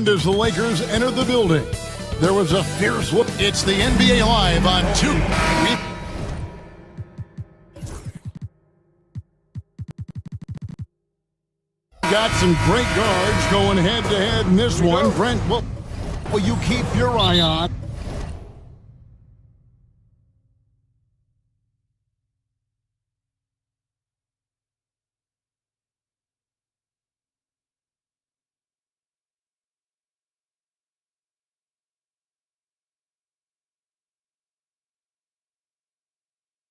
And as the Lakers enter the building, there was a fierce look. It's the NBA Live on 2. Got some great guards going head-to-head in this one. Brent, well, you keep your eye on.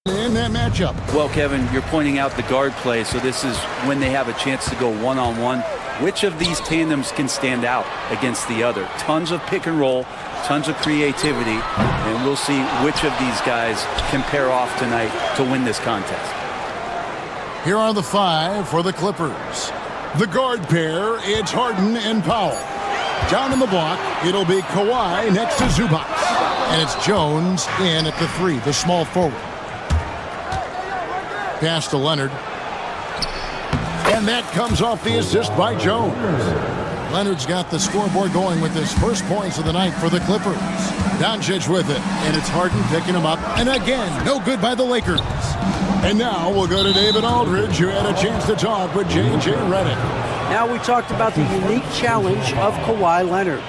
In that matchup. Well, Kevin, you're pointing out the guard play, so this is when they have a chance to go one-on-one. Which of these tandems can stand out against the other? Tons of pick and roll, tons of creativity, and we'll see which of these guys can pair off tonight to win this contest. Here are the 5 for the Clippers. The guard pair, it's Harden and Powell. Down in the block, it'll be Kawhi next to Zubac. And it's Jones in at the 3, the small forward. Pass to Leonard. And that comes off the assist by Jones. Leonard's got the scoreboard going with his first points of the night for the Clippers. Doncic with it, and it's Harden picking him up. And again, no good by the Lakers. And now we'll go to David Aldridge, who had a chance to talk with J.J. Redick. Now we talked about the unique challenge of Kawhi Leonard.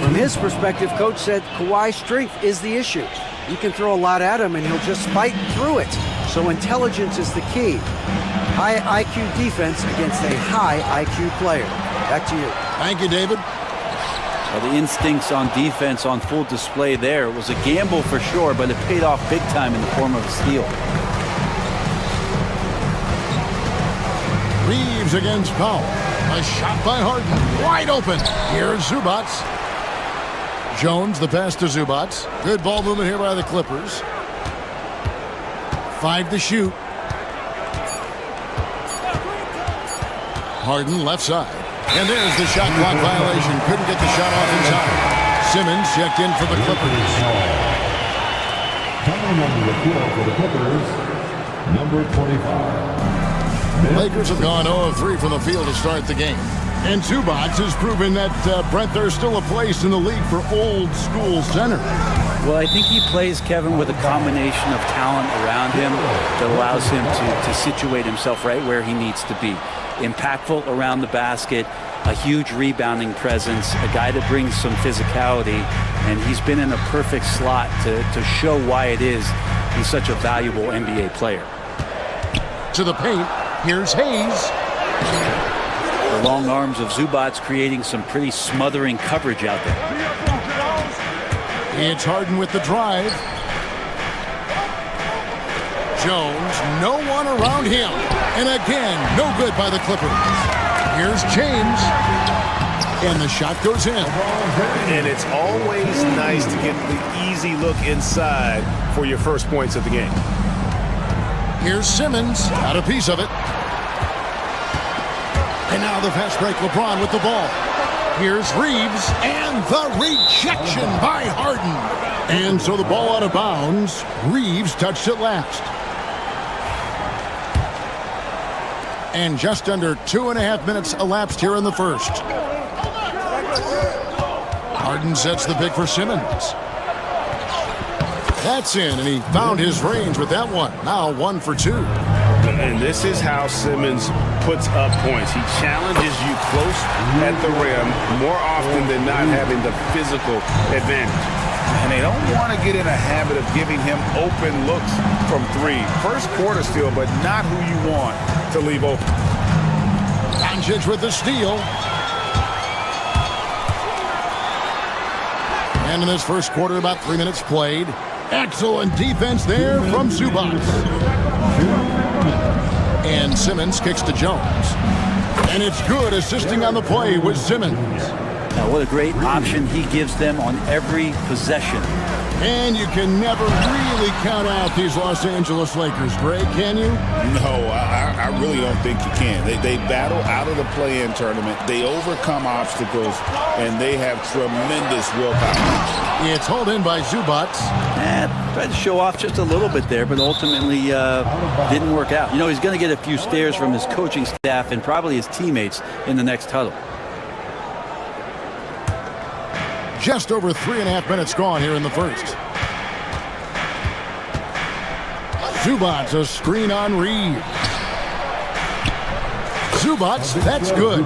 From his perspective, Coach said Kawhi's strength is the issue. You can throw a lot at him, and he'll just fight through it. So intelligence is the key. High IQ defense against a high IQ player. Back to you. Thank you, David. Well, the instincts on defense on full display there. It was a gamble for sure, but it paid off big time in the form of a steal. Reeves against Powell. A shot by Harden. Wide open. Here's Zubac. Jones, the pass to Zubac. Good ball movement here by the Clippers. 5 to shoot. Harden left side. And there's the shot clock violation. Couldn't get the shot off in time. Simmons checked in for the Clippers. Coming on the field for the Clippers, number 25. Lakers have gone 0 of 3 from the field to start the game. And Zubac has proven that, Brent, there's still a place in the league for old school center. Well, I think he plays, Kevin, with a combination of talent around him that allows him to situate himself right where he needs to be. Impactful around the basket, a huge rebounding presence, a guy that brings some physicality, and he's been in a perfect slot to show why it is he's such a valuable NBA player. To the paint, here's Hayes. The long arms of Zubac creating some pretty smothering coverage out there. It's Harden with the drive. Jones, no one around him. And again, no good by the Clippers. Here's James. And the shot goes in. And it's always nice to get the easy look inside for your first points of the game. Here's Simmons, got a piece of it. And now the fast break, LeBron with the ball. Here's Reeves, and the rejection by Harden. And so the ball out of bounds. Reeves touched it last. And just under 2.5 minutes elapsed here in the first. Harden sets the pick for Simmons. That's in, and he found his range with that one. Now 1 for 2. And this is how Simmons puts up points. He challenges you close at the rim more often than not, having the physical advantage. And they don't want to get in a habit of giving him open looks from 3. First quarter steal, but not who you want to leave open. Doncic with the steal. And in this first quarter, about 3 minutes played. Excellent defense there from Zubac. And Simmons kicks to Jones. And it's good, assisting on the play with Simmons. Now, what a great option he gives them on every possession. And you can never really count out these Los Angeles Lakers, Greg, can you? No, I really don't think you can. They battle out of the play-in tournament. They overcome obstacles, and they have tremendous willpower. It's hauled in by Zubac. Tried to show off just a little bit there, but ultimately didn't work out. You know, he's going to get a few stares from his coaching staff and probably his teammates in the next huddle. Just over 3.5 minutes gone here in the first. Zubats, a screen on Reeves. Zubats, that's good.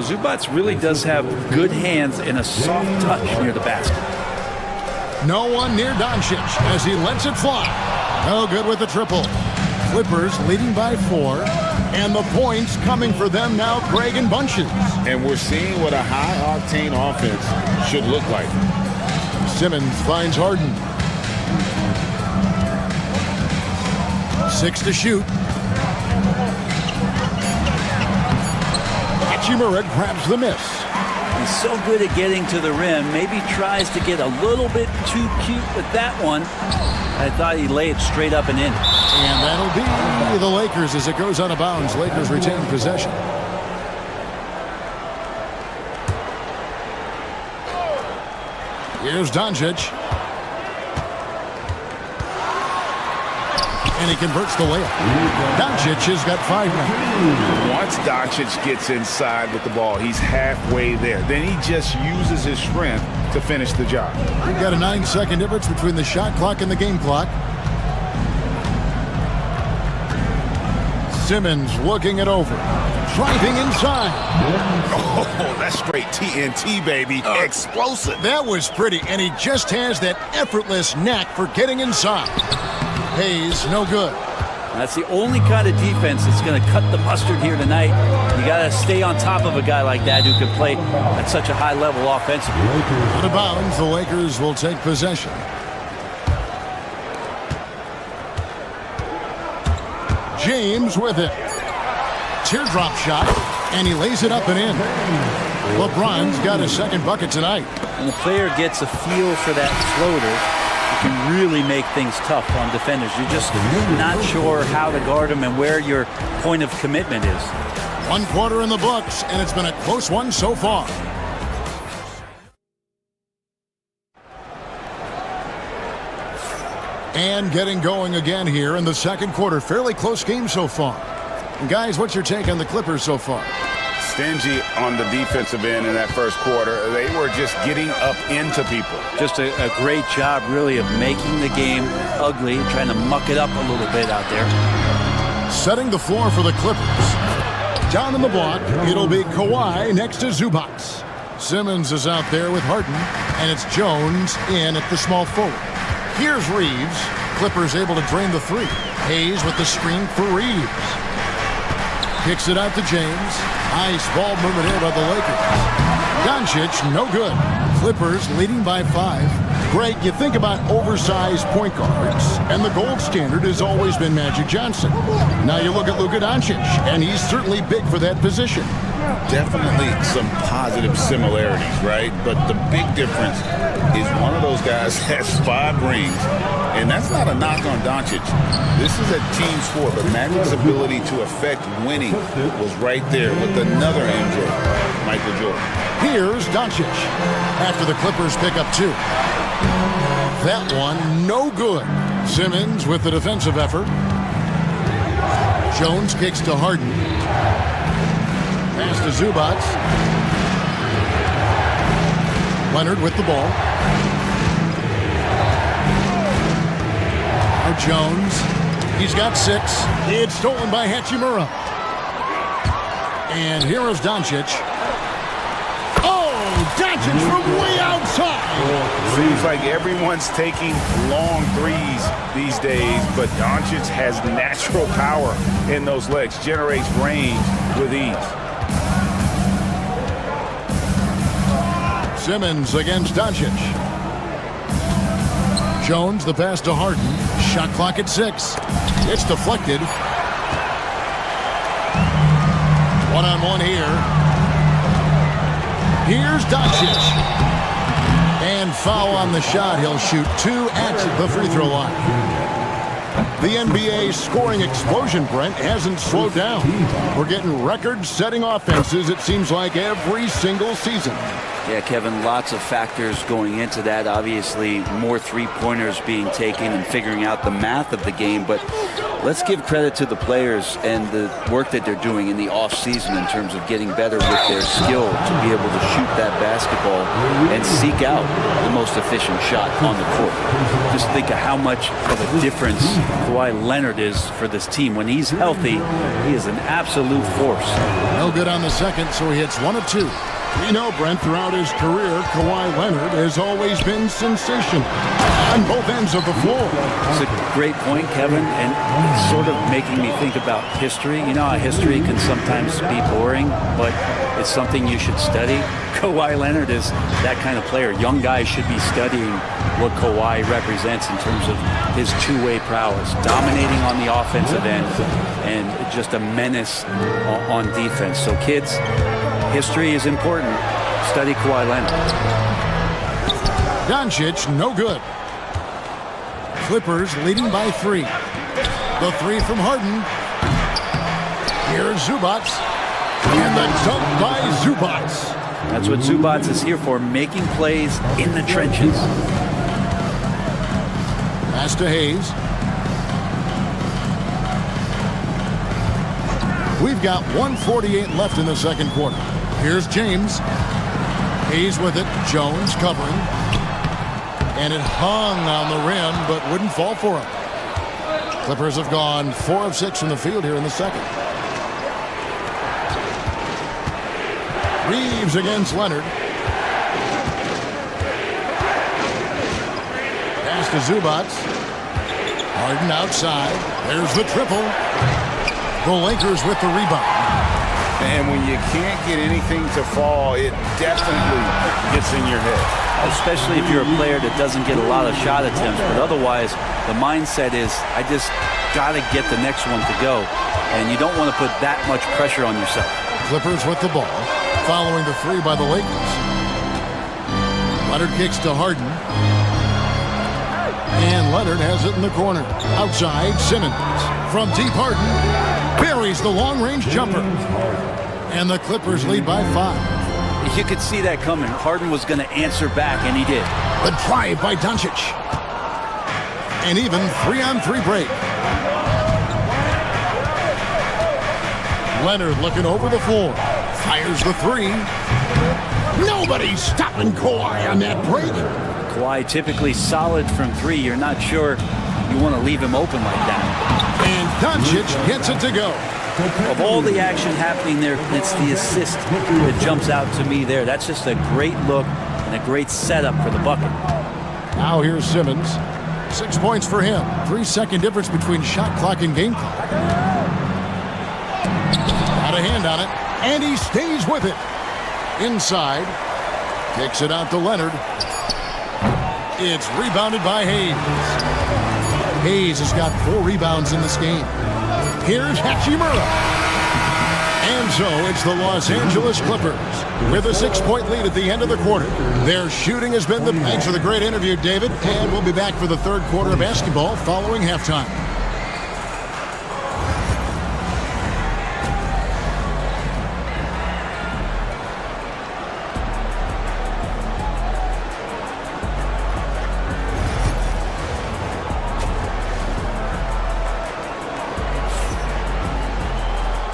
Zubats really does have good hands and a soft touch near the basket. No one near Doncic as he lets it fly. No good with the triple. Clippers leading by 4. And the points coming for them now, Greg, in bunches. And we're seeing what a high-octane offense should look like. Simmons finds Harden. 6 to shoot. Hachimura grabs the miss. He's so good at getting to the rim. Maybe tries to get a little bit too cute with that one. I thought he laid it straight up and in. And that'll be the Lakers as it goes out of bounds. Lakers retain possession. Here's Doncic. And he converts the layup. Doncic has got 5 now. Once Doncic gets inside with the ball, he's halfway there. Then he just uses his strength to finish the job. We've got a 9-second difference between the shot clock and the game clock. Simmons looking it over. Driving inside. Oh, that's straight TNT, baby. Explosive. That was pretty, and he just has that effortless knack for getting inside. Hayes, no good. That's the only kind of defense that's going to cut the mustard here tonight. You got to stay on top of a guy like that who can play at such a high level offensively. Out of bounds, the Lakers will take possession. James with it. Teardrop shot, and he lays it up and in. LeBron's got his second bucket tonight. When the player gets a feel for that floater, it can really make things tough on defenders. You're just not sure how to guard them and where your point of commitment is. 1 quarter in the books, and it's been a close one so far. And getting going again here in the second quarter. Fairly close game so far. And guys, what's your take on the Clippers so far? Stingy on the defensive end in that first quarter. They were just getting up into people. Just a great job, really, of making the game ugly, trying to muck it up a little bit out there. Setting the floor for the Clippers. Down in the block, it'll be Kawhi next to Zubats. Simmons is out there with Harden, and it's Jones in at the small forward. Here's Reeves. Clippers able to drain the 3. Hayes with the screen for Reeves. Kicks it out to James. Nice ball movement here by the Lakers. Doncic, no good. Clippers leading by 5. Greg, you think about oversized point guards, and the gold standard has always been Magic Johnson. Now you look at Luka Doncic, and he's certainly big for that position. Definitely some positive similarities, right? But the big difference is one of those guys has 5 rings, and that's not a knock on Doncic. This is a team sport, but Magic's ability to affect winning was right there with another MJ, Michael Jordan. Here's Doncic after the Clippers pick up 2. That one, no good. Simmons with the defensive effort. Jones kicks to Harden. Pass to Zubats. Leonard with the ball. Now Jones. He's got 6. It's stolen by Hachimura. And here is Doncic. Doncic from way outside. Seems like everyone's taking long threes these days, but Doncic has natural power in those legs, generates range with ease. Simmons against Doncic. Jones, the pass to Harden. Shot clock at 6. It's deflected. One-on-one here. Here's Doncic. And foul on the shot. He'll shoot 2 at the free throw line. The NBA scoring explosion, Brent, hasn't slowed down. We're getting record-setting offenses, it seems like, every single season. Yeah, Kevin, lots of factors going into that. Obviously, more three-pointers being taken and figuring out the math of the game. But let's give credit to the players and the work that they're doing in the off-season in terms of getting better with their skill to be able to shoot that basketball and seek out the most efficient shot on the court. Just think of how much of a difference Kawhi Leonard is for this team. When he's healthy, he is an absolute force. No good on the second, so he hits 1 of 2. You know, Brent, throughout his career, Kawhi Leonard has always been sensational on both ends of the floor. It's a great point, Kevin, and it's sort of making me think about history. You know how history can sometimes be boring, but it's something you should study. Kawhi Leonard is that kind of player. Young guys should be studying what Kawhi represents in terms of his two-way prowess, dominating on the offensive end, and just a menace on defense. So kids, history is important. Study Kawhi Leonard. Doncic, no good. Clippers leading by 3. The 3 from Harden. Here's Zubats. And the dunk by Zubats. That's what Zubats is here for, making plays in the trenches. Pass to Hayes. We've got 1:48 left in the second quarter. Here's James. Hayes with it. Jones covering. And it hung on the rim, but wouldn't fall for him. Clippers have gone 4 of 6 from the field here in the second. Reeves against Leonard. Pass to Zubats. Harden outside. There's the triple. The Lakers with the rebound. And when you can't get anything to fall, it definitely gets in your head. Especially if you're a player that doesn't get a lot of shot attempts, but otherwise the mindset is, I just got to get the next one to go, and you don't want to put that much pressure on yourself. Clippers with the ball, following the 3 by the Lakers. Leonard kicks to Harden. And Leonard has it in the corner. Outside, Simmons. From deep, Harden buries the long-range jumper. And the Clippers lead by 5. You could see that coming. Harden was going to answer back, and he did. The drive by Doncic. An even 3-on-3 break. Leonard looking over the floor. Fires the 3. Nobody's stopping Kawhi on that break. Kawhi typically solid from 3. You're not sure you want to leave him open like that. And Doncic gets it to go. Of all the action happening there, it's the assist that jumps out to me there. That's just a great look and a great setup for the bucket. Now here's Simmons. 6 points for him. 3-second difference between shot clock and game clock. Got a hand on it, and he stays with it. Inside. Kicks it out to Leonard. It's rebounded by Hayes. Hayes has got 4 rebounds in this game. Here's Hachimura. And so it's the Los Angeles Clippers with a 6-point lead at the end of the quarter. Their shooting has been the... Thanks for the great interview, David. And we'll be back for the third quarter of basketball following halftime.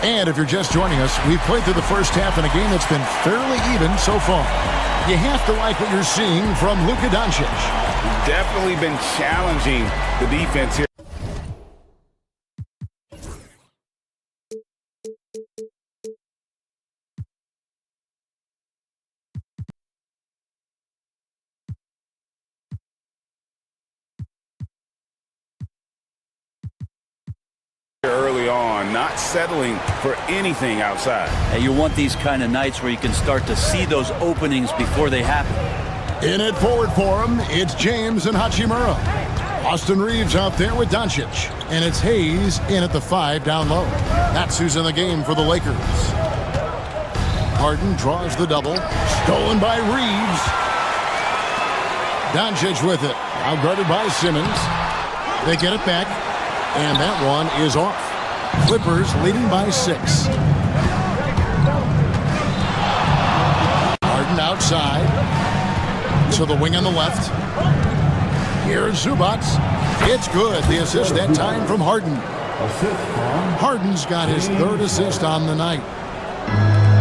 And if you're just joining us, we've played through the first half in a game that's been fairly even so far. You have to like what you're seeing from Luka Doncic. Definitely been challenging the defense here. Early on, not settling for anything outside. And you want these kind of nights where you can start to see those openings before they happen. In it forward for him, it's James and Hachimura. Austin Reeves out there with Doncic. And it's Hayes in at the 5 down low. That's who's in the game for the Lakers. Harden draws the double. Stolen by Reeves. Doncic with it. Now guarded by Simmons. They get it back. And that one is off. Clippers leading by 6. Harden outside. To the wing on the left. Here's Zubats. It's good. The assist that time from Harden. Assist from Harden's got his third assist on the night.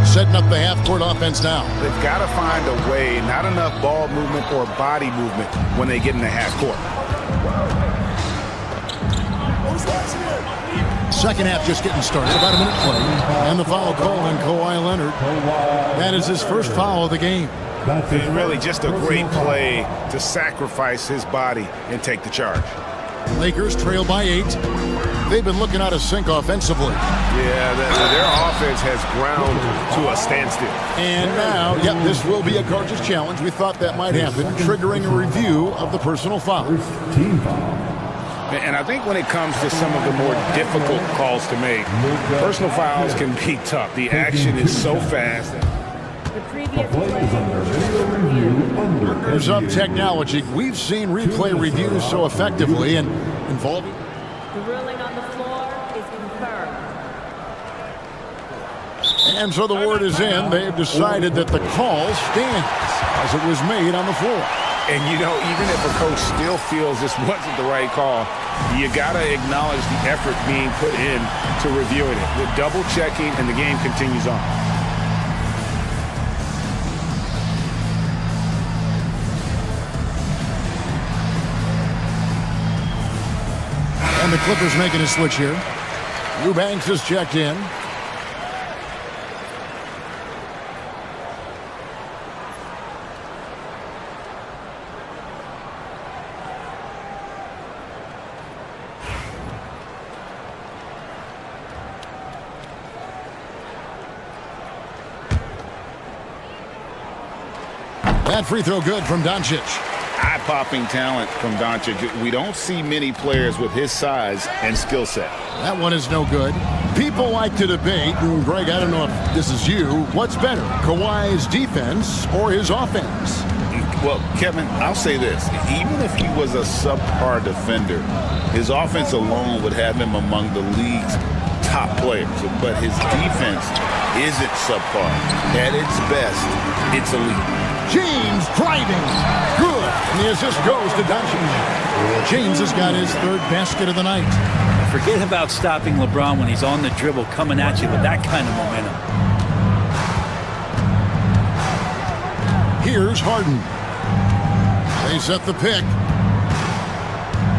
Setting up the half-court offense now. They've got to find a way, not enough ball movement or body movement when they get in the half court. Second half just getting started. About a minute play. And the foul call on Kawhi Leonard. That is his first foul of the game. And really just a great play to sacrifice his body and take the charge. Lakers trail by 8. They've been looking out of sync offensively. Yeah, their offense has ground to a standstill. And now, yep, this will be a coach's challenge. We thought that might happen, triggering a review of the personal foul. team foul. And I think when it comes to some of the more difficult calls to make, personal fouls can be tough. The action is so fast. The previous Play is under video review Here's under up technology. We've seen replay reviews so effectively and involving. The ruling on the floor is confirmed. And so the word is in. They've decided that the call stands as it was made on the floor. And, you know, even if a coach still feels this wasn't the right call, you got to acknowledge the effort being put in to reviewing it. The double checking, and the game continues on. And the Clippers making a switch here. Eubanks is checked in. That free throw good from Doncic. Eye-popping talent from Doncic. We don't see many players with his size and skill set. That one is no good. People like to debate, and Greg, I don't know if this is you, what's better, Kawhi's defense or his offense? Well, Kevin, I'll say this. Even if he was a subpar defender, his offense alone would have him among the league's top players. But his defense isn't subpar. At its best, it's elite. James driving. Good. And the assist goes to Doncic. James has got his third basket of the night. Forget about stopping LeBron when he's on the dribble coming at you with that kind of momentum. Here's Harden. They set the pick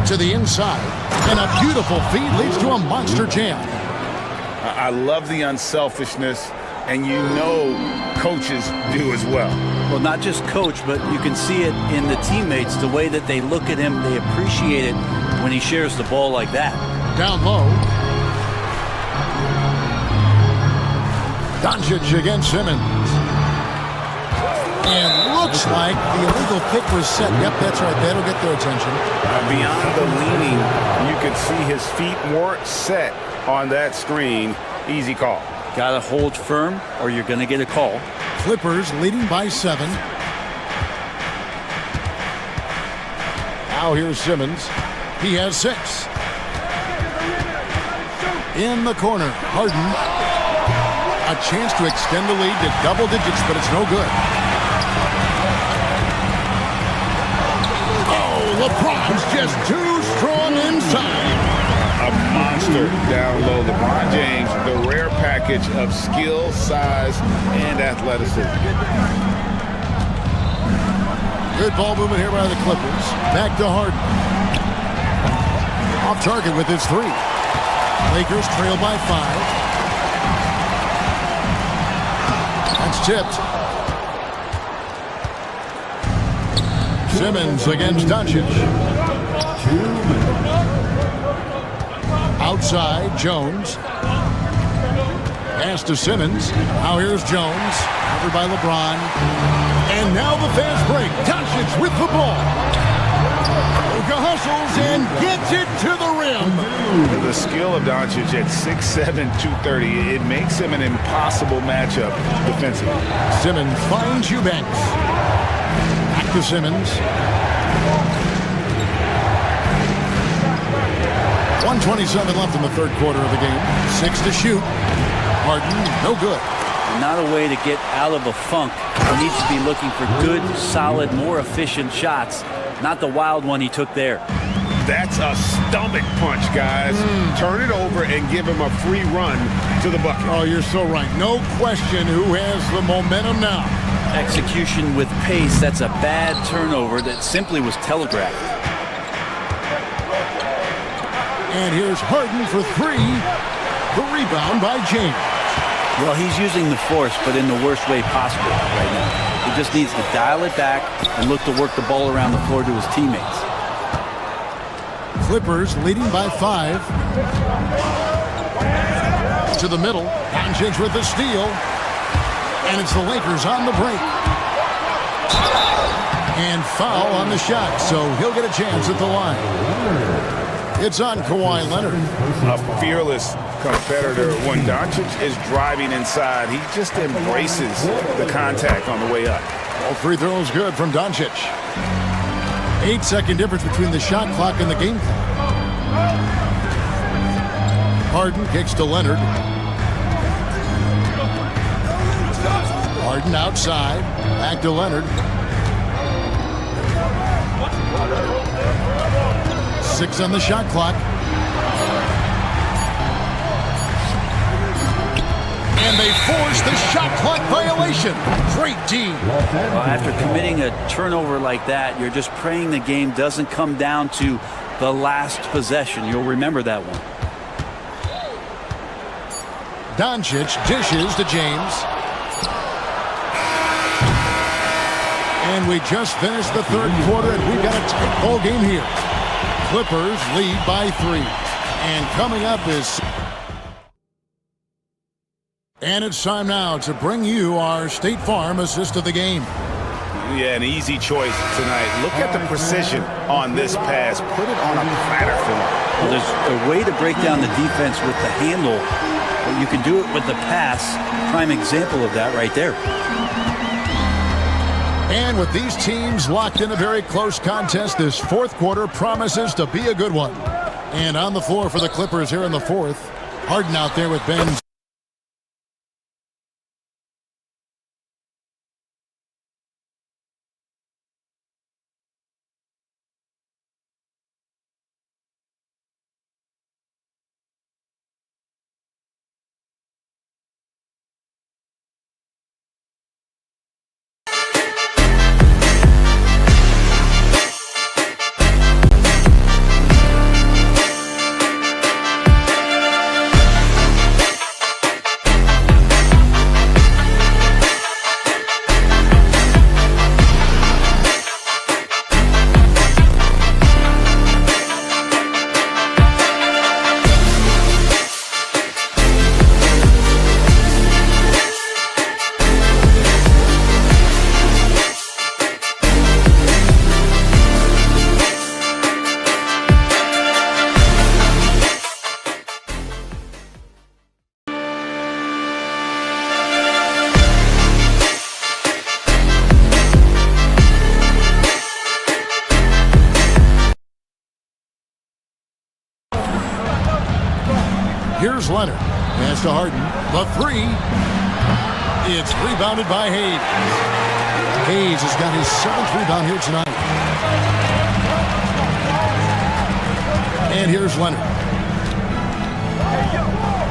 to the inside. And a beautiful feed leads to a monster jam. I love the unselfishness, and you know coaches do as well. Well, not just coach, but you can see it in the teammates, the way that they look at him, they appreciate it when he shares the ball like that. Down low. Doncic against Simmons. And looks like the illegal pick was set. Yep, that's right. That'll get their attention. Beyond the leaning, you could see his feet more set on that screen. Easy call. Got to hold firm or you're going to get a call. Clippers leading by 7. Now here's Simmons. He has 6. In the corner, Harden. A chance to extend the lead to double digits, but it's no good. Oh, LeBron's just too strong inside. A monster down low. LeBron James, the rare package of skill, size, and athleticism. Good ball movement here by the Clippers. Back to Harden. Off target with his 3. Lakers trail by 5. That's tipped. Simmons against Doncic. Outside, Jones. Pass to Simmons. Now here's Jones. Covered by LeBron. And now the fast break. Doncic with the ball. Luka hustles and gets it to the rim. The skill of Doncic at 6'7", 230, it makes him an impossible matchup defensively. Simmons finds Eubanks. Back to Simmons. 1:27 left in the third quarter of the game. 6 to shoot. Harden, no good. Not a way to get out of a funk. He needs to be looking for good, solid, more efficient shots. Not the wild one he took there. That's a stomach punch, guys. Turn it over and give him a free run to the bucket. Oh, you're so right. No question who has the momentum now. Execution with pace. That's a bad turnover that simply was telegraphed. And here's Harden for three. The rebound by James. Well, he's using the force, but in the worst way possible right now. He just needs to dial it back and look to work the ball around the floor to his teammates. Clippers leading by 5. To the middle. Doncic with the steal. And it's the Lakers on the break. And foul on the shot, so he'll get a chance at the line. It's on Kawhi Leonard. A fearless competitor. When Doncic is driving inside, he just embraces the contact on the way up. All free throws good from Doncic. 8-second difference between the shot clock and the game clock. Harden kicks to Leonard. Harden outside. Back to Leonard. 6 on the shot clock. And they force the shot clock violation. Great team. Well, after committing a turnover like that, you're just praying the game doesn't come down to the last possession. You'll remember that one. Doncic dishes to James. And we just finished the third quarter, and we've got a tight ball game here. Clippers lead by 3. And coming up is... And it's time now to bring you our State Farm assist of the game. Yeah, an easy choice tonight. Look at the precision on this pass. Put it on a platter for him. Well, there's a way to break down the defense with the handle, but you can do it with the pass. Prime example of that right there. And with these teams locked in a very close contest, this fourth quarter promises to be a good one. And on the floor for the Clippers here in the fourth, Harden out there with Ben. Here's Leonard. Pass to Harden. The three. It's rebounded by Hayes. Hayes has got his 7th rebound here tonight. And here's Leonard.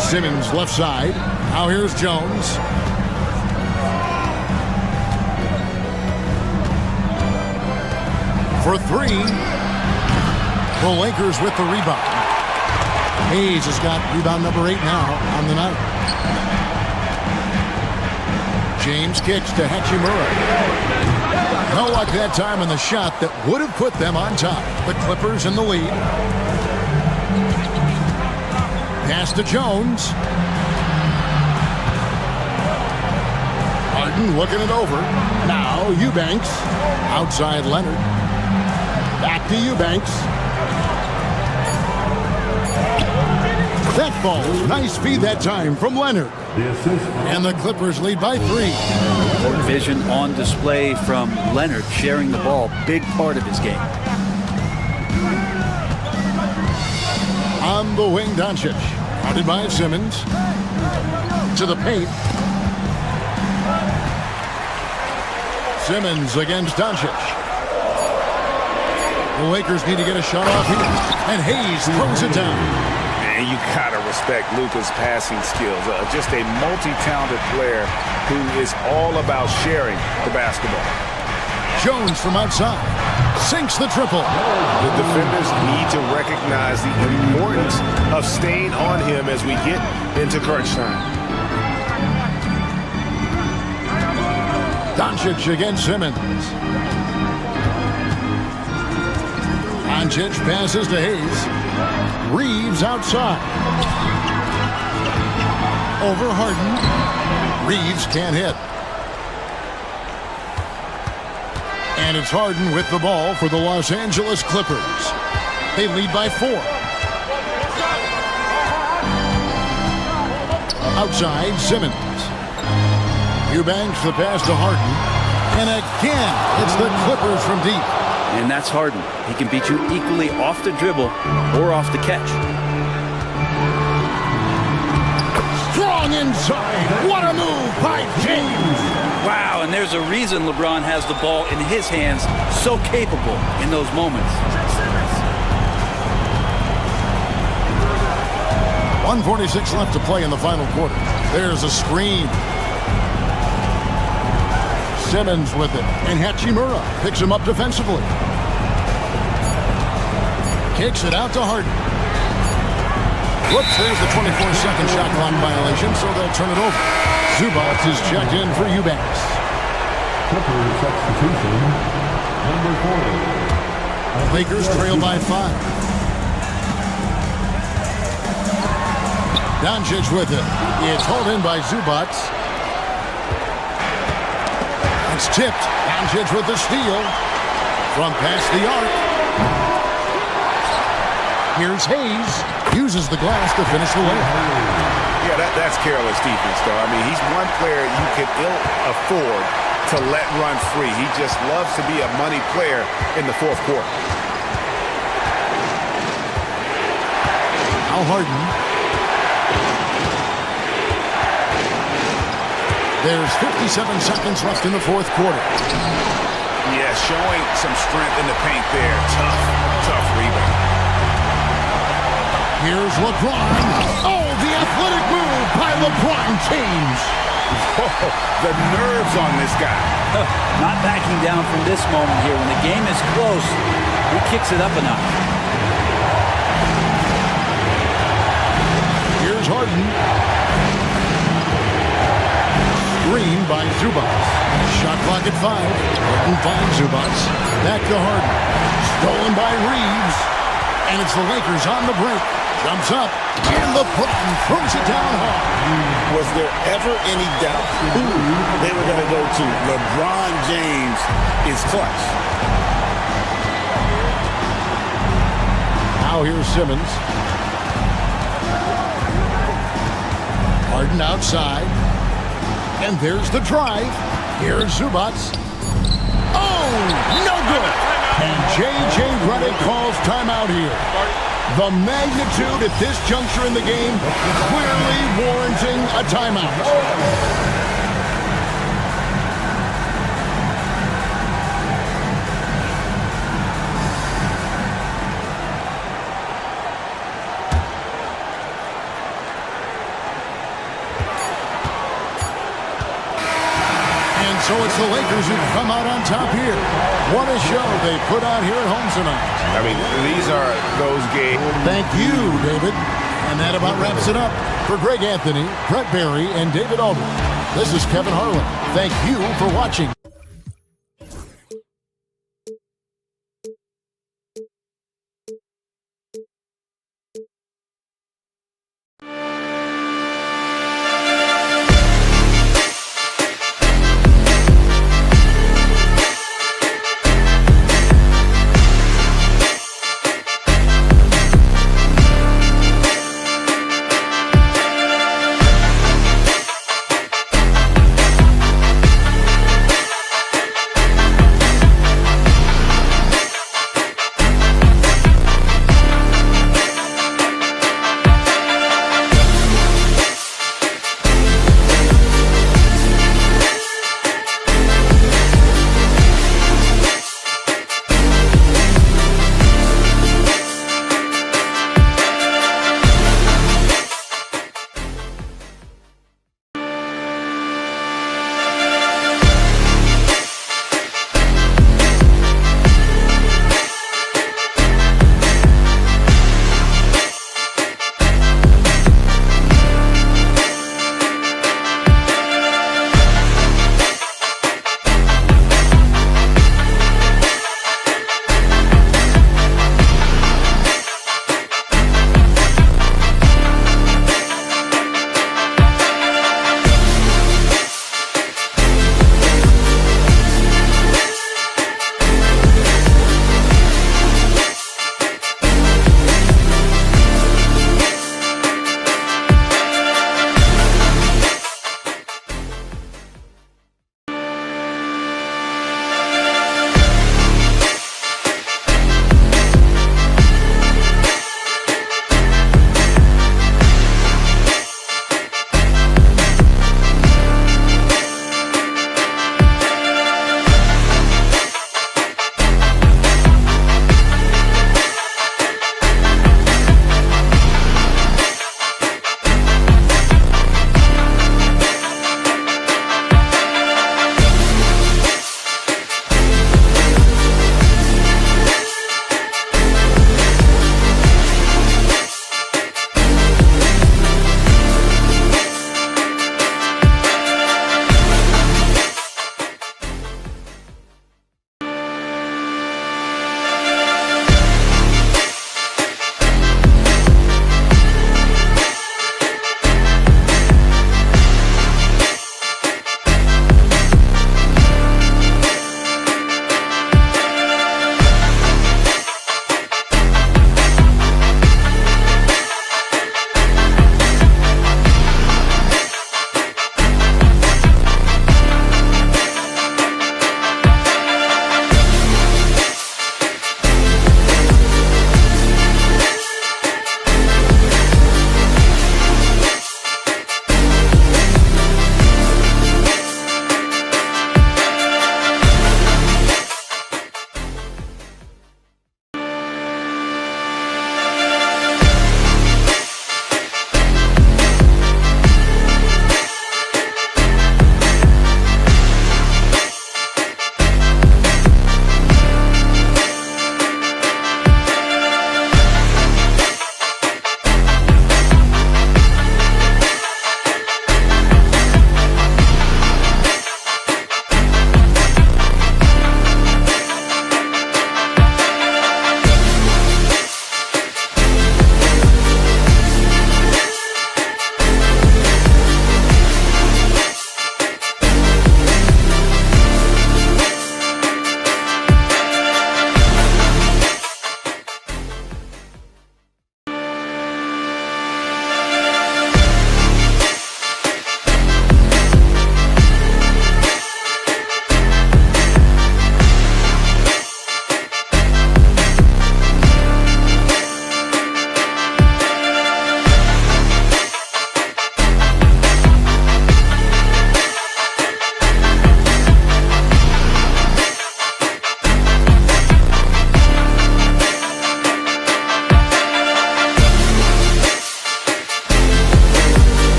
Simmons left side. Now here's Jones. For 3. The Lakers with the rebound. Hayes has got rebound number 8 now on the night. James kicks to Hachimura. No luck that time on the shot that would have put them on top. The Clippers in the lead. Pass to Jones. Harden looking it over. Now Eubanks. Outside Leonard. Back to Eubanks. That falls. Nice feed that time from Leonard. And the Clippers lead by 3. Vision on display from Leonard, sharing the ball. Big part of his game. On the wing, Doncic. Guarded by Simmons. To the paint. Simmons against Doncic. The Lakers need to get a shot off here. And Hayes throws it down. And you gotta respect Luka's passing skills. Just a multi-talented player who is all about sharing the basketball. Jones from outside sinks the triple. The defenders need to recognize the importance of staying on him as we get into crunch time. Doncic against Simmons. Doncic passes to Hayes. Reeves outside. Over Harden. Reeves can't hit. And it's Harden with the ball for the Los Angeles Clippers. They lead by 4. Outside, Simmons. Eubanks the pass to Harden. And again, it's the Clippers from deep. And that's Harden. He can beat you equally off the dribble or off the catch. Strong inside. What a move by James. Wow, and there's a reason LeBron has the ball in his hands, so capable in those moments. 1:46 left to play in the final quarter. There's a screen. Simmons with it, and Hachimura picks him up defensively. Kicks it out to Harden. Whoops, there's the 24-second shot clock violation, so they'll turn it over. Zubac is checked in for Eubanks. Clippers substitution, number 40. Lakers trail by 5. Doncic with it. It's hauled in by Zubac. It's tipped. Doncic with the steal. From past the arc. Here's Hayes. Uses the glass to finish the layup. Yeah, that's careless defense, though. I mean, he's one player you can ill afford to let run free. He just loves to be a money player in the fourth quarter. Al Harden. There's 57 seconds left in the fourth quarter. Yeah, showing some strength in the paint there. Tough rebound. Here's LeBron. Oh, the athletic move by LeBron James. Oh, the nerves on this guy. Not backing down from this moment here. When the game is close, he kicks it up a notch. Here's Harden. Screen by Zubac. Shot clock at 5. Harden finds Zubac. Back to Harden. Stolen by Reeves. And it's the Lakers on the break. Jumps up. And LeBron throws it down hard. Was there ever any doubt who they were going to go to? LeBron James is clutch. Now here's Simmons. Harden outside. And there's the drive. Here's Zubac. Oh, no good. And J.J. Redick calls timeout here. The magnitude at this juncture in the game clearly warranting a timeout. So it's the Lakers who come out on top here. What a show they put on here at home tonight. I mean, these are those games. Thank you, David. And that about wraps it up. For Greg Anthony, Brett Barry, and David Aldridge, this is Kevin Harlan. Thank you for watching.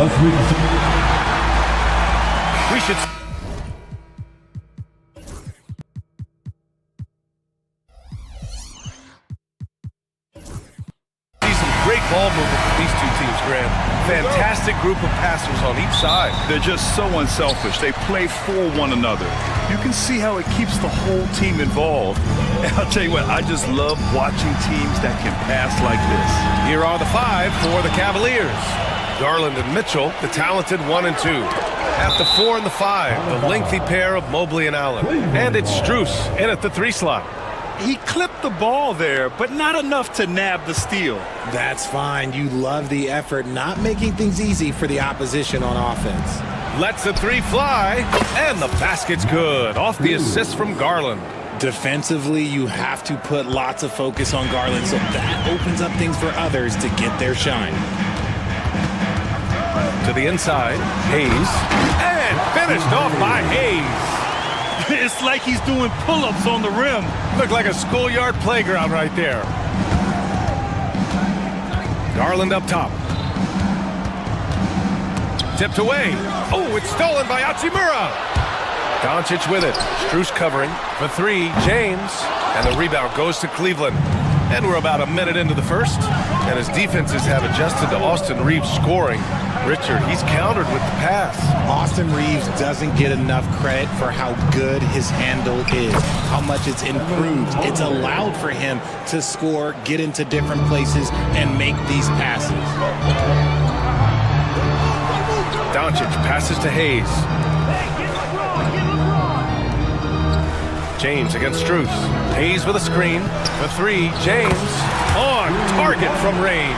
Let's reconsider. We should... Great ball movement from these two teams, Grant. Fantastic group of passers on each side. They're just so unselfish. They play for one another. You can see how it keeps the whole team involved. And I'll tell you what, I just love watching teams that can pass like this. Here are the 5 for the Cavaliers. Garland and Mitchell, the talented 1 and 2. At the 4 and the 5, the lengthy pair of Mobley and Allen. And it's Strus in at the 3 slot. He clipped the ball there, but not enough to nab the steal. That's fine. You love the effort, not making things easy for the opposition on offense. Lets the 3 fly, and the basket's good. Off the assist from Garland. Defensively, you have to put lots of focus on Garland, so that opens up things for others to get their shine. To the inside, Hayes, and finished off by Hayes. It's like he's doing pull-ups on the rim. Looked like a schoolyard playground right there. Garland up top. Tipped away. Oh, it's stolen by Hachimura. Doncic with it. Strus covering for 3. James. And the rebound goes to Cleveland. And we're about a minute into the first. And his defenses have adjusted to Austin Reeves scoring. Richard, he's countered with the pass. Austin Reeves doesn't get enough credit for how good his handle is, how much it's improved. It's allowed for him to score, get into different places, and make these passes. Doncic passes to Hayes. James against Strus. Hayes with a screen. For 3, James on target from range.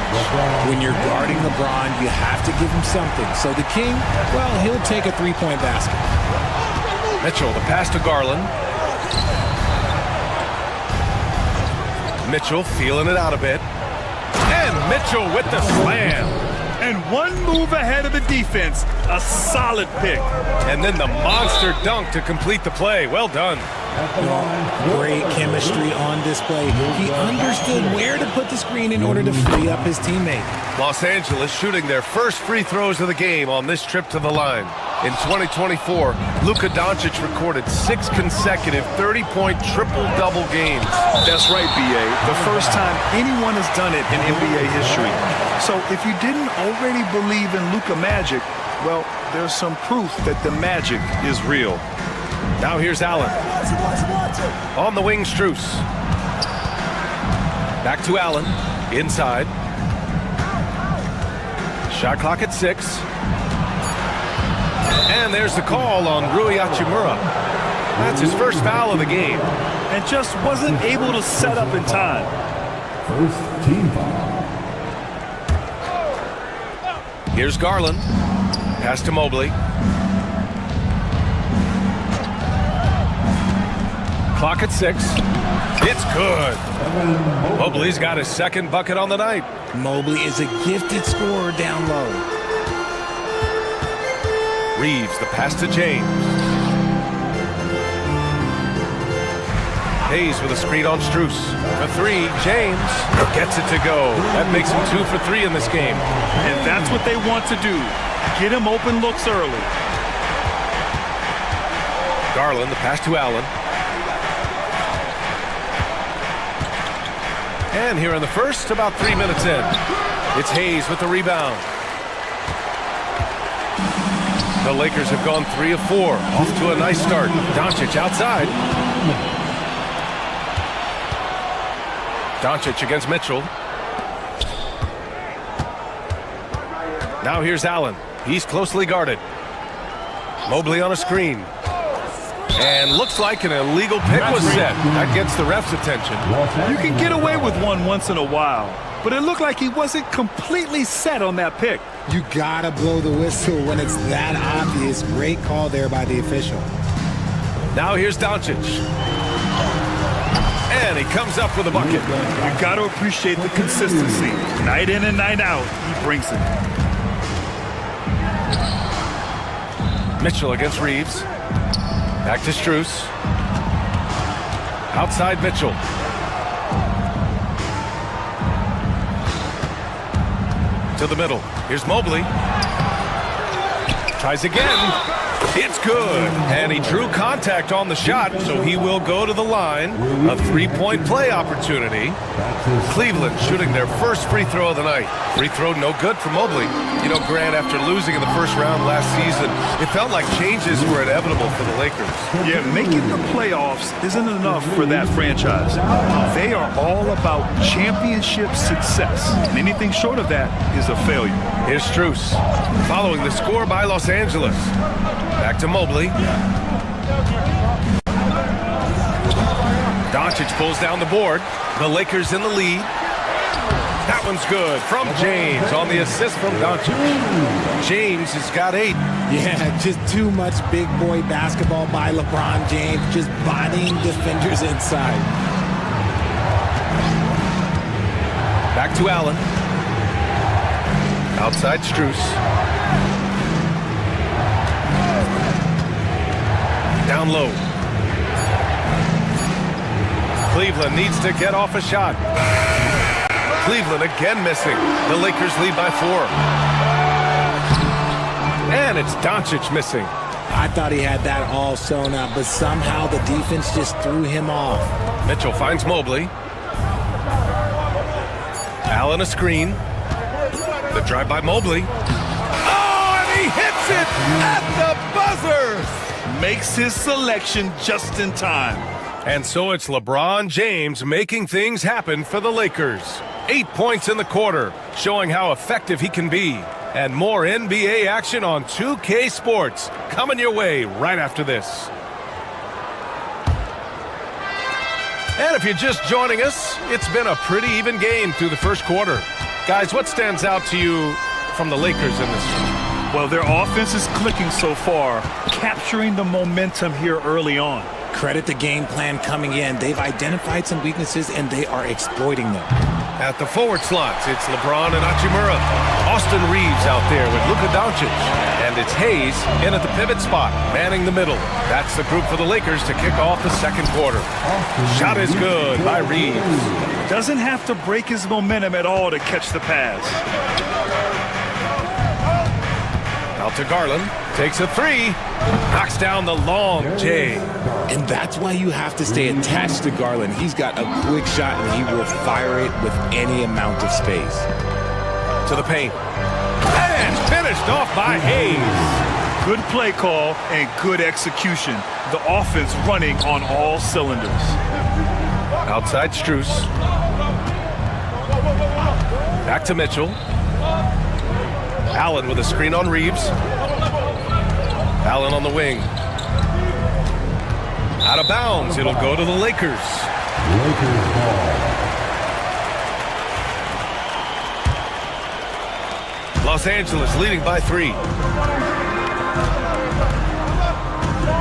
When you're guarding LeBron, you have to give him something. So the King, well, he'll take a 3-point basket. Mitchell, the pass to Garland. Mitchell feeling it out a bit. And Mitchell with the slam. And one move ahead of the defense. A solid pick. And then the monster dunk to complete the play. Well done. Great chemistry on display. He understood where to put the screen in order to free up his teammate. Los Angeles shooting their first free throws of the game on this trip to the line. In 2024, Luka Doncic recorded 6 consecutive 30-point triple-double games. That's right, B.A. The first time anyone has done it in NBA history. So if you didn't already believe in Luka Magic, well, there's some proof that the magic is real. Now here's Allen. On the wing, Strus. Back to Allen. Inside. Shot clock at 6. And there's the call on Rui Hachimura. That's his first foul of the game. And just wasn't able to set up in time. First team foul. Here's Garland. Pass to Mobley. Clock at 6. It's good. Mobley's got his second bucket on the night. Mobley is a gifted scorer down low. Reeves, the pass to James. Hayes with a screen on Strus. For 3, James gets it to go. That makes him 2 for 3 in this game. And that's what they want to do. Get him open looks early. Garland, the pass to Allen. And here in the first, about 3 minutes in, it's Hayes with the rebound. The Lakers have gone 3 of 4, off to a nice start. Doncic outside. Doncic against Mitchell. Now here's Allen. He's closely guarded. Mobley on a screen. And looks like an illegal pick was set. That gets the ref's attention. You can get away with one once in a while, but it looked like he wasn't completely set on that pick. You gotta blow the whistle when it's that obvious. Great call there by the official. Now here's Doncic. And he comes up with a bucket. You gotta appreciate the consistency. Night in and night out, he brings it. Mitchell against Reeves. Back to Strus. Outside Mitchell. To the middle. Here's Mobley. Tries again. It's good. And he drew contact on the shot, so he will go to the line. A three-point play opportunity. Cleveland shooting their first free throw of the night. Free throw no good for Mobley. You know, Grant, after losing in the first round last season, it felt like changes were inevitable for the Lakers. Yeah, making the playoffs isn't enough for that franchise. They are all about championship success. And anything short of that is a failure. Here's Strus, following the score by Los Angeles. Back to Mobley. Doncic pulls down the board. The Lakers in the lead. That one's good from James on the assist from Doncic. James has got 8. Yeah, just too much big boy basketball by LeBron James, just bodying defenders inside. Back to Allen. Outside Strus. Down low. Cleveland needs to get off a shot. Cleveland again missing. The Lakers lead by 4. And it's Doncic missing. I thought he had that all sewn up, but somehow the defense just threw him off. Mitchell finds Mobley. Allen a screen. The drive by Mobley. Oh, and he hits it at the buzzer! Makes his selection just in time. And so it's LeBron James making things happen for the Lakers. 8 points in the quarter, showing how effective he can be. And more NBA action on 2K Sports coming your way right after this. And if you're just joining us, it's been a pretty even game through the first quarter. Guys, what stands out to you from the Lakers in this one? Well, their offense is clicking so far, capturing the momentum here early on. Credit the game plan coming in. They've identified some weaknesses, and they are exploiting them. At the forward slots, it's LeBron and Hachimura. Austin Reeves out there with Luka Doncic. And it's Hayes in at the pivot spot, manning the middle. That's the group for the Lakers to kick off the second quarter. Shot is good by Reeves. Doesn't have to break his momentum at all to catch the pass. Out to Garland, takes a 3, knocks down the long J. And that's why you have to stay attached to Garland. He's got a quick shot, and he will fire it with any amount of space. To the paint. And finished off by Hayes. Good play call and good execution. The offense running on all cylinders. Outside Strus. Back to Mitchell. Allen with a screen on Reeves. Allen on the wing. Out of bounds. It'll go to the Lakers. Lakers ball. Los Angeles leading by 3.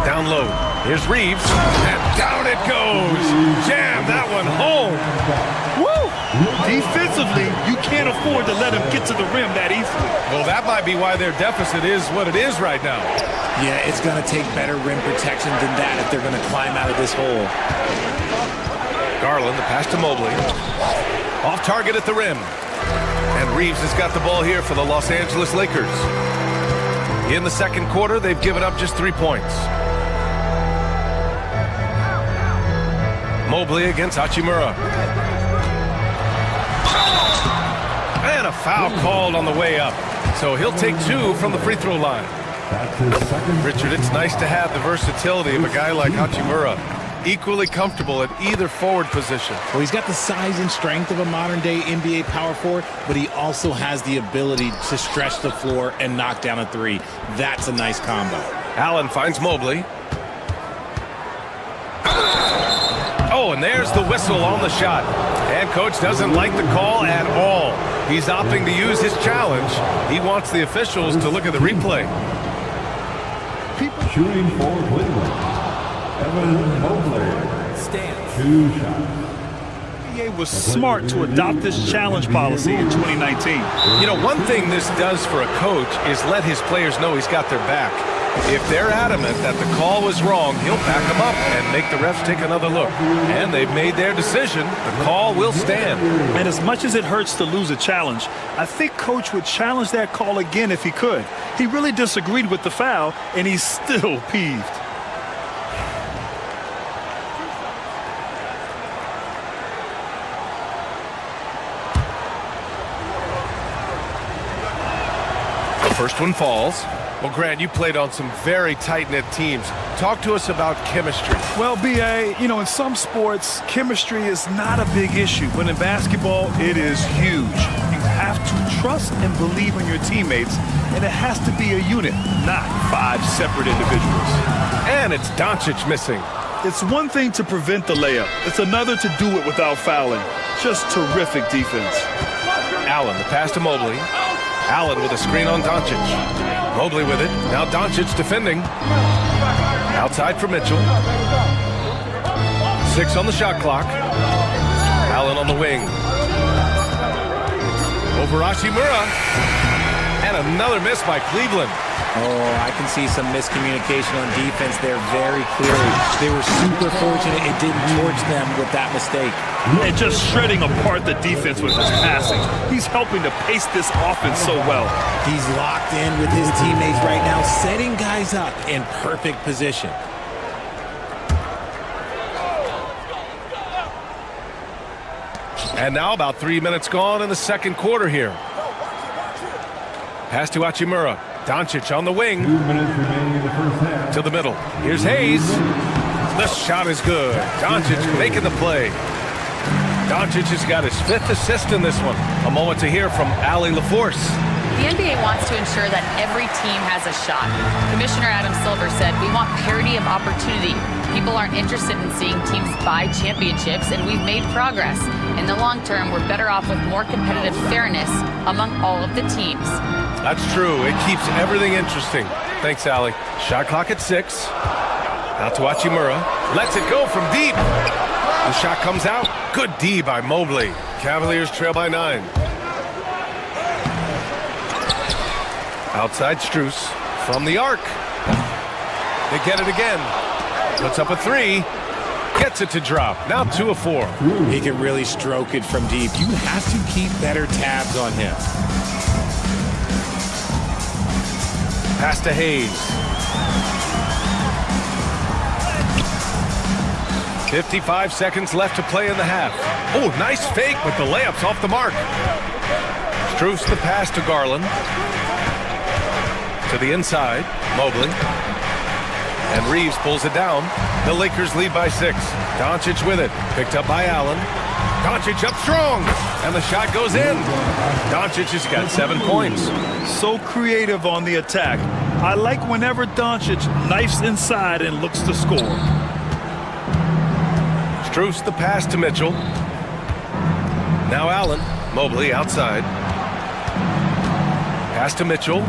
Down low. Here's Reeves. And down it goes. Jam that one home. Woo! Defensively, you can't afford to let him get to the rim that easily. Well, that might be why their deficit is what it is right now. Yeah, it's going to take better rim protection than that if they're going to climb out of this hole. Garland, the pass to Mobley. Off target at the rim. And Reeves has got the ball here for the Los Angeles Lakers. In the second quarter, they've given up just 3 points. Mobley against Hachimura. And a foul called on the way up. So he'll take 2 from the free throw line. That's his second. Richard, it's nice to have the versatility of a guy like Hachimura. Equally comfortable at either forward position. Well, he's got the size and strength of a modern-day NBA power forward, but he also has the ability to stretch the floor and knock down a 3. That's a nice combo. Allen finds Mobley. Oh, and there's the whistle on the shot. And coach doesn't like the call at all. He's opting to use his challenge. He wants the officials to look at the replay. Shooting for Cleveland. Evan Mobley. Stands. 2 shots. NBA was smart to adopt this challenge policy in 2019. You know, one thing this does for a coach is let his players know he's got their back. If they're adamant that the call was wrong, he'll back them up and make the refs take another look. And they've made their decision. The call will stand. And as much as it hurts to lose a challenge, I think Coach would challenge that call again if he could. He really disagreed with the foul, and he's still peeved. First one falls. Well, Grant, you played on some very tight-knit teams. Talk to us about chemistry. Well, B.A., you know, in some sports, chemistry is not a big issue. But in basketball, it is huge. You have to trust and believe in your teammates, and it has to be a unit, not 5 separate individuals. And it's Doncic missing. It's one thing to prevent the layup. It's another to do it without fouling. Just terrific defense. Allen, the pass to Mobley. Allen with a screen on Doncic. Mobley with it. Now Doncic defending. Outside for Mitchell. 6 on the shot clock. Allen on the wing. Over Hachimura. And another miss by Cleveland. Oh, I can see some miscommunication on defense there very clearly. They were super fortunate it didn't torch them with that mistake. And just shredding apart the defense with his passing. He's helping to pace this offense so well. He's locked in with his teammates right now, setting guys up in perfect position. And now about 3 minutes gone in the second quarter here. Pass to Hachimura. Doncic on the wing. 2 minutes remaining in the first half. To the middle. Here's Hayes. The shot is good. Doncic making the play. Doncic has got his 5th assist in this one. A moment to hear from Allie LaForce. The NBA wants to ensure that every team has a shot. Commissioner Adam Silver said, "We want parity of opportunity. People aren't interested in seeing teams buy championships, and we've made progress. In the long term, we're better off with more competitive fairness among all of the teams." That's true. It keeps everything interesting. Thanks, Allie. Shot clock at 6. Out to Hachimura. Lets it go from deep. The shot comes out. Good D by Mobley. Cavaliers trail by 9. Outside Strus from the arc. They get it again. Puts up a 3. Gets it to drop. Now 2 of 4. He can really stroke it from deep. You have to keep better tabs on him. Pass to Hayes. 55 seconds left to play in the half. Oh, nice fake, but the layup's off the mark. Strus the pass to Garland. To the inside, Mobley. And Reeves pulls it down. The Lakers lead by 6. Doncic with it. Picked up by Allen. Doncic up strong. And the shot goes in. Doncic has got 7 points. So creative on the attack. I like whenever Doncic knifes inside and looks to score. Strus the pass to Mitchell. Now Allen. Mobley outside. Pass to Mitchell.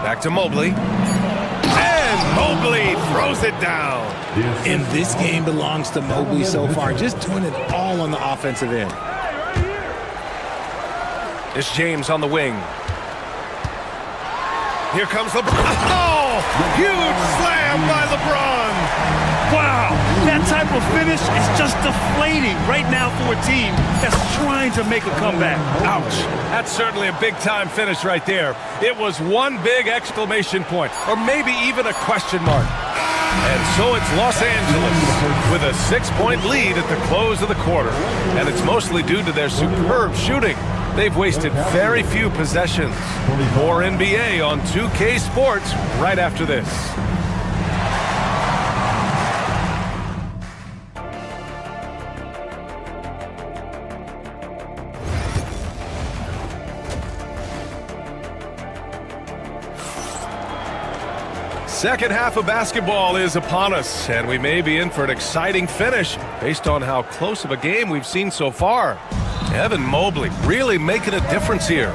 Back to Mobley. And Mobley throws it down. And this game belongs to Mobley so far, just doing it all on the offensive end. It's James on the wing. Here comes LeBron. Oh! Huge slam by LeBron. Wow, that type of finish is just deflating right now for a team that's trying to make a comeback. Ouch. That's certainly a big-time finish right there. It was one big exclamation point, or maybe even a question mark. And so it's Los Angeles with a 6-point lead at the close of the quarter. And it's mostly due to their superb shooting. They've wasted very few possessions. More NBA on 2K Sports right after this. Second half of basketball is upon us, and we may be in for an exciting finish based on how close of a game we've seen so far. Evan Mobley really making a difference here.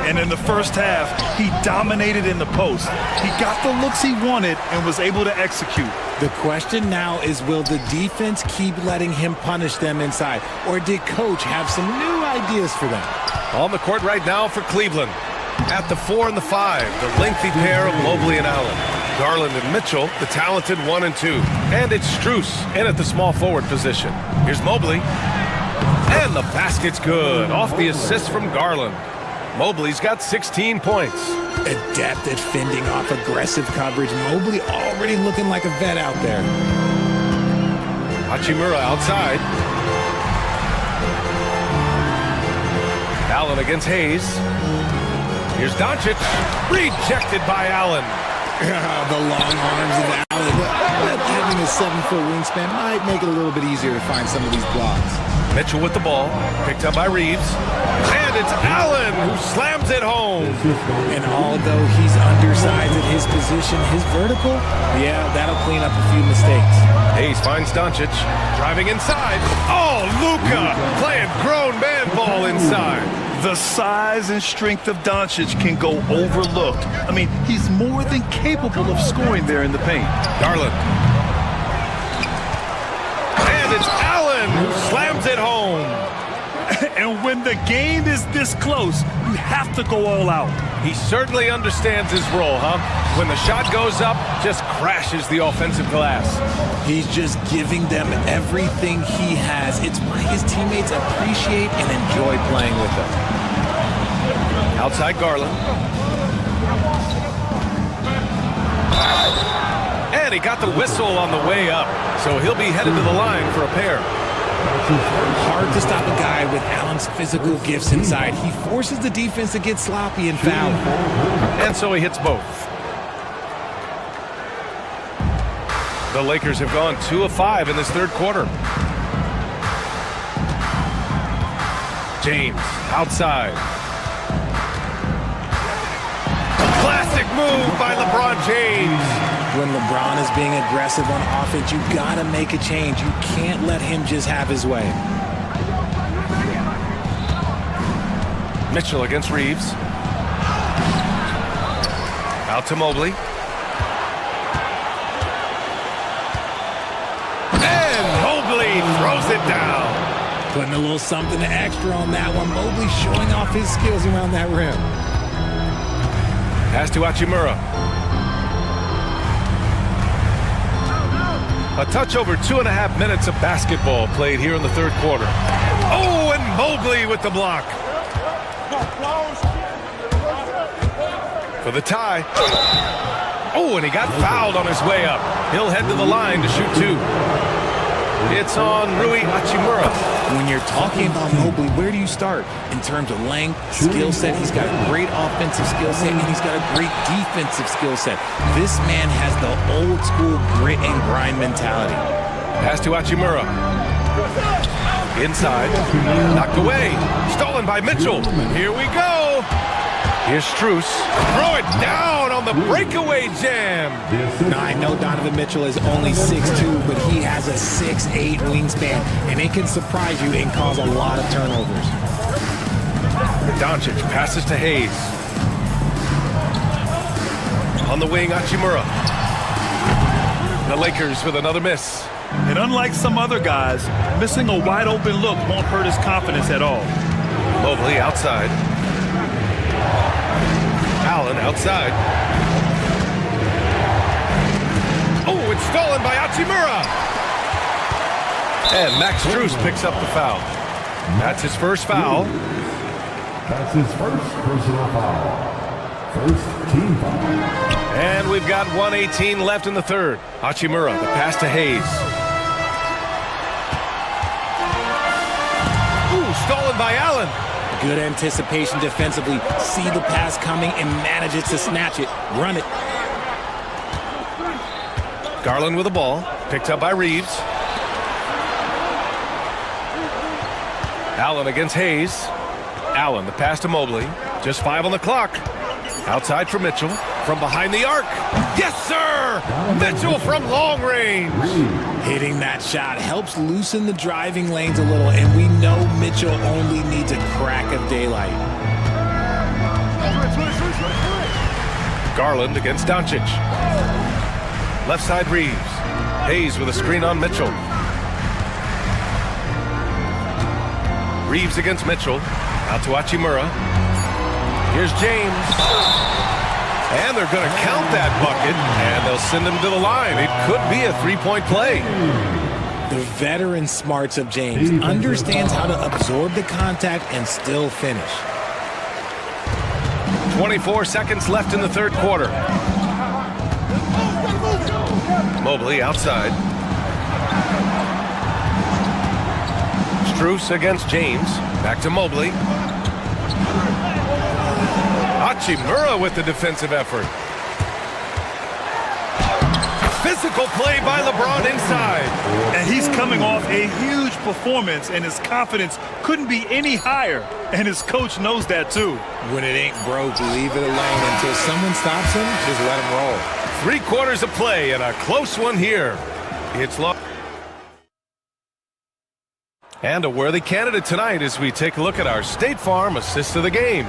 And in the first half, he dominated in the post. He got the looks he wanted and was able to execute. The question now is, will the defense keep letting him punish them inside? Or did Coach have some new ideas for them? On the court right now for Cleveland. At the 4 and the 5, the lengthy pair of Mobley and Allen. Garland and Mitchell, the talented 1 and 2. And it's Strus in at the small forward position. Here's Mobley. And the basket's good off the assist from Garland. Mobley's got 16 points. Adept at fending off aggressive coverage. Mobley already looking like a vet out there. Hachimura outside. Allen against Hayes. Here's Doncic. Rejected by Allen. The long arms of Allen. But having a 7-foot wingspan might make it a little bit easier to find some of these blocks. Mitchell with the ball. Picked up by Reeves. And it's Allen who slams it home. And although he's undersized at his position, his vertical, yeah, that'll clean up a few mistakes. Hayes finds Doncic. Driving inside. Oh, Luka playing grown man ball inside. The size and strength of Doncic can go overlooked. I mean, he's more than capable of scoring there in the paint. Garland. And it's Allen who slams it home. And when the game is this close, you have to go all out. He certainly understands his role, huh? When the shot goes up, just crashes the offensive glass. He's just giving them everything he has. It's why his teammates appreciate and enjoy playing with him. Outside Garland. And he got the whistle on the way up, so he'll be headed to the line for a pair. Hard to stop a guy with Allen's physical gifts inside. He forces the defense to get sloppy and foul. And so he hits both. The Lakers have gone 2 of 5 in this third quarter. James outside. A classic move by LeBron James. When LeBron is being aggressive on offense, you gotta make a change. You can't let him just have his way. Mitchell against Reeves. Out to Mobley. And Mobley throws it down. Putting a little something extra on that one. Mobley showing off his skills around that rim. Pass to Hachimura. A touch over 2.5 minutes of basketball played here in the third quarter. Oh, and Mobley with the block. For the tie. Oh, and he got fouled on his way up. He'll head to the line to shoot 2. It's on Rui Hachimura. When you're talking about Mobley, where do you start? In terms of length, skill set, he's got a great offensive skill set, and he's got a great defensive skill set. This man has the old school grit and grind mentality. Pass to Hachimura. Inside. Knocked away. Stolen by Mitchell. Here we go. Here's Strus. Throw it down on the breakaway jam. Now, I know Donovan Mitchell is only 6'2", but he has a 6'8" wingspan, and it can surprise you and cause a lot of turnovers. Doncic passes to Hayes. On the wing, Hachimura. The Lakers with another miss. And unlike some other guys, missing a wide open look won't hurt his confidence at all. Mobley outside. Allen outside. Oh, it's stolen by Hachimura. And Max Strus picks up the foul. That's his first foul. That's his first personal foul. First team foul. And we've got 1:18 left in the third. Hachimura, the pass to Hayes. Ooh, stolen by Allen. Good anticipation defensively. See the pass coming and manages to snatch it. Run it. Garland with the ball. Picked up by Reeves. Allen against Hayes. Allen, the pass to Mobley. Just 5 on the clock. Outside for Mitchell. From behind the arc. Yes, sir! Mitchell from long range. Hitting that shot helps loosen the driving lanes a little, and we know Mitchell only needs a crack of daylight. Garland against Doncic. Left side Reeves. Hayes with a screen on Mitchell. Reeves against Mitchell. Out to Hachimura. Here's James. And they're going to count that bucket, and they'll send him to the line. It could be a three-point play. The veteran smarts of James understands how to absorb the contact and still finish. 24 seconds left in the third quarter. Mobley outside. Strus against James. Back to Mobley. Hachimura with the defensive effort. Physical play by LeBron inside. And he's coming off a huge performance, and his confidence couldn't be any higher. And his coach knows that too. When it ain't broke, leave it alone. Until someone stops him, just let him roll. 3 quarters of play and a close one here. It's long. And a worthy candidate tonight as we take a look at our State Farm assist of the game.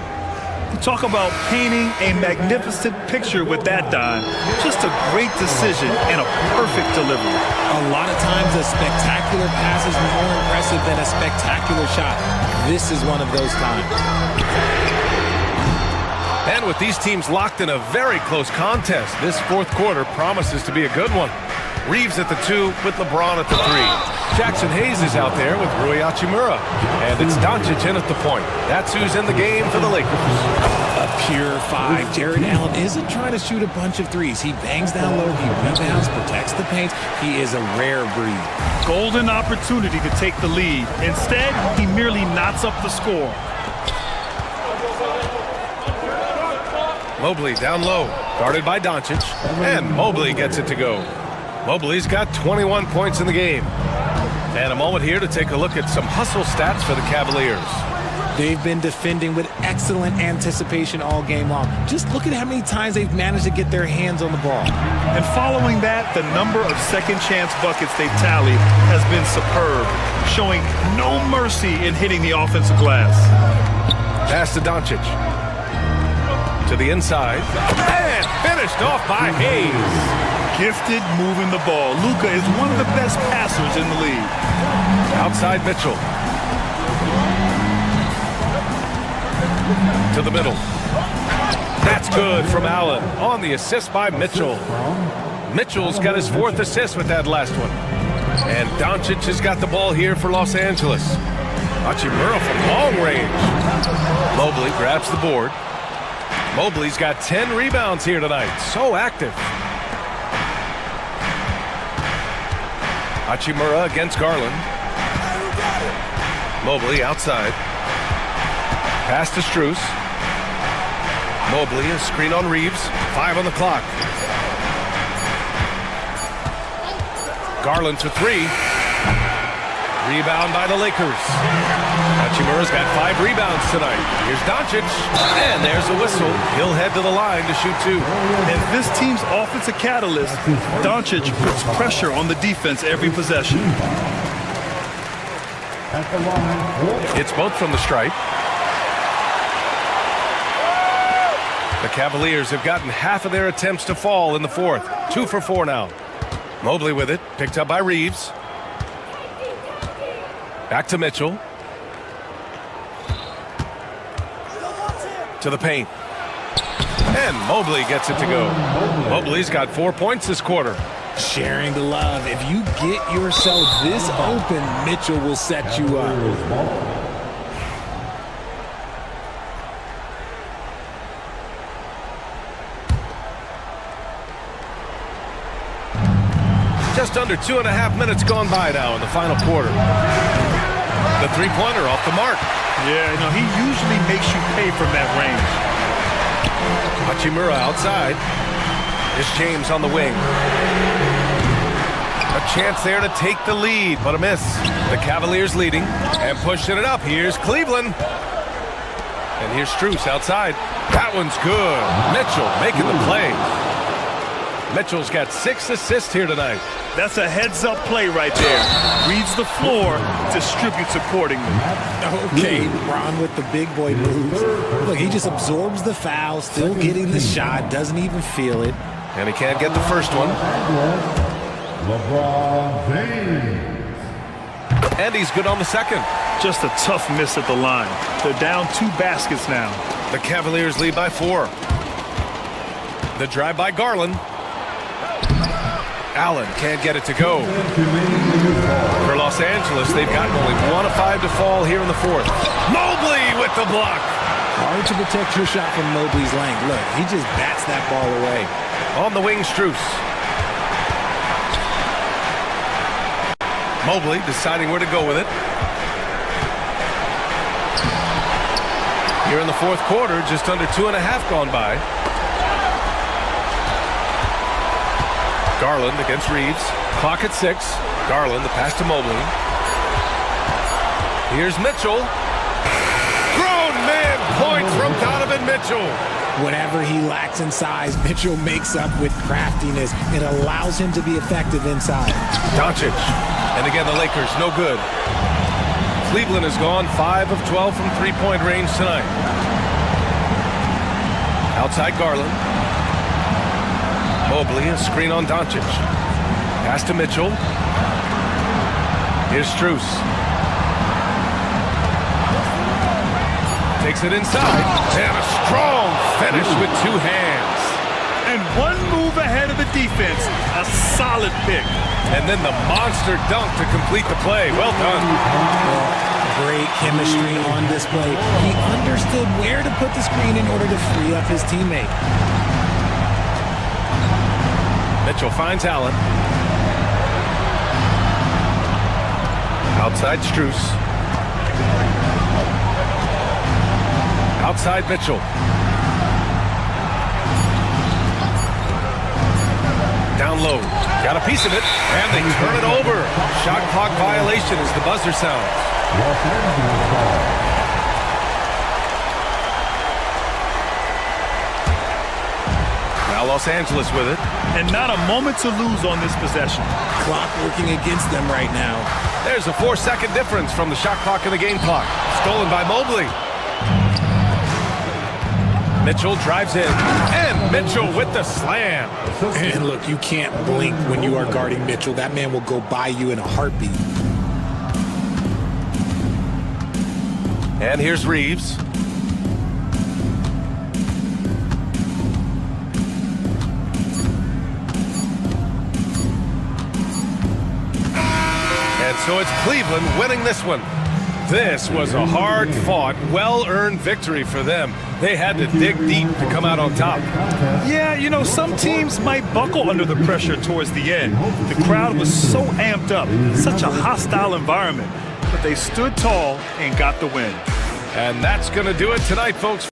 Talk about painting a magnificent picture with that dime. Just a great decision and a perfect delivery. A lot of times a spectacular pass is more impressive than a spectacular shot. This is one of those times. And with these teams locked in a very close contest, this fourth quarter promises to be a good one. Reeves at the 2 with LeBron at the 3. Jackson Hayes is out there with Rui Hachimura. And it's Doncic in at the point. That's who's in the game for the Lakers. A pure 5. Jared Allen isn't trying to shoot a bunch of threes. He bangs down low, he rebounds, protects the paint. He is a rare breed. Golden opportunity to take the lead. Instead, he merely knots up the score. Mobley down low, guarded by Doncic. And Mobley gets it to go. Mobley's got 21 points in the game. And a moment here to take a look at some hustle stats for the Cavaliers. They've been defending with excellent anticipation all game long. Just look at how many times they've managed to get their hands on the ball. And following that, the number of second chance buckets they've tallied has been superb, showing no mercy in hitting the offensive glass. Pass to Doncic. To the inside. And finished off by Hayes. Gifted moving the ball. Luka is one of the best passers in the league. Outside Mitchell. To the middle. That's good from Allen on the assist by Mitchell. Mitchell's got his 4th assist with that last one. And Doncic has got the ball here for Los Angeles. Hachimura from long range. Mobley grabs the board. Mobley's got 10 rebounds here tonight. So active. Hachimura against Garland. Mobley outside. Pass to Strus. Mobley, a screen on Reeves. 5 on the clock. Garland to 3. Rebound by the Lakers. Hachimura's got 5 rebounds tonight. Here's Doncic. And there's a whistle. He'll head to the line to shoot 2. And this team's offensive catalyst, Doncic puts pressure on the defense every possession. It's both from the stripe. The Cavaliers have gotten half of their attempts to fall in the fourth. 2 for 4 now. Mobley with it. Picked up by Reeves. Back to Mitchell. To the paint. And Mobley gets it to go. Mobley's got 4 points this quarter. Sharing the love. If you get yourself this open, Mitchell will set you up. Just under 2.5 minutes gone by now in the final quarter. The three-pointer off the mark. Yeah, no, he usually makes you pay from that range. Hachimura outside. Here's James on the wing. A chance there to take the lead, but a miss. The Cavaliers leading and pushing it up. Here's Cleveland. And here's Strus outside. That one's good. Mitchell making the play. Mitchell's got 6 assists here tonight. That's a heads-up play right there. Reads the floor, distributes accordingly. Okay, Ron with the big boy moves. Look, he just absorbs the foul, still getting the shot, doesn't even feel it. And he can't get the first one. LeBron James. And he's good on the second. Just a tough miss at the line. They're down 2 baskets now. The Cavaliers lead by 4. The drive by Garland. Allen can't get it to go. For Los Angeles, they've gotten only 1 of 5 to fall here in the 4th. Mobley with the block. Hard to protect your shot from Mobley's length. Look, he just bats that ball away. On the wing, Strus. Mobley deciding where to go with it. Here in the 4th quarter, just under 2.5 gone by. Garland against Reeves. Clock at 6. Garland, the pass to Mobley. Here's Mitchell. Grown man point from Donovan Mitchell. Whatever he lacks in size, Mitchell makes up with craftiness. It allows him to be effective inside. Doncic. And again, the Lakers, no good. Cleveland has gone 5 of 12 from three-point range tonight. Outside Garland. Mobley, a screen on Doncic. Pass to Mitchell. Here's Strus. Takes it inside. And a strong finish with 2 hands. And 1 move ahead of the defense. A solid pick. And then the monster dunk to complete the play. Well done. Great chemistry on display. He understood where to put the screen in order to free up his teammate. Mitchell finds Allen. Outside Strus. Outside Mitchell. Down low. Got a piece of it. And they turn it over. Shot clock violation as the buzzer sounds. Now Los Angeles with it. And not a moment to lose on this possession. Clock working against them right now. There's a 4-second difference from the shot clock and the game clock. Stolen by Mobley. Mitchell drives in. And Mitchell with the slam. And look, you can't blink when you are guarding Mitchell. That man will go by you in a heartbeat. And here's Reeves. And so it's Cleveland winning this one. This was a hard-fought, well-earned victory for them. They had to dig deep to come out on top. Yeah, you know, some teams might buckle under the pressure towards the end. The crowd was so amped up, such a hostile environment. But they stood tall and got the win. And that's going to do it tonight, folks.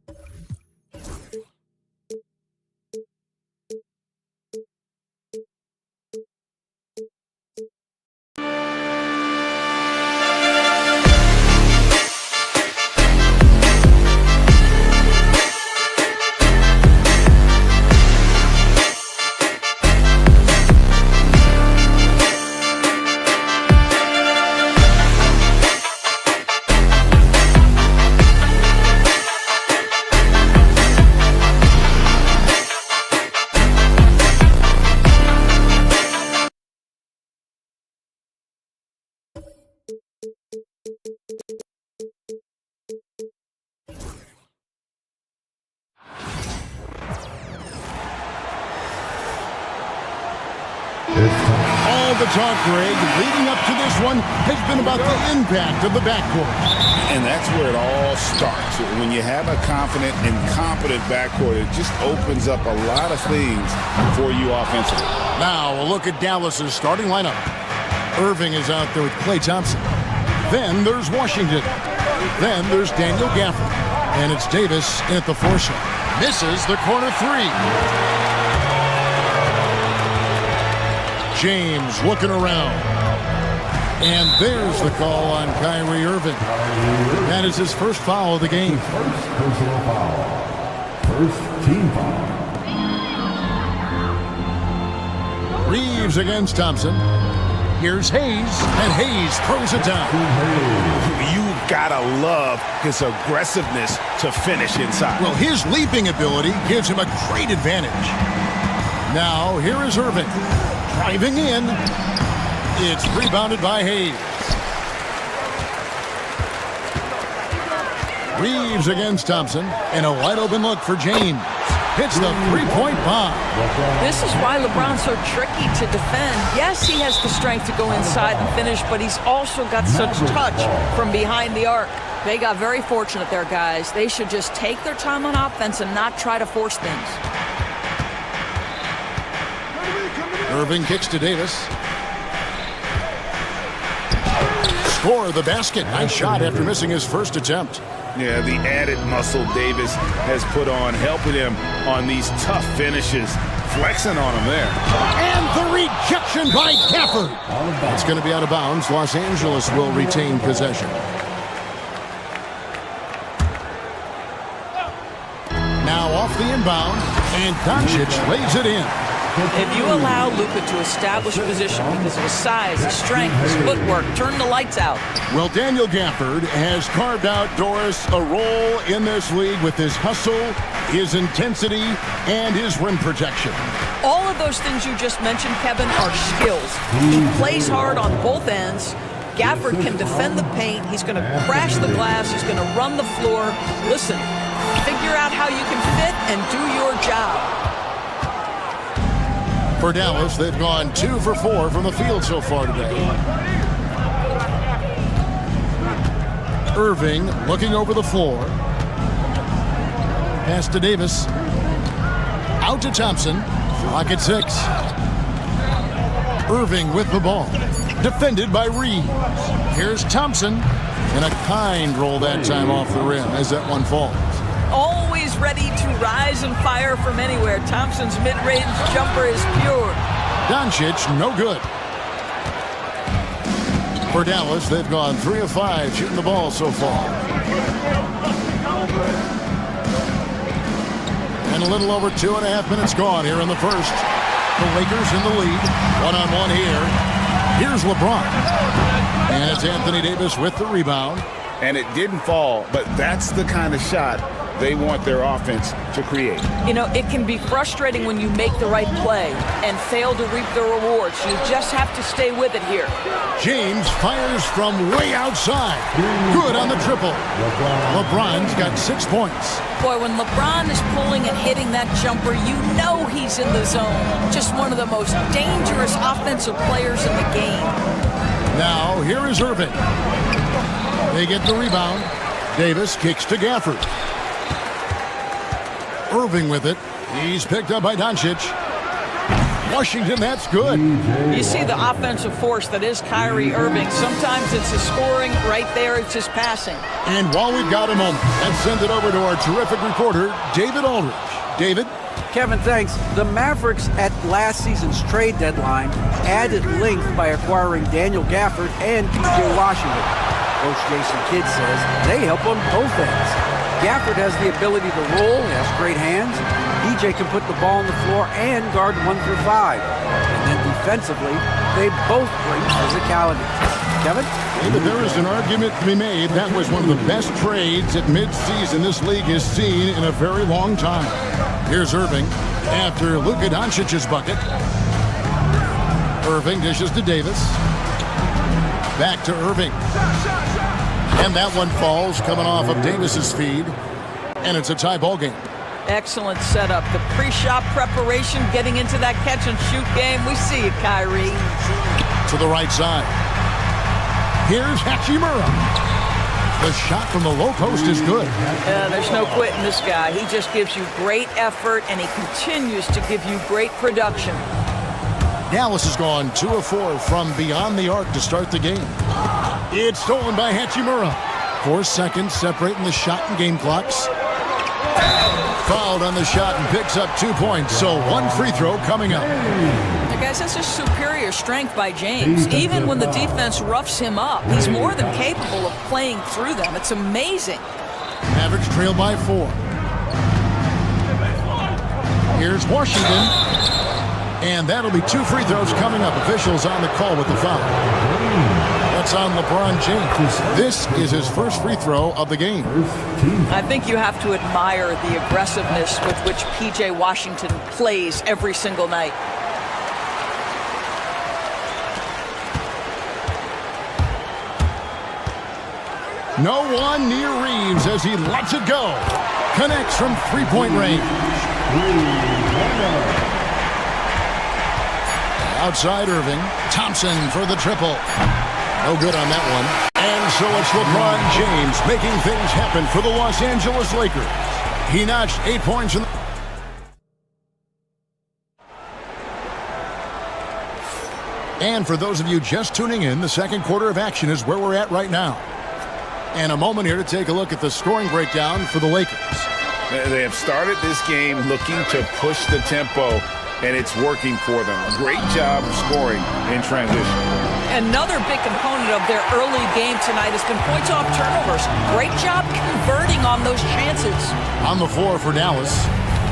All the talk, Greg, leading up to this one has been about the impact of the backcourt. And that's where it all starts. When you have a confident and competent backcourt, it just opens up a lot of things for you offensively. Now, a look at Dallas's starting lineup. Irving is out there with Klay Thompson. Then there's Washington. Then there's Daniel Gafford. And it's Davis in at the 4 shot. Misses the corner 3. James looking around. And there's the call on Kyrie Irving. That is his first foul of the game. First personal foul. First team foul. Reeves against Thompson. Here's Hayes, and Hayes throws it down. You gotta love his aggressiveness to finish inside. Well, his leaping ability gives him a great advantage. Now, here is Irving. Driving in. It's rebounded by Hayes. Reeves against Thompson, and a wide open look for James. Hits the three-point bomb. This is why LeBron's so tricky to defend. Yes, he has the strength to go inside and finish, but he's also got such touch from behind the arc. They got very fortunate there, guys. They should just take their time on offense and not try to force things. Irving kicks to Davis. Score the basket. Nice shot after missing his first attempt. Yeah, the added muscle Davis has put on, helping him on these tough finishes, flexing on him there. And the rejection by Gafford. It's going to be out of bounds. Los Angeles will retain possession. Now off the inbound, and Doncic lays it in. If you allow Luka to establish position because of his size, his strength, his footwork, turn the lights out. Well, Daniel Gafford has carved out, Doris, a role in this league with his hustle, his intensity, and his rim protection. All of those things you just mentioned, Kevin, are skills. He plays hard on both ends. Gafford can defend the paint. He's going to crash the glass. He's going to run the floor. Listen, figure out how you can fit and do your job. For Dallas, they've gone 2 for 4 from the field so far today. Irving looking over the floor. Pass to Davis. Out to Thompson. Clock at 6. Irving with the ball. Defended by Reeves. Here's Thompson. And a kind roll that time off the rim as that one falls. Always ready to rise and fire from anywhere. Thompson's mid-range jumper is pure. Doncic, no good. For Dallas, they've gone 3 of 5 shooting the ball so far. And a little over 2.5 minutes gone here in the first. The Lakers in the lead. One-on-one here. Here's LeBron. And it's Anthony Davis with the rebound. And it didn't fall, but that's the kind of shot they want their offense to create. You know, it can be frustrating when you make the right play and fail to reap the rewards. You just have to stay with it here. James fires from way outside. Good on the triple. LeBron's got 6 points. Boy, when LeBron is pulling and hitting that jumper, you know he's in the zone. Just one of the most dangerous offensive players in the game. Now, here is Irving. They get the rebound. Davis kicks to Gafford. Irving with it. He's picked up by Doncic. Washington, that's good. You see the offensive force that is Kyrie Irving. Sometimes it's his scoring. Right there, it's his passing. And while we've got a moment, let's send it over to our terrific reporter, David Aldridge. David? Kevin, thanks. The Mavericks at last season's trade deadline added length by acquiring Daniel Gafford and P.J. Washington. Coach Jason Kidd says they help on both ends. Gafford has the ability to roll, has great hands. PJ can put the ball on the floor and guard 1 through 5. And then defensively, they both bring physicality. Kevin? David, there is an argument to be made. That was one of the best trades at midseason this league has seen in a very long time. Here's Irving after Luka Doncic's bucket. Irving dishes to Davis. Back to Irving. And that one falls coming off of Davis's feed. And it's a tie ball game. Excellent setup. The pre-shot preparation, getting into that catch-and-shoot game. We see it, Kyrie. To the right side. Here's Hachimura. The shot from the low post is good. There's no quitting this guy. He just gives you great effort, and he continues to give you great production. Dallas has gone 2 of 4 from beyond the arc to start the game. It's stolen by Hachimura. 4 seconds separating the shot and game clocks. Fouled on the shot and picks up 2 points. So 1 free throw coming up. Guys, that's a superior strength by James. Even when the defense roughs him up, he's more than capable of playing through them. It's amazing. Mavericks trail by 4. Here's Washington. And that'll be 2 free throws coming up. Officials on the call with the foul. That's on LeBron James. This is his first free throw of the game. I think you have to admire the aggressiveness with which P.J. Washington plays every single night. No one near Reeves as he lets it go. Connects from three-point range. Outside Irving. Thompson for the triple. No good on that one. And so it's LeBron James making things happen for the Los Angeles Lakers. He notched 8 points in the... And for those of you just tuning in, the second quarter of action is where we're at right now. And a moment here to take a look at the scoring breakdown for the Lakers. They have started this game looking to push the tempo, and it's working for them. Great job of scoring in transition. Another big component of their early game tonight has been points off turnovers. Great job converting on those chances. On the floor for Dallas,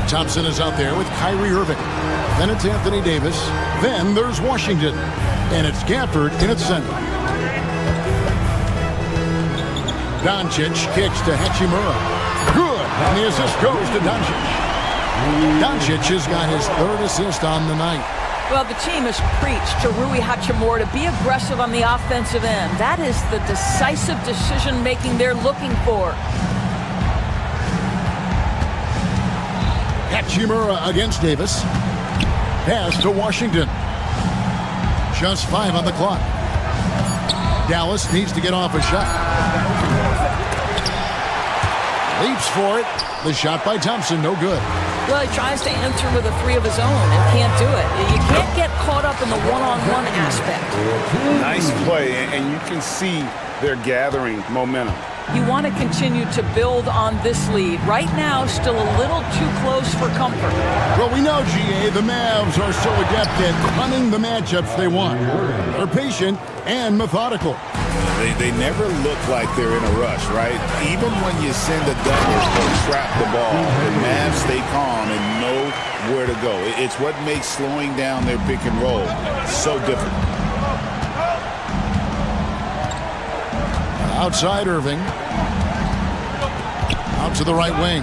Thompson is out there with Kyrie Irving. Then it's Anthony Davis. Then there's Washington. And it's Gafford in its center. Doncic kicks to Hachimura. Good. And the assist goes to Doncic. Doncic has got his third assist on the night. Well, the team has preached to Rui Hachimura to be aggressive on the offensive end. That is the decisive decision-making they're looking for. Hachimura against Davis. Pass to Washington. Just 5 on the clock. Dallas needs to get off a shot. Leaps for it. The shot by Thompson, no good. Well, he tries to answer with a three of his own and can't do it. You can't get caught up in the one-on-one aspect. Nice play, and you can see they're gathering momentum. You want to continue to build on this lead. Right now, still a little too close for comfort. Well, we know, GA, the Mavs are so adept at running the matchups they want. They're patient and methodical. They never look like they're in a rush, right? Even when you send a double or trap the ball, the Mavs stay calm and know where to go. It's what makes slowing down their pick and roll so difficult. Outside Irving. Out to the right wing.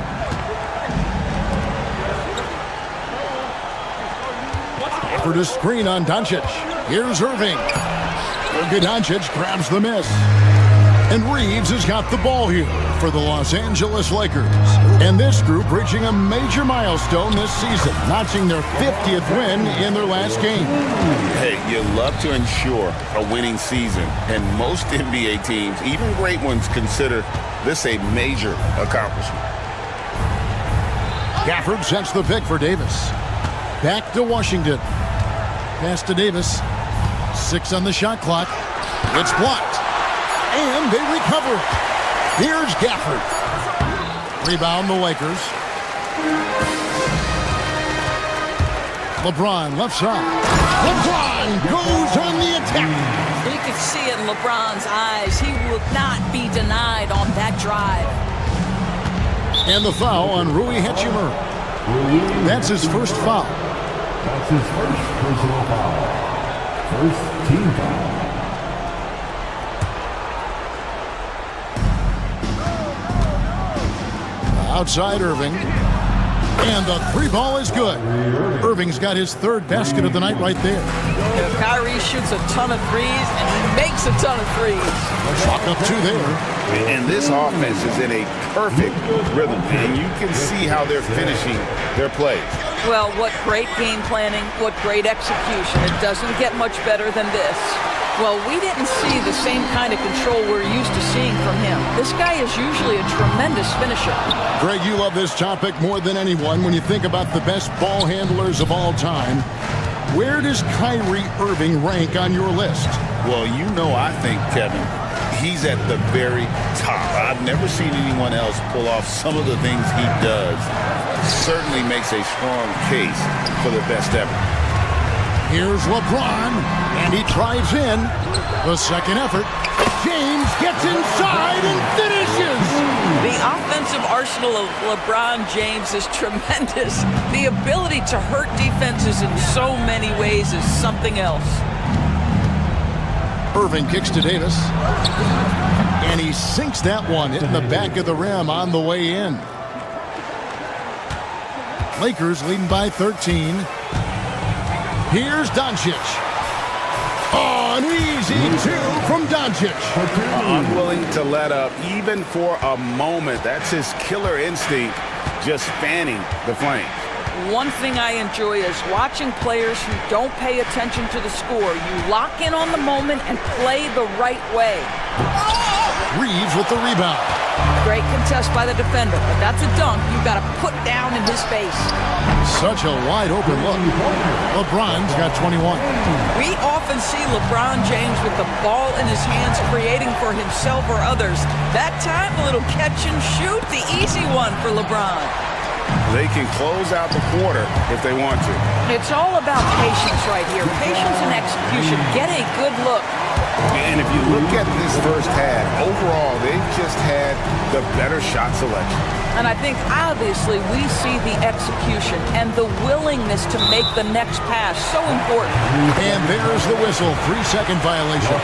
For the screen on Doncic. Here's Irving. Luka Doncic grabs the miss. And Reeves has got the ball here for the Los Angeles Lakers. And this group reaching a major milestone this season, notching their 50th win in their last game. Hey, you love to ensure a winning season, and most NBA teams, even great ones, consider this a major accomplishment. Gafford sets the pick for Davis. Back to Washington. Pass to Davis. 6 on the shot clock. It's blocked. And they recover it. Here's Gafford. Rebound the Lakers. LeBron left side. LeBron goes on the attack. You could see it in LeBron's eyes. He will not be denied on that drive. And the foul on Rui Hachimura. That's his first foul. That's his first personal foul. First team foul. Outside Irving. And the three ball is good. Irving's got his third basket of the night right there. Kyrie shoots a ton of threes, and he makes a ton of threes. Chalk up 2 there. And this offense is in a perfect rhythm, and you can see how they're finishing their plays. Well, what great game planning, what great execution. It doesn't get much better than this. Well, we didn't see the same kind of control we're used to seeing from him. This guy is usually a tremendous finisher. Greg, you love this topic more than anyone when you think about the best ball handlers of all time. Where does Kyrie Irving rank on your list? Well, you know, I think, Kevin, he's at the very top. I've never seen anyone else pull off some of the things he does. Certainly makes a strong case for the best ever. Here's LeBron, and he drives in. The second effort. James gets inside and finishes. The offensive arsenal of LeBron James is tremendous. The ability to hurt defenses in so many ways is something else. Irving kicks to Davis. And he sinks that one, hitting the back of the rim on the way in. Lakers leading by 13. Here's Doncic. Oh, an Easy two from Doncic. Unwilling to let up even for a moment. That's his killer instinct, just fanning the flames. One thing I enjoy is watching players who don't pay attention to the score. You lock in on the moment and play the right way. Reeves with the rebound. Great contest by the defender, but that's a dunk you've got to put down in his face. Such a wide open look. LeBron's got 21. We often see LeBron James with the ball in his hands creating for himself or others. That time, a little catch and shoot, the easy one for LeBron. They can close out the quarter if they want to. It's all about patience right here. Patience and execution. Get a good look. And if you look at this first half, overall, they've just had the better shot selection. And I think, obviously, we see the execution and the willingness to make the next pass so important. And there's the whistle. 3-second violation.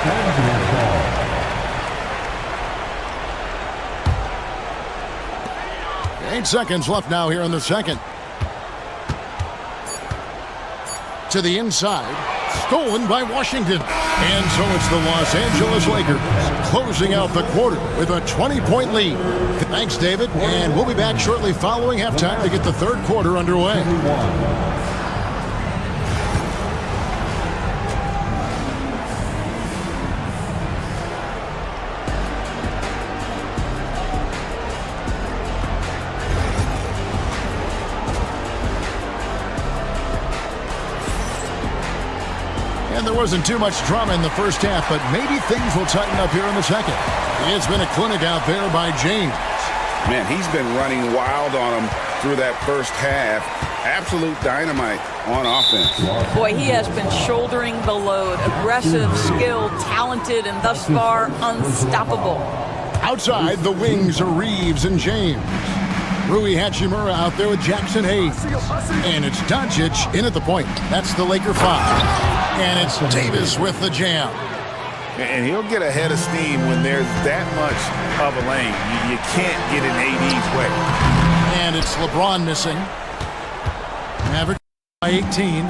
8 seconds left now here in the second. To the inside. Stolen by Washington. And so it's the Los Angeles Lakers closing out the quarter with a 20-point lead. Thanks, David. And we'll be back shortly following halftime to get the third quarter underway. And there wasn't too much drama in the first half, but maybe things will tighten up here in the second. It's been a clinic out there by James. Man, he's been running wild on him through that first half. Absolute dynamite on offense. Boy, he has been shouldering the load. Aggressive, skilled, talented, and thus far unstoppable. Outside, the wings are Reeves and James. Rui Hachimura out there with Jackson Hayes. And it's Doncic in at the point. That's the Laker 5. And it's Davis with the jam. And he'll get ahead of steam when there's that much of a lane. You can't get in AD's way. And it's LeBron missing. Maverick by 18.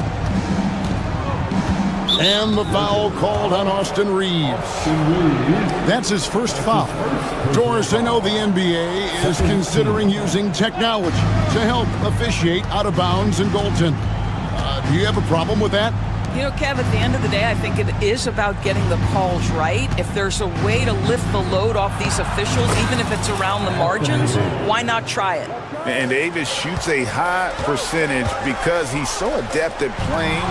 And the foul called on Austin Reeves. That's his first foul. Doris, I know the NBA is considering using technology to help officiate out of bounds and goaltending. Do you have a problem with that? You know, Kev, at the end of the day, I think it is about getting the calls right. If there's a way to lift the load off these officials, even if it's around the margins, why not try it? And Davis shoots a high percentage because he's so adept at playing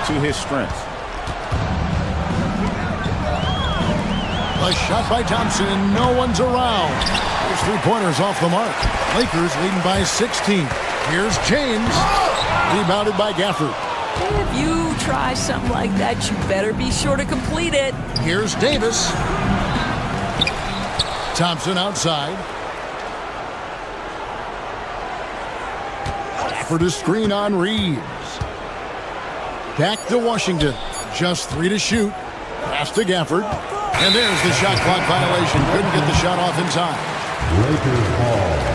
to his strengths. A shot by Thompson. No one's around. There's 3-pointers off the mark. Lakers leading by 16. Here's James. Rebounded by Gafford. If you try something like that, you better be sure to complete it. Here's Davis. Thompson outside. For the screen on Reeves. Back to Washington. Just 3 to shoot. Pass to Gafford. And there's the shot clock violation. Couldn't get the shot off in time. Lakers ball.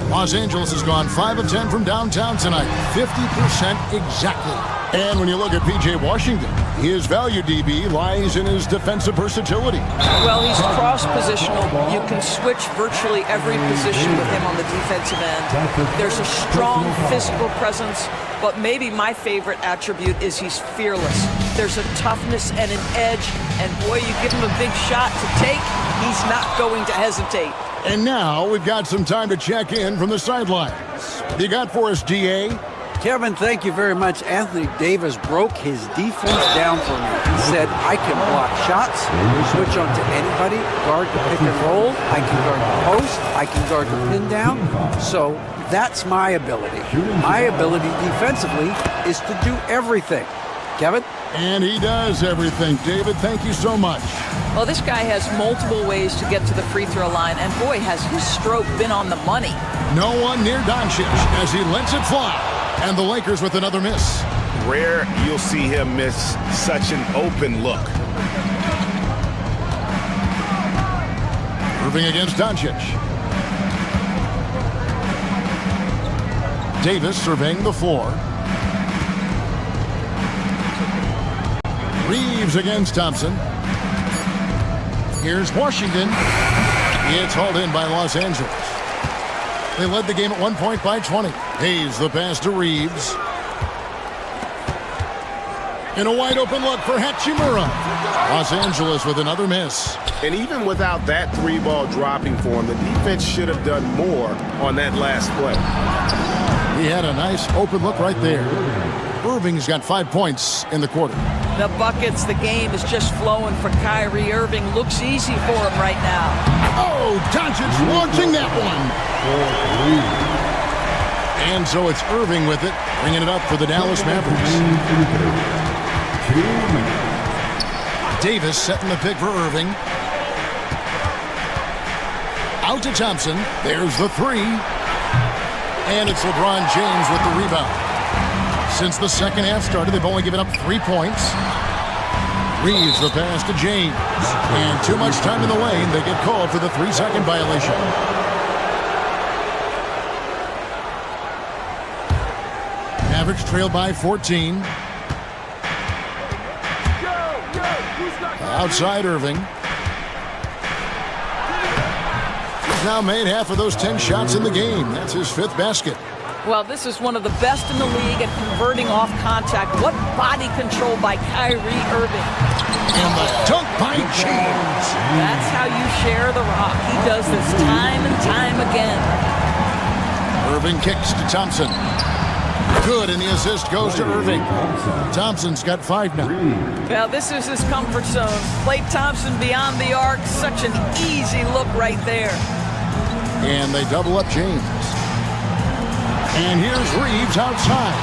Los Angeles has gone 5 of 10 from downtown tonight. 50% exactly. And when you look at P.J. Washington, his value DB lies in his defensive versatility. Well, he's cross-positional. You can switch virtually every position with him on the defensive end. There's a strong physical presence, but maybe my favorite attribute is he's fearless. There's a toughness and an edge, and boy, you give him a big shot to take, he's not going to hesitate. And now we've got some time to check in from the sidelines. You got for us, DA? Kevin, thank you very much. Anthony Davis broke his defense down for me. He said, I can block shots, switch on to anybody, guard the pick and roll, I can guard the post, I can guard the pin down. So that's my ability. My ability defensively is to do everything. Kevin? And he does everything. David, thank you so much. Well, this guy has multiple ways to get to the free throw line, and boy, has his stroke been on the money. No one near Doncic as he lets it fly. And the Lakers with another miss. Rare you'll see him miss such an open look. Irving against Doncic. Davis surveying the floor. Reeves against Thompson. Here's Washington. It's hauled in by Los Angeles. They led the game at 1 point by 20. Hayes the pass to Reeves. In a wide open look for Hachimura. Los Angeles with another miss. And even without that 3-ball dropping for him, the defense should have done more on that last play. He had a nice open look right there. Irving's got 5 points in the quarter. The buckets, the game is just flowing for Kyrie Irving. Looks easy for him right now. Oh, Doncic launching that one. And so it's Irving with it, bringing it up for the Dallas Mavericks. Davis setting the pick for Irving. Out to Thompson. There's the 3. And it's LeBron James with the rebound. Since the second half started, they've only given up 3 points. Reeves the pass to James. And too much time in the lane. They get called for the 3-second violation. Mavericks trail by 14. Outside Irving. He's now made half of those 10 shots in the game. That's his 5th basket. Well, this is one of the best in the league at converting off contact. What body control by Kyrie Irving. And the dunk by James. That's how you share the rock. He does this time and time again. Irving kicks to Thompson. Good, and the assist goes to Irving. Thompson's got 5 now. Well, this is his comfort zone. Klay Thompson beyond the arc. Such an easy look right there. And they double up James. And here's Reeves outside.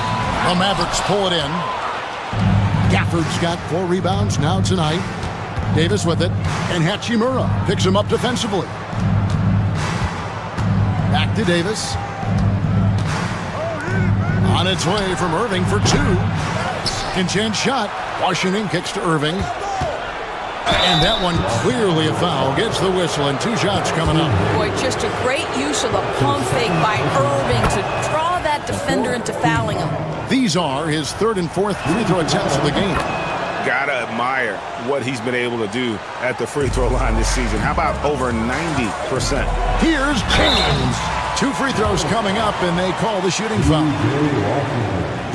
The Mavericks pull it in. Gafford's got 4 rebounds now tonight. Davis with it. And Hachimura picks him up defensively. Back to Davis. On its way from Irving for 2. Second chance shot. Washington kicks to Irving. And that one clearly a foul. Gets the whistle and 2 shots coming up. Boy, just a great use of the pump fake by Irving to draw that defender into fouling him. These are his 3rd and 4th free throw attempts of the game. Gotta admire what he's been able to do at the free throw line this season. How about over 90%? Here's James. 2 free throws coming up, and they call the shooting foul.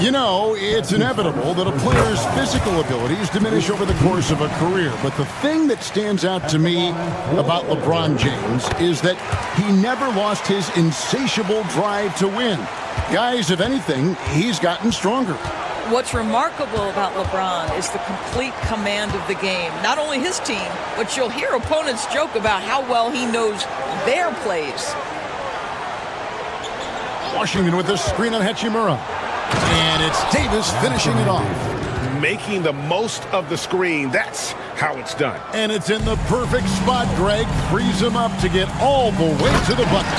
You know, it's inevitable that a player's physical abilities diminish over the course of a career. But the thing that stands out to me about LeBron James is that he never lost his insatiable drive to win. Guys, if anything, he's gotten stronger. What's remarkable about LeBron is the complete command of the game. Not only his team, but you'll hear opponents joke about how well he knows their plays. Washington with the screen on Hachimura. And it's Davis finishing it off. Making the most of the screen. That's how it's done. And it's in the perfect spot, Greg. Frees him up to get all the way to the bucket.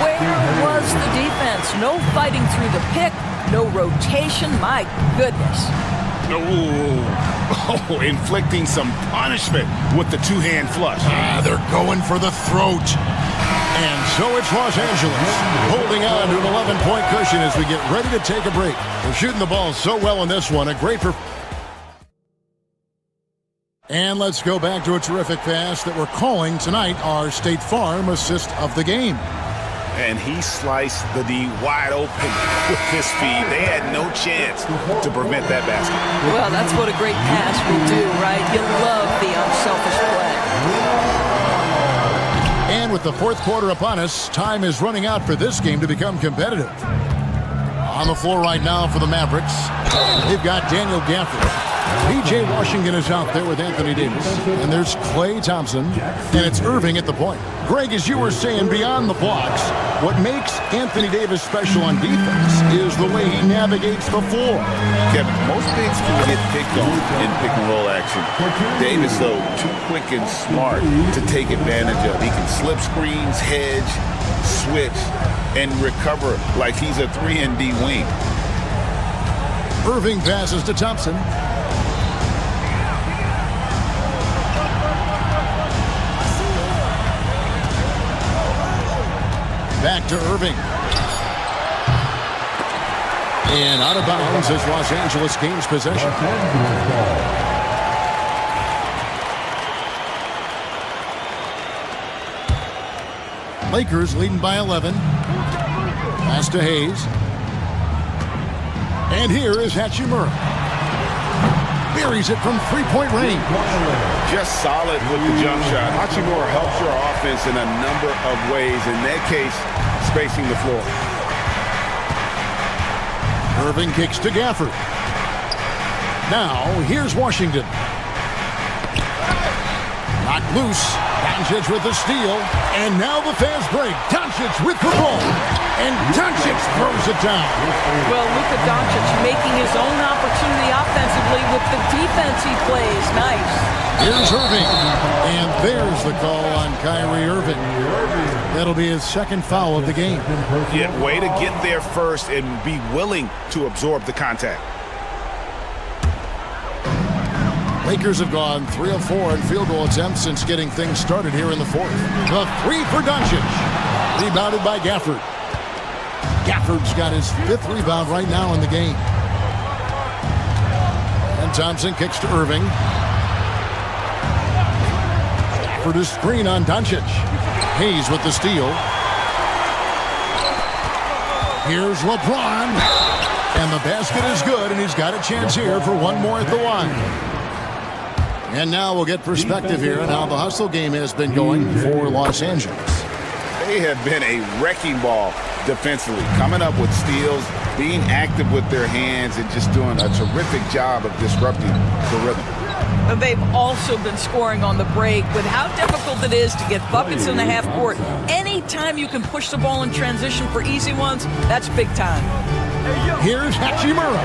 Where was the defense? No fighting through the pick. No rotation. My goodness. Oh, inflicting some punishment with the 2-hand flush. They're going for the throat. And so it's Los Angeles holding on to an 11-point cushion as we get ready to take a break. They're shooting the ball so well in this one. A great And let's go back to a terrific pass that we're calling tonight our State Farm assist of the game. And he sliced the D wide open with his speed. They had no chance to prevent that basket. Well, that's what a great pass will do, right? You love the unselfish play. And with the 4th quarter upon us, time is running out for this game to become competitive. On the floor right now for the Mavericks, they've got Daniel Gafford. P.J. Washington is out there with Anthony Davis. And there's Klay Thompson. And it's Irving at the point. Greg, as you were saying, beyond the blocks, what makes Anthony Davis special on defense is the way he navigates the floor. Kevin, most bigs can get picked on in pick-and-roll action. Davis, though, too quick and smart to take advantage of. He can slip screens, hedge, switch, and recover like he's a 3-and-D wing. Irving passes to Thompson. Back to Irving. And out of bounds as Los Angeles gains possession. Lakers leading by 11. Pass to Hayes. And here is Hachimura. Buries it from three-point range. Just solid with the jump shot. Hachimura helps your offense in a number of ways. In that case, spacing the floor. Irving kicks to Gafford. Now, here's Washington. Knocked loose. Doncic with the steal. And now the fast break. Doncic with the ball. And Doncic throws it down. Well, Luka Doncic making his own opportunity offensively with the defense he plays. Nice. Here's Irving. And there's the call on Kyrie Irving. That'll be his second foul of the game. Yeah, way to get there first and be willing to absorb the contact. Lakers have gone 3 of 4 in field goal attempts since getting things started here in the fourth. The three for Doncic. Rebounded by Gafford. Gafford's got his 5th rebound right now in the game. And Thompson kicks to Irving. Gafford is screen on Doncic. Hayes with the steal. Here's LeBron. And the basket is good, and he's got a chance here for one more at the line. And now we'll get perspective here on how the hustle game has been going for Los Angeles. They have been a wrecking ball defensively, coming up with steals, being active with their hands, and just doing a terrific job of disrupting the rhythm. But they've also been scoring on the break. With how difficult it is to get buckets in the half court, anytime you can push the ball in transition for easy ones, that's big time. Here's Hachimura.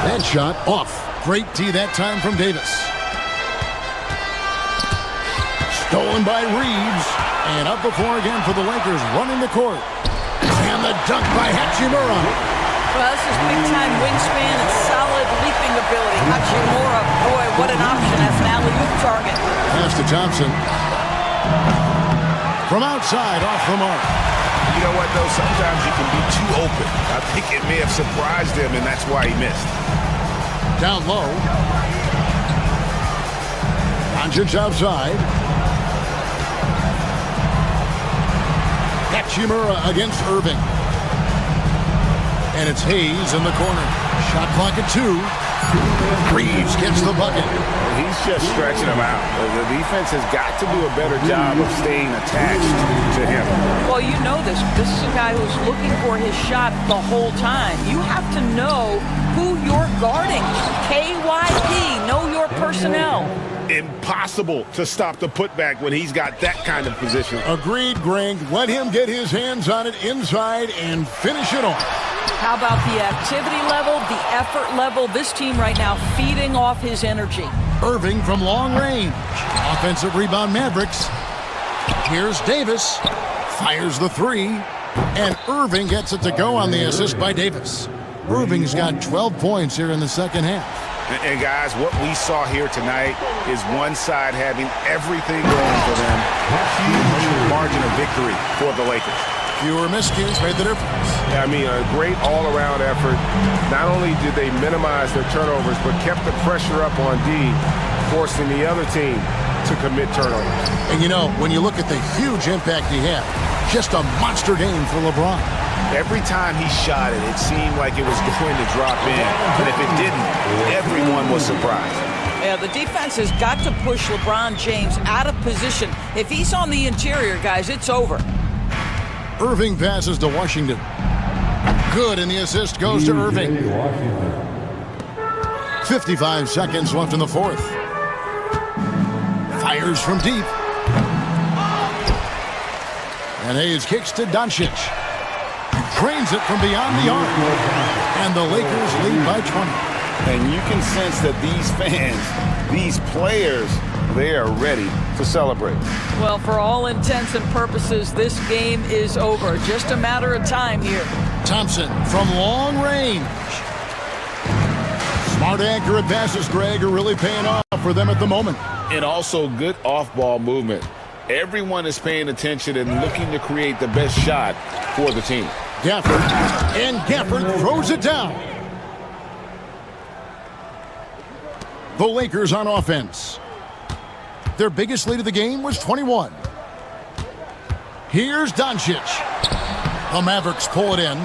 That shot off. Great D that time from Davis. Stolen by Reeves. And up before again for the Lakers, running the court. And the dunk by Hachimura. Well, this is big-time wingspan and solid leaping ability. Hachimura, boy, what an option as an alley-oop target. Pass to Thompson. From outside, off the mark. You know what, though? Sometimes you can be too open. I think it may have surprised him, and that's why he missed. Down low. Doncic outside. Hachimura against Irving. And it's Hayes in the corner. Shot clock at 2. Reeves gets the bucket. He's just stretching him out. The defense has got to do a better job of staying attached to him. Well, you know this. This is a guy who's looking for his shot the whole time. You have to know who you're guarding. KYP, know your personnel. Impossible to stop the putback when he's got that kind of position. Agreed, Greg. Let him get his hands on it inside and finish it off. How about the activity level, the effort level? This team right now feeding off his energy. Irving from long range. Offensive rebound Mavericks. Here's Davis. Fires the 3. And Irving gets it to go on the assist by Davis. Irving's got 12 points here in the second half. And guys, what we saw here tonight is one side having everything going for them. Huge margin of victory for the Lakers. Fewer miscues made the difference. Yeah, I mean, a great all-around effort. Not only did they minimize their turnovers, but kept the pressure up on D, forcing the other team to commit turnovers. And you know, when you look at the huge impact he had, just a monster game for LeBron. Every time he shot it, it seemed like it was going to drop in. And if it didn't, everyone was surprised. Yeah, the defense has got to push LeBron James out of position. If he's on the interior, guys, it's over. Irving passes to Washington. Good, and the assist goes to Irving. 55 seconds left in the fourth. Fires from deep. And Hayes kicks to Doncic. Drains it from beyond the arc. And the Lakers lead by 20. And you can sense that these fans, these players, they are ready to celebrate. Well, for all intents and purposes, this game is over. Just a matter of time here. Thompson from long range. Smart, accurate passes, Greg, are really paying off for them at the moment. And also good off-ball movement. Everyone is paying attention and looking to create the best shot for the team. Gafford, and Gafford throws it down. The Lakers on offense. Their biggest lead of the game was 21. Here's Doncic. The Mavericks pull it in.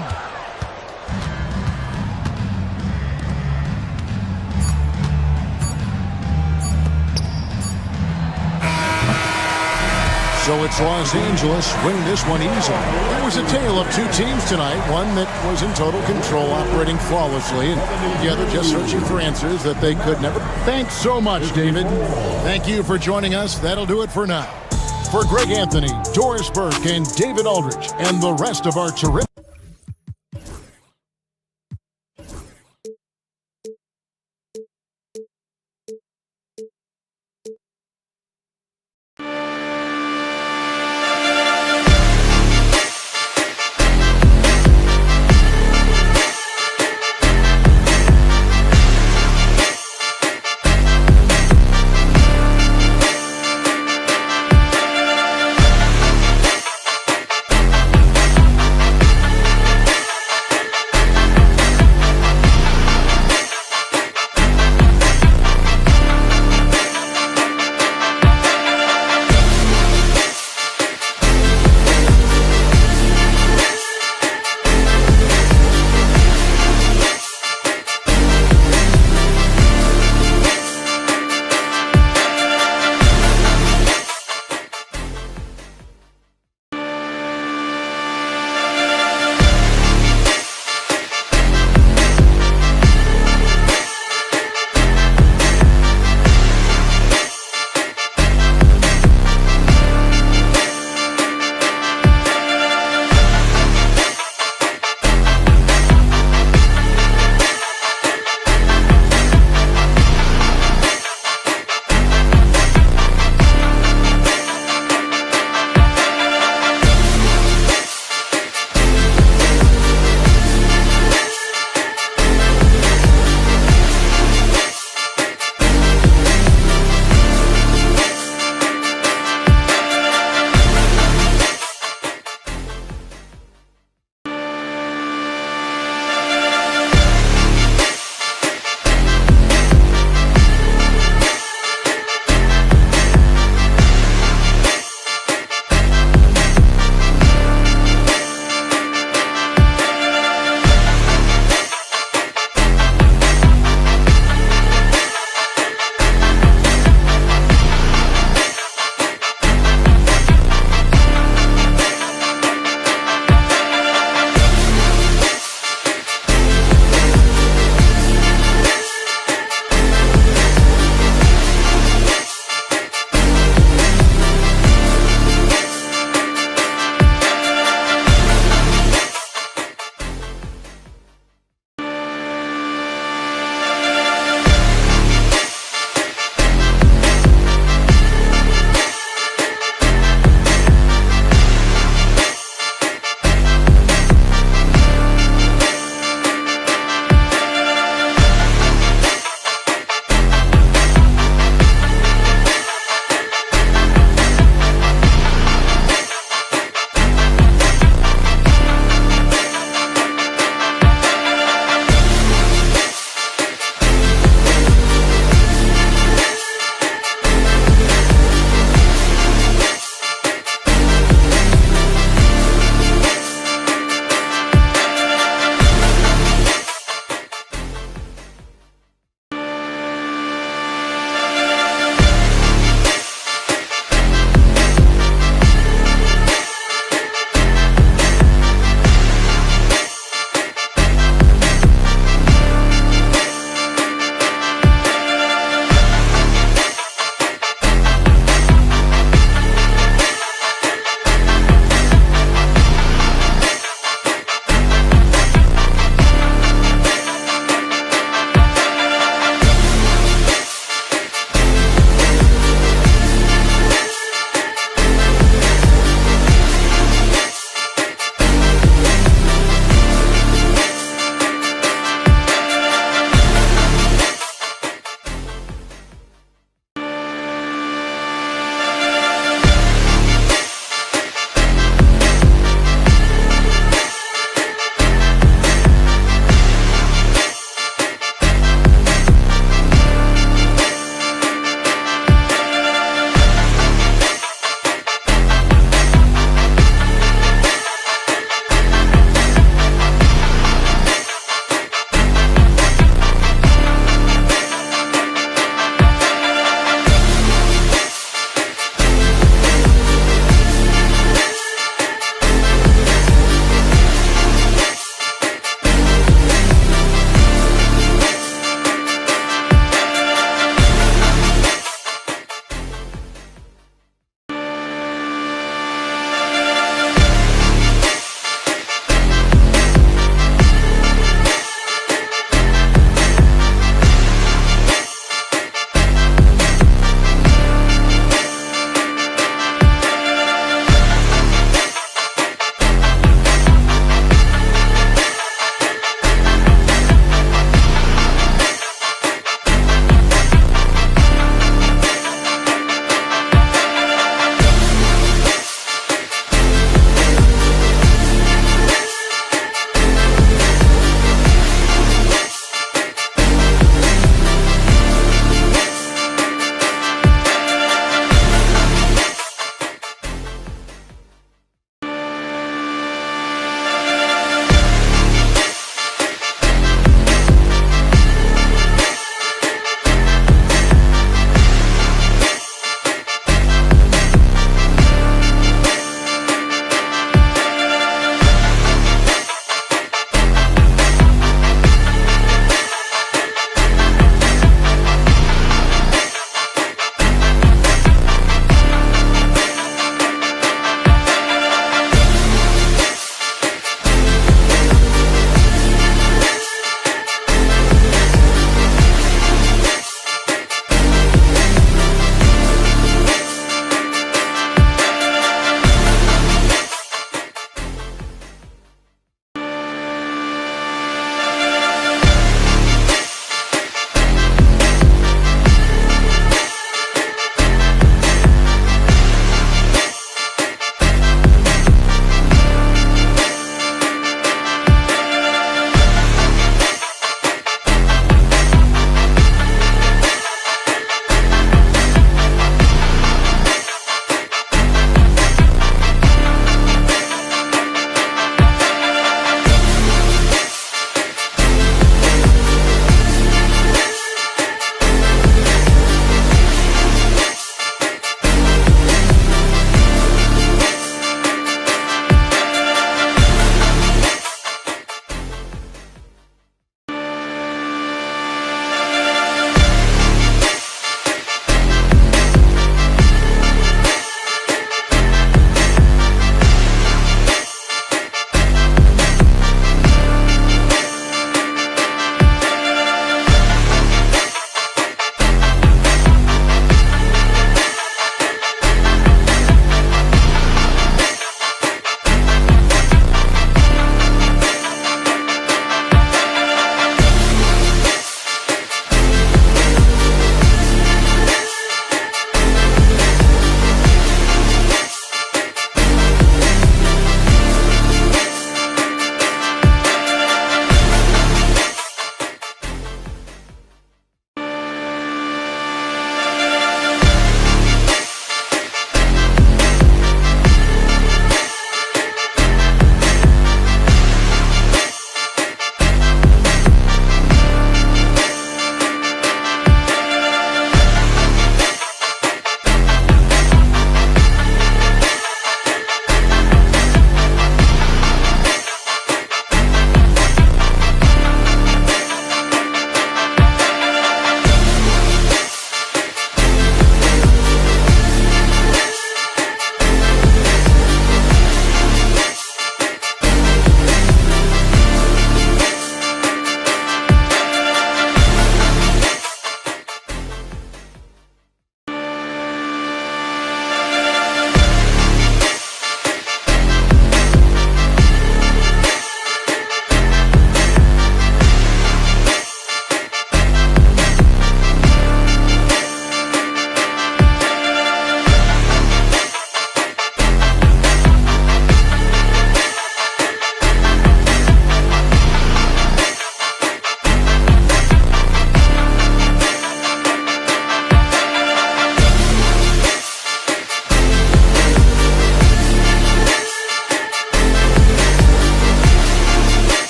So it's Los Angeles winning this one easily. It was a tale of two teams tonight, one that was in total control, operating flawlessly, and the other just searching for answers that they could never. Thanks so much, David. Thank you for joining us. That'll do it for now. For Greg Anthony, Doris Burke, and David Aldridge, and the rest of our terrific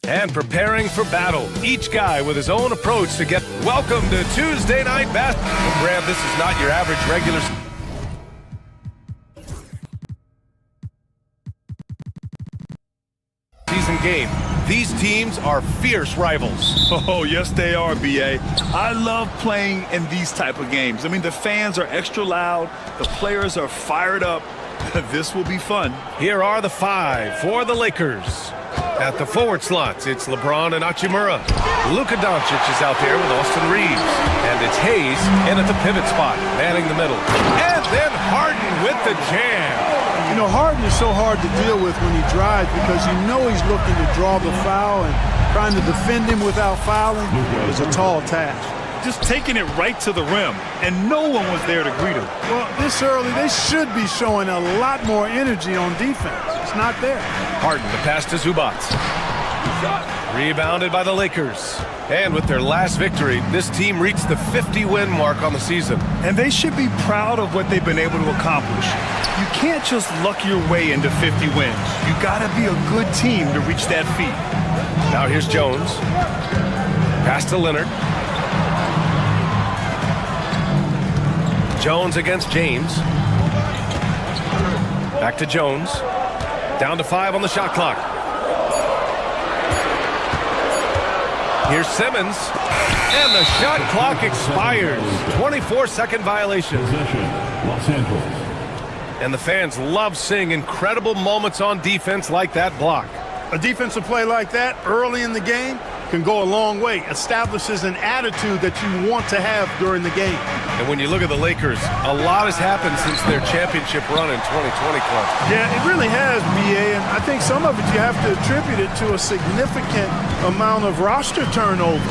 And preparing for battle. Each guy with his own approach to get... Welcome to Tuesday Night Basketball. Graham, this is not your average regular... season game. These teams are fierce rivals. Oh, yes, they are, B.A. I love playing in these type of games. I mean, the fans are extra loud. The players are fired up. This will be fun. Here are the 5 for the Lakers. At the forward slots, it's LeBron and Hachimura. Luka Doncic is out there with Austin Reeves. And it's Hayes in at the pivot spot, manning the middle. And then Harden with the jam. You know, Harden is so hard to deal with when he drives because you know he's looking to draw the foul, and trying to defend him without fouling is a tall task. Just taking it right to the rim, and no one was there to greet him. Well, this early, they should be showing a lot more energy on defense. It's not there. Harden, the pass to Zubac. Rebounded by the Lakers. And with their last victory, this team reached the 50-win mark on the season. And they should be proud of what they've been able to accomplish. You can't just luck your way into 50 wins. You gotta be a good team to reach that feat. Now here's Jones. Pass to Leonard. Jones against James. Back to Jones. Down to 5 on the shot clock. Here's Simmons. And the shot clock expires. 24-second violation. Los Angeles. And the fans love seeing incredible moments on defense like that block. A defensive play like that early in the game can go a long way. Establishes an attitude that you want to have during the game. And when you look at the Lakers, a lot has happened since their championship run in 2020, Club. Yeah, it really has, B.A., and I think some of it you have to attribute it to a significant amount of roster turnover.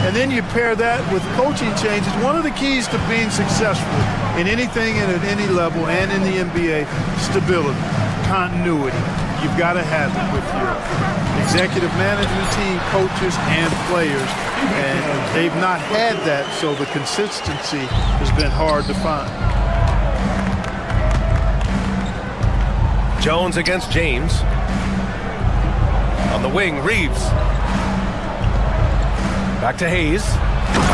And then you pair that with coaching changes. One of the keys to being successful in anything and at any level and in the NBA, stability, continuity. You've got to have it with your executive management team, coaches, and players. And they've not had that, so the consistency has been hard to find. Jones against James. On the wing, Reeves. Back to Hayes.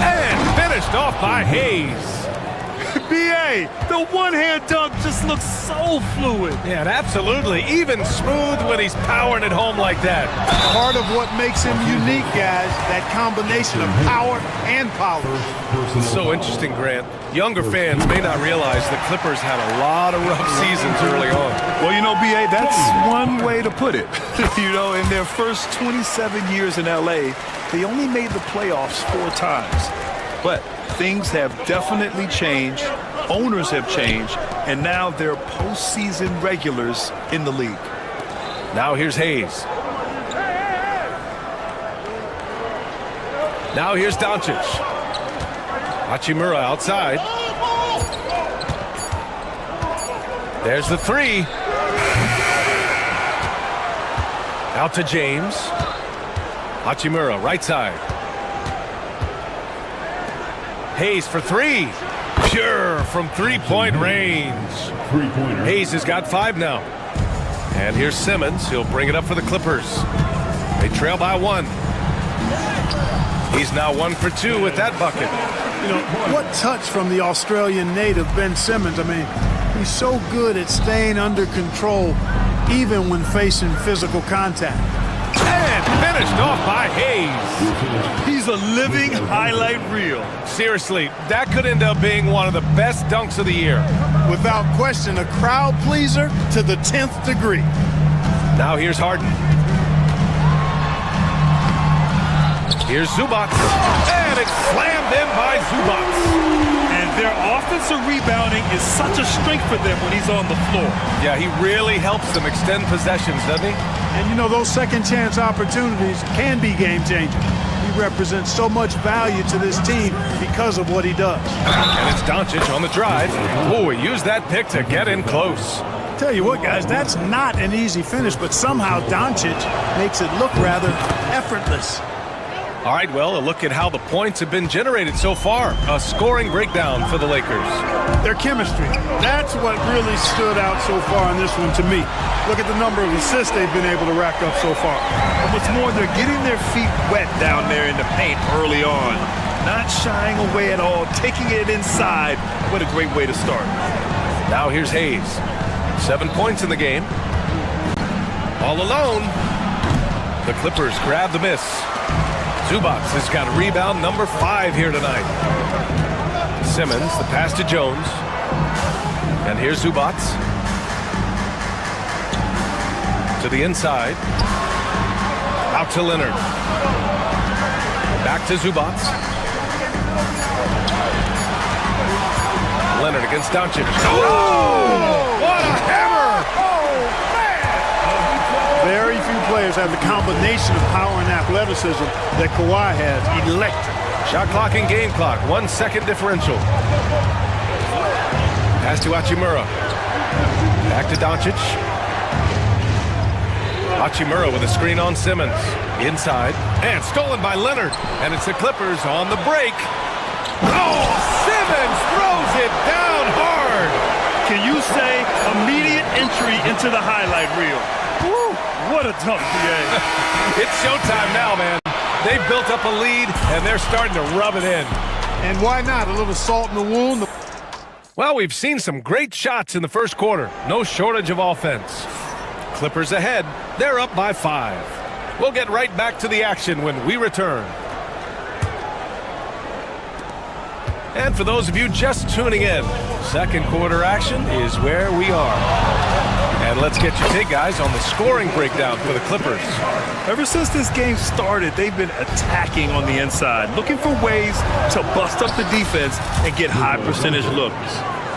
And finished off by Hayes. B.A., the one-hand dunk just looks so fluid. Yeah, absolutely. Even smooth when he's powering it home like that. Part of what makes him unique, guys, that combination of power and polish. So interesting, Grant. Younger fans may not realize the Clippers had a lot of rough seasons early on. Well, you know, B.A., that's one way to put it. You know, in their first 27 years in L.A., they only made the playoffs 4 times. But things have definitely changed. Owners have changed. And now they're postseason regulars in the league. Now here's Hayes. Now here's Doncic. Hachimura outside. There's the 3. Out to James. Hachimura, right side. Hayes for 3. Pure from three-point range. Three-pointer. Hayes has got 5 now. And here's Simmons. He'll bring it up for the Clippers. They trail by 1. He's now 1 for 2 with that bucket. You know, what touch from the Australian native, Ben Simmons. I mean, he's so good at staying under control even when facing physical contact. And finished off by Hayes. He's a living highlight reel. Seriously, that could end up being one of the best dunks of the year. Without question, a crowd pleaser to the 10th degree. Now here's Harden. Here's Zubac. And it's slammed in by Zubac. And their offensive rebounding is such a strength for them when he's on the floor. Yeah, he really helps them extend possessions, doesn't he? And you know, those second chance opportunities can be game changing. He represents so much value to this team because of what he does. And it's Doncic on the drive. Oh, he used that pick to get in close. Tell you what, guys, that's not an easy finish, but somehow Doncic makes it look rather effortless. All right, well, a look at how the points have been generated so far. A scoring breakdown for the Lakers. Their chemistry. That's what really stood out so far in this one to me. Look at the number of assists they've been able to rack up so far. And what's more, they're getting their feet wet down there in the paint early on. Not shying away at all, taking it inside. What a great way to start. Now here's Hayes. 7 points in the game. All alone. The Clippers grab the miss. Zubac has got rebound number 5 here tonight. Simmons, the pass to Jones. And here's Zubac. To the inside. Out to Leonard. Back to Zubac. Leonard against Doncic. Oh! What a hammer! Very few players have the combination of power and athleticism that Kawhi has. Electric. Shot clock and game clock. 1 second differential. Pass to Hachimura. Back to Doncic. Hachimura with a screen on Simmons. Inside. And stolen by Leonard. And it's the Clippers on the break. Oh, Simmons throws it down hard. Can you say immediate entry into the highlight reel? Woo, what a dunk, PA. It's showtime now, man. They've built up a lead, and they're starting to rub it in. And why not? A little salt in the wound. Well, we've seen some great shots in the first quarter. No shortage of offense. Clippers ahead. They're up by 5. We'll get right back to the action when we return. And for those of you just tuning in, second quarter action is where we are. And let's get your take, guys, on the scoring breakdown for the Clippers. Ever since this game started, they've been attacking on the inside, looking for ways to bust up the defense and get high percentage looks.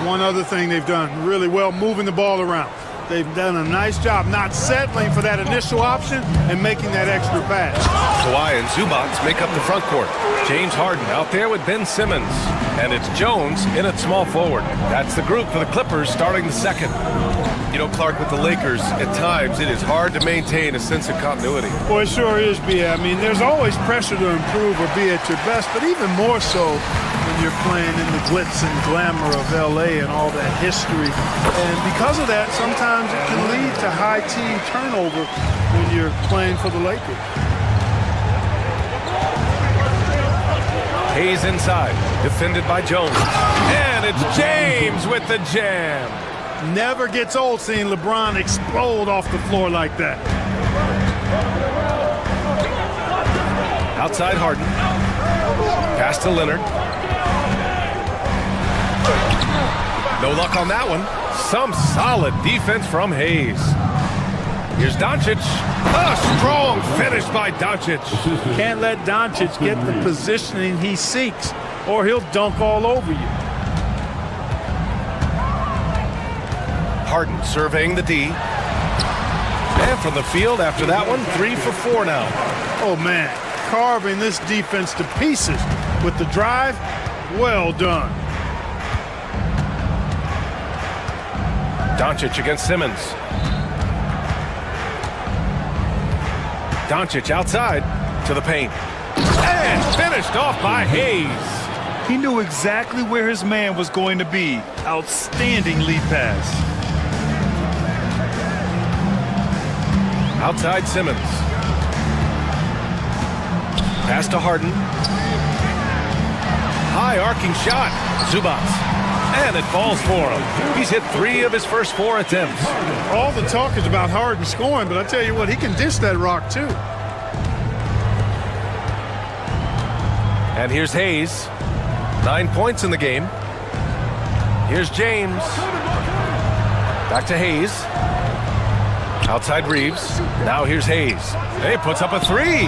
One other thing they've done really well, moving the ball around. They've done a nice job not settling for that initial option and making that extra pass. Kawhi and Zubac make up the front court. James Harden out there with Ben Simmons. And it's Jones in at small forward. That's the group for the Clippers starting the second. You know, Clark, with the Lakers, at times it is hard to maintain a sense of continuity. Well, it sure is, B.A. I mean, there's always pressure to improve or be at your best, but even more so when you're playing in the glitz and glamour of L.A. and all that history. And because of that, sometimes it can lead to high team turnover when you're playing for the Lakers. Hayes inside, defended by Jones. And it's James with the jam. Never gets old seeing LeBron explode off the floor like that. Outside Harden. Pass to Leonard. No luck on that one. Some solid defense from Hayes. Here's Doncic. A strong finish by Doncic. Can't let Doncic get the positioning he seeks, or he'll dunk all over you. Harden surveying the D. And from the field after that one, 3 for 4 now. Oh, man. Carving this defense to pieces with the drive. Well done. Doncic against Simmons. Doncic outside to the paint. And finished off by Hayes. He knew exactly where his man was going to be. Outstanding lead pass. Outside Simmons. Pass to Harden. High arcing shot. Zubac. And it falls for him. He's hit 3 of his first 4 attempts. All the talk is about Harden scoring, but I tell you what, he can dish that rock too. And here's Hayes. 9 points in the game. Here's James. Back to Hayes. Outside Reeves. Now here's Hayes. He puts up a 3.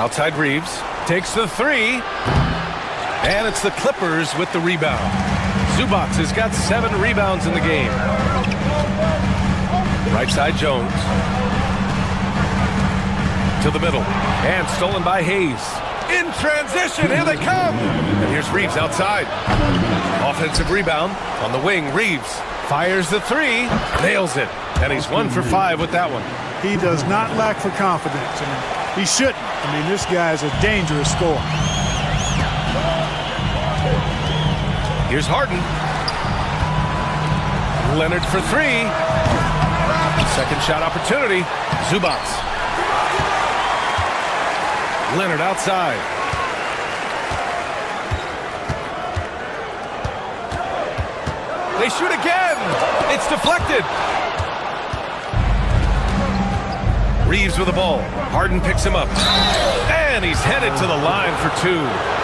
Outside Reeves. Takes the 3. And it's the Clippers with the rebound. Zubac has got 7 rebounds in the game. Right side Jones. To the middle. And stolen by Hayes. In transition, here they come. And here's Reeves outside. Offensive rebound on the wing. Reeves fires the 3. Nails it. And he's 1 for 5 with that one. He does not lack for confidence. And He shouldn't. I mean, this guy is a dangerous scorer. Here's Harden. Leonard for three. Second shot opportunity. Zubac. Leonard outside. They shoot again. It's deflected. Reeves with the ball. Harden picks him up. And he's headed to the line for two.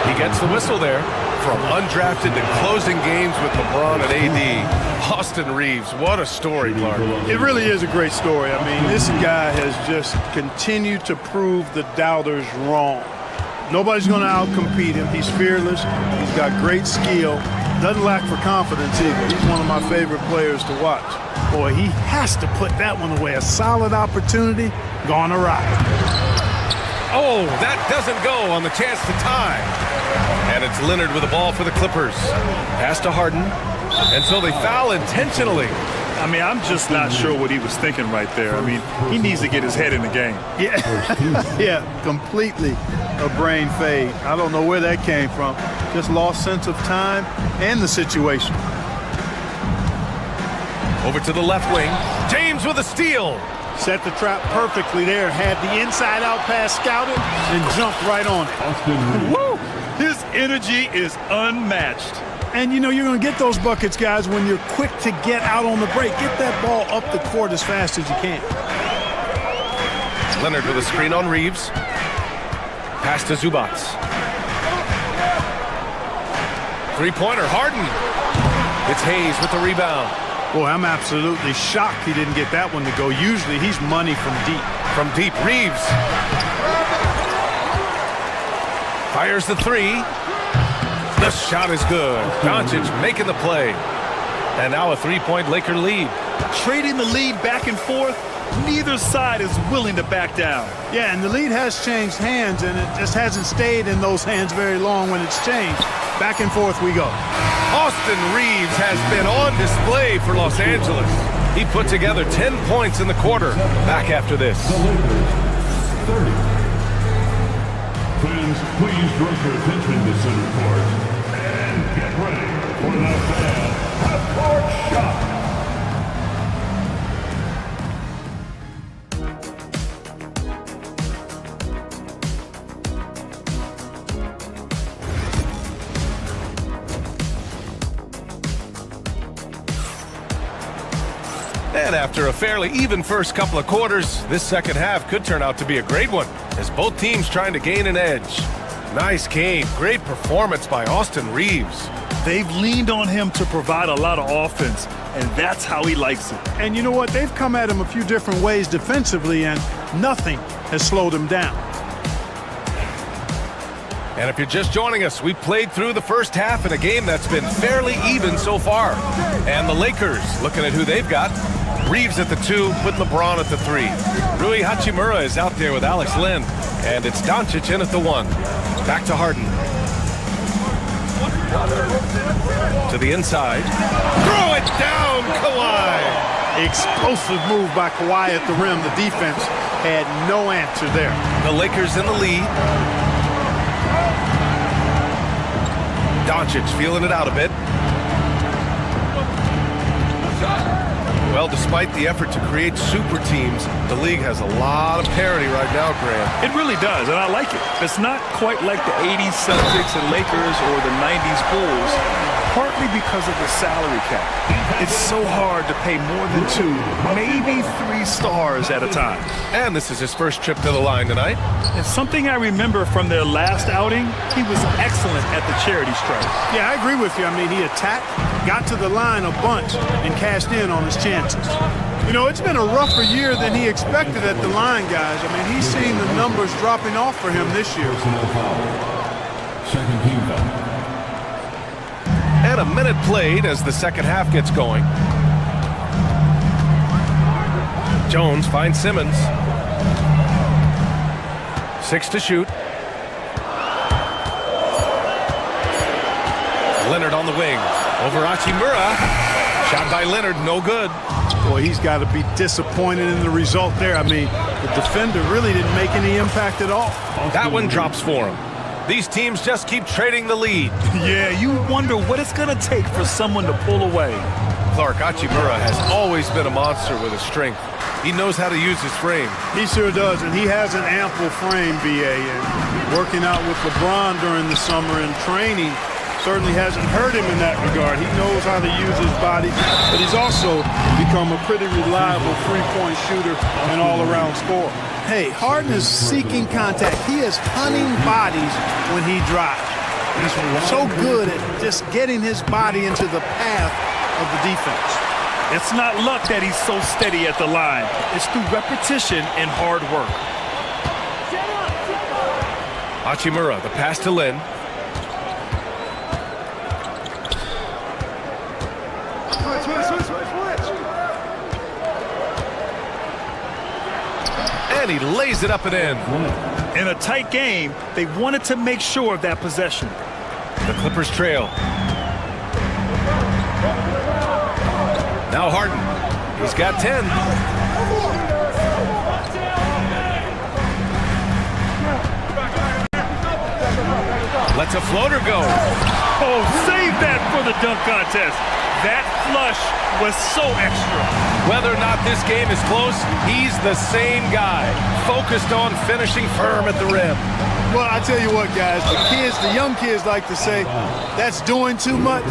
He gets the whistle there. From undrafted to closing games with LeBron and AD. Austin Reeves, what a story, Clark. It really is a great story. I mean, this guy has just continued to prove the doubters wrong. Nobody's going to outcompete him. He's fearless. He's got great skill. Doesn't lack for confidence either. He's one of my favorite players to watch. Boy, he has to put that one away. A solid opportunity gone awry. Oh, that doesn't go on the chance to tie. And it's Leonard with the ball for the Clippers. Pass to Harden. And so they foul intentionally. I mean, I'm just not sure what he was thinking right there. I mean, he needs to get his head in the game. Yeah, yeah, completely a brain fade. I don't know where that came from. Just lost sense of time and the situation. Over to the left wing. James with a steal. Set the trap perfectly there. Had the inside-out pass scouted and jumped right on it. Woo! His energy is unmatched. And, you know, you're going to get those buckets, guys, when you're quick to get out on the break. Get that ball up the court as fast as you can. Leonard with a screen on Reeves. Pass to Zubac. Three-pointer, Harden. It's Hayes with the rebound. Boy, I'm absolutely shocked he didn't get that one to go. Usually he's money from deep. From deep, Reeves. Fires the three. The shot is good. Doncic making the play. And now a three-point Laker lead. Trading the lead back and forth, neither side is willing to back down. Yeah, and the lead has changed hands, and it just hasn't stayed in those hands very long when it's changed. Back and forth we go. Austin Reeves has been on display for Los Angeles. He put together 10 points in the quarter. Back after this. Fans, please direct your attention to center court and get ready for the fan half-court shot. And after a fairly even first couple of quarters, this second half could turn out to be a great one, as both teams trying to gain an edge. Nice game, great performance by Austin Reeves. They've leaned on him to provide a lot of offense, and that's how he likes it. And you know what? They've come at him a few different ways defensively, and nothing has slowed him down. And if you're just joining us, we played through the first half in a game that's been fairly even so far. And the Lakers, looking at who they've got, Reeves at the 2 with LeBron at the 3. Rui Hachimura is out there with Alex Len. And it's Doncic in at the 1. Back to Harden. To the inside. Throw it down, Kawhi! Explosive move by Kawhi at the rim. The defense had no answer there. The Lakers in the lead. Doncic feeling it out a bit. Well, despite the effort to create super teams, the league has a lot of parity right now, Grant. It really does, and I like it. It's not quite like the 80s Celtics and Lakers or the 90s Bulls, partly because of the salary cap. It's so hard to pay more than 2, maybe 3 stars at a time. And this is his first trip to the line tonight. And something I remember from their last outing, he was excellent at the charity stripe. Yeah, I agree with you. I mean, he attacked, got to the line a bunch, and cashed in on his chances. You know, it's been a rougher year than he expected at the line, guys. I mean, he's seen the numbers dropping off for him this year. Second team foul. And a minute played as the second half gets going. Jones finds Simmons. 6 to shoot. Leonard on the wing. Over Hachimura. Shot by Leonard, no good. Boy, he's got to be disappointed in the result there. I mean, the defender really didn't make any impact at all. That one drops for him. These teams just keep trading the lead. Yeah, you wonder what it's going to take for someone to pull away. Clark Hachimura has always been a monster with his strength. He knows how to use his frame. He sure does, and he has an ample frame, B.A. And working out with LeBron during the summer and training certainly hasn't hurt him in that regard. He knows how to use his body, but he's also become a pretty reliable three-point shooter and all-around scorer. Hey, Harden is seeking contact. He is hunting bodies when he drives. He's so good at just getting his body into the path of the defense. It's not luck that he's so steady at the line. It's through repetition and hard work. Hachimura, the pass to Lin. And he lays it up and in. In a tight game, they wanted to make sure of that possession. The Clippers trail. Now Harden. He's got 10. Lets a floater go. Oh, save that for the dunk contest. That flush was so extra. Whether or not this game is close, he's the same guy, focused on finishing firm at the rim. Well, I tell you what, guys, the young kids like to say, that's doing too much.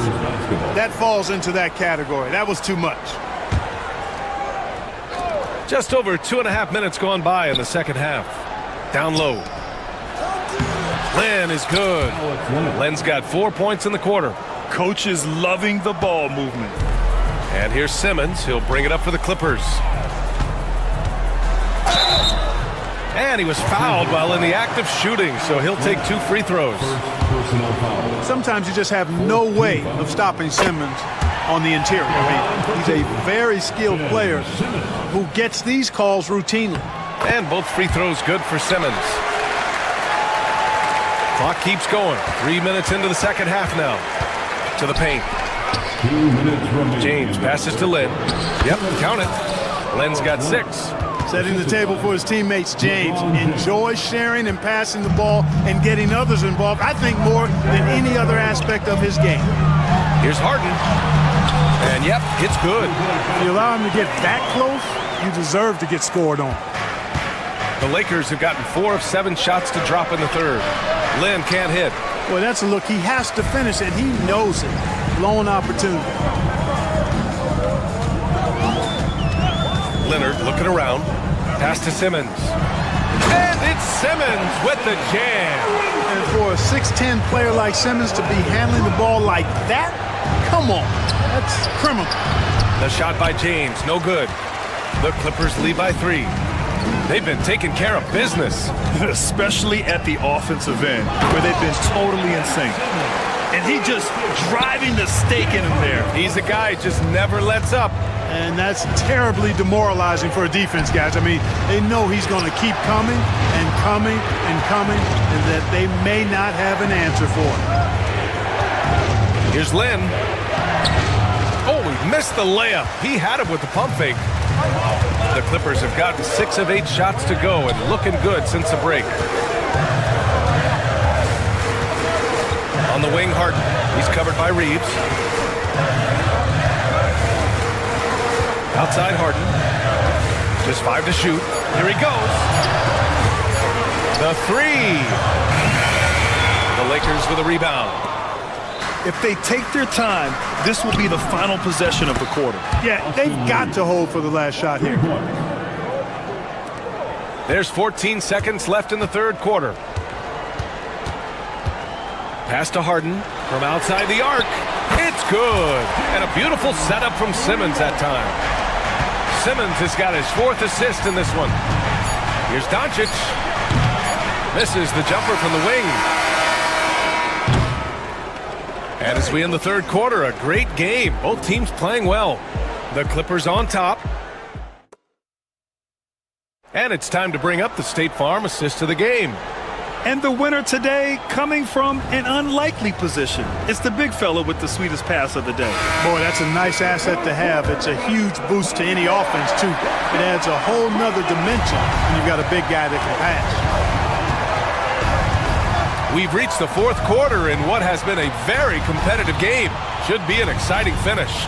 That falls into that category. That was too much. Just over 2.5 minutes gone by in the second half. Down low. Lin is good. Lin's got 4 points in the quarter. Coach is loving the ball movement. And here's Simmons. He'll bring it up for the Clippers. And he was fouled while in the act of shooting, so he'll take 2 free throws. Sometimes you just have no way of stopping Simmons on the interior. I mean, he's a very skilled player who gets these calls routinely. And both free throws good for Simmons. Clock keeps going. 3 minutes into the second half now. To the paint. James passes to Lin. Yep, count it. Lin's got 6. Setting the table for his teammates, James enjoys sharing and passing the ball and getting others involved, I think, more than any other aspect of his game. Here's Harden. And yep, it's good. If you allow him to get that close, you deserve to get scored on. The Lakers have gotten 4 of 7 shots to drop in the third. Lin can't hit. Well, that's a look. He has to finish, and he knows it. Blown opportunity. Leonard looking around. Pass to Simmons. And it's Simmons with the jam. And for a 6'10 player like Simmons to be handling the ball like that, come on. That's criminal. The shot by James, no good. The Clippers lead by 3. They've been taking care of business. Especially at the offensive end, where they've been totally in sync. And he just driving the stake in him there. He's a guy who just never lets up. And that's terribly demoralizing for a defense, guys. I mean, they know he's going to keep coming and coming and coming, and that they may not have an answer for it. Here's Lin. Oh, he missed the layup. He had it with the pump fake. The Clippers have gotten 6 of 8 shots to go and looking good since the break. On the wing, Harden. He's covered by Reeves. Outside Harden. Just 5 to shoot. Here he goes. The 3. The Lakers with a rebound. If they take their time, this will be the final possession of the quarter. Yeah, they've got to hold for the last shot here. There's 14 seconds left in the third quarter. Pass to Harden from outside the arc. It's good. And a beautiful setup from Simmons that time. Simmons has got his 4th assist in this one. Here's Doncic. Misses the jumper from the wing. And as we end the third quarter, a great game. Both teams playing well. The Clippers on top. And it's time to bring up the State Farm assist of the game. And the winner today coming from an unlikely position. It's the big fella with the sweetest pass of the day. Boy, that's a nice asset to have. It's a huge boost to any offense, too. It adds a whole nother dimension when you've got a big guy that can pass. We've reached the fourth quarter in what has been a very competitive game. Should be an exciting finish.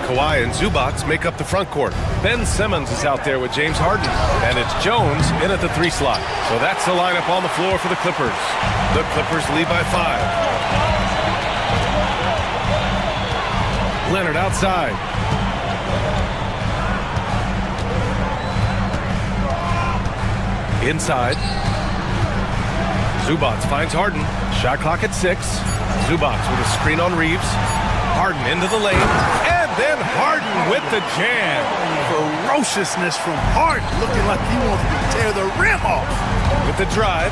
Kawhi and Zubac make up the front court. Ben Simmons is out there with James Harden. And it's Jones in at the 3 slot. So that's the lineup on the floor for the Clippers. The Clippers lead by 5. Leonard outside. Inside. Zubac finds Harden. Shot clock at 6. Zubac with a screen on Reeves. Harden into the lane. And then Harden with the jam. Ferociousness from Harden, looking like he wants to tear the rim off. With the drive.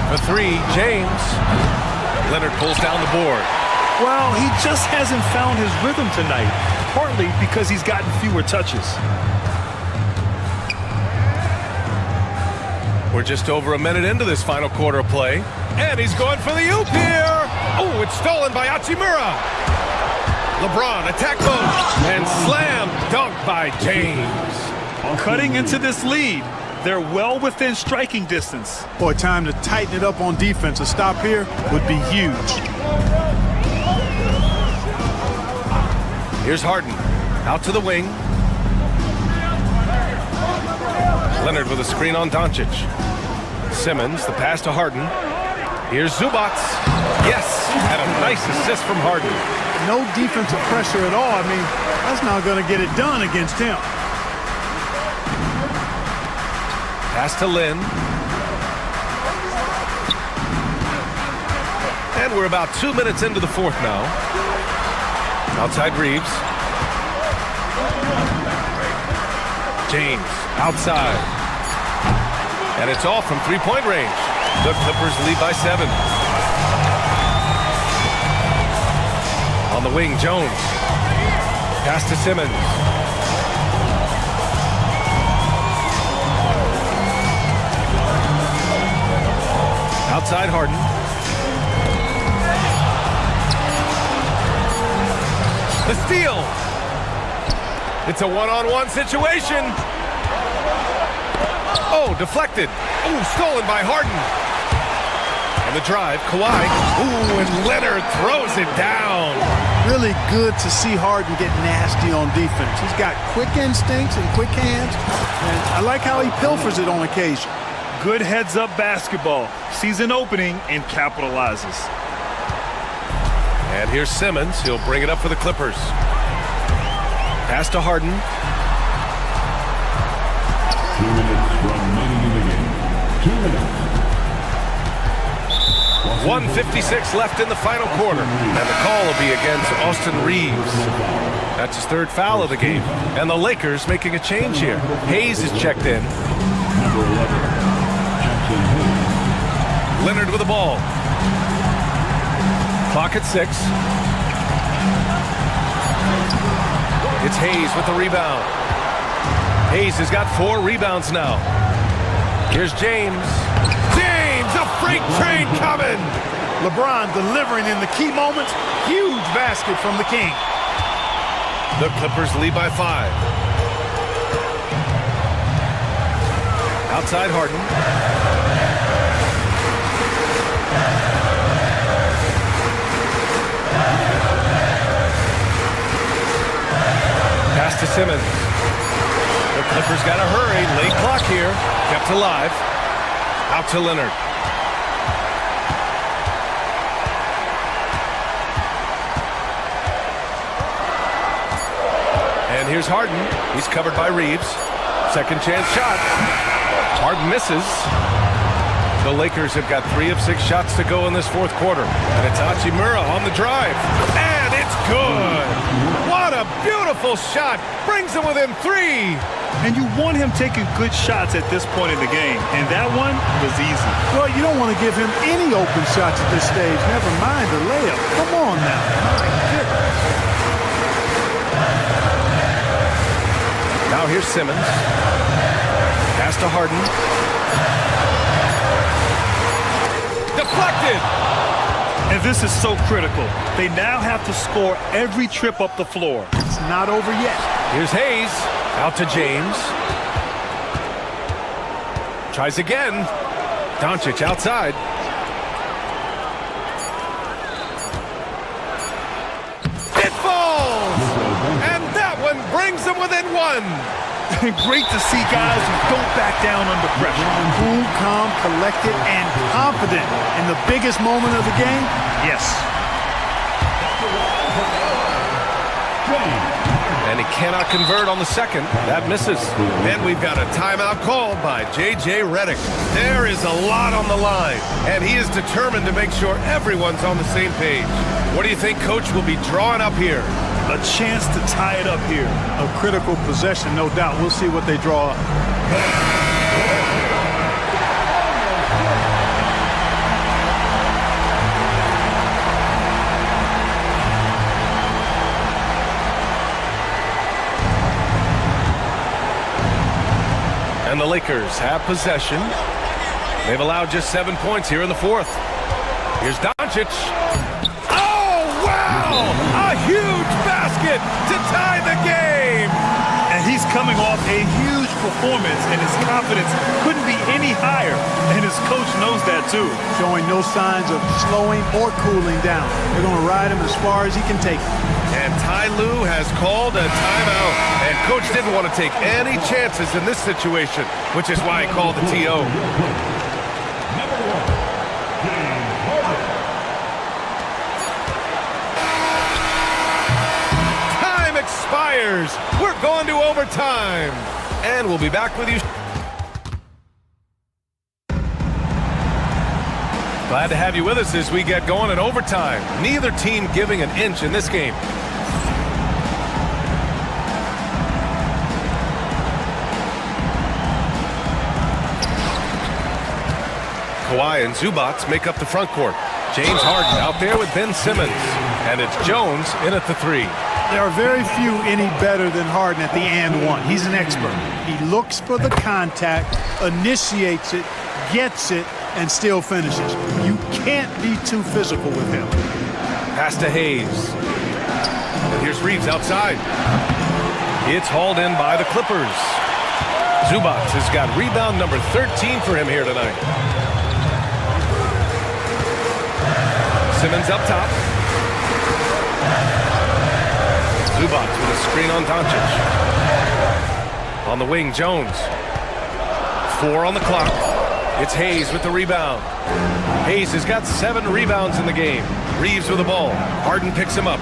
For 3, James. Leonard pulls down the board. Well, he just hasn't found his rhythm tonight, partly because he's gotten fewer touches. We're just over a minute into this final quarter of play. And he's going for the oop here. Oh, it's stolen by Hachimura. LeBron attack mode and slam dunk by James. Cutting into this lead. They're well within striking distance. Boy, time to tighten it up on defense. A stop here would be huge. Here's Harden. Out to the wing. Leonard with a screen on Doncic. Simmons, the pass to Harden. Here's Zubac. Yes, and a nice assist from Harden. No defensive pressure at all. I mean, that's not going to get it done against him. Pass to Lynn. And we're about 2 minutes into the fourth now. Outside Reeves. James outside. And it's all from three-point range. The Clippers lead by 7. On the wing, Jones. Pass to Simmons. Outside Harden. The steal. It's a one-on-one situation. Oh, deflected. Oh, stolen by Harden. And the drive, Kawhi. Ooh, and Leonard throws it down. Really good to see Harden get nasty on defense. He's got quick instincts and quick hands. And I like how he pilfers it on occasion. Good heads-up basketball. Sees an opening and capitalizes. And here's Simmons. He'll bring it up for the Clippers. Pass to Harden. 2 minutes remaining in the game. 2 minutes. 1:56 left in the final quarter. And the call will be against Austin Reeves. That's his 3rd foul of the game. And the Lakers making a change here. Hayes is checked in. Number 11, Jackson Hayes. Leonard with the ball. Clock at 6. It's Hayes with the rebound. Hayes has got 4 rebounds now. Here's James. James, a freight train coming. LeBron delivering in the key moments. Huge basket from the King. The Clippers lead by 5. Outside Harden. Pass to Simmons. The Clippers got to hurry. Late clock here. Kept alive. Out to Leonard. And here's Harden. He's covered by Reeves. Second chance shot. Harden misses. The Lakers have got 3 of 6 shots to go in this fourth quarter. And it's Hachimura on the drive. And it's good. What a beautiful shot. Brings them within 3. And you want him taking good shots at this point in the game. And that one was easy. Well, you don't want to give him any open shots at this stage. Never mind the layup. Come on now. My goodness. Now here's Simmons. Pass to Harden. deflected. And this is so critical. They now have to score every trip up the floor. It's not over yet. Here's Hayes. Out to James. Tries again. Doncic outside. It falls! And that one brings them within one. Great to see guys who don't back down under pressure. Cool, calm, collected, and confident in the biggest moment of the game. Yes. And he cannot convert on the second. That misses. And we've got a timeout called by J.J. Redick. There is a lot on the line, and he is determined to make sure everyone's on the same page. What do you think Coach will be drawing up here? A chance to tie it up here. A critical possession, no doubt. We'll see what they draw up. And the Lakers have possession. They've allowed just 7 points here in the fourth. Here's Doncic. Oh, wow! A huge basket to tie the game! And he's coming off a huge performance, and his confidence couldn't be any higher. And his coach knows that, too. Showing no signs of slowing or cooling down. They're going to ride him as far as he can take him. And Ty Lue has called a timeout. And Coach didn't want to take any chances in this situation, which is why he called the TO. Time expires. We're going to overtime. And we'll be back with you. Glad to have you with us as we get going in overtime. Neither team giving an inch in this game. Kawhi and Zubac make up the front court. James Harden out there with Ben Simmons. And it's Jones in at the three. There are very few any better than Harden at the and one. He's an expert. He looks for the contact, initiates it, gets it, and still finishes. You can't be too physical with him. Pass to Hayes. And here's Reeves outside. It's hauled in by the Clippers. Zubac has got rebound number 13 for him here tonight. Simmons up top. Zubac with a screen on Doncic. On the wing, Jones. 4 on the clock. It's Hayes with the rebound. Hayes has got 7 rebounds in the game. Reeves with the ball. Harden picks him up.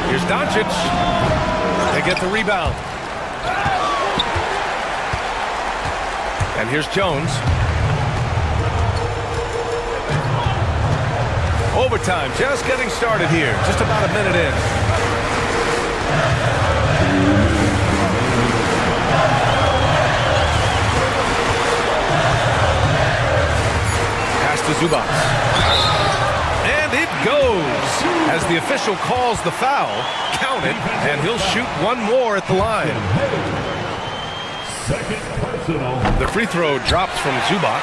Here's Doncic. They get the rebound. And here's Jones. Overtime just getting started here. Just about a minute in. Pass to Zubac. And it goes. As the official calls the foul, count it, and he'll shoot one more at the line. The free throw drops from Zubac.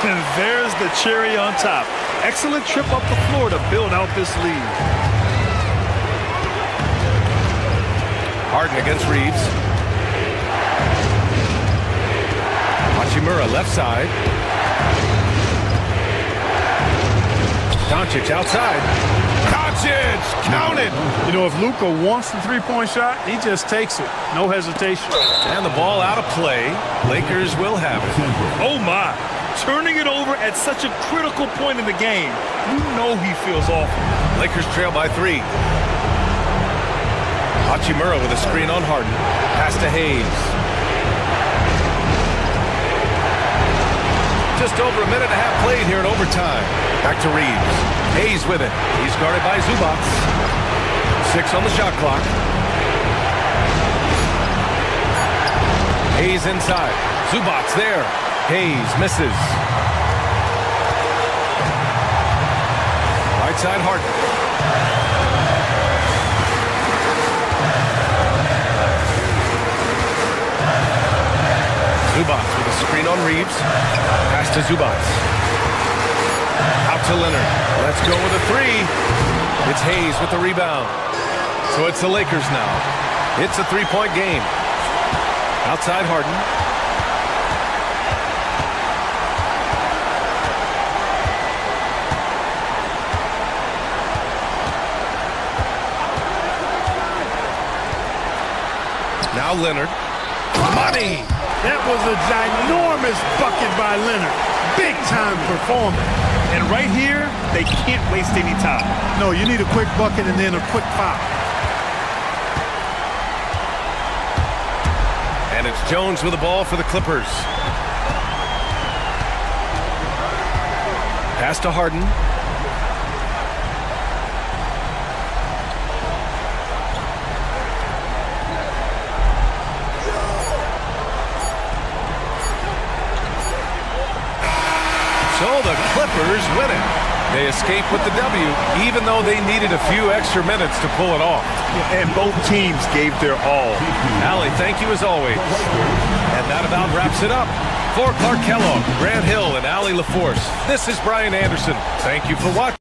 And there's the cherry on top. Excellent trip up the floor to build out this lead. Harden against Reeves. Hachimura left side. Doncic outside. Doncic, count it! You know, if Luka wants the three-point shot, he just takes it. No hesitation. And the ball out of play. Lakers will have it. Oh, my. Turning it over at such a critical point in the game. You know he feels awful. Lakers trail by 3. Hachimura with a screen on Harden. Pass to Hayes. Just over a minute and a half played here in overtime. Back to Reeves. Hayes with it. He's guarded by Zubac. 6 on the shot clock. Hayes inside. Zubac there. Hayes misses. Right side, Harden. Zubac with a Screen on Reeves. Pass to Zubac. Out to Leonard. Let's go with a three. It's Hayes with the rebound. So it's the Lakers now. It's a three-point game. Outside Harden. Now Leonard. Money! That was a ginormous bucket by Leonard. Big-time performance. And right here, they can't waste any time. No, you need a quick bucket and then a quick foul. And it's Jones with the ball for the Clippers. Pass to Harden. So the Clippers win it. They escape with the W, even though they needed a few extra minutes to pull it off. And both teams gave their all. Allie, thank you as always. And that about wraps it up. For Clark Kellogg, Grant Hill, and Allie LaForce, this is Brian Anderson. Thank you for watching.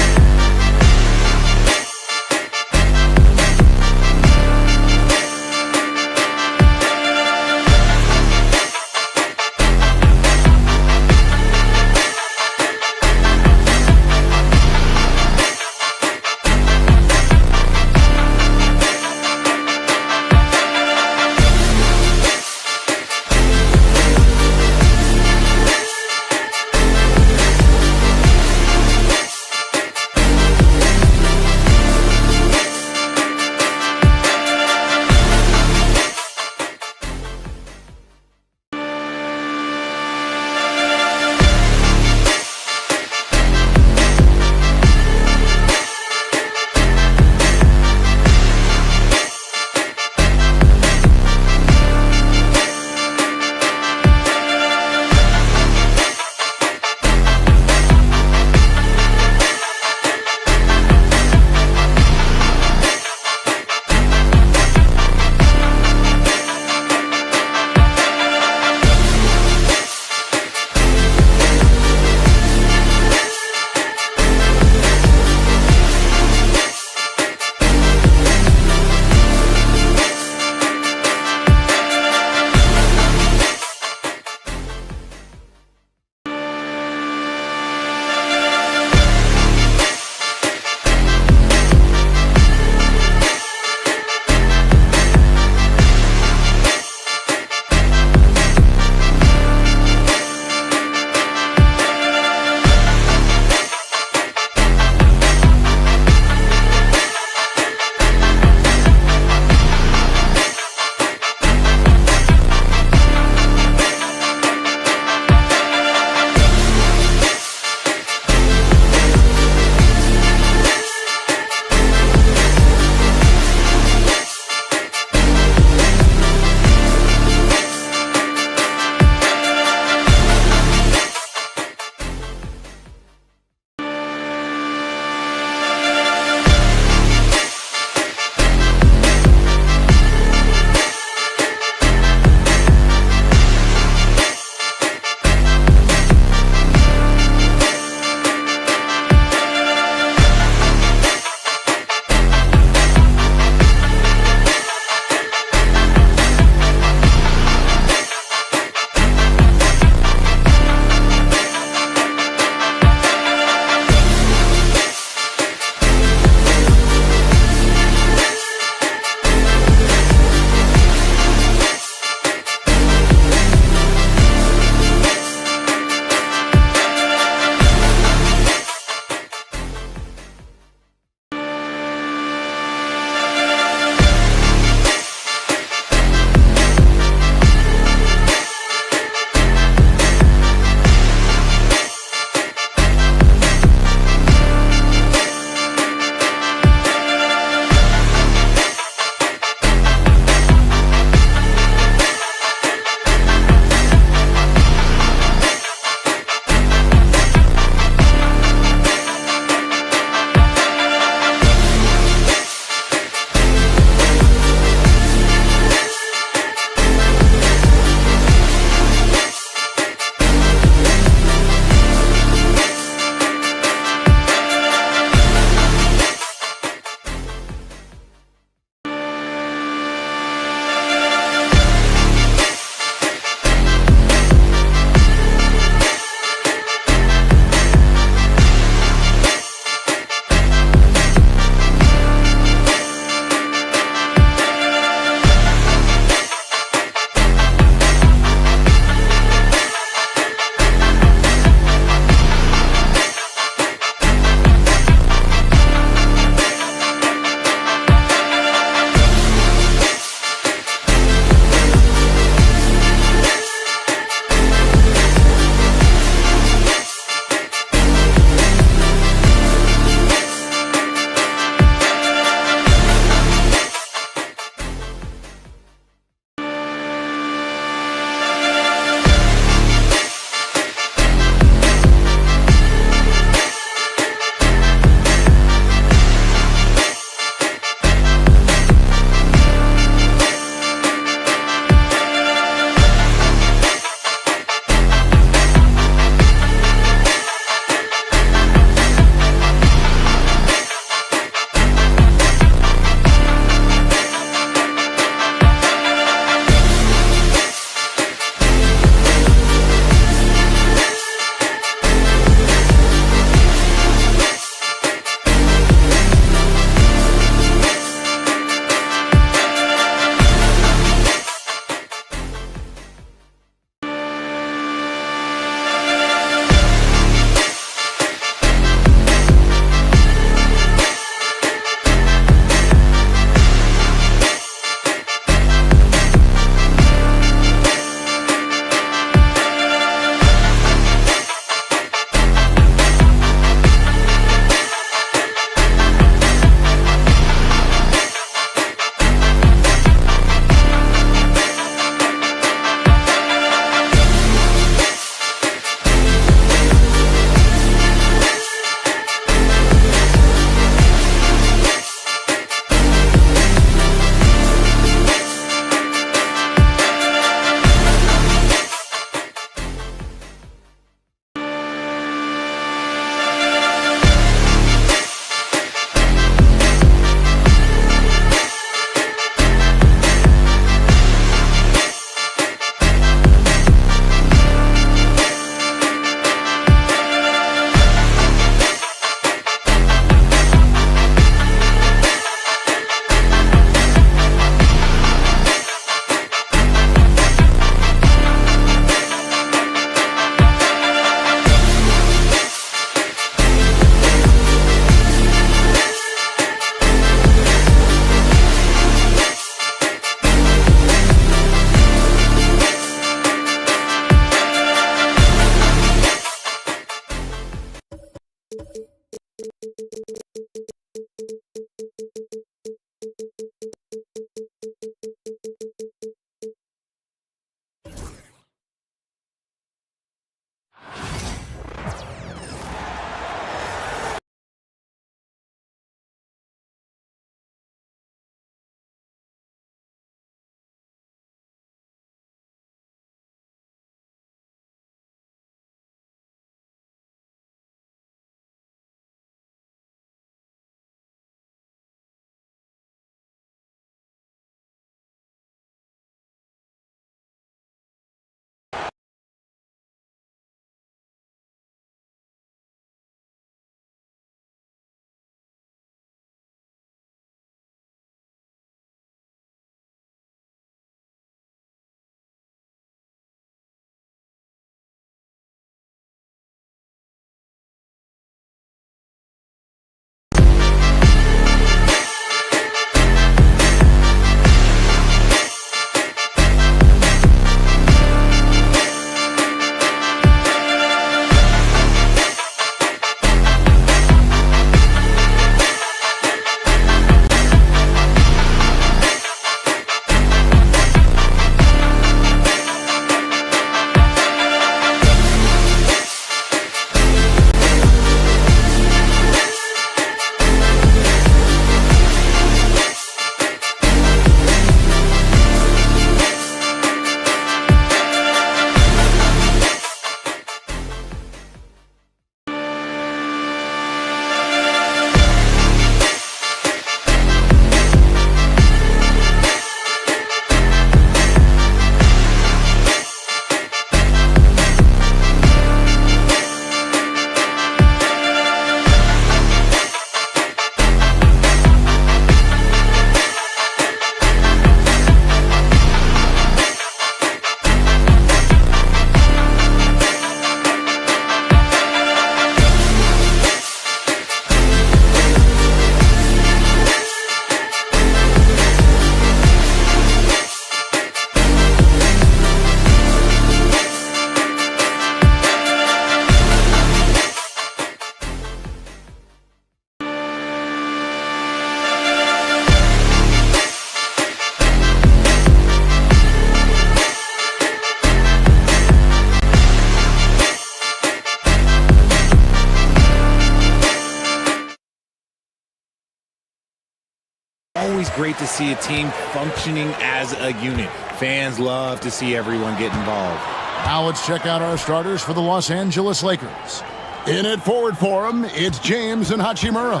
always great to see a team functioning as a unit. Fans love to see everyone get involved. Now let's check out our starters for the Los Angeles Lakers. In at forward for them, it's James and Hachimura.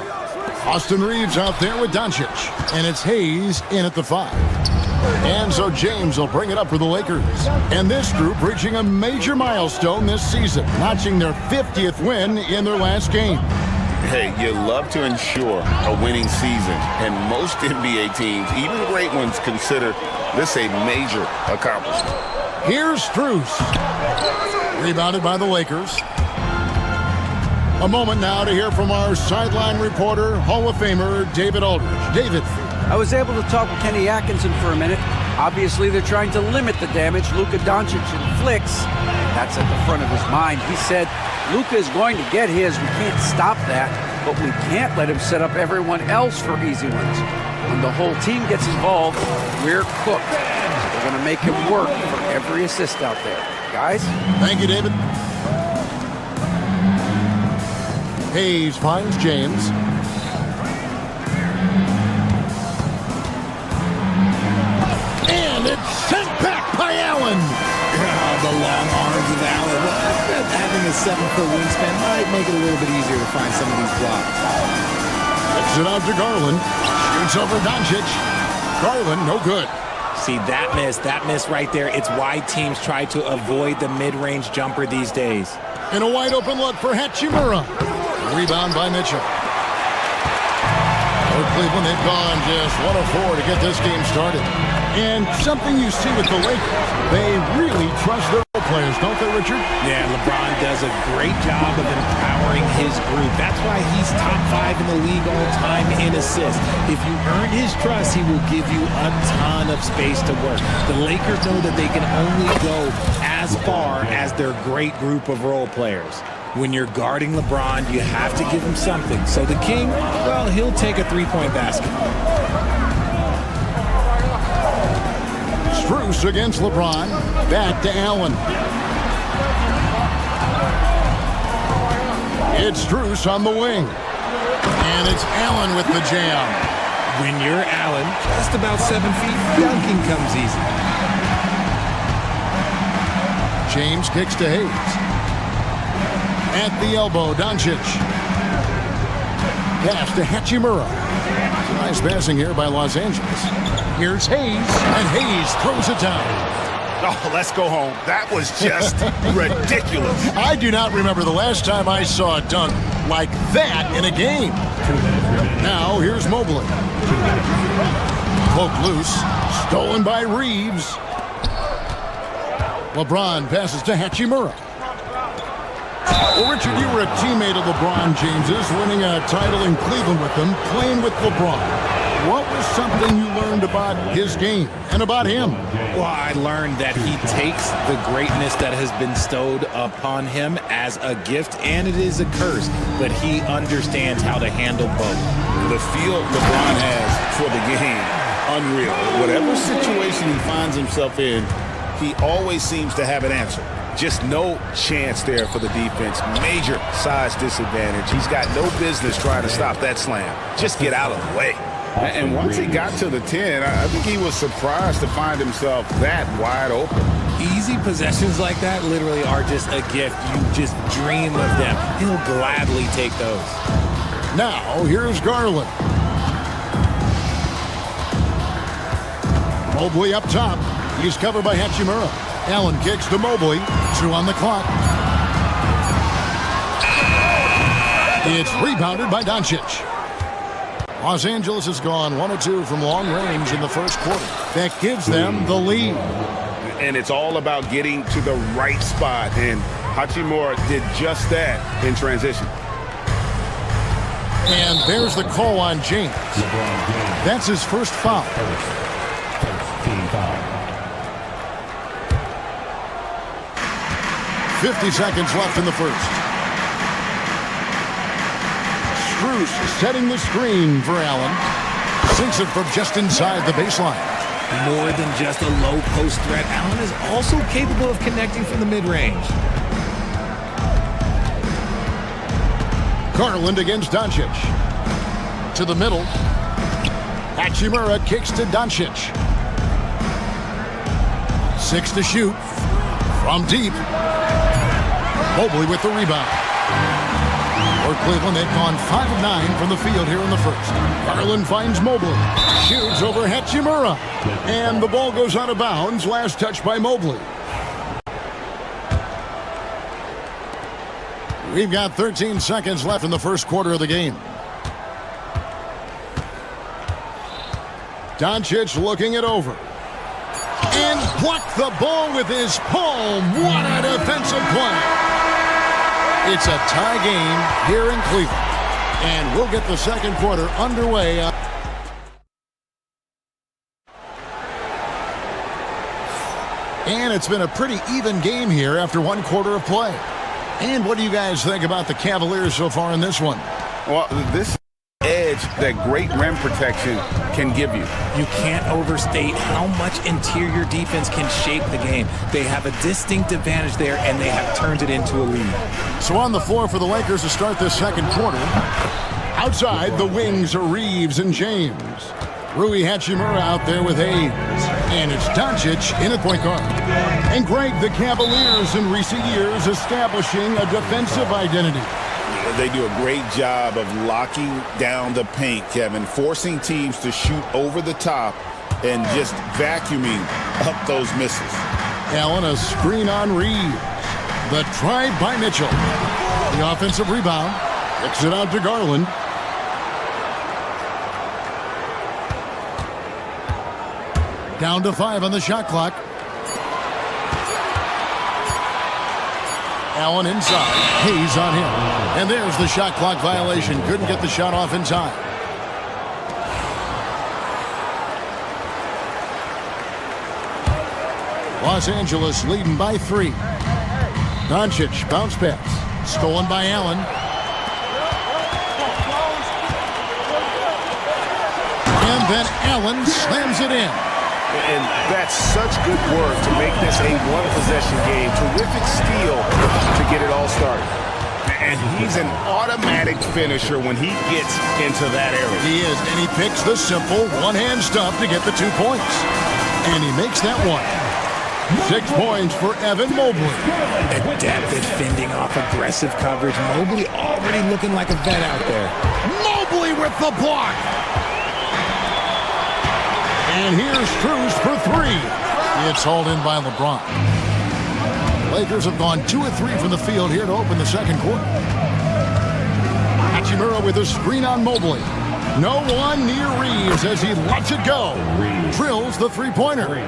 Austin Reeves out there with Doncic. And it's Hayes in at the 5. And so James will bring it up for the Lakers. And this group reaching a major milestone this season, notching their 50th win in their last game. Hey, you love to ensure a winning season, and most NBA teams, even great ones, consider this a major accomplishment. Here's Strus. Rebounded by the Lakers. A moment now to hear from our sideline reporter, Hall of Famer David Aldridge. David. I was able to talk with Kenny Atkinson for a minute. Obviously, they're trying to limit the damage Luka Doncic inflicts. That's at the front of his mind. He said, Luka is going to get his. We can't stop that, but we can't let him set up everyone else for easy ones. When the whole team gets involved, we're cooked. So we're going to make him work for every assist out there. Guys? Thank you, David. Hayes finds James. And it's sent back by Allen. The long arms of Allen. Having a 7-foot wingspan might make it a little bit easier to find some of these blocks. Gets it out to Garland. Shoots over Doncic. Garland, no good. See, that miss right there. It's why teams try to avoid the mid-range jumper these days. And a wide open look for Hachimura. Rebound by Mitchell. For Cleveland, they've gone just 1 of 4 to get this game started. And something you see with the Lakers, they really trust their role players, don't they, Richard? Yeah, LeBron does a great job of empowering his group. That's why he's top 5 in the league all time in assists. If you earn his trust, he will give you a ton of space to work. The Lakers know that they can only go as far as their great group of role players. When you're guarding LeBron, you have to give him something. So the King, well, he'll take a 3-point basket. Strus against LeBron. Back to Allen. It's Strus on the wing. And it's Allen with the jam. When you're Allen, just about 7 feet, dunking comes easy. James kicks to Hayes. At the elbow, Doncic. Pass to Hachimura. It's a nice passing here by Los Angeles. Here's Hayes, and Hayes throws it down. Oh, let's go home. That was just ridiculous. I do not remember the last time I saw a dunk like that in a game. Now, here's Mobley. Poked loose. Stolen by Reeves. LeBron passes to Hachimura. Well, Richard, you were a teammate of LeBron James's, winning a title in Cleveland with him, playing with LeBron. What was something you learned about his game and about him? Well, I learned that he takes the greatness that has been bestowed upon him as a gift, and it is a curse, but he understands how to handle both. The feel LeBron has for the game, unreal. Whatever situation he finds himself in, he always seems to have an answer. Just no chance there for the defense. Major size disadvantage. He's got no business trying to stop that slam. Just get out of the way. And once he got to the 10, I think he was surprised to find himself that wide open. Easy possessions like that literally are just a gift. You just dream of them. He'll gladly take those. Now, here's Garland. Mobley up top. He's covered by Hachimura. Allen kicks to Mobley. 2 on the clock. It's rebounded by Doncic. Los Angeles has gone 1 of 2 from long range in the first quarter. That gives them the lead. And it's all about getting to the right spot. And Hachimura did just that in transition. And there's the call on James. That's his first foul. 50 seconds left in the first. Strus setting the screen for Allen. Sinks it from just inside the baseline. More than just a low post threat, Allen is also capable of connecting from the mid-range. Garland against Doncic. To the middle. Hachimura kicks to Doncic. 6 to shoot. From deep. Mobley with the rebound. For Cleveland, they've gone 5 of 9 from the field here in the first. Garland finds Mobley. Shoots over Hachimura. And the ball goes out of bounds. Last touch by Mobley. We've got 13 seconds left in the first quarter of the game. Doncic looking it over. And blocked the ball with his palm. What a defensive play. It's a tie game here in Cleveland. And we'll get the second quarter underway. And it's been a pretty even game here after one quarter of play. And what do you guys think about the Cavaliers so far in this one? Well, this edge that great rim protection can give you. You can't overstate how much interior defense can shape the game. They have a distinct advantage there, and they have turned it into a lead. So on the floor for the Lakers to start this second quarter. Outside, the wings are Reeves and James. Rui Hachimura out there with Hayes. And it's Doncic in at point guard. And Greg, the Cavaliers in recent years establishing a defensive identity. They do a great job of locking down the paint, Kevin, forcing teams to shoot over the top and just vacuuming up those misses. Allen, a screen on Reeves. The drive by Mitchell. The offensive rebound. Kicks it out to Garland. Down to 5 on the shot clock. Allen inside. Hayes on him. And there's the shot clock violation. Couldn't get the shot off in time. Los Angeles leading by 3. Doncic bounce pass. Stolen by Allen. And then Allen slams it in. And that's such good work to make this a one-possession game. Terrific steal to get it all started. And he's an automatic finisher when he gets into that area. He is, and he picks the simple one-hand stuff to get the 2 points. And he makes that one. 6 points for Evan Mobley. Adept at fending off aggressive coverage. Mobley already looking like a vet out there. Mobley with the block. And here's Strus for 3. It's hauled in by LeBron. Lakers have gone 2 of 3 from the field here to open the second quarter. Hachimura with a screen on Mobley. No one near Reeves as he lets it go. Drills the three-pointer.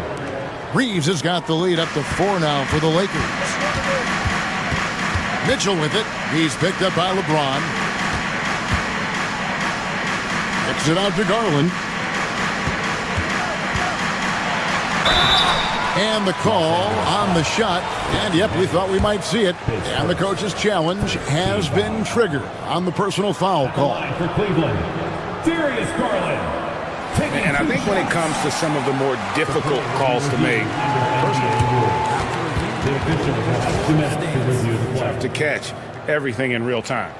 Reeves has got the lead up to 4 now for the Lakers. Mitchell with it. He's picked up by LeBron. Kicks it out to Garland. And the call on the shot. And, yep, we thought we might see it. And the coach's challenge has been triggered on the personal foul call. For Cleveland, Darius Garland. And I think when it comes to some of the more difficult calls to make, you have to catch everything in real time.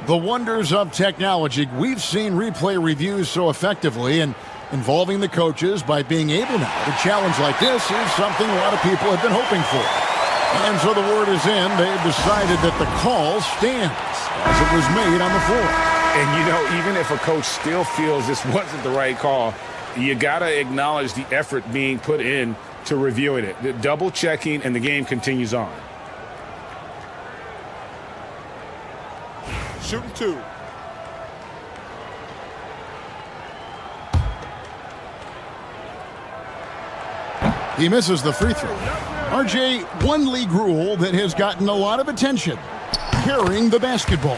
The wonders of technology. We've seen replay reviews so effectively, and involving the coaches by being able now to challenge like this is something a lot of people have been hoping for. And so the word is in. They've decided that the call stands as it was made on the floor. And, you know, even if a coach still feels this wasn't the right call, you got to acknowledge the effort being put in to reviewing it. The double checking, and the game continues on. Shooting 2. He misses the free throw. RJ, one league rule that has gotten a lot of attention: carrying the basketball.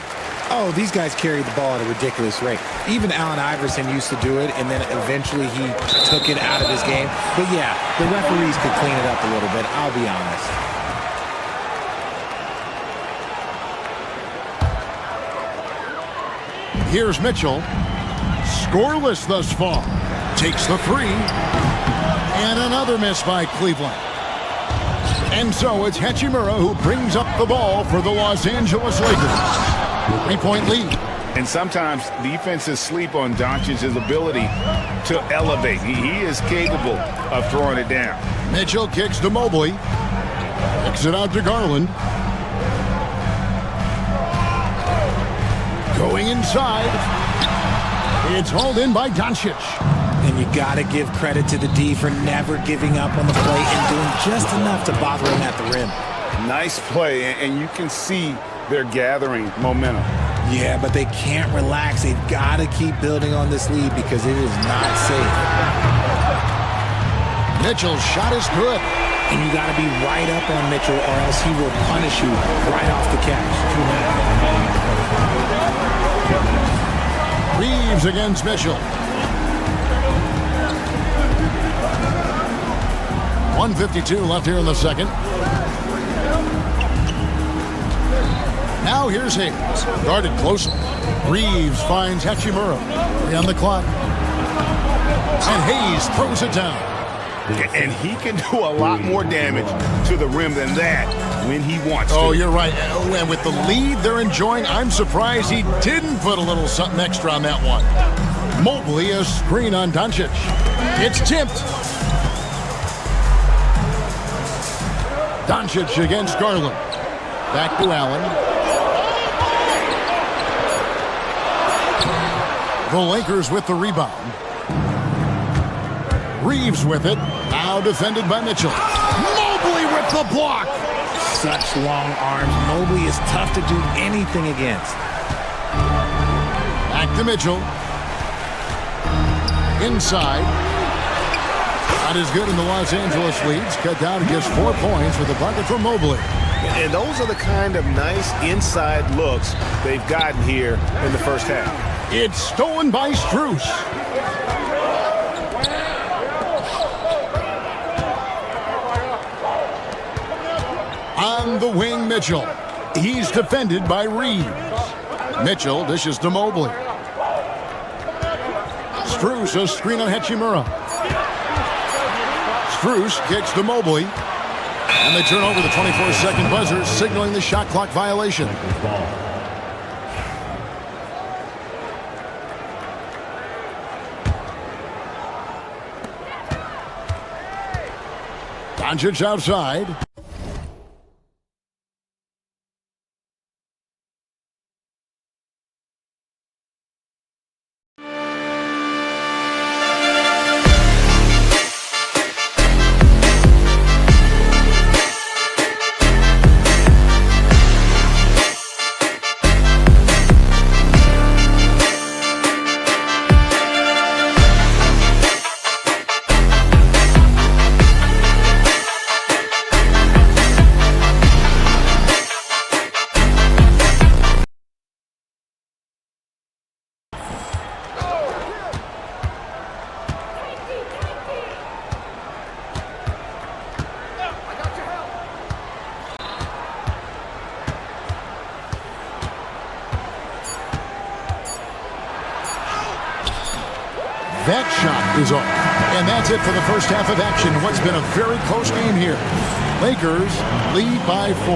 Oh, these guys carry the ball at a ridiculous rate. Even Allen Iverson used to do it, and then eventually he took it out of his game. But yeah, the referees could clean it up a little bit, I'll be honest. Here's Mitchell. Scoreless thus far. Takes the 3. And another miss by Cleveland. And so it's Hachimura who brings up the ball for the Los Angeles Lakers. 3-point lead. And sometimes defenses sleep on Doncic's ability to elevate. He is capable of throwing it down. Mitchell kicks to Mobley. Kicks it out to Garland. Going inside. It's hauled in by Doncic. And you got to give credit to the D for never giving up on the play and doing just enough to bother him at the rim. Nice play, and you can see they're gathering momentum. Yeah, but they can't relax. They've got to keep building on this lead because it is not safe. Mitchell's shot is good. And you got to be right up on Mitchell or else he will punish you right off the catch. Reeves against Mitchell. 1:52 left here in the second. Now here's Hayes, guarded closely. Reeves finds Hachimura. 3 on the clock. And Hayes throws it down. And he can do a lot more damage to the rim than that when he wants to. Oh, you're right. And with the lead they're enjoying, I'm surprised he didn't put a little something extra on that one. Mobley, a screen on Doncic. It's tipped. Doncic against Garland. Back to Allen. The Lakers with the rebound. Reeves with it. Now defended by Mitchell. Mobley with the block. Such long arms. Mobley is tough to do anything against. Back to Mitchell. Inside. Not as good in the Los Angeles leads. Cut down to just 4 points with a bucket from Mobley. And those are the kind of nice inside looks they've gotten here in the first half. It's stolen by Strus. On the wing, Mitchell. He's defended by Reeves. Mitchell dishes to Mobley. Strus, a screen on Hachimura. Strus kicks to Mobley. And they turn over the 24-second buzzer, signaling the shot clock violation. Doncic outside. That shot is off. And that's it for the first half of action. What's been a very close game here. Lakers lead by 4.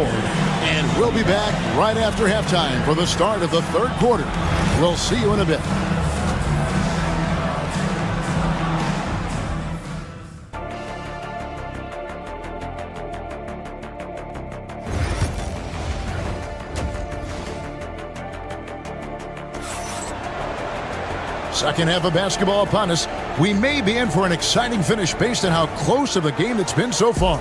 And we'll be back right after halftime for the start of the third quarter. We'll see you in a bit. Second half of basketball upon us. We may be in for an exciting finish based on how close of a game it's been so far.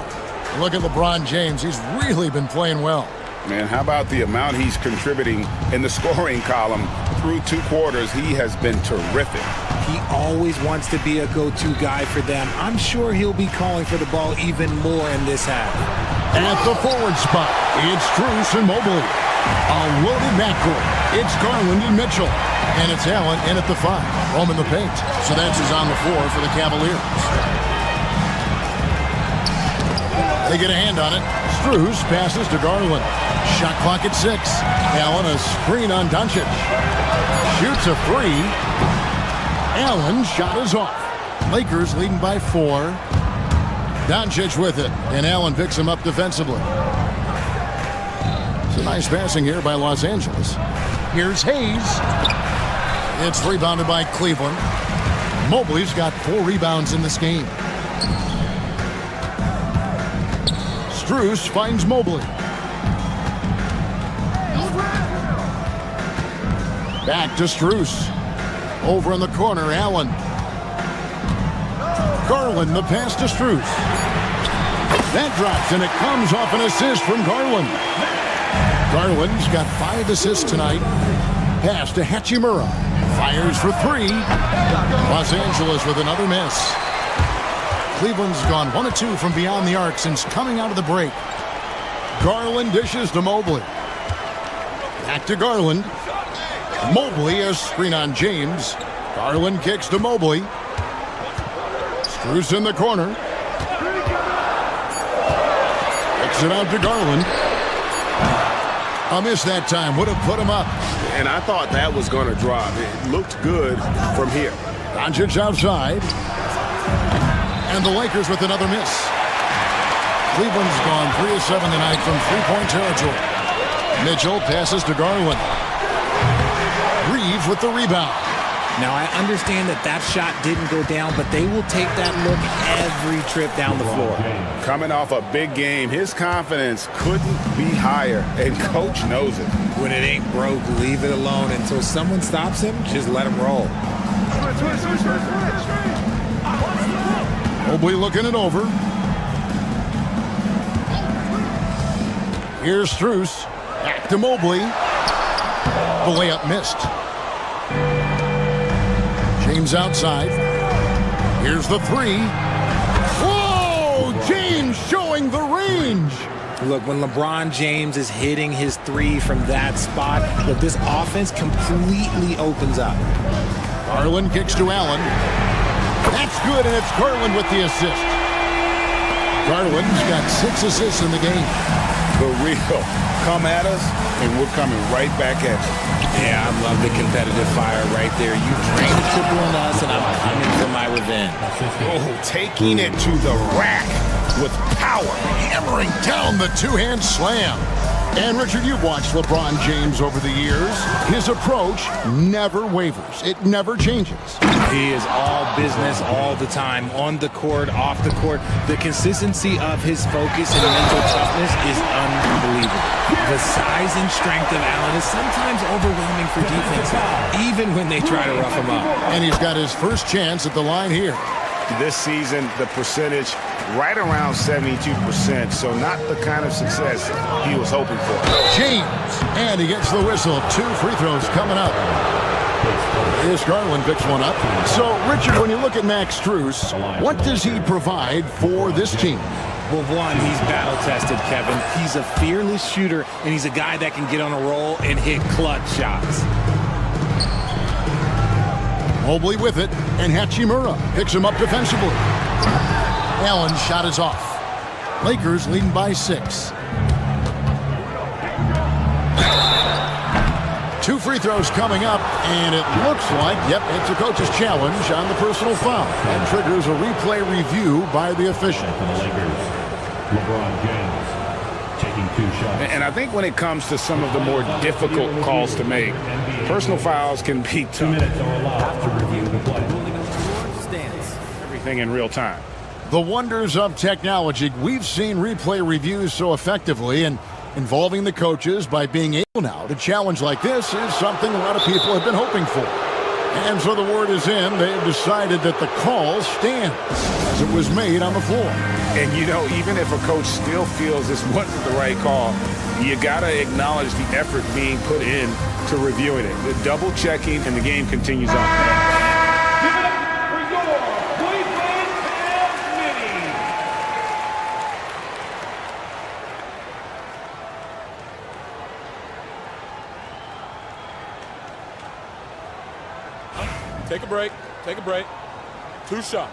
Look at LeBron James. He's really been playing well. Man, how about the amount he's contributing in the scoring column through 2 quarters? He has been terrific. He always wants to be a go-to guy for them. I'm sure he'll be calling for the ball even more in this half. At the forward spot, it's Strus and Mobley. A loaded backcourt. It's Garland and Mitchell. And it's Allen in at the 5. Roaming the paint. So that's his on the floor for the Cavaliers. They get a hand on it. Strus passes to Garland. Shot clock at 6. Allen a screen on Doncic. Shoots a 3. Allen's shot is off. Lakers leading by 4. Doncic with it. And Allen picks him up defensively. It's a nice passing here by Los Angeles. Here's Hayes. It's rebounded by Cleveland. Mobley's got 4 rebounds in this game. Strus finds Mobley. Back to Strus. Over in the corner, Allen. Garland, the pass to Strus. That drops, and it comes off an assist from Garland. Garland's got 5 assists tonight. Pass to Hachimura. Fires for 3. Los Angeles with another miss. Cleveland's gone 1 of 2 from beyond the arc since coming out of the break. Garland dishes to Mobley. Back to Garland. Mobley a screen on James. Garland kicks to Mobley. Strus in the corner. Kicks it out to Garland. A miss that time. Would have put him up. And I thought that was going to drop. It looked good from here. Doncic outside. And the Lakers with another miss. Cleveland's gone 3 of 7 tonight from three-point territory. Mitchell passes to Garland. Reeves with the rebound. Now, I understand that shot didn't go down, but they will take that look every trip down the floor. Coming off a big game, his confidence couldn't be higher, and Coach knows it. When it ain't broke, leave it alone until someone stops him. Just let him roll. Mobley looking it over. Here's Strus. Back to Mobley. The layup missed. James outside. Here's the 3. Whoa! James showing the range. Look, when LeBron James is hitting his 3 from that spot, look, this offense completely opens up. Garland kicks to Allen. That's good, and it's Garland with the assist. Garland's got 6 assists in the game. The real come at us, and we're coming right back at you. Yeah, I love the competitive fire right there. You drain the triple on us, and I'm coming for my revenge. Oh, taking it to the rack with power. Hammering down the 2-hand slam. And Richard, you've watched LeBron James over the years. His approach never wavers. It never changes. He is all business all the time, on the court, off the court. The consistency of his focus and mental toughness is unbelievable. The size and strength of Allen is sometimes overwhelming for defenses, even when they try to rough him up. And he's got his first chance at the line here. This season, the percentage right around 72%, so not the kind of success he was hoping for. James, and he gets the whistle. 2 free throws coming up. Here's Garland picks one up. So, Richard, when you look at Max Strus, what does he provide for this team? Well, one, he's battle-tested, Kevin. He's a fearless shooter, and he's a guy that can get on a roll and hit clutch shots. Mobley with it, and Hachimura picks him up defensively. Allen's shot is off. Lakers leading by 6. 2 free throws coming up, and it looks like, yep, it's a coach's challenge on the personal foul. That triggers a replay review by the official. For the Lakers, LeBron James taking 2 shots. And I think when it comes to some of the more difficult calls to make, personal fouls can be 2 minutes are allowed to review the play. Everything in real time. The wonders of technology. We've seen replay reviews so effectively, and involving the coaches by being able now to challenge like this is something a lot of people have been hoping for. And so the word is in. They've decided that the call stands as it was made on the floor. And, you know, even if a coach still feels this wasn't the right call, you got to acknowledge the effort being put in to reviewing it. The double checking, and the game continues on. Take a break. Take a break. 2 shots.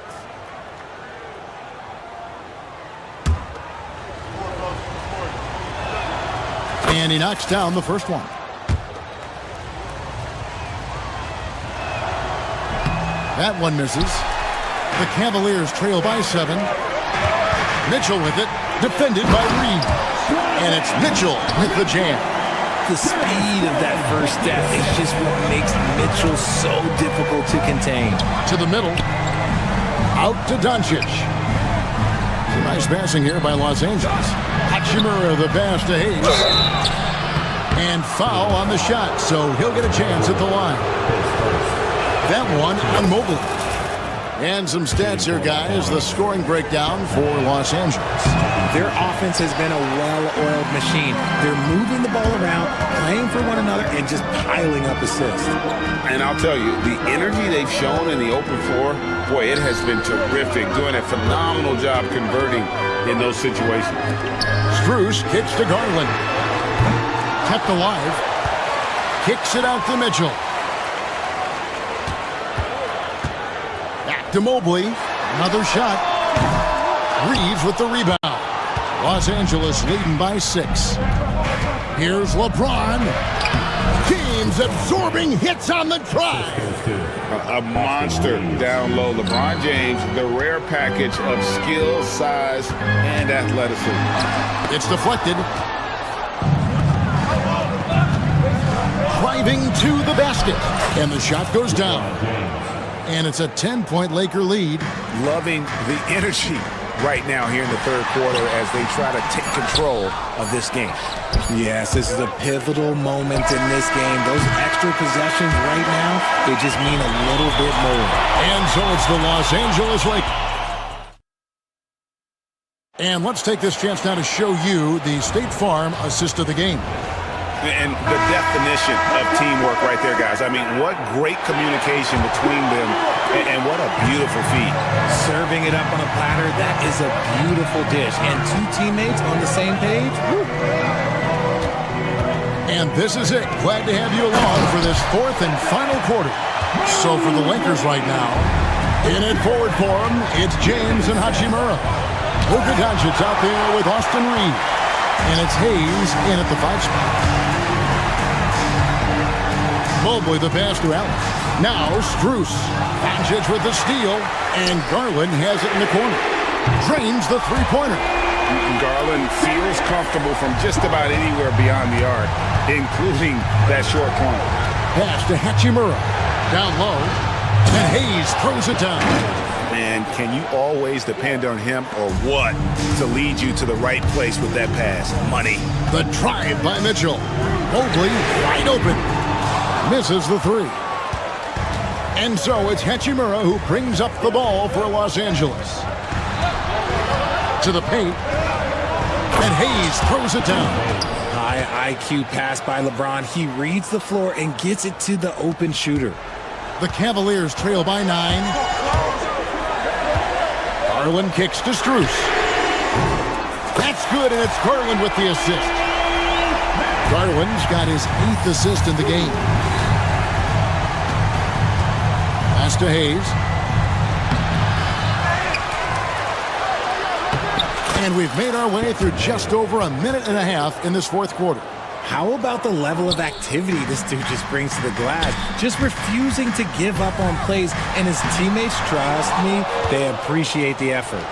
And he knocks down the first one. That one misses. The Cavaliers trail by 7. Mitchell with it. Defended by Reeves. And it's Mitchell with the jam. the speed of that first step is just what makes Mitchell so difficult to contain. To the middle. Out to Doncic. Some nice passing here by Los Angeles. Hachimura, the pass to Hayes. And foul on the shot, so he'll get a chance at the line. That one on Mobley. And some stats here, guys. The scoring breakdown for Los Angeles. Their offense has been a well-oiled machine. They're moving the ball around, playing for one another, and just piling up assists. And I'll tell you, the energy they've shown in the open floor, boy, it has been terrific. Doing a phenomenal job converting in those situations. Strus kicks to Garland. Kept alive. Kicks it out to Mitchell. Back to Mobley. Another shot. Reeves with the rebound. Los Angeles leading by 6. Here's LeBron. James absorbing hits on the drive. A monster down low. LeBron James, the rare package of skill, size, and athleticism. It's deflected. Driving to the basket. And the shot goes down. And it's a 10-point Laker lead. Loving the energy right now here in the third quarter as they try to take control of this game. Yes, this is a pivotal moment in this game. Those extra possessions right now, they just mean a little bit more. And so it's the Los Angeles Lakers. And let's take this chance now to show you the State Farm assist of the game. And the definition of teamwork right there, guys. I mean, what great communication between them, and what a beautiful feat. Serving it up on a platter, that is a beautiful dish. And 2 teammates on the same page. Woo. And this is it. Glad to have you along for this 4th and final quarter. So for the Lakers right now, in it forward for them, it's James and Hachimura. Luka Doncic out there with Austin Reeves. And it's Hayes in at the 5 spot. Mobley the pass to Allen. Now Strus. Doncic with the steal. And Garland has it in the corner. Drains the three-pointer. Garland feels comfortable from just about anywhere beyond the arc, including that short corner. Pass to Hachimura. Down low. And Hayes throws it down. And can you always depend on him or what to lead you to the right place with that pass? Money. The drive by Mitchell. Mobley wide open. Misses the 3. And so it's Hachimura who brings up the ball for Los Angeles. To the paint. And Hayes throws it down. High IQ pass by LeBron. He reads the floor and gets it to the open shooter. The Cavaliers trail by 9. Garland kicks to Strus. That's good, and it's Garland with the assist. Garland's got his 8th assist in the game. Pass to Hayes. And we've made our way through just over a minute and a half in this 4th quarter. How about the level of activity this dude just brings to the glass? Just refusing to give up on plays, and his teammates, trust me, they appreciate the effort.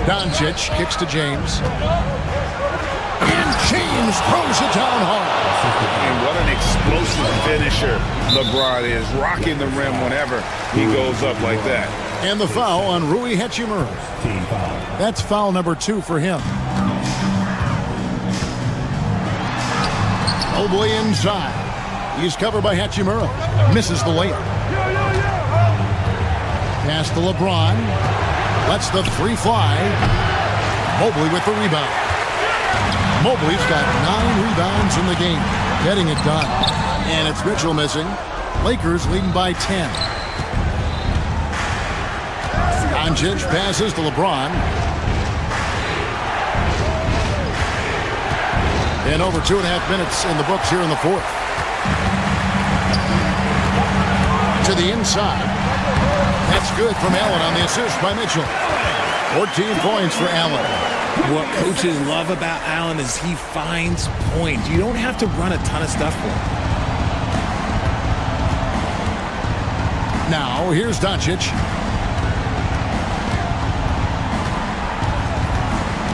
Doncic kicks to James. And James throws it down hard. And what an explosive finisher LeBron is, rocking the rim whenever he goes up like that. And the foul on Rui Hachimura. That's foul number 2 for him. Mobley inside. He's covered by Hachimura. Misses the layup. Pass to LeBron. Lets the 3 fly. Mobley with the rebound. Mobley's got 9 rebounds in the game. Getting it done. And it's Mitchell missing. Lakers leading by 10. Doncic passes to LeBron. And over 2.5 minutes in the books here in the 4th. To the inside. That's good from Allen on the assist by Mitchell. 14 points for Allen. What coaches love about Allen is he finds points. You don't have to run a ton of stuff for him. Now, here's Doncic.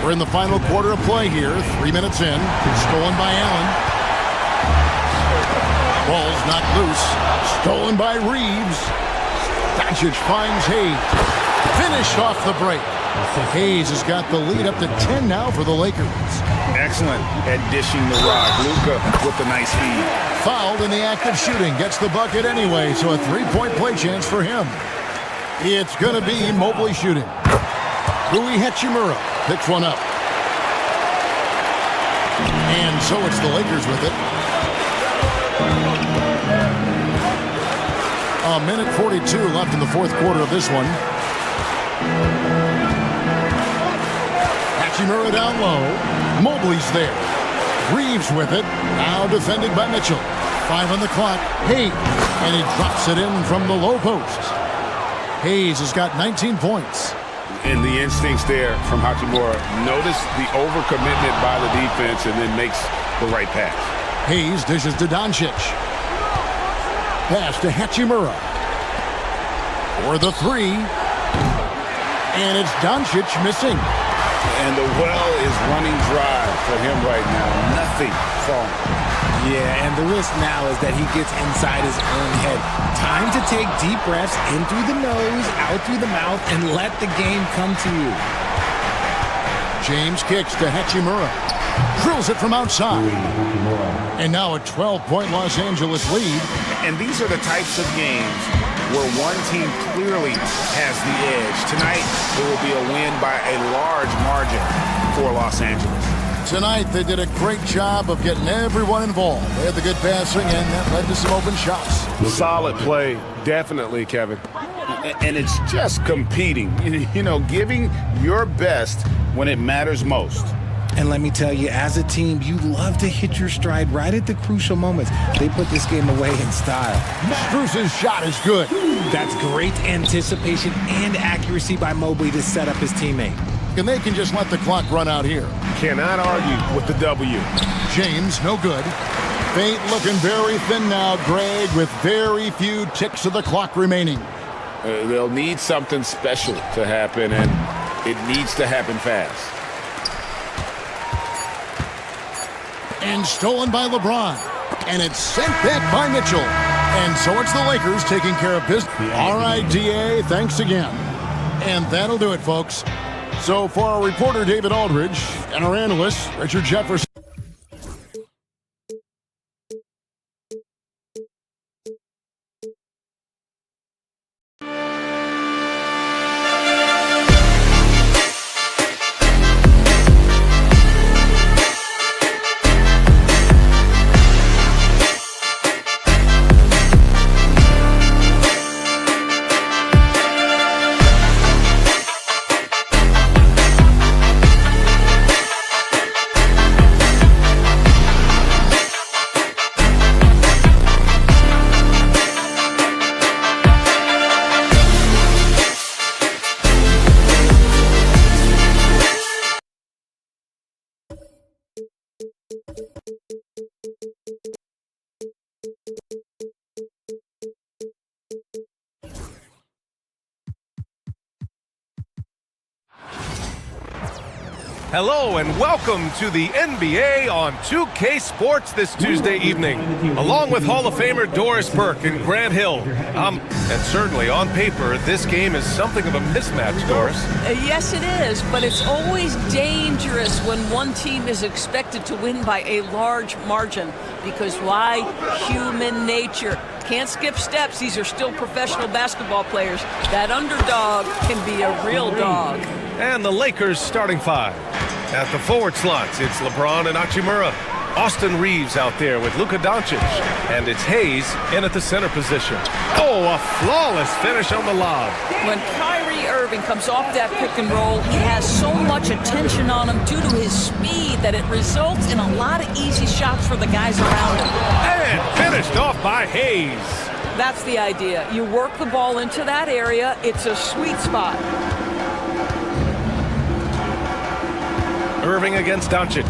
We're in the final quarter of play here. 3 minutes in. Stolen by Allen. Ball's knocked loose. Stolen by Reeves. Doncic finds Hayes. Finished off the break. Hayes has got the lead up to 10 now for the Lakers. Excellent at dishing the rock. Luka with the nice feed. Fouled in the act of shooting. Gets the bucket anyway, so a three-point play chance for him. It's going to be Mobley shooting. Rui Hachimura picks one up. And so it's the Lakers with it. A minute 42 left in the fourth quarter of this one. Hachimura down low. Mobley's there. Reeves with it. Now defended by Mitchell. 5 on the clock. Hayes. And he drops it in from the low post. Hayes has got 19 points. And the instincts there from Hachimura. Notice the overcommitment by the defense and then makes the right pass. Hayes dishes to Doncic. Pass to Hachimura. For the three. And it's Doncic missing. And the well is running dry for him right now. Nothing falling. Yeah, and the risk now is that he gets inside his own head. Time to take deep breaths in through the nose, out through the mouth, and let the game come to you. James kicks to Hachimura. Drills it from outside. And now a 12-point Los Angeles lead. And these are the types of games where one team clearly has the edge. Tonight, it will be a win by a large margin for Los Angeles. Tonight, they did a great job of getting everyone involved. They had the good passing, and that led to some open shots. Solid play, definitely, Kevin. And it's just competing, you know, giving your best when it matters most. And let me tell you, as a team, you love to hit your stride right at the crucial moments. They put this game away in style. Strus's shot is good. That's great anticipation and accuracy by Mobley to set up his teammate. And they can just let the clock run out here. Cannot argue with the W. James, no good. Fate looking very thin now, Greg, with very few ticks of the clock remaining. They'll need something special to happen, and it needs to happen fast. And stolen by LeBron. And it's sent back by Mitchell. And so it's the Lakers taking care of business. All right, DA, thanks again. And that'll do it, folks. So for our reporter, David Aldridge, and our analyst, Richard Jefferson. Hello and welcome to the NBA on 2K Sports this Tuesday evening. Along with Hall of Famer Doris Burke and Grant Hill. And certainly on paper, this game is something of a mismatch, Doris. Yes, it is, but it's always dangerous when one team is expected to win by a large margin. Because why? Human nature. Can't skip steps. These are still professional basketball players. That underdog can be a real dog. And the Lakers starting five. At the forward slots, it's LeBron and Hachimura. Austin Reeves out there with Luka Doncic. And it's Hayes in at the center position. Oh, a flawless finish on the lob. When Kyrie Irving comes off that pick and roll, he has so much attention on him due to his speed that it results in a lot of easy shots for the guys around him. And finished off by Hayes. That's the idea. You work the ball into that area. It's a sweet spot. Irving against Doncic.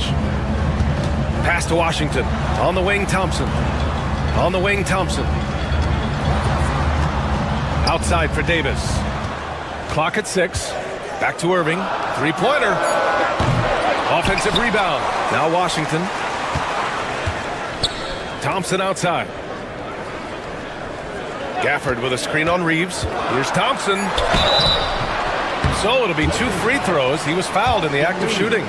Pass to Washington. On the wing, Thompson. On the wing, Thompson. Outside for Davis. Clock at 6. Back to Irving. Three-pointer. Offensive rebound. Now Washington. Thompson outside. Gafford with a screen on Reeves. Here's Thompson. So it'll be 2 free throws. He was fouled in the act of shooting.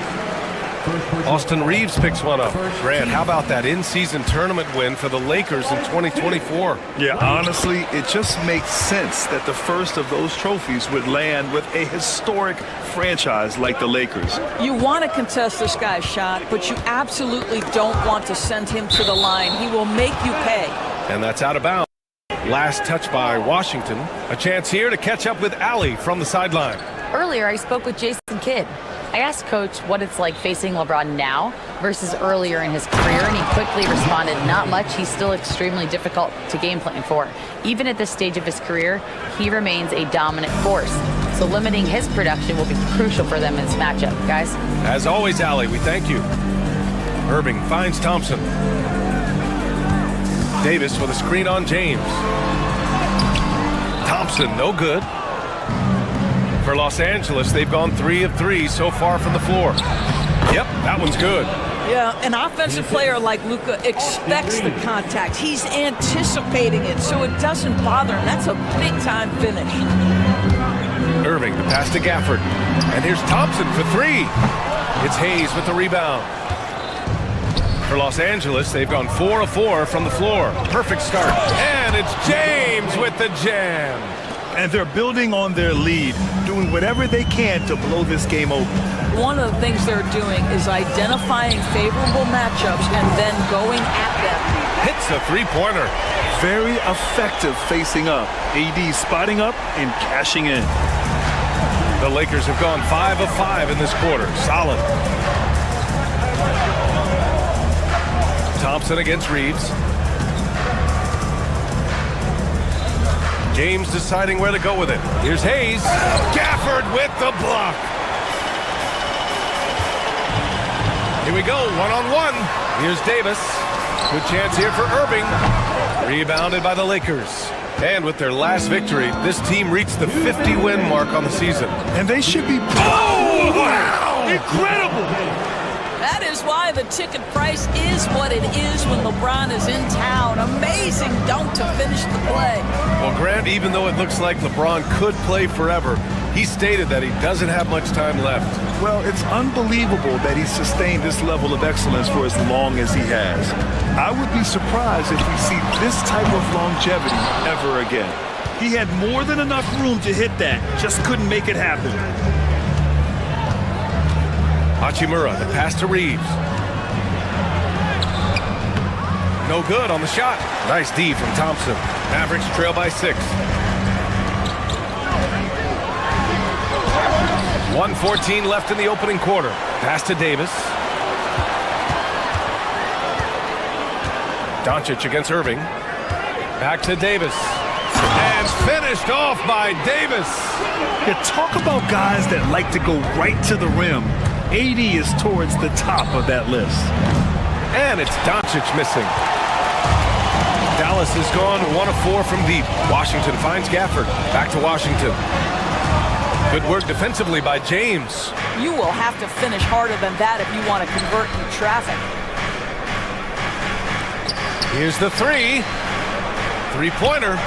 Austin Reeves picks one up. Grant, how about that in-season tournament win for the Lakers in 2024? Yeah, honestly, it just makes sense that the first of those trophies would land with a historic franchise like the Lakers. You want to contest this guy's shot, but you absolutely don't want to send him to the line. He will make you pay. And that's out of bounds. Last touch by Washington. A chance here to catch up with Allie from the sideline. Earlier, I spoke with Jason Kidd. I asked Coach what it's like facing LeBron now versus earlier in his career, and he quickly responded, not much. He's still extremely difficult to game plan for. Even at this stage of his career, he remains a dominant force. So limiting his production will be crucial for them in this matchup, guys. As always, Allie, we thank you. Irving finds Thompson. Davis with a screen on James. Thompson, no good. For Los Angeles, they've gone 3 of 3 so far from the floor. Yep, that one's good. Yeah, an offensive player like Luka expects the contact. He's anticipating it, so it doesn't bother him. That's a big-time finish. Irving, the pass to Gafford. And here's Thompson for 3. It's Hayes with the rebound. For Los Angeles, they've gone 4 of 4 from the floor. Perfect start. And it's James with the jam. And they're building on their lead, doing whatever they can to blow this game open. One of the things they're doing is identifying favorable matchups and then going at them. Hits a three-pointer. Very effective facing up. AD spotting up and cashing in. The Lakers have gone 5 of 5 in this quarter. Solid. Thompson against Reeves. James deciding where to go with it. Here's Hayes. Gafford with the block. Here we go, one-on-one. Here's Davis. Good chance here for Irving. Rebounded by the Lakers. And with their last victory, this team reached the 50-win mark on the season. And they should be... Oh, wow! Incredible! That is why the ticket price is what it is when LeBron is in town. Amazing dunk to finish the play. Well, Grant, even though it looks like LeBron could play forever, he stated that he doesn't have much time left. Well, it's unbelievable that he's sustained this level of excellence for as long as he has. I would be surprised if we see this type of longevity ever again. He had more than enough room to hit that, just couldn't make it happen. Hachimura, the pass to Reeves. No good on the shot. Nice D from Thompson. Mavericks trail by 6. 1:14 left in the opening quarter. Pass to Davis. Doncic against Irving. Back to Davis. And finished off by Davis. Yeah, talk about guys that like to go right to the rim. AD is towards the top of that list. And it's Doncic missing. Dallas has gone 1 of 4 from deep. Washington finds Gafford. Back to Washington. Good work defensively by James. You will have to finish harder than that if you want to convert in traffic. Here's the 3. Three-pointer.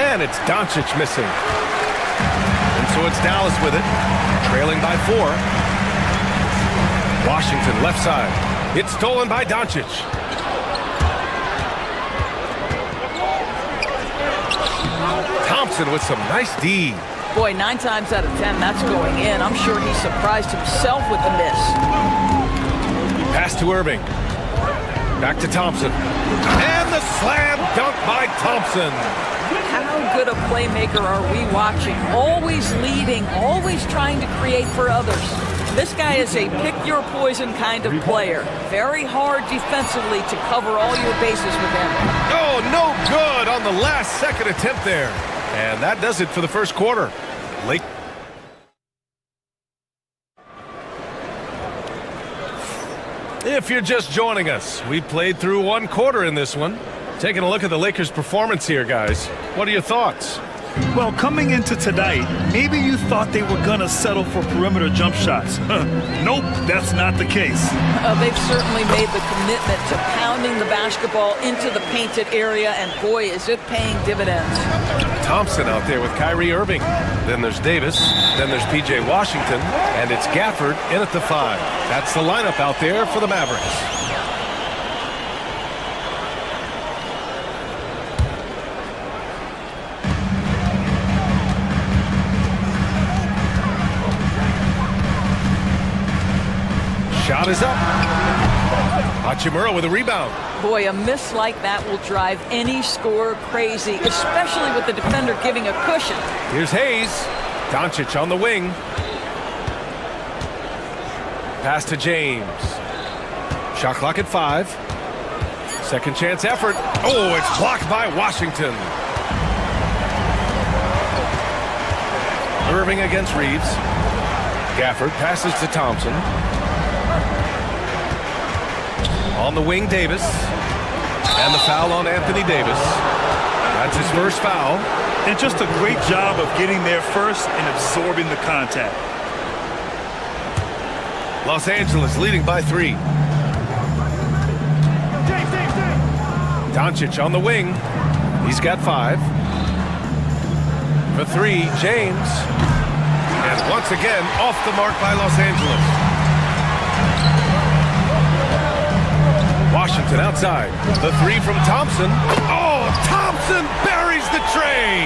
And it's Doncic missing. And so it's Dallas with it. Trailing by 4. Washington left side. It's stolen by Doncic. Thompson with some nice D. Boy, 9 times out of 10, that's going in. I'm sure he surprised himself with the miss. Pass to Irving. Back to Thompson. And the slam dunk by Thompson. How good a playmaker are we watching? Always leading, always trying to create for others. This guy is a pick-your-poison kind of player. Very hard defensively to cover all your bases with him. Oh, no good on the last second attempt there. And that does it for the first quarter. Lake. If you're just joining us, we played through 1 quarter in this one. Taking a look at the Lakers' performance here, guys. What are your thoughts? Well, coming into tonight, maybe you thought they were going to settle for perimeter jump shots. Nope, that's not the case. They've certainly made the commitment to pounding the basketball into the painted area, and boy, is it paying dividends. Thompson out there with Kyrie Irving. Then there's Davis. Then there's P.J. Washington. And it's Gafford in at the 5. That's the lineup out there for the Mavericks. Shot is up. Hachimura with a rebound. Boy, a miss like that will drive any scorer crazy, especially with the defender giving a cushion. Here's Hayes. Doncic on the wing. Pass to James. Shot clock at 5. Second chance effort. Oh, it's blocked by Washington. Irving against Reeves. Gafford passes to Thompson. On the wing, Davis. And the foul on Anthony Davis. That's his first foul. And just a great job of getting there first and absorbing the contact. Los Angeles leading by 3. Doncic on the wing. He's got 5. For 3, James. And once again, off the mark by Los Angeles. Washington outside. The 3 from Thompson. Oh, Thompson buries the tray.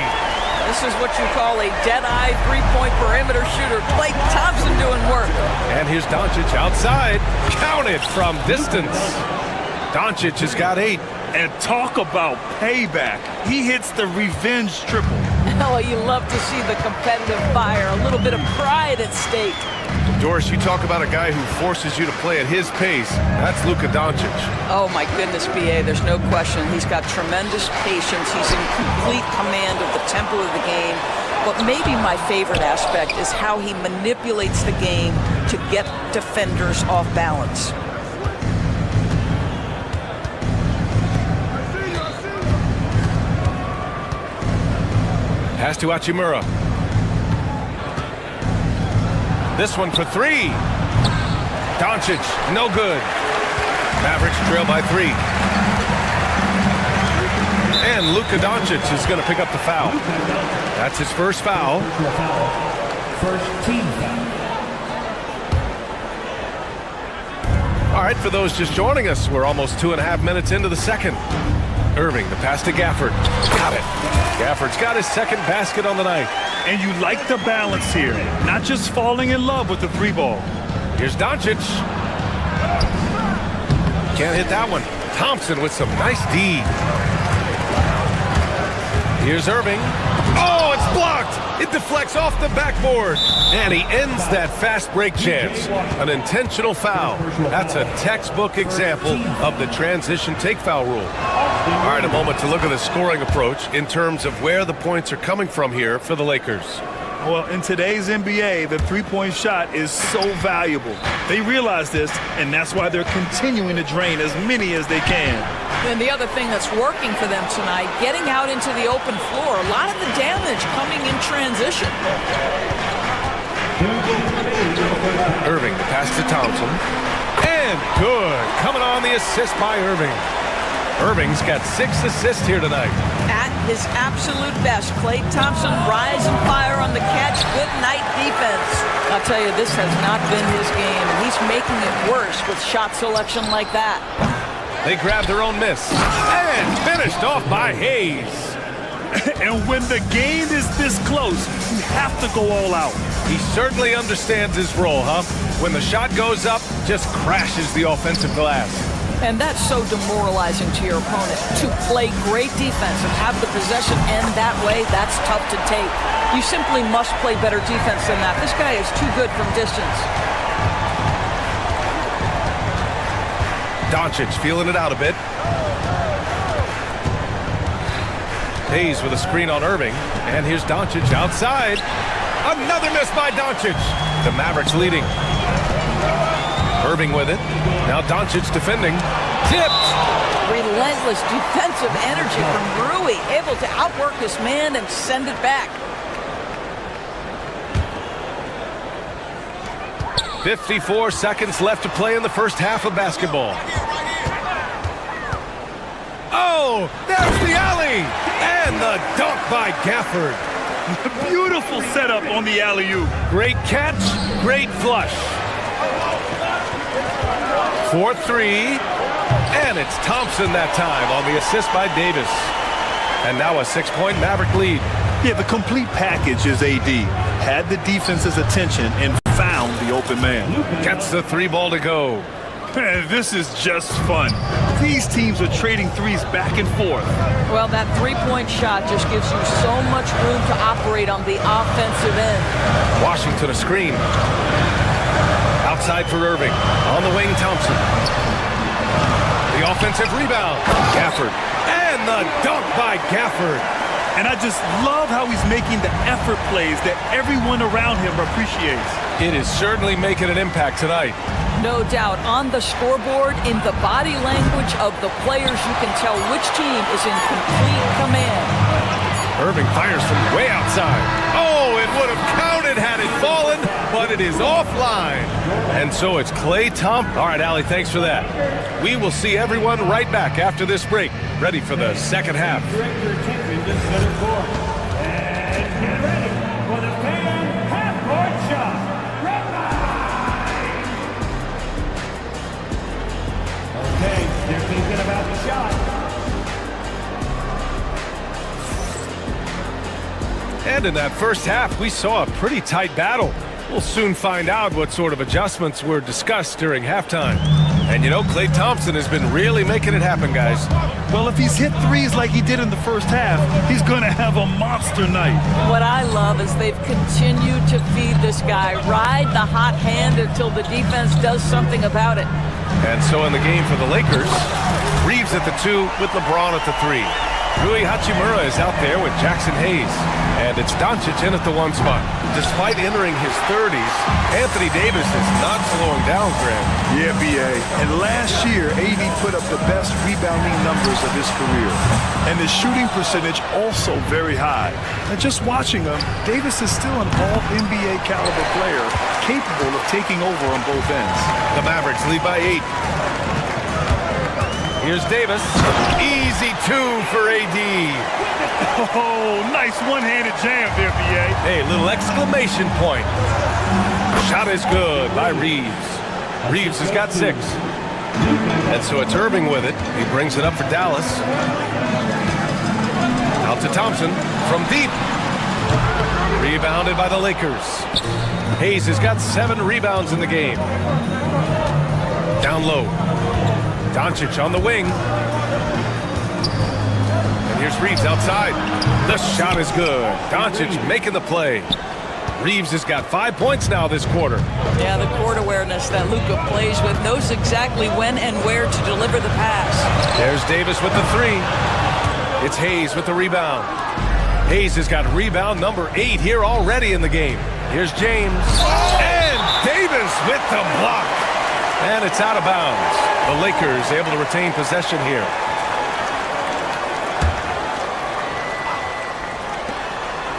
This is what you call a dead-eye three-point perimeter shooter. Klay Thompson doing work. And here's Doncic outside. Counted from distance. Doncic has got 8. And talk about payback. He hits the revenge triple. Oh, you love to see the competitive fire. A little bit of pride at stake. Doris, you talk about a guy who forces you to play at his pace. That's Luka Doncic. Oh, my goodness, B.A., there's no question. He's got tremendous patience. He's in complete command of the tempo of the game. But maybe my favorite aspect is how he manipulates the game to get defenders off balance. Pass to Hachimura. This one for 3. Doncic, no good. Mavericks trail by 3. And Luka Doncic is going to pick up the foul. That's his first foul. First team foul. All right, for those just joining us, we're almost 2.5 minutes into the second. Irving, the pass to Gafford. Got it. Gafford's got his second basket on the night. And you like the balance here. Not just falling in love with the 3 ball. Here's Doncic. Can't hit that one. Thompson with some nice D. Here's Irving. Oh, it's blocked. It deflects off the backboard. And he ends that fast break chance. An intentional foul. That's a textbook example of the transition take foul rule. All right, a moment to look at the scoring approach in terms of where the points are coming from here for the Lakers. Well, in today's NBA, the three-point shot is so valuable. They realize this, and that's why they're continuing to drain as many as they can. And the other thing that's working for them tonight, getting out into the open floor, a lot of the damage coming in transition. Irving, the pass to Thompson. And good. Coming on the assist by Irving. Irving's got 6 assists here tonight. At his absolute best, Klay Thompson rise and fire on the catch. Good night defense. I'll tell you, this has not been his game, and he's making it worse with shot selection like that. They grabbed their own miss. And finished off by Hayes. And when the game is this close, you have to go all out. He certainly understands his role, huh? When the shot goes up, just crashes the offensive glass. And that's so demoralizing to your opponent. To play great defense and have the possession end that way, that's tough to take. You simply must play better defense than that. This guy is too good from distance. Doncic feeling it out a bit. Hayes with a screen on Irving. And here's Doncic outside. Another miss by Doncic. The Mavericks leading. Irving with it. Now Doncic defending. Tipped. relentless defensive energy from Rui, able to outwork his man and send it back. 54 seconds left to play in the first half of basketball. Oh, there's the alley! And the dunk by Gafford. Beautiful setup on the alley-oop. Great catch, great flush. 4-3, and it's Thompson that time on the assist by Davis. And now a 6-point Maverick lead. Yeah, the complete package is AD. Had the defense's attention and found the open man. Gets the 3 ball to go. Man, this is just fun. These teams are trading threes back and forth. Well, that three-point shot just gives you so much room to operate on the offensive end. Washington a screen. Outside for Irving. On the wing, Thompson. The offensive rebound. Gafford. And the dunk by Gafford. And I just love how he's making the effort plays that everyone around him appreciates. It is certainly making an impact tonight. No doubt. On the scoreboard, in the body language of the players, you can tell which team is in complete command. Irving fires from way outside. Oh, it would have counted had it fallen, but it is offline. And so it's Klay Thompson. All right, Allie, thanks for that. We will see everyone right back after this break, ready for the second half. They're thinking about the shot. And in that first half, we saw a pretty tight battle. We'll soon find out what sort of adjustments were discussed during halftime. And you know, Klay Thompson has been really making it happen, guys. Well, if he's hit threes like he did in the first half, he's going to have a monster night. What I love is they've continued to feed this guy, ride the hot hand until the defense does something about it. And so in the game for the Lakers, Reeves at the 2 with LeBron at the 3. Rui Hachimura is out there with Jackson Hayes. And it's Doncic in at the 1 spot. Despite entering his 30s, Anthony Davis is not slowing down, Graham. Yeah, B.A. And last year, AD put up the best rebounding numbers of his career. And his shooting percentage also very high. And just watching him, Davis is still an all-NBA caliber player, capable of taking over on both ends. The Mavericks lead by 8. Here's Davis. Easy 2 for AD. Oh, nice one-handed jam there, B.A. Hey, little exclamation point. Shot is good by Reeves. Reeves has got 6. And so it's Irving with it. He brings it up for Dallas. Out to Thompson from deep. Rebounded by the Lakers. Hayes has got 7 rebounds in the game. Down low. Doncic on the wing. And here's Reeves outside. The shot is good. Doncic making the play. Reeves has got 5 points now this quarter. Yeah, the court awareness that Luka plays with, knows exactly when and where to deliver the pass. There's Davis with the 3. It's Hayes with the rebound. Hayes has got rebound number 8 here already in the game. Here's James. And Davis with the block. And it's out of bounds. The Lakers able to retain possession here.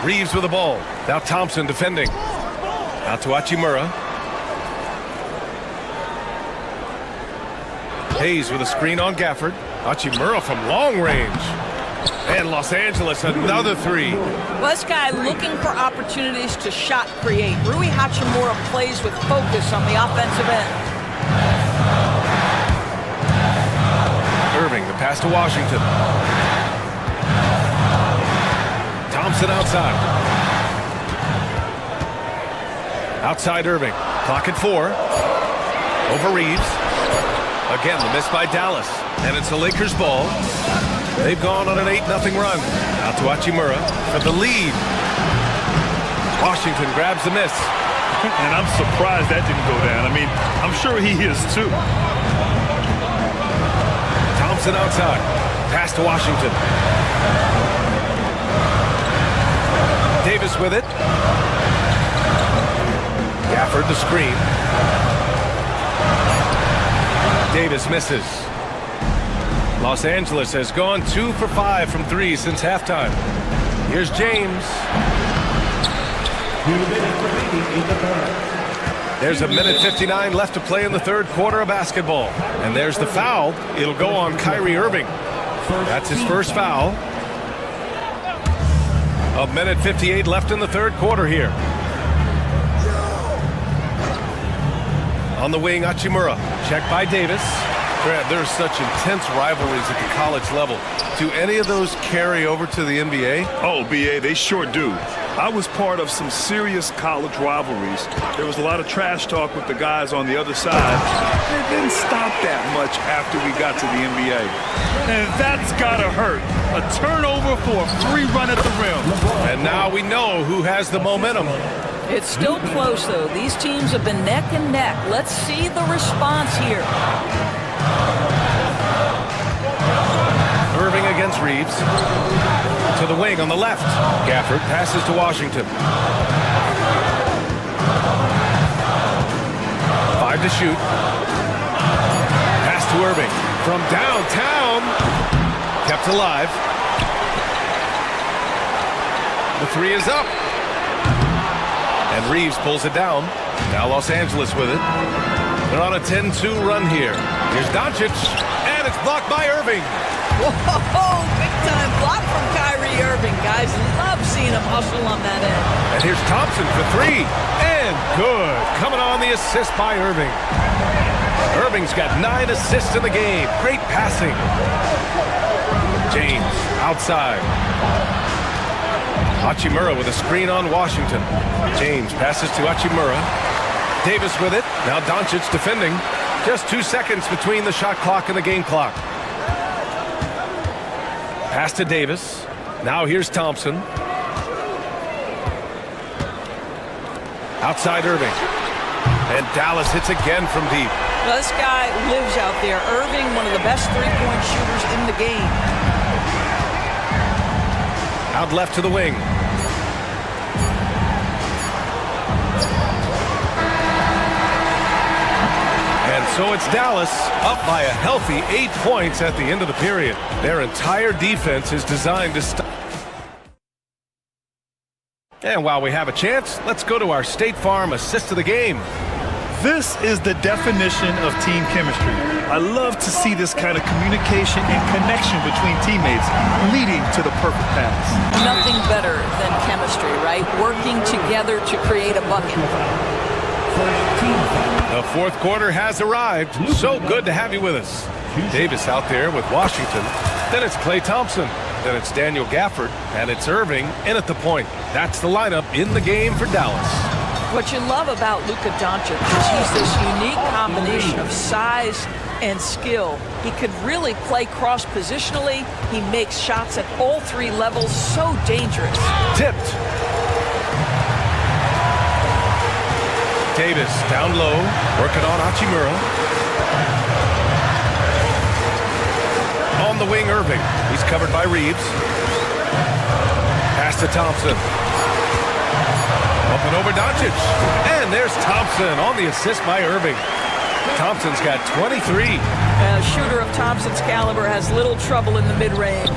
Reeves with the ball. Now Thompson defending. Out to Hachimura. Hayes with a screen on Gafford. Hachimura from long range. And Los Angeles, another 3. Well, this guy looking for opportunities to shot create. Rui Hachimura plays with focus on the offensive end. Irving, the pass to Washington. Thompson outside. Outside Irving. Clock at 4. Over Reeves. Again, the miss by Dallas. And it's the Lakers' ball. They've gone on an 8-0 run. Out to Hachimura for the lead. Washington grabs the miss. And I'm surprised that didn't go down. I mean, I'm sure he is too. Thompson outside. Pass to Washington. Davis with it. Gafford the screen. Davis misses. Los Angeles has gone 2 for 5 from 3 since halftime. Here's James. There's 1:59 left to play in the third quarter of basketball. And there's the foul. It'll go on Kyrie Irving. That's his first foul. 1:58 left in the third quarter here. On the wing, Hachimura. Checked by Davis. Grant, there's such intense rivalries at the college level. Do any of those carry over to the NBA? Oh, BA, they sure do. I was part of some serious college rivalries. There was a lot of trash talk with the guys on the other side. It didn't stop that much after we got to the NBA. And that's gotta hurt. A turnover for a free run at the rim. And now we know who has the momentum. It's still close, though. These teams have been neck and neck. Let's see the response here. Irving against Reeves. To the wing on the left. Gafford passes to Washington. 5 to shoot. Pass to Irving. From downtown. Kept alive. The three is up. And Reeves pulls it down. Now Los Angeles with it. They're on a 10-2 run here. Here's Doncic. And it's blocked by Irving. Whoa, big time block from Kyrie Irving. Guys love seeing him hustle on that end. And here's Thompson for 3. And good. Coming on the assist by Irving. Irving's got 9 assists in the game. Great passing. James outside. Hachimura with a screen on Washington. James passes to Hachimura. Davis with it. Now Doncic defending. Just 2 seconds between the shot clock and the game clock. Pass to Davis. Now here's Thompson. Outside Irving. And Dallas hits again from deep. Well, this guy lives out there. Irving, one of the best three-point shooters in the game. Out left to the wing. And so it's Dallas up by a healthy 8 points at the end of the period. Their entire defense is designed to stop. And while we have a chance, let's go to our State Farm assist of the game. This is the definition of team chemistry. I love to see this kind of communication and connection between teammates leading to the perfect pass. Nothing better than chemistry, right? Working together to create a bucket. The fourth quarter has arrived. So good to have you with us. Davis out there with Washington. Then it's Klay Thompson. Then it's Daniel Gafford. And it's Irving in at the point. That's the lineup in the game for Dallas. What you love about Luka Doncic is he's this unique combination of size and skill. He could really play cross-positionally. He makes shots at all 3 levels. So dangerous. Tipped. Davis down low, working on Hachimura. On the wing, Irving. He's covered by Reeves. Pass to Thompson. Up and over Doncic. And there's Thompson on the assist by Irving. Thompson's got 23. A shooter of Thompson's caliber has little trouble in the mid-range.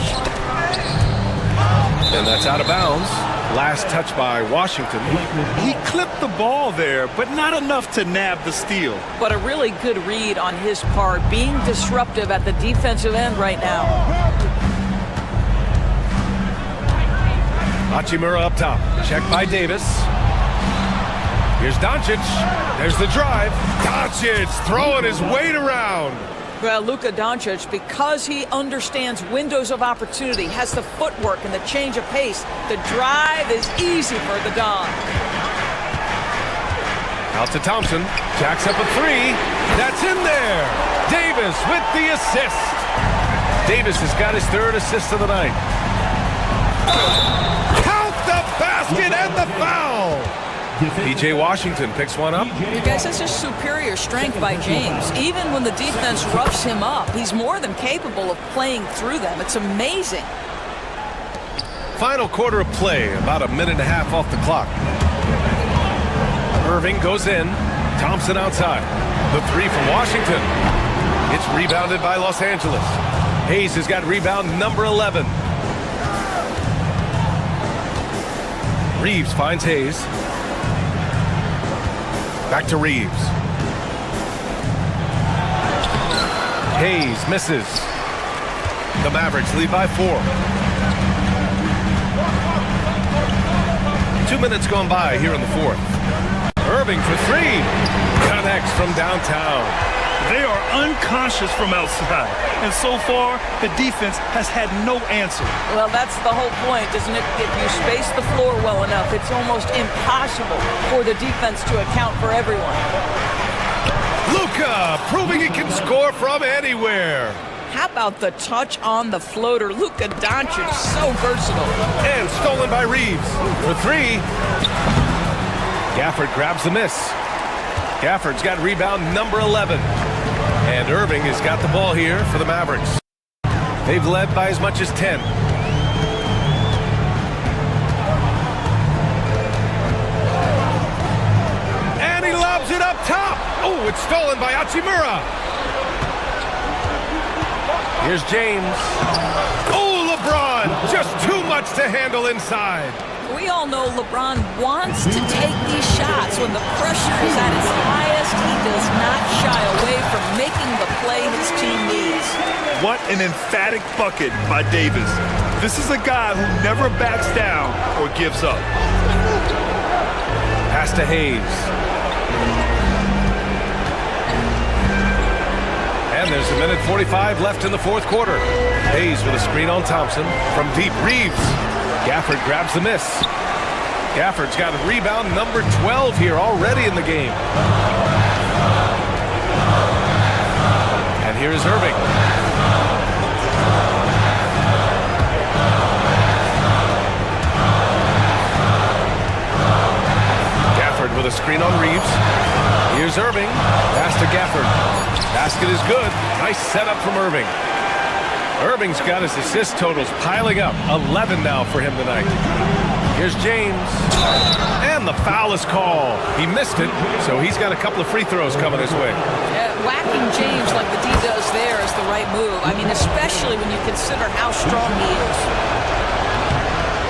And that's out of bounds. Last touch by Washington. He clipped the ball there, but not enough to nab the steal. But a really good read on his part, being disruptive at the defensive end right now. Hachimura up top. Checked by Davis. Here's Doncic. There's the drive. Doncic throwing his weight around. Well, Luka Doncic, because he understands windows of opportunity, has the footwork and the change of pace, the drive is easy for the Don. Out to Thompson. Jacks up a 3. That's in there. Davis with the assist. Davis has got his 3rd assist of the night. Count the basket and the foul. P.J. Washington picks one up. You guys, that's just superior strength by James. Even when the defense roughs him up, he's more than capable of playing through them. It's amazing. Final quarter of play, about a minute and a half off the clock. Irving goes in. Thompson outside. The 3 from Washington. It's rebounded by Los Angeles. Hayes has got rebound number 11. Reeves finds Hayes. Back to Reeves. Hayes misses. The Mavericks lead by 4. 2 minutes gone by here in the fourth. Irving for 3. Connects from downtown. They are unconscious from outside, and so far, the defense has had no answer. Well, that's the whole point, isn't it? If you space the floor well enough, it's almost impossible for the defense to account for everyone. Luka proving he can score from anywhere. How about the touch on the floater? Luka Doncic, so versatile. And stolen by Reeves for 3. Gafford grabs the miss. Gafford's got rebound number 11. And Irving has got the ball here for the Mavericks. They've led by as much as 10. And he lobs it up top. Oh, it's stolen by Hachimura. Here's James. Oh, LeBron, just too much to handle inside. We all know LeBron wants to take these shots. When the pressure is at its highest, he does not shy away from making the play his team needs. What an emphatic bucket by Davis. This is a guy who never backs down or gives up. Pass to Hayes. And there's a minute 45 left in the fourth quarter. Hayes with a screen on Thompson. From deep, Reeves. Gafford grabs the miss. Gafford's got a rebound number 12 here already in the game. And here's Irving. Gafford with a screen on Reeves. Here's Irving. Pass to Gafford. Basket is good. Nice setup from Irving. Irving's got his assist totals piling up. 11 now for him tonight. Here's James. And the foul is called. He missed it, so he's got a couple of free throws coming his way. Whacking James like the D does there is the right move. I mean, especially when you consider how strong he is.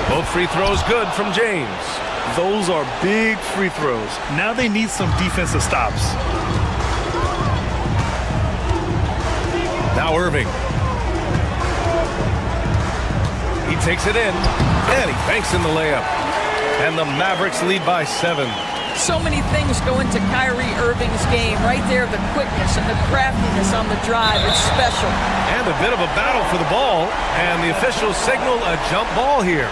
Both free throws good from James. Those are big free throws. Now they need some defensive stops. Now Irving. He takes it in, and he banks in the layup. And the Mavericks lead by 7. So many things go into Kyrie Irving's game. Right there, the quickness and the craftiness on the drive. It's special. And a bit of a battle for the ball, and the officials signal a jump ball here.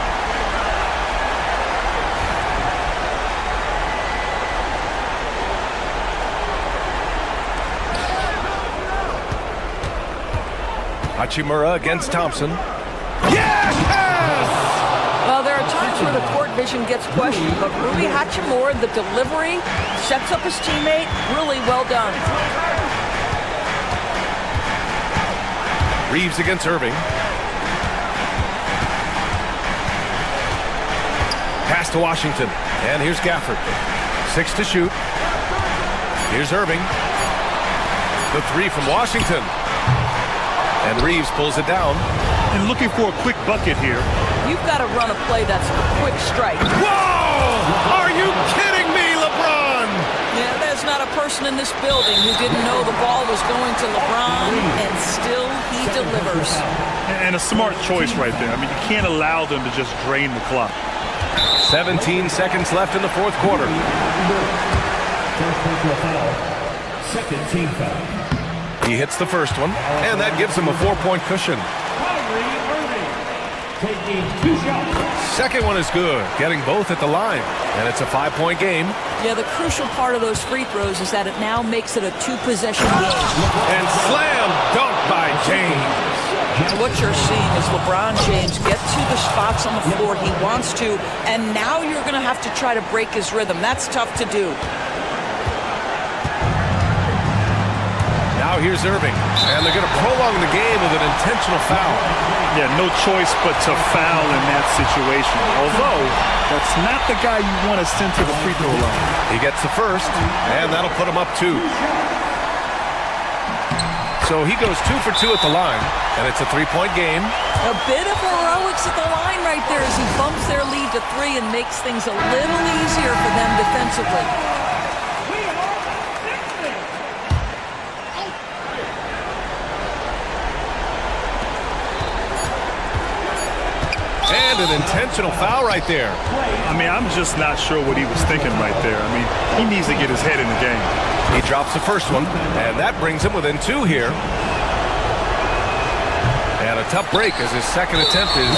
Hachimura against Thompson. Yes! Well, there are times where the court vision gets questioned, but Rui Hachimura, the delivery, sets up his teammate. Really well done. Reeves against Irving. Pass to Washington. And here's Gafford. 6 to shoot. Here's Irving. The 3 from Washington. And Reeves pulls it down. And looking for a quick bucket here. You've got to run a play that's a quick strike. Whoa! Are you kidding me, LeBron? Yeah, there's not a person in this building who didn't know the ball was going to LeBron, and still he delivers. And a smart choice right there. I mean, you can't allow them to just drain the clock. 17 seconds left in the fourth quarter. Second team foul. He hits the first one, and that gives him a 4-point cushion. Taking 2 shots. Second one is good, getting both at the line, and it's a 5-point game. Yeah, the crucial part of those free throws is that it now makes it a 2-possession game. And slam dunk by James. And what you're seeing is LeBron James get to the spots on the floor he wants to, and now you're going to have to try to break his rhythm. That's tough to do. Now here's Irving, and they're going to prolong the game with an intentional foul. Yeah, no choice but to foul in that situation. Although, that's not the guy you want to send to the free throw line. He gets the first, and that'll put him up 2. So so he goes 2 for 2 at the line, and it's a 3-point game. A bit of heroics at the line right there as he bumps their lead to 3 and makes things a little easier for them defensively. And an intentional foul right there. I mean, I'm just not sure what he was thinking right there. I mean, he needs to get his head in the game. He drops the first one, and that brings him within 2 here. And a tough break as his second attempt is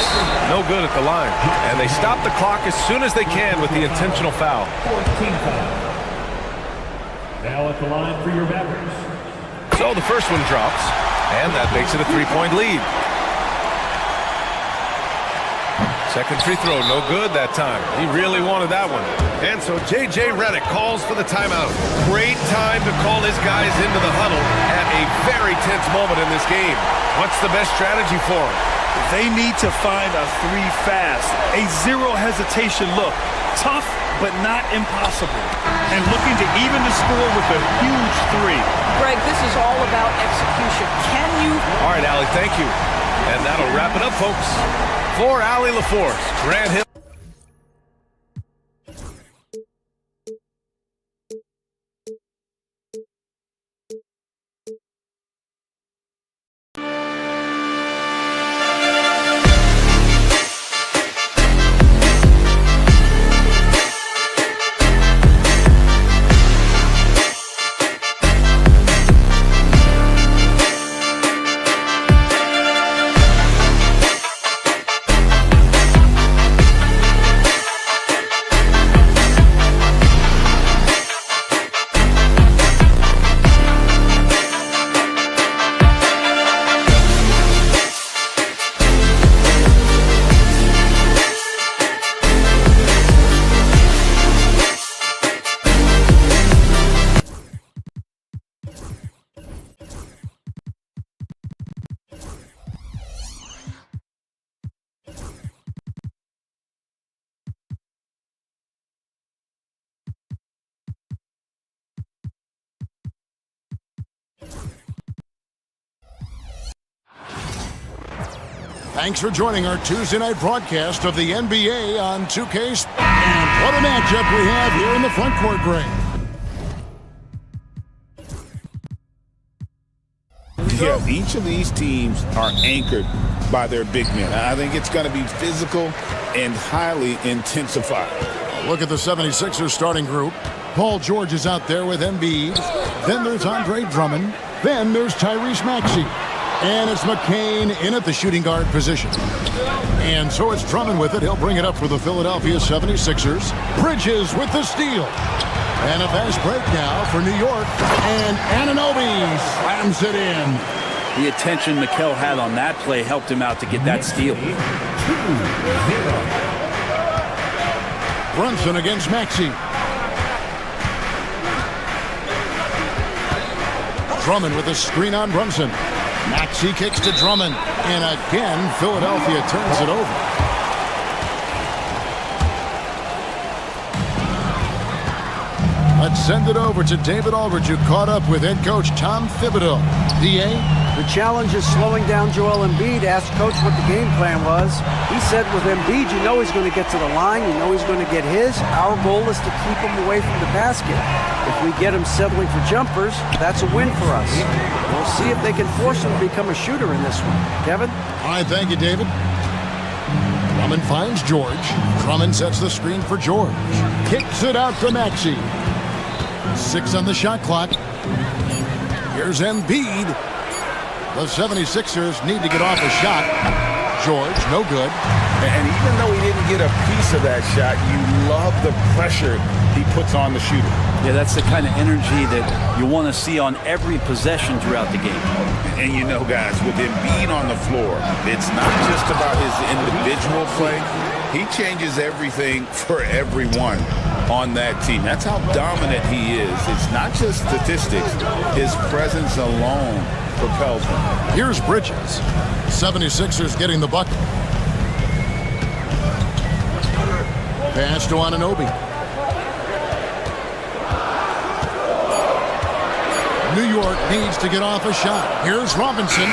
no good at the line. And they stop the clock as soon as they can with the intentional foul. 14 foul. Now at the line for your Mavericks. So the first one drops, and that makes it a 3-point lead. Second free throw, no good that time. He really wanted that one. And so J.J. Redick calls for the timeout. Great time to call his guys into the huddle at a very tense moment in this game. What's the best strategy for him? They need to find a 3 fast, a zero hesitation look. Tough, but not impossible. And looking to even the score with a huge 3. Greg, this is all about execution. Can you? All right, Allie, thank you. And that'll wrap it up, folks. For Allie LaForce, Grant Hill. Thanks for joining our Tuesday night broadcast of the NBA on 2K. And what a matchup we have here in the front court, Greg. Yeah, each of these teams are anchored by their big men. I think it's going to be physical and highly intensified. Look at the 76ers starting group. Paul George is out there with Embiid. Then there's Andre Drummond. Then there's Tyrese Maxey. And it's McCain in at the shooting guard position. And so it's Drummond with it. He'll bring it up for the Philadelphia 76ers. Bridges with the steal. And a fast break now for New York. And Anunoby slams it in. The attention Mikal had on that play helped him out to get that steal. Brunson against Maxey. Drummond with a screen on Brunson. Maxey kicks to Drummond. And again, Philadelphia turns it over. Let's send it over to David Aldridge, who caught up with head coach Tom Thibodeau. DA? The challenge is slowing down Joel Embiid. Asked coach what the game plan was. He said with Embiid, you know he's going to get to the line. You know he's going to get his. Our goal is to keep him away from the basket. If we get him settling for jumpers, that's a win for us. We'll see if they can force him to become a shooter in this one. Kevin? All right, thank you, David. Drummond finds George. Drummond sets the screen for George. Kicks it out to Maxey. 6 on the shot clock. Here's Embiid. The 76ers need to get off a shot. George, no good. And even though he didn't get a piece of that shot, you love the pressure he puts on the shooter. Yeah, that's the kind of energy that you want to see on every possession throughout the game. And you know, guys, with Embiid on the floor, it's not just about his individual play. He changes everything for everyone on that team. That's how dominant he is. It's not just statistics. His presence alone propels him. Here's Bridges. 76ers getting the bucket. Pass to Anunoby. New York needs to get off a shot. Here's Robinson,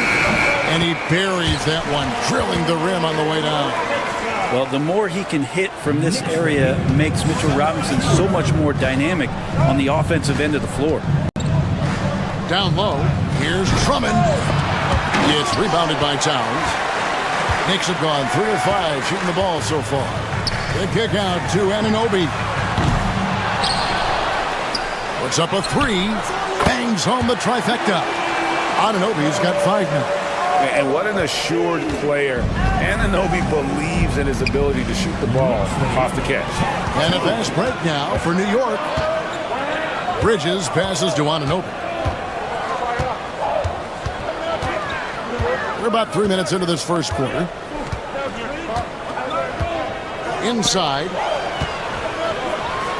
and he buries that one, drilling the rim on the way down. Well, the more he can hit from this area makes Mitchell Robinson so much more dynamic on the offensive end of the floor. Down low, here's Drummond. It's rebounded by Towns. Knicks have gone 3 of 5 shooting the ball so far. The kick out to Anunoby. Puts up a 3. Bangs home the trifecta. Anunoby's got 5 now. And what an assured player. Anunoby believes in his ability to shoot the ball off the catch. And a fast break now for New York. Bridges passes to Anunoby. We're about 3 minutes into this first quarter. Inside.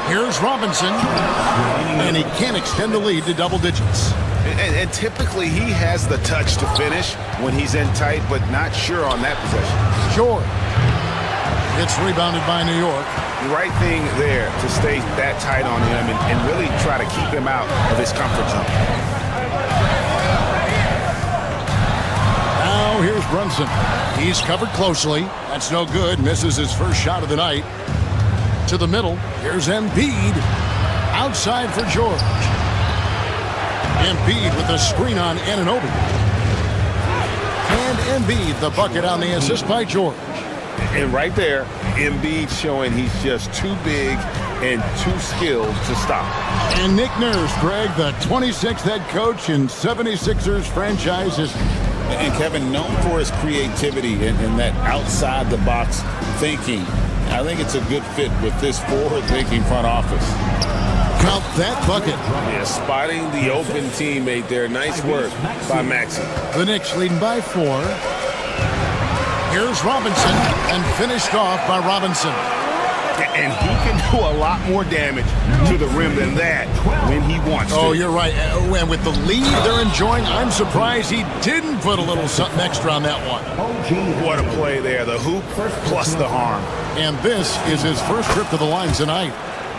Here's Robinson. And he can't extend the lead to double digits. And typically he has the touch to finish when he's in tight, but not sure on that possession. Sure. It's rebounded by New York. The right thing there to stay that tight on him and really try to keep him out of his comfort zone. Now here's Brunson. He's covered closely. That's no good. Misses his first shot of the night. To the middle. Here's Embiid. Outside for George. Embiid with a screen on Anunoby. And Embiid, the bucket on the assist by George. And right there, Embiid showing he's just too big and too skilled to stop. And Nick Nurse, Greg, the 26th head coach in 76ers franchise history. And Kevin, known for his creativity and that outside-the-box thinking. I think it's a good fit with this forward-thinking front office. Count that bucket. Yeah, spotting the open teammate there. Nice work by Maxey. The Knicks leading by 4. Here's Robinson, and finished off by Robinson. And he can do a lot more damage to the rim than that when he wants to. Oh, you're right. And with the lead they're enjoying, I'm surprised he didn't put a little something extra on that one. What a play there. The hoop plus the harm. And this is his first trip to the line tonight.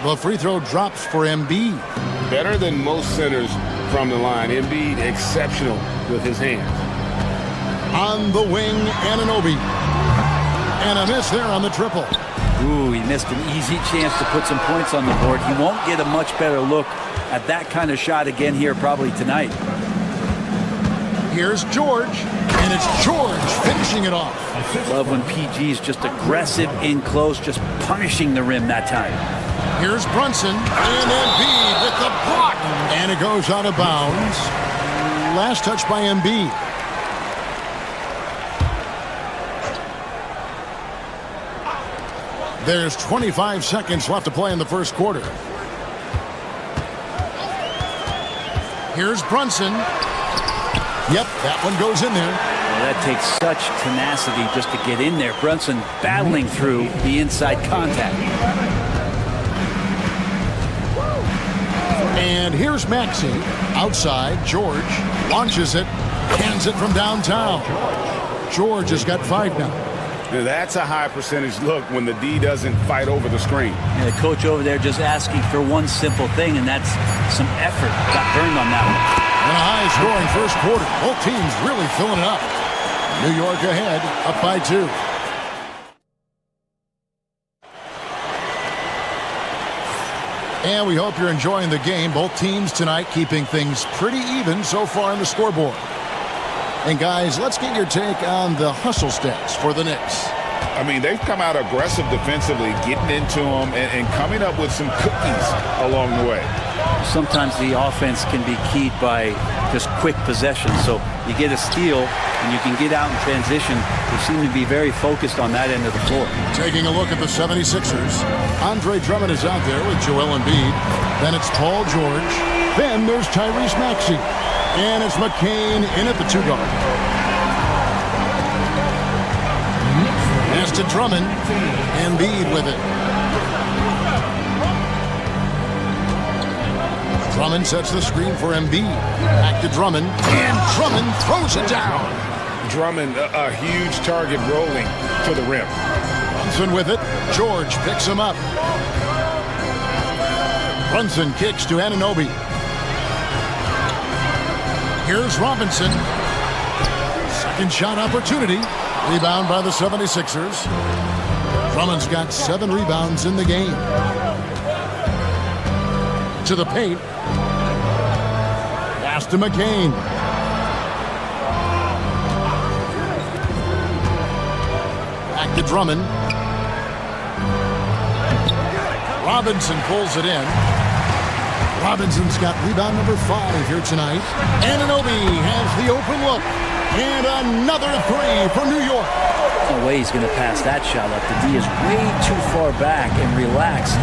The free throw drops for Embiid. Better than most centers from the line. Embiid exceptional with his hands. On the wing, Anunoby. And a miss there on the triple. Ooh, he missed an easy chance to put some points on the board. He won't get a much better look at that kind of shot again here probably tonight. Here's George, and it's George finishing it off. Love when PG's just aggressive in close, just punishing the rim that time. Here's Brunson, and Embiid with the block. And it goes out of bounds. Last touch by Embiid. There's 25 seconds left to play in the first quarter. Here's Brunson. Yep, that one goes in there. Well, that takes such tenacity just to get in there. Brunson battling through the inside contact. And here's Maxey. Outside, George launches it, hands it from downtown. George has got 5 now. That's a high percentage look when the D doesn't fight over the screen. And the coach over there just asking for one simple thing, and that's some effort. Got burned on that one. And a high-scoring first quarter. Both teams really filling it up. New York ahead, up by 2. And we hope you're enjoying the game. Both teams tonight keeping things pretty even so far on the scoreboard. And guys, let's get your take on the hustle stats for the Knicks. I mean, they've come out aggressive defensively, getting into them and coming up with some cookies along the way. Sometimes the offense can be keyed by just quick possessions. So you get a steal and you can get out in transition. They seem to be very focused on that end of the floor. Taking a look at the 76ers. Andre Drummond is out there with Joel Embiid. Then it's Paul George. Then there's Tyrese Maxey. And it's McCain in at the 2-guard. Pass to Drummond. Embiid with it. Drummond sets the screen for Embiid. Back to Drummond. And Drummond throws it down. Drummond, a huge target rolling to the rim. Brunson with it. George picks him up. Brunson kicks to Anunoby. Here's Robinson. Second shot opportunity. Rebound by the 76ers. Drummond's got 7 rebounds in the game. To the paint. Pass to McCain. Back to Drummond. Robinson pulls it in. Robinson's got rebound number 5 here tonight. Anunoby has the open look. And another 3 for New York. No way he's going to pass that shot up. The D is way too far back and relaxed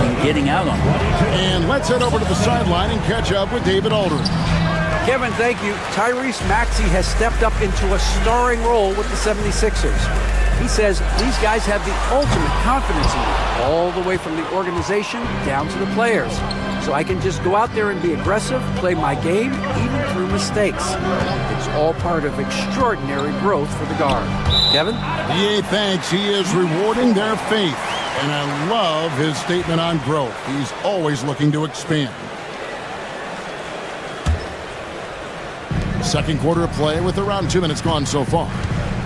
in getting out on it. And let's head over to the sideline and catch up with David Aldridge. Kevin, thank you. Tyrese Maxey has stepped up into a starring role with the 76ers. He says these guys have the ultimate confidence in me, all the way from the organization down to the players. So I can just go out there and be aggressive, play my game, even through mistakes. It's all part of extraordinary growth for the guard. Kevin? EA thanks. He is rewarding their faith. And I love his statement on growth. He's always looking to expand. Second quarter of play with around 2 minutes gone so far.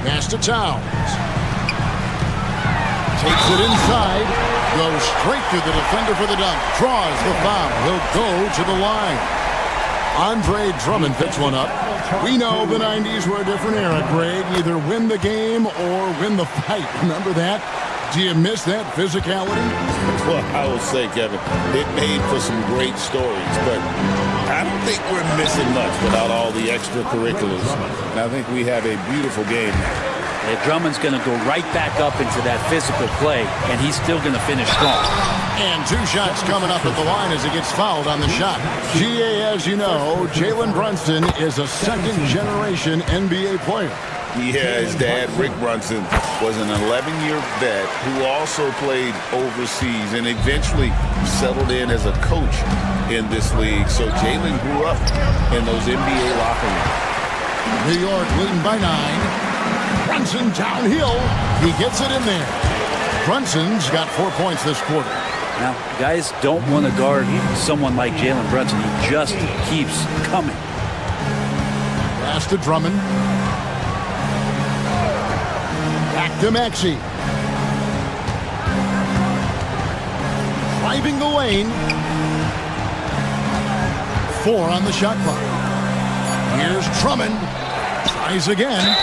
Pass to Towns. Takes it inside. Goes straight to the defender for the dunk. Draws the foul. He'll go to the line. Andre Drummond picks one up. We know the 90s were a different era, Greg. Either win the game or win the fight. Remember that? Do you miss that physicality? Well, I will say, Kevin, it made for some great stories, but I don't think we're missing much without all the extracurriculars. And I think we have a beautiful game now. Yeah, Drummond's going to go right back up into that physical play, and he's still going to finish strong. And 2 shots coming up at the line as he gets fouled on the shot. GA, as you know, Jalen Brunson is a second-generation NBA player. Yeah, his dad, Rick Brunson, was an 11-year vet who also played overseas and eventually settled in as a coach in this league. So Jalen grew up in those NBA locker rooms. New York leading by 9. Brunson downhill. He gets it in there. Brunson's got 4 points this quarter. Now, guys don't want to guard someone like Jalen Brunson. He just keeps coming. Pass to Drummond. Back to Maxey. Driving the lane. 4 on the shot clock. Here's Drummond. Tries again.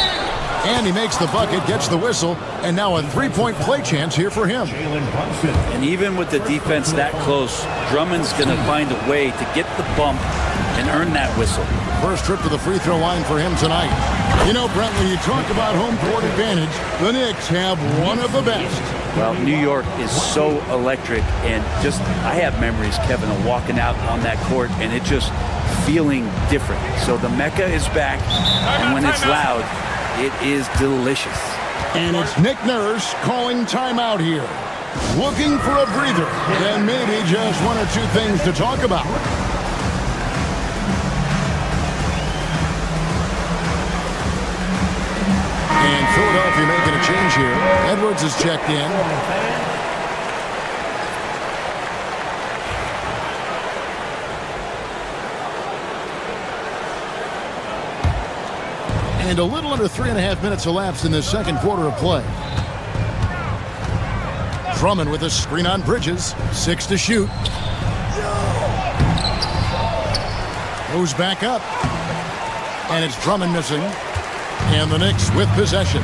And he makes the bucket, gets the whistle, and now a 3-point play chance here for him. And even with the defense that close, Drummond's going to find a way to get the bump and earn that whistle. First trip to the free throw line for him tonight. You know, Brent, when you talk about home court advantage, the Knicks have one of the best. Well, New York is so electric, and just I have memories, Kevin, of walking out on that court and it just feeling different. So the Mecca is back, and when it's loud, it is delicious. And it's Nick Nurse calling timeout here. Looking for a breather and maybe just 1 or 2 things to talk about. And Philadelphia making a change here. Edwards is checked in. And a little under 3.5 minutes elapsed in this second quarter of play. Drummond with a screen on Bridges. 6 to shoot. Goes back up. And it's Drummond missing. And the Knicks with possession.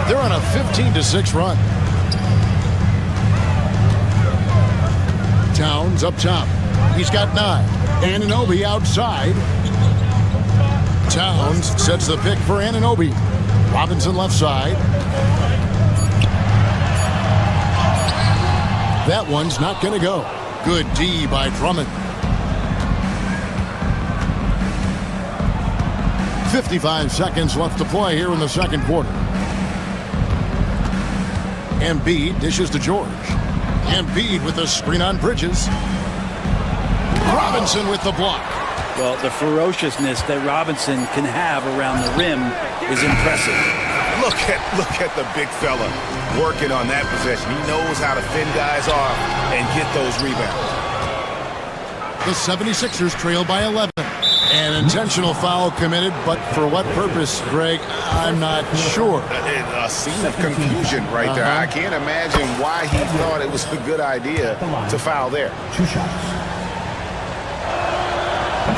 They're on a 15-6 run. Towns up top. He's got 9. Anunoby outside. Towns sets the pick for Anunoby. Robinson left side. That one's not going to go. Good D by Drummond. 55 seconds left to play here in the second quarter. Embiid dishes to George. Embiid with a screen on Bridges. Robinson with the block. Well, the ferociousness that Robinson can have around the rim is impressive. Look at the big fella working on that possession. He knows how to fend guys off and get those rebounds. The 76ers trail by 11. An intentional foul committed, but for what purpose, Greg? I'm not sure. A scene of confusion right there. I can't imagine why he thought it was a good idea to foul there. 2 shots.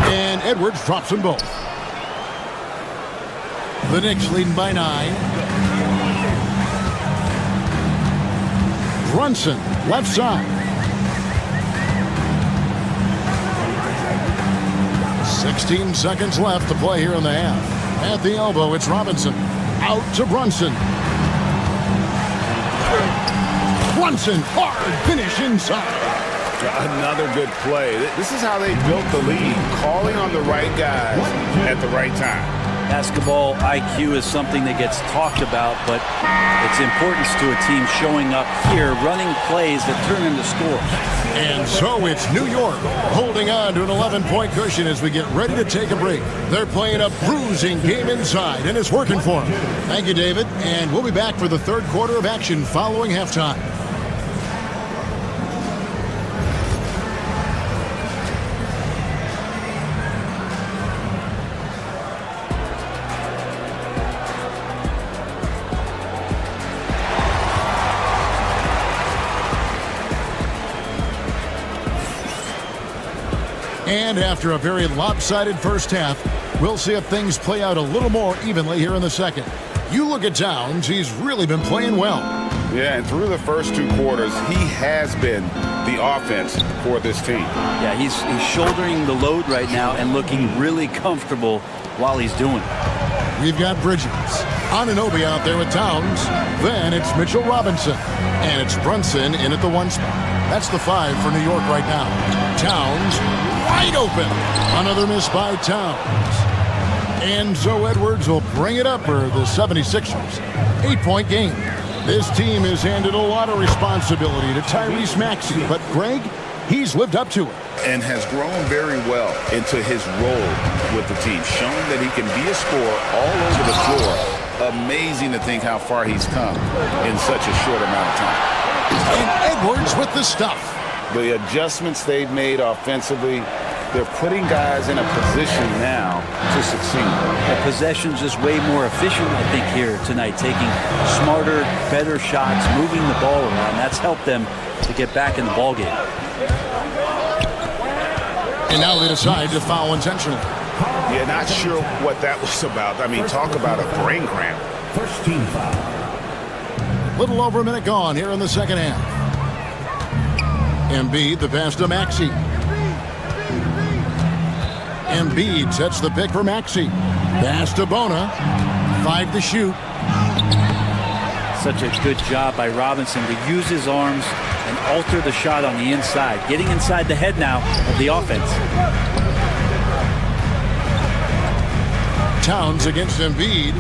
And Edwards drops them both. The Knicks leading by 9. Brunson, left side. 16 seconds left to play here in the half. At the elbow, it's Robinson. Out to Brunson. Brunson, hard finish inside. Another good play. This is how they built the lead, calling on the right guys at the right time. Basketball IQ is something that gets talked about, but its importance to a team showing up here, running plays that turn into scores. And so it's New York holding on to an 11-point cushion as we get ready to take a break. They're playing a bruising game inside, and it's working for them. Thank you, David, and we'll be back for the third quarter of action following halftime. And after a very lopsided first half, we'll see if things play out a little more evenly here in the second. You look at Towns, he's really been playing well. Yeah, and through the first 2 quarters, he has been the offense for this team. Yeah, he's shouldering the load right now and looking really comfortable while he's doing it. We've got Bridges. Anunoby out there with Towns. Then it's Mitchell Robinson. And it's Brunson in at the 1 spot. That's the 5 for New York right now. Towns wide open. Another miss by Towns. And so Edwards will bring it up for the 76ers. 8-point game. This team has handed a lot of responsibility to Tyrese Maxey, but Greg, he's lived up to it. And has grown very well into his role with the team, showing that he can be a scorer all over the floor. Amazing to think how far he's come in such a short amount of time. And Edwards with the stuff. The adjustments they've made offensively, they're putting guys in a position now to succeed. The possession's just way more efficient, I think, here tonight, taking smarter, better shots, moving the ball around. That's helped them to get back in the ballgame. And now they decide to foul intentionally. Yeah, not sure what that was about. I mean, talk about a brain cramp. First team foul. Little over a minute gone here in the second half. Embiid, the pass to Maxey. Embiid sets the pick for Maxey. Pass to Bona. 5 to shoot. Such a good job by Robinson to use his arms and alter the shot on the inside. Getting inside the head now of the offense. Towns against Embiid.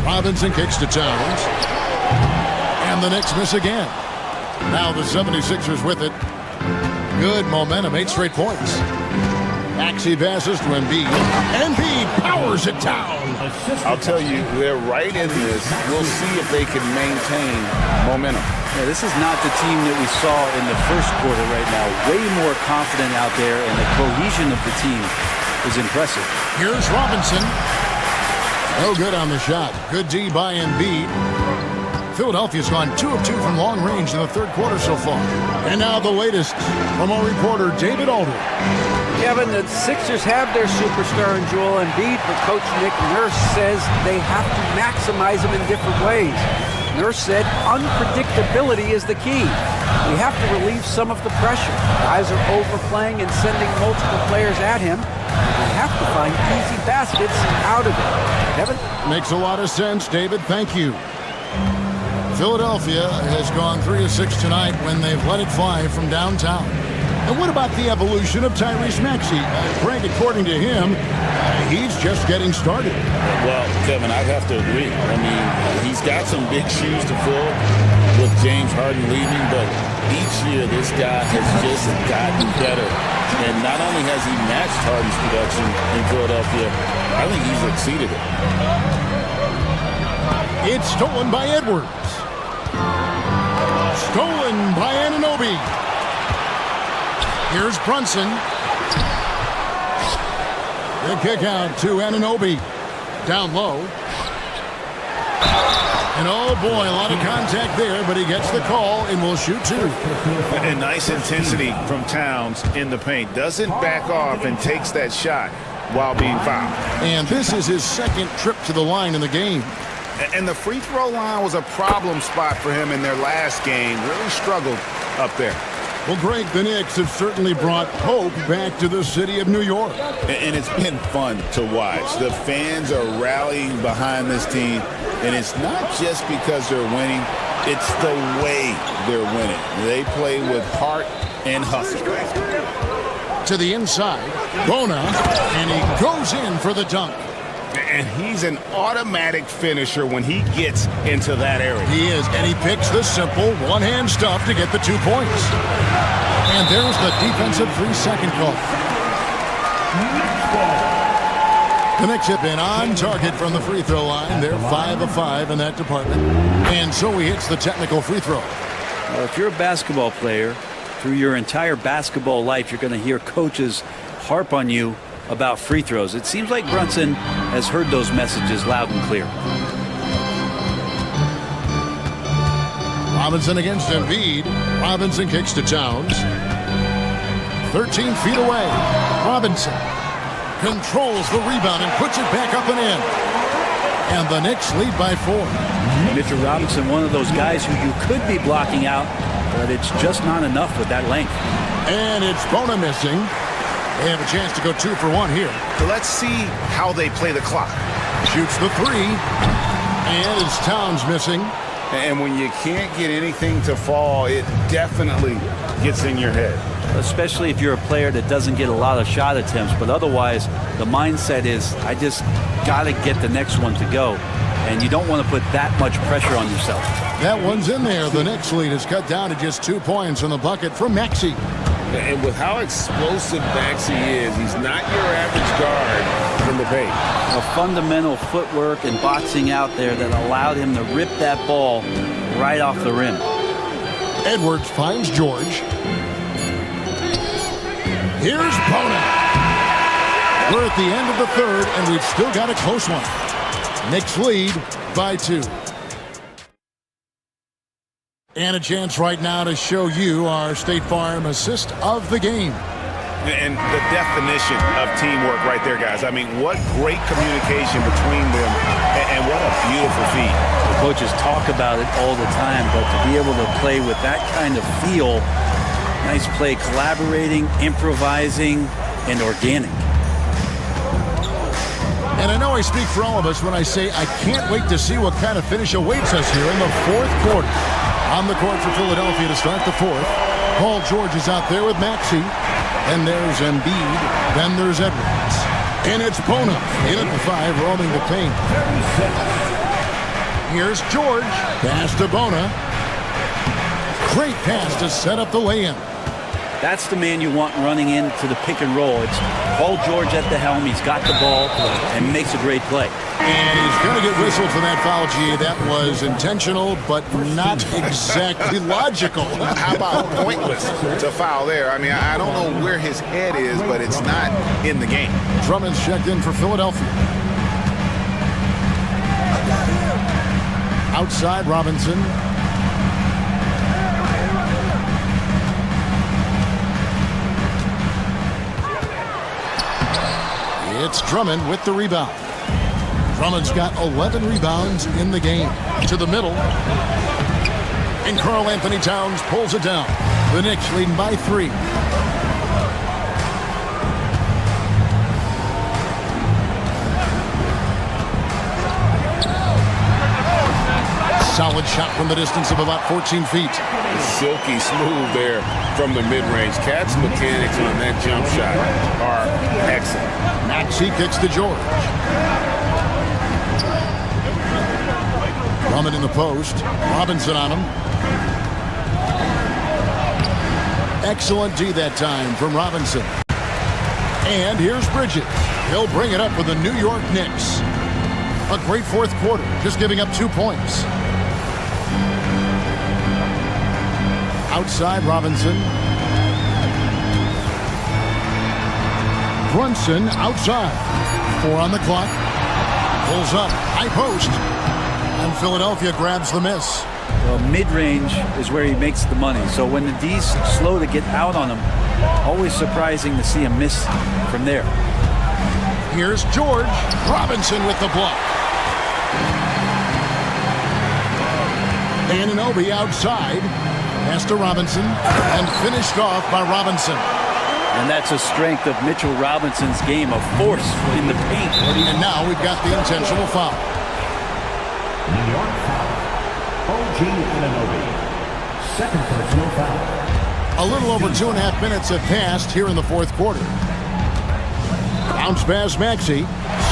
Robinson kicks to Towns. And the Knicks miss again. Now the 76ers with it. Good momentum, 8 straight points. Maxey passes to Embiid. Embiid powers it down. I'll tell you, they're right in this. We'll see if they can maintain momentum. Yeah, this is not the team that we saw in the first quarter right now. Way more confident out there, and the cohesion of the team is impressive. Here's Robinson. No good on the shot. Good D by Embiid. Philadelphia's gone 2 of 2 from long range in the third quarter so far. And now the latest from our reporter, David Aldridge. Kevin, the Sixers have their superstar in Joel Embiid, but Coach Nick Nurse says they have to maximize him in different ways. Nurse said unpredictability is the key. We have to relieve some of the pressure. Guys are overplaying and sending multiple players at him. We have to find easy baskets out of it. Kevin? Makes a lot of sense, David. Thank you. Philadelphia has gone 3 of 6 tonight when they've let it fly from downtown. And what about the evolution of Tyrese Maxey? Greg, according to him, he's just getting started. Well, Kevin, I'd have to agree. I mean, he's got some big shoes to fill with James Harden leaving, but each year this guy has just gotten better. And not only has he matched Harden's production in Philadelphia, I think he's exceeded it. It's stolen by Edwards. Stolen by Anunoby. Here's Brunson. The kick out to Anunoby. Down low. And oh boy, a lot of contact there, but he gets the call and will shoot two. And nice intensity from Towns in the paint. Doesn't back off and takes that shot while being fouled. And this is his second trip to the line in the game. And the free throw line was a problem spot for him in their last game. Really struggled up there. Well, Greg, the Knicks have certainly brought hope back to the city of New York. And it's been fun to watch. The fans are rallying behind this team. And it's not just because they're winning. It's the way they're winning. They play with heart and hustle. To the inside, Bona, and he goes in for the dunk. And he's an automatic finisher when he gets into that area. He is, and he picks the simple one-hand stuff to get the 2 points. And there's the defensive 3-second call. The Knicks have been on target from the free throw line. They're 5 of 5 in that department. And so he hits the technical free throw. Well, if you're a basketball player, through your entire basketball life, you're going to hear coaches harp on you about free throws. It seems like Brunson has heard those messages loud and clear. Robinson against Embiid. Robinson kicks to Towns. 13 feet away. Robinson controls the rebound and puts it back up and in. And the Knicks lead by 4. Mitchell Robinson, one of those guys who you could be blocking out, but it's just not enough with that length. And it's Bona missing. They have a chance to go 2 for 1 here. Let's see how they play the clock. Shoots the 3. And it's Towns missing. And when you can't get anything to fall, it definitely gets in your head. Especially if you're a player that doesn't get a lot of shot attempts. But otherwise, the mindset is, I just got to get the next one to go. And you don't want to put that much pressure on yourself. That one's in there. The Knicks lead is cut down to just 2 points in the bucket from Maxey. And with how explosive Maxey is, he's not your average guard in the paint. A fundamental footwork and boxing out there that allowed him to rip that ball right off the rim. Edwards finds George. Here's Bona. We're at the end of the third, and we've still got a close one. Knicks lead by 2. And a chance right now to show you our State Farm assist of the game. And the definition of teamwork right there, guys. I mean, what great communication between them, and what a beautiful feat. The coaches talk about it all the time, but to be able to play with that kind of feel, nice play, collaborating, improvising, and organic. And I know I speak for all of us when I say I can't wait to see what kind of finish awaits us here in the 4th quarter. On the court for Philadelphia to start the 4th. Paul George is out there with Maxey. Then there's Embiid. Then there's Edwards. And it's Bona in at the 5, roaming the paint. Here's George. Pass to Bona. Great pass to set up the lay-in. That's the man you want running into the pick and roll. It's Paul George at the helm. He's got the ball and makes a great play. And he's going to get whistled for that foul, G. That was intentional, but not exactly logical. How about pointless to foul there? I mean, I don't know where his head is, but it's not in the game. Drummond's checked in for Philadelphia. Outside, Robinson. It's Drummond with the rebound. Drummond's got 11 rebounds in the game. To the middle. And Karl Anthony Towns pulls it down. The Knicks leading by 3. Solid shot from the distance of about 14 feet. Silky smooth there from the mid-range. Cat's mechanics on that jump shot are excellent. Maxey kicks to George. Drummond in the post. Robinson on him. Excellent D that time from Robinson. And here's Bridges. He'll bring it up for the New York Knicks. A great 4th quarter, just giving up 2 points. Outside, Robinson. Brunson outside. 4 on the clock. Pulls up. High post. And Philadelphia grabs the miss. Well, mid-range is where he makes the money. So when the D's slow to get out on him, always surprising to see him miss from there. Here's George. Robinson with the block. Anunoby outside. Pass to Robinson. And finished off by Robinson. And that's a strength of Mitchell Robinson's game, of force in the paint. And now we've got the intentional foul. New York foul. OG Anunoby. Second personal foul. A little over 2.5 minutes have passed here in the fourth quarter. Bounce pass Maxey.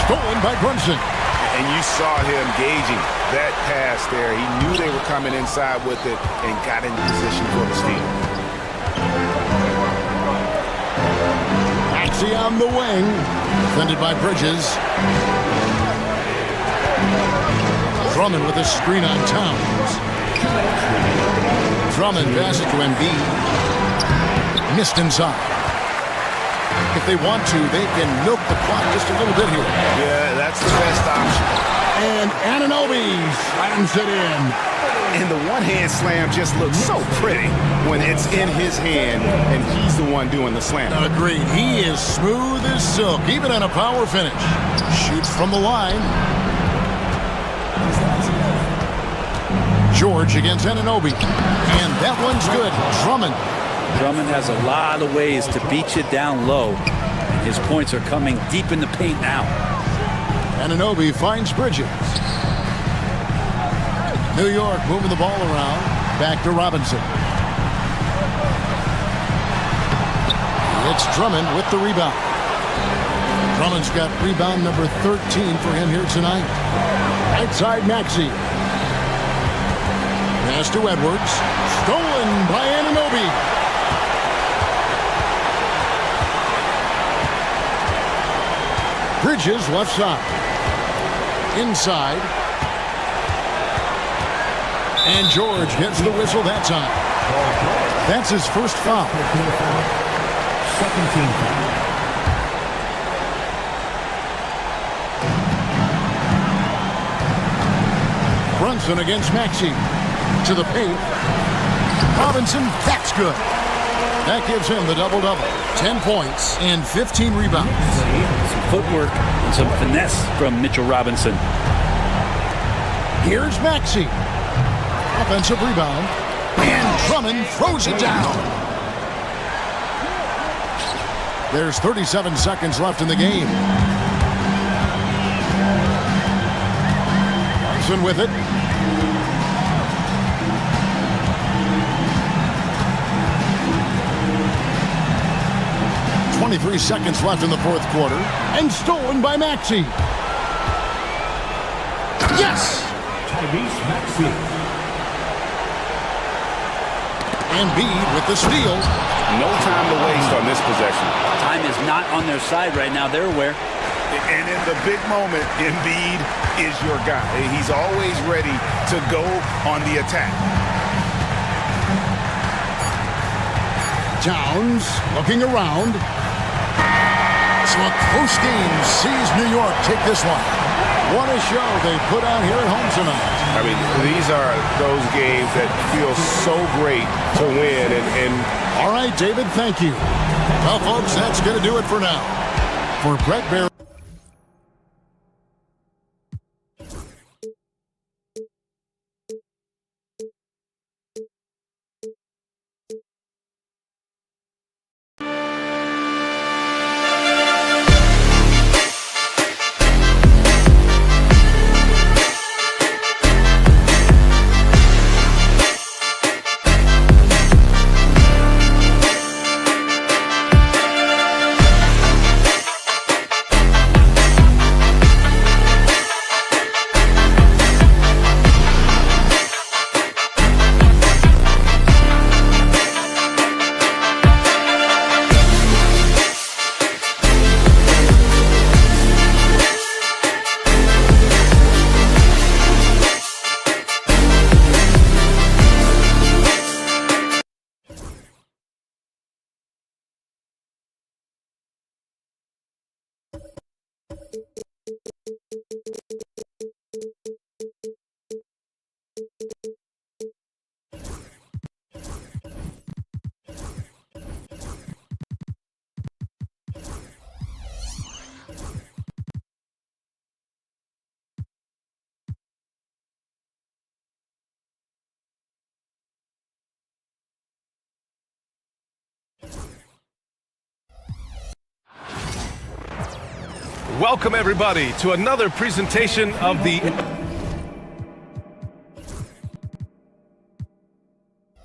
Stolen by Brunson. And you saw him gauging that pass there. He knew they were coming inside with it and got in position for the steal. Maxey on the wing. Defended by Bridges. Drummond with a screen on Towns. Drummond passes to Embiid. Missed inside. If they want to, they can milk the clock just a little bit here. Yeah, that's the best option. And Anunoby slams it in. And the one-hand slam just looks so pretty when it's in his hand and he's the one doing the slam. Agreed. He is smooth as silk, even on a power finish. Shoots from the line. George against Anunoby. And that one's good. Drummond. Drummond has a lot of ways to beat you down low. His points are coming deep in the paint now. Anunoby finds Bridges. New York moving the ball around. Back to Robinson. It's Drummond with the rebound. Drummond's got rebound number 13 for him here tonight. Right side Maxey. Pass to Edwards. Stolen by Anunoby. Bridges left side. Inside. And George gets the whistle that time. That's his first foul. Second team foul. Brunson against Maxey. To the paint. Robinson, that's good. That gives him the double-double. 10 points and 15 rebounds. Some footwork and some finesse from Mitchell Robinson. Here's Maxey. Offensive rebound. And Drummond throws it down. There's 37 seconds left in the game. Brunson with it. .23 seconds left in the fourth quarter. And stolen by Maxey. Yes! Tyrese Maxey. Embiid with the steal. No time to waste on this possession. Time is not on their side right now. They're aware. And in the big moment, Embiid is your guy. He's always ready to go on the attack. Towns looking around. So a close game sees New York take this one. What a show they put on here at home tonight. I mean, these are those games that feel so great to win. And all right, David, thank you. Well, folks, that's going to do it for now. For Brett Barry. Welcome, everybody, to another presentation of the...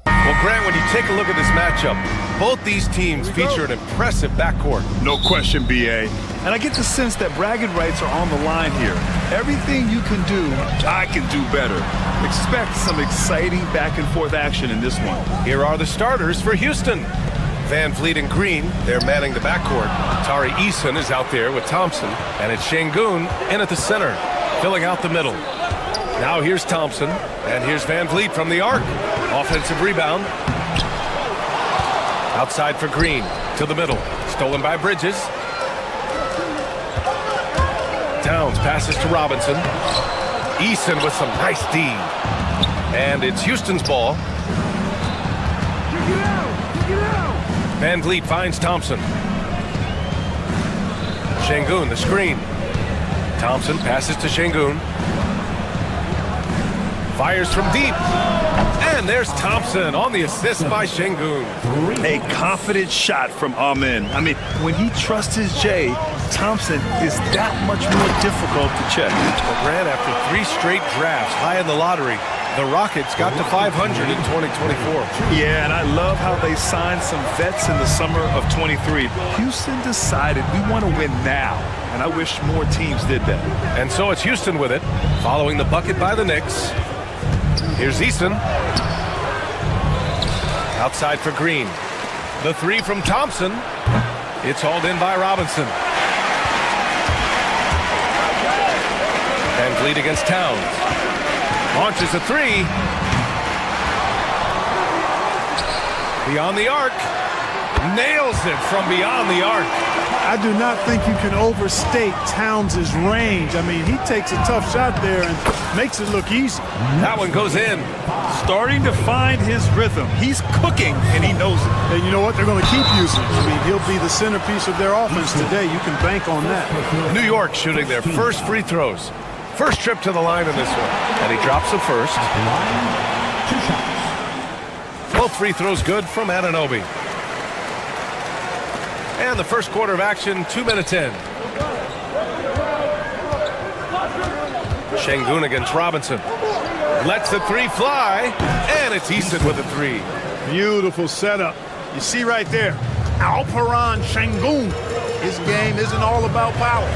Well, Grant, when you take a look at this matchup, both these teams feature an impressive backcourt. No question, BA. And I get the sense that bragging rights are on the line here. Everything you can do, I can do better. Expect some exciting back-and-forth action in this one. Here are the starters for Houston. Van Vliet and Green, they're manning the backcourt. Tari Eason is out there with Thompson. And it's Şengün in at the center, filling out the middle. Now here's Thompson, and here's Van Vliet from the arc. Offensive rebound. Outside for Green, to the middle. Stolen by Bridges. Towns passes to Robinson. Eason with some nice D. And it's Houston's ball. Van Vliet finds Thompson. Şengün, the screen. Thompson passes to Şengün. Fires from deep. And there's Thompson on the assist by Şengün. A confident shot from Amen. I mean, when he trusts his J, Thompson is that much more difficult to check. But Grant, after 3 straight drafts high in the lottery, the Rockets got to 500 in 2024. Yeah, and I love how they signed some vets in the summer of 23. Houston decided we want to win now, and I wish more teams did that. And so it's Houston with it, following the bucket by the Knicks. Here's Eason. Outside for Green. The 3 from Thompson. It's hauled in by Robinson. Van Vliet against Towns. Launches a 3. Beyond the arc. Nails it from beyond the arc. I do not think you can overstate Towns' range. I mean, he takes a tough shot there and makes it look easy. That one goes in. Starting to find his rhythm. He's cooking, and he knows it. And you know what? They're going to keep using him. I mean, he'll be the centerpiece of their offense today. You can bank on that. New York shooting their first free throws. First trip to the line in this one. And he drops the first. Both free throws good from Anunoby. And the first quarter of action, 2 minutes in. Şengün against Robinson. Lets the 3 fly. And it's Eason with the 3. Beautiful setup. You see right there, Alperen Şengün. His game isn't all about power.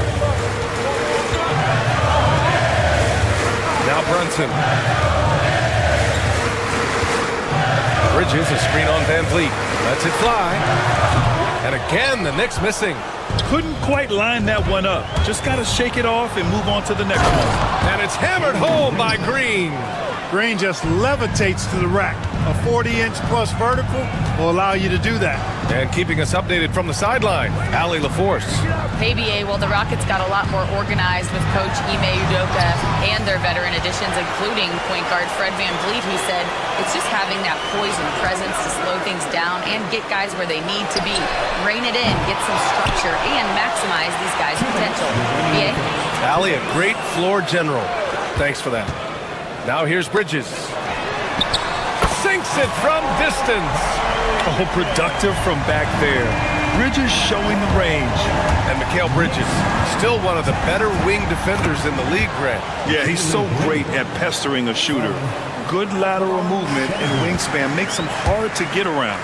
Now Brunson. Bridges, a screen on Van Vliet. Lets it fly. And again, the Knicks missing. Couldn't quite line that one up. Just got to shake it off and move on to the next one. And it's hammered home by Green. Green just levitates to the rack. A 40-inch plus vertical will allow you to do that. And keeping us updated from the sideline, Allie LaForce. Hey, BA, well, the Rockets got a lot more organized with Coach Ime Udoka and their veteran additions, including point guard Fred Van Vliet. He said it's just having that poise and presence to slow things down and get guys where they need to be. Rein it in, get some structure, and maximize these guys' potential. BA? Allie, a great floor general. Thanks for that. Now here's Bridges. Sinks it from distance. Oh, productive from back there. Bridges showing the range. And Mikal Bridges, still one of the better wing defenders in the league, Grant. Yeah, he's so great at pestering a shooter. Good lateral movement and wingspan makes him hard to get around.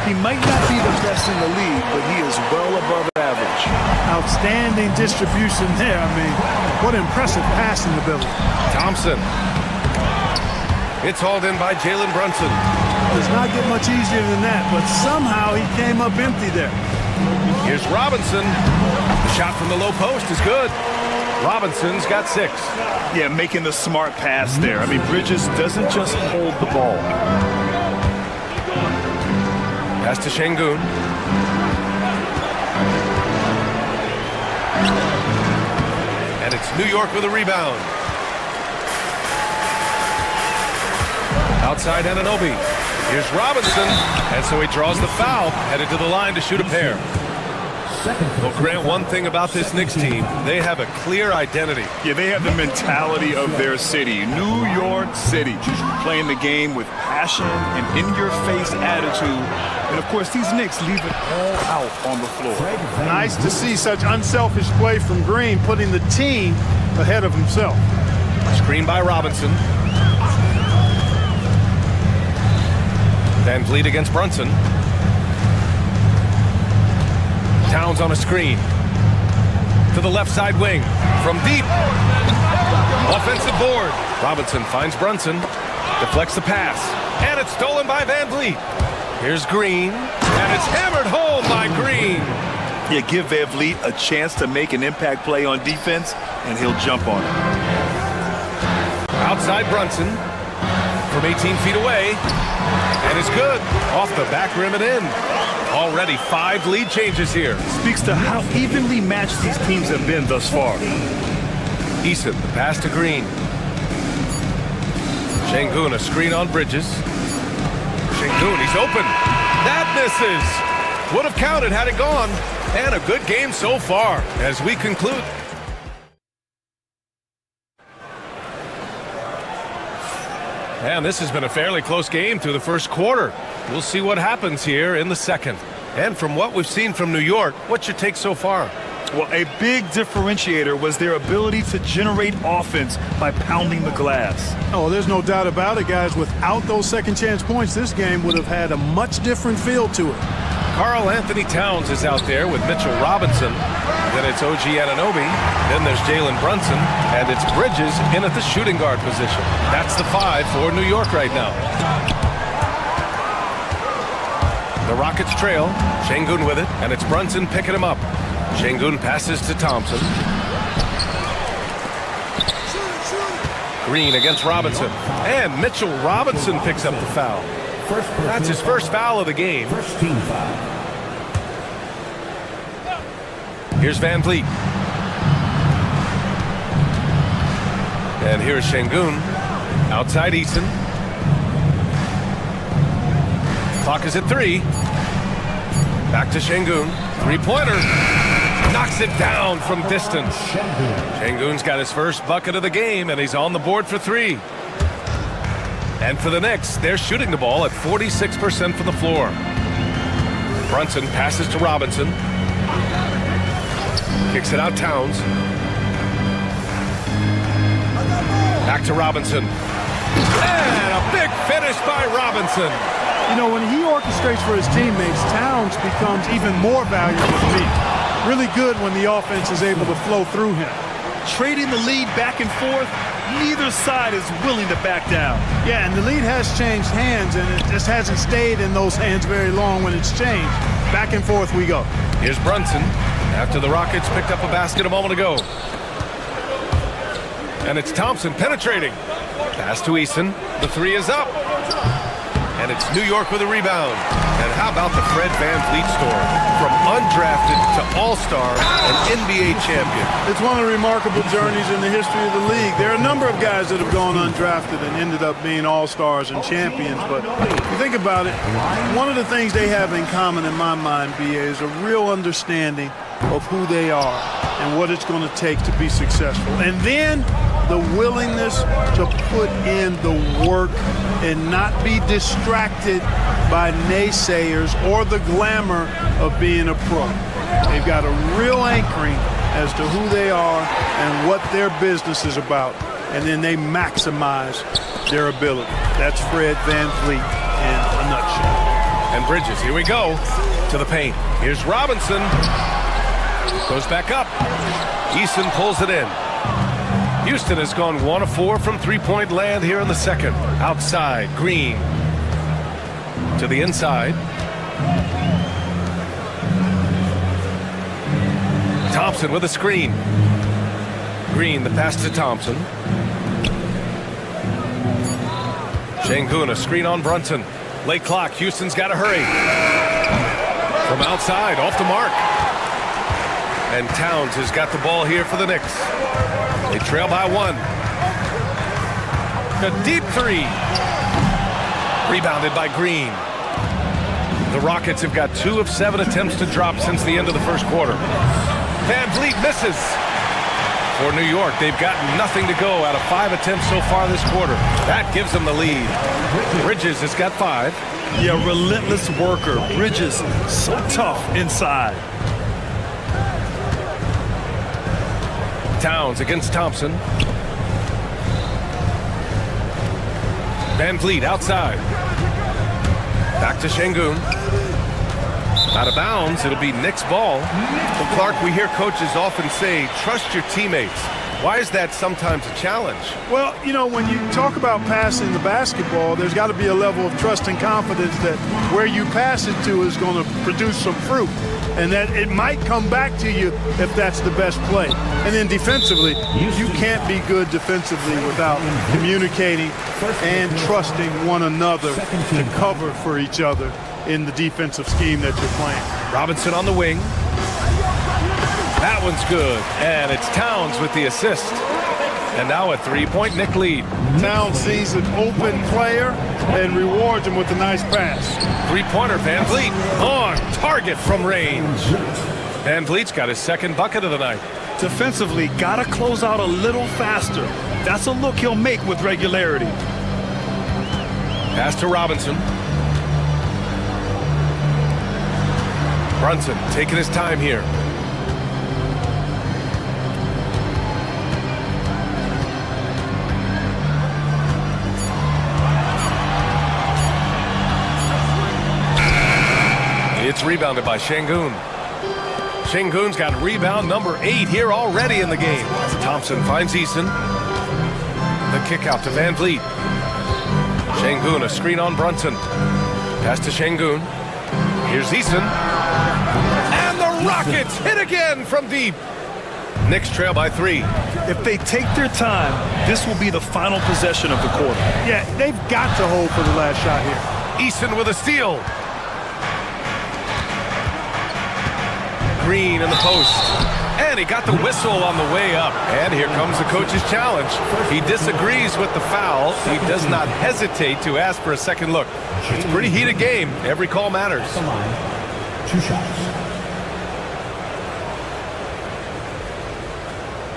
He might not be the best in the league, but he is well above average. Outstanding distribution there. I mean, what impressive passing ability. Thompson. It's hauled in by Jalen Brunson. Does not get much easier than that, but somehow he came up empty there. Here's Robinson. The shot from the low post is good. Robinson's got 6. Yeah, making the smart pass there. I mean, Bridges doesn't just hold the ball. Pass to Şengün. And it's New York with a rebound. Outside Anunoby. Here's Robinson. And so he draws the foul, headed to the line to shoot a pair. Well, Grant, one thing about this Knicks team, they have a clear identity. Yeah, they have the mentality of their city, New York City, playing the game with passion and in-your-face attitude. And, of course, these Knicks leave it all out on the floor. Nice to see such unselfish play from Green, putting the team ahead of himself. Screen by Robinson. Van Vliet against Brunson. Towns on a screen. To the left side wing. From deep. Offensive board. Robinson finds Brunson. Deflects the pass. And it's stolen by Van Vliet. Here's Green. And it's hammered home by Green. Yeah, give Van Vliet a chance to make an impact play on defense, and he'll jump on it. Outside Brunson. From 18 feet away. And it's good. Off the back rim and in. Already 5 lead changes here. Speaks to how evenly matched these teams have been thus far. Eason, the pass to Green. Şengün, a screen on Bridges. Şengün, he's open. That misses. Would have counted had it gone. And a good game so far as we conclude. And this has been a fairly close game through the first quarter. We'll see what happens here in the second. And from what we've seen from New York, what's your take so far? Well, a big differentiator was their ability to generate offense by pounding the glass. Oh, there's no doubt about it, guys. Without those second chance points, this game would have had a much different feel to it. Karl Anthony Towns is out there with Mitchell Robinson. Then it's OG Anunoby. Then there's Jalen Brunson. And it's Bridges in at the shooting guard position. That's the 5 for New York right now. The Rockets trail. Şengün with it. And it's Brunson picking him up. Şengün passes to Thompson. Green against Robinson. And Mitchell Robinson picks up the foul. That's his first foul of the game. First team foul. Here's Van Vliet. And here's Şengün. Outside Eason. Clock is at 3. Back to Şengün. Three-pointer. Knocks it down from distance. Şengün's got his first bucket of the game, and he's on the board for 3. And for the Knicks, they're shooting the ball at 46% from the floor. Brunson passes to Robinson. Kicks it out Towns. Back to Robinson. And a big finish by Robinson. You know, when he orchestrates for his teammates, Towns becomes even more valuable to me. Really good when the offense is able to flow through him. Trading the lead back and forth, neither side is willing to back down. Yeah, and the lead has changed hands, and it just hasn't stayed in those hands very long when it's changed. Back and forth we go. Here's Brunson after the Rockets picked up a basket a moment ago. And it's Thompson penetrating. Pass to Eason. The 3 is up. And it's New York with a rebound. And how about the Fred Van Vliet story? From undrafted to all-star and NBA champion. It's one of the remarkable journeys in the history of the league. There are a number of guys that have gone undrafted and ended up being all-stars and champions. But if you think about it, one of the things they have in common in my mind, BA, is a real understanding of who they are and what it's going to take to be successful. And then the willingness to put in the work and not be distracted by naysayers or the glamour of being a pro. They've got a real anchoring as to who they are and what their business is about, and then they maximize their ability. That's Fred Van Vliet in a nutshell. And Bridges, here we go, to the paint. Here's Robinson. Goes back up. Eason pulls it in. Houston has gone 1 of 4 from three-point land here in the second. Outside, Green. To the inside. Thompson with a screen. Green, the pass to Thompson. Şengün, a screen on Brunson. Late clock, Houston's got to hurry. From outside, off the mark. And Towns has got the ball here for the Knicks. They trail by 1. A deep 3. Rebounded by Green. The Rockets have got 2 of 7 attempts to drop since the end of the first quarter. Van Vliet misses. For New York, they've got nothing to go out of 5 attempts so far this quarter. That gives them the lead. Bridges has got 5. Yeah, relentless worker. Bridges, so tough inside. Towns against Thompson. Van Vliet outside. Back to Şengün. Out of bounds, it'll be Knicks' ball. Well, Clark, we hear coaches often say, trust your teammates. Why is that sometimes a challenge? Well, you know, when you talk about passing the basketball, there's got to be a level of trust and confidence that where you pass it to is going to produce some fruit, and that it might come back to you if that's the best play. And then defensively, you can't be good defensively without communicating and trusting one another to cover for each other in the defensive scheme that you're playing. Robinson on the wing. That one's good, and it's Towns with the assist. And now a 3-point Knick lead. Towns sees an open player and rewards him with a nice pass. 3-pointer, Van Vliet on target from range. Van Vliet's got his second bucket of the night. Defensively, gotta close out a little faster. That's a look he'll make with regularity. Pass to Robinson. Brunson taking his time here. It's rebounded by Şengün. Şengün's got rebound number 8 here already in the game. Thompson finds Eason. The kick out to Van Vliet. Şengün, a screen on Brunson. Pass to Şengün. Here's Eason. And the Rockets hit again from deep. Knicks trail by 3. If they take their time, this will be the final possession of the quarter. Yeah, they've got to hold for the last shot here. Eason with a steal. Green in the post. And he got the whistle on the way up. And here comes the coach's challenge. He disagrees with the foul. He does not hesitate to ask for a second look. It's a pretty heated game. Every call matters. 2 shots.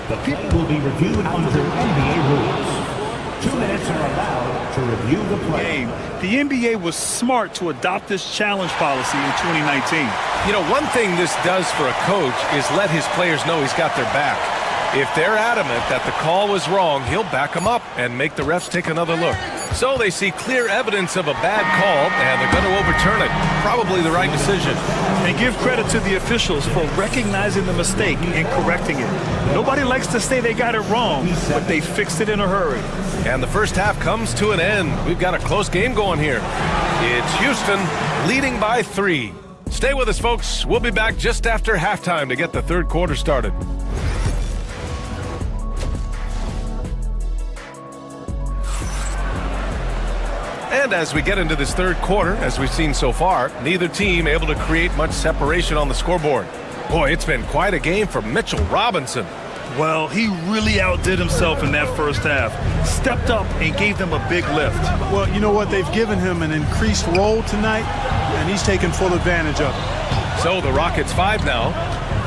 The pick will be reviewed under NBA rules. 2 minutes are allowed to review the play. The NBA was smart to adopt this challenge policy in 2019. You know, one thing this does for a coach is let his players know he's got their back. If they're adamant that the call was wrong, he'll back them up and make the refs take another look. So they see clear evidence of a bad call, and they're going to overturn it. Probably the right decision. And give credit to the officials for recognizing the mistake and correcting it. Nobody likes to say they got it wrong, but they fixed it in a hurry. And the first half comes to an end. We've got a close game going here. It's Houston leading by 3. Stay with us, folks. We'll be back just after halftime to get the third quarter started. And as we get into this third quarter, as we've seen so far, neither team able to create much separation on the scoreboard. Boy, it's been quite a game for Mitchell Robinson. Well, he really outdid himself in that first half. Stepped up and gave them a big lift. Well, you know what? They've given him an increased role tonight, and he's taken full advantage of it. So the Rockets 5 now.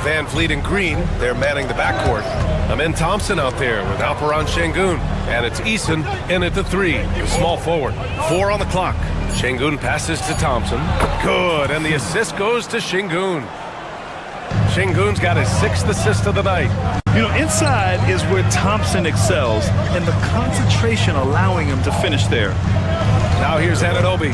Van Vliet and Green, they're manning the backcourt. Amin Thompson out there with Alperen Şengün. And it's Eason in at the 3, the small forward. 4 on the clock. Şengün passes to Thompson. Good, and the assist goes to Şengün. Şengün's got his 6th assist of the night. You know, inside is where Thompson excels, and the concentration allowing him to finish there. Now here's Anunoby.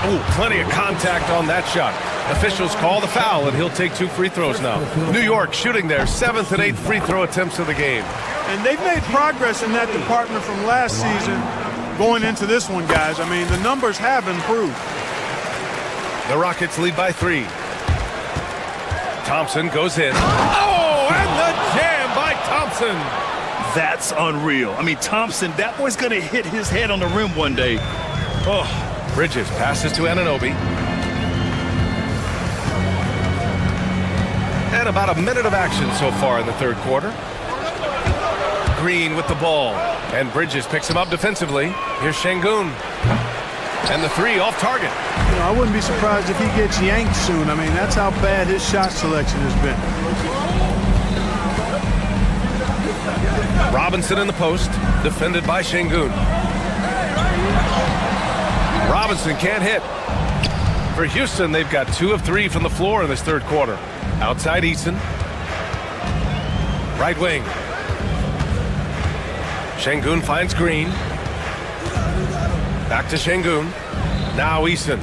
Oh, plenty of contact on that shot. Officials call the foul, and he'll take 2 free throws now. New York shooting their 7th and 8th free throw attempts of the game. And they've made progress in that department from last season going into this one, guys. I mean, the numbers have improved. The Rockets lead by 3. Thompson goes in. Oh, and the jam by Thompson. That's unreal. I mean, Thompson, that boy's going to hit his head on the rim one day. Oh. Bridges passes to Anunoby. And about a minute of action so far in the third quarter. Green with the ball. And Bridges picks him up defensively. Here's Şengün. And the three off target. You know, I wouldn't be surprised if he gets yanked soon. I mean, that's how bad his shot selection has been. Robinson in the post, defended by Şengün. Robinson can't hit. For Houston, they've got 2 of 3 from the floor in this third quarter. Outside Eason. Right wing. Şengün finds Green. Back to Şengün. Now Eason.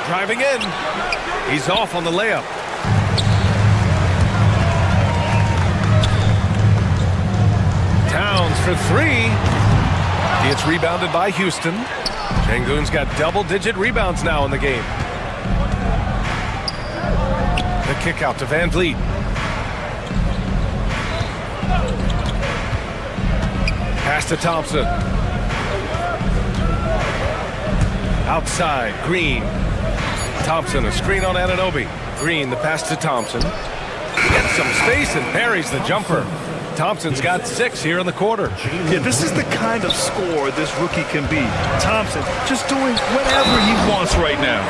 Driving in. He's off on the layup. Towns for 3. It's rebounded by Houston. Şengün's got double-digit rebounds now in the game. The kick out to Van Vliet. Pass to Thompson. Outside, Green. Thompson, a screen on Anunoby. Green, the pass to Thompson. Gets some space and parries the jumper. Thompson's got 6 here in the quarter. Yeah, this is the kind of score this rookie can be. Thompson just doing whatever he wants right now.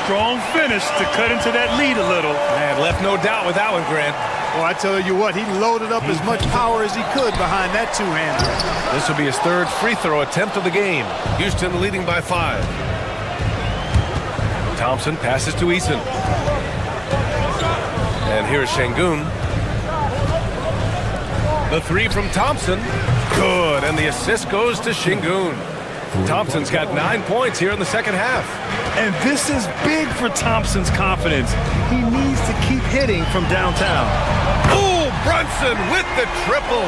Strong finish to cut into that lead a little. And left no doubt with that one, Grant. Well, I tell you what, he loaded up as much power as he could behind that two-hander. This will be his 3rd free throw attempt of the game. Houston leading by 5. Thompson passes to Eason. And here's Şengün. The 3 from Thompson. Good, and the assist goes to Şengün. Thompson's got 9 points here in the second half. And this is big for Thompson's confidence. He needs to keep hitting from downtown. Oh, Brunson with the triple.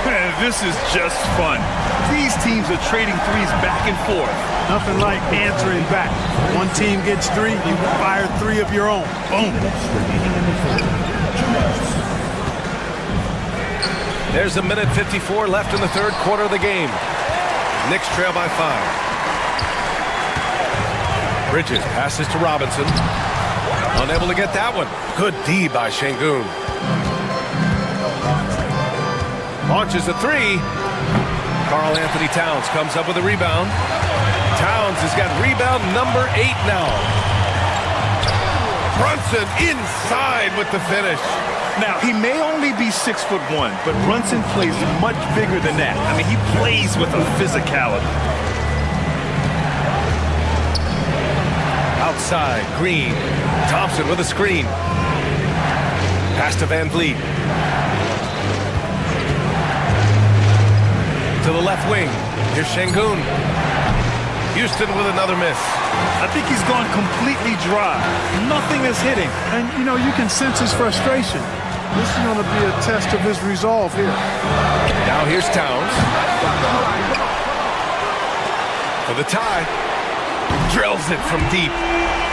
Man, this is just fun. These teams are trading threes back and forth. Nothing like answering back. One team gets 3, you fire 3 of your own. Boom. There's a minute 54 left in the third quarter of the game. Knicks trail by 5. Bridges passes to Robinson. Unable to get that one. Good D by Şengün. Launches a 3. Karl Anthony Towns comes up with a rebound. Towns has got rebound number 8 now. Brunson inside with the finish. Now, he may only be 6'1", but Brunson plays much bigger than that. I mean, he plays with a physicality. Outside, Green. Thompson with a screen. Pass to Van Vliet. To the left wing. Here's Şengün. Houston with another miss. I think he's gone completely dry. Nothing is hitting. And, you know, you can sense his frustration. This is going to be a test of his resolve here. Now here's Towns. For the tie. Drills it from deep.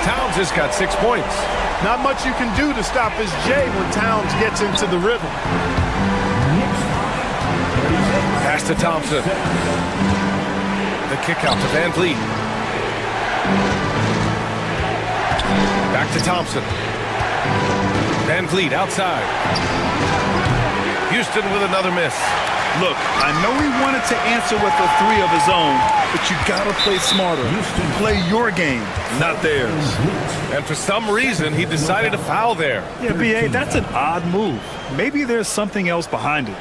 Towns has got 6 points. Not much you can do to stop his J when Towns gets into the rhythm. Pass to Thompson. The kick out to Van Vliet. Back to Thompson. Van Vliet outside. Houston with another miss. Look, I know he wanted to answer with a 3 of his own, but you gotta play smarter. Play your game, not theirs. And for some reason, he decided to foul there. Yeah, B.A., that's an odd move. Maybe there's something else behind it.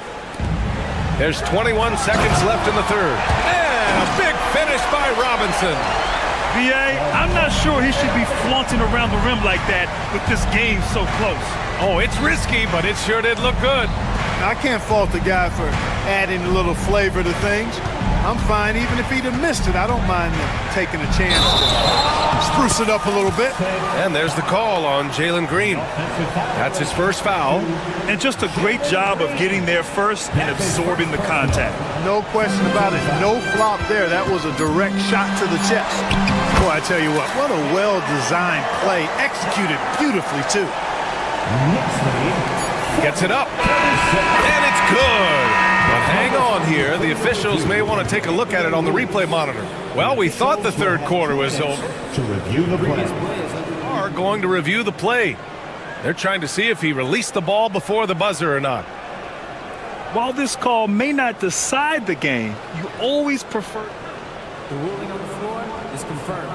There's 21 seconds left in the third. And a big finish by Robinson. B.A., I'm not sure he should be flaunting around the rim like that with this game so close. Oh, it's risky, but it sure did look good. I can't fault the guy for adding a little flavor to things. I'm fine even if he'd have missed it. I don't mind taking a chance to spruce it up a little bit. And there's the call on Jalen Green. That's his first foul. And just a great job of getting there first and absorbing the contact. No question about it. No flop there. That was a direct shot to the chest. Boy, I tell you what a well-designed play. Executed beautifully, too. Gets it up. And it's good. But hang on here. The officials may want to take a look at it on the replay monitor. Well, we thought the third quarter was over. To review the play. Are going to review the play. They're trying to see if he released the ball before the buzzer or not. While this call may not decide the game, you always prefer... The ruling on the floor is confirmed.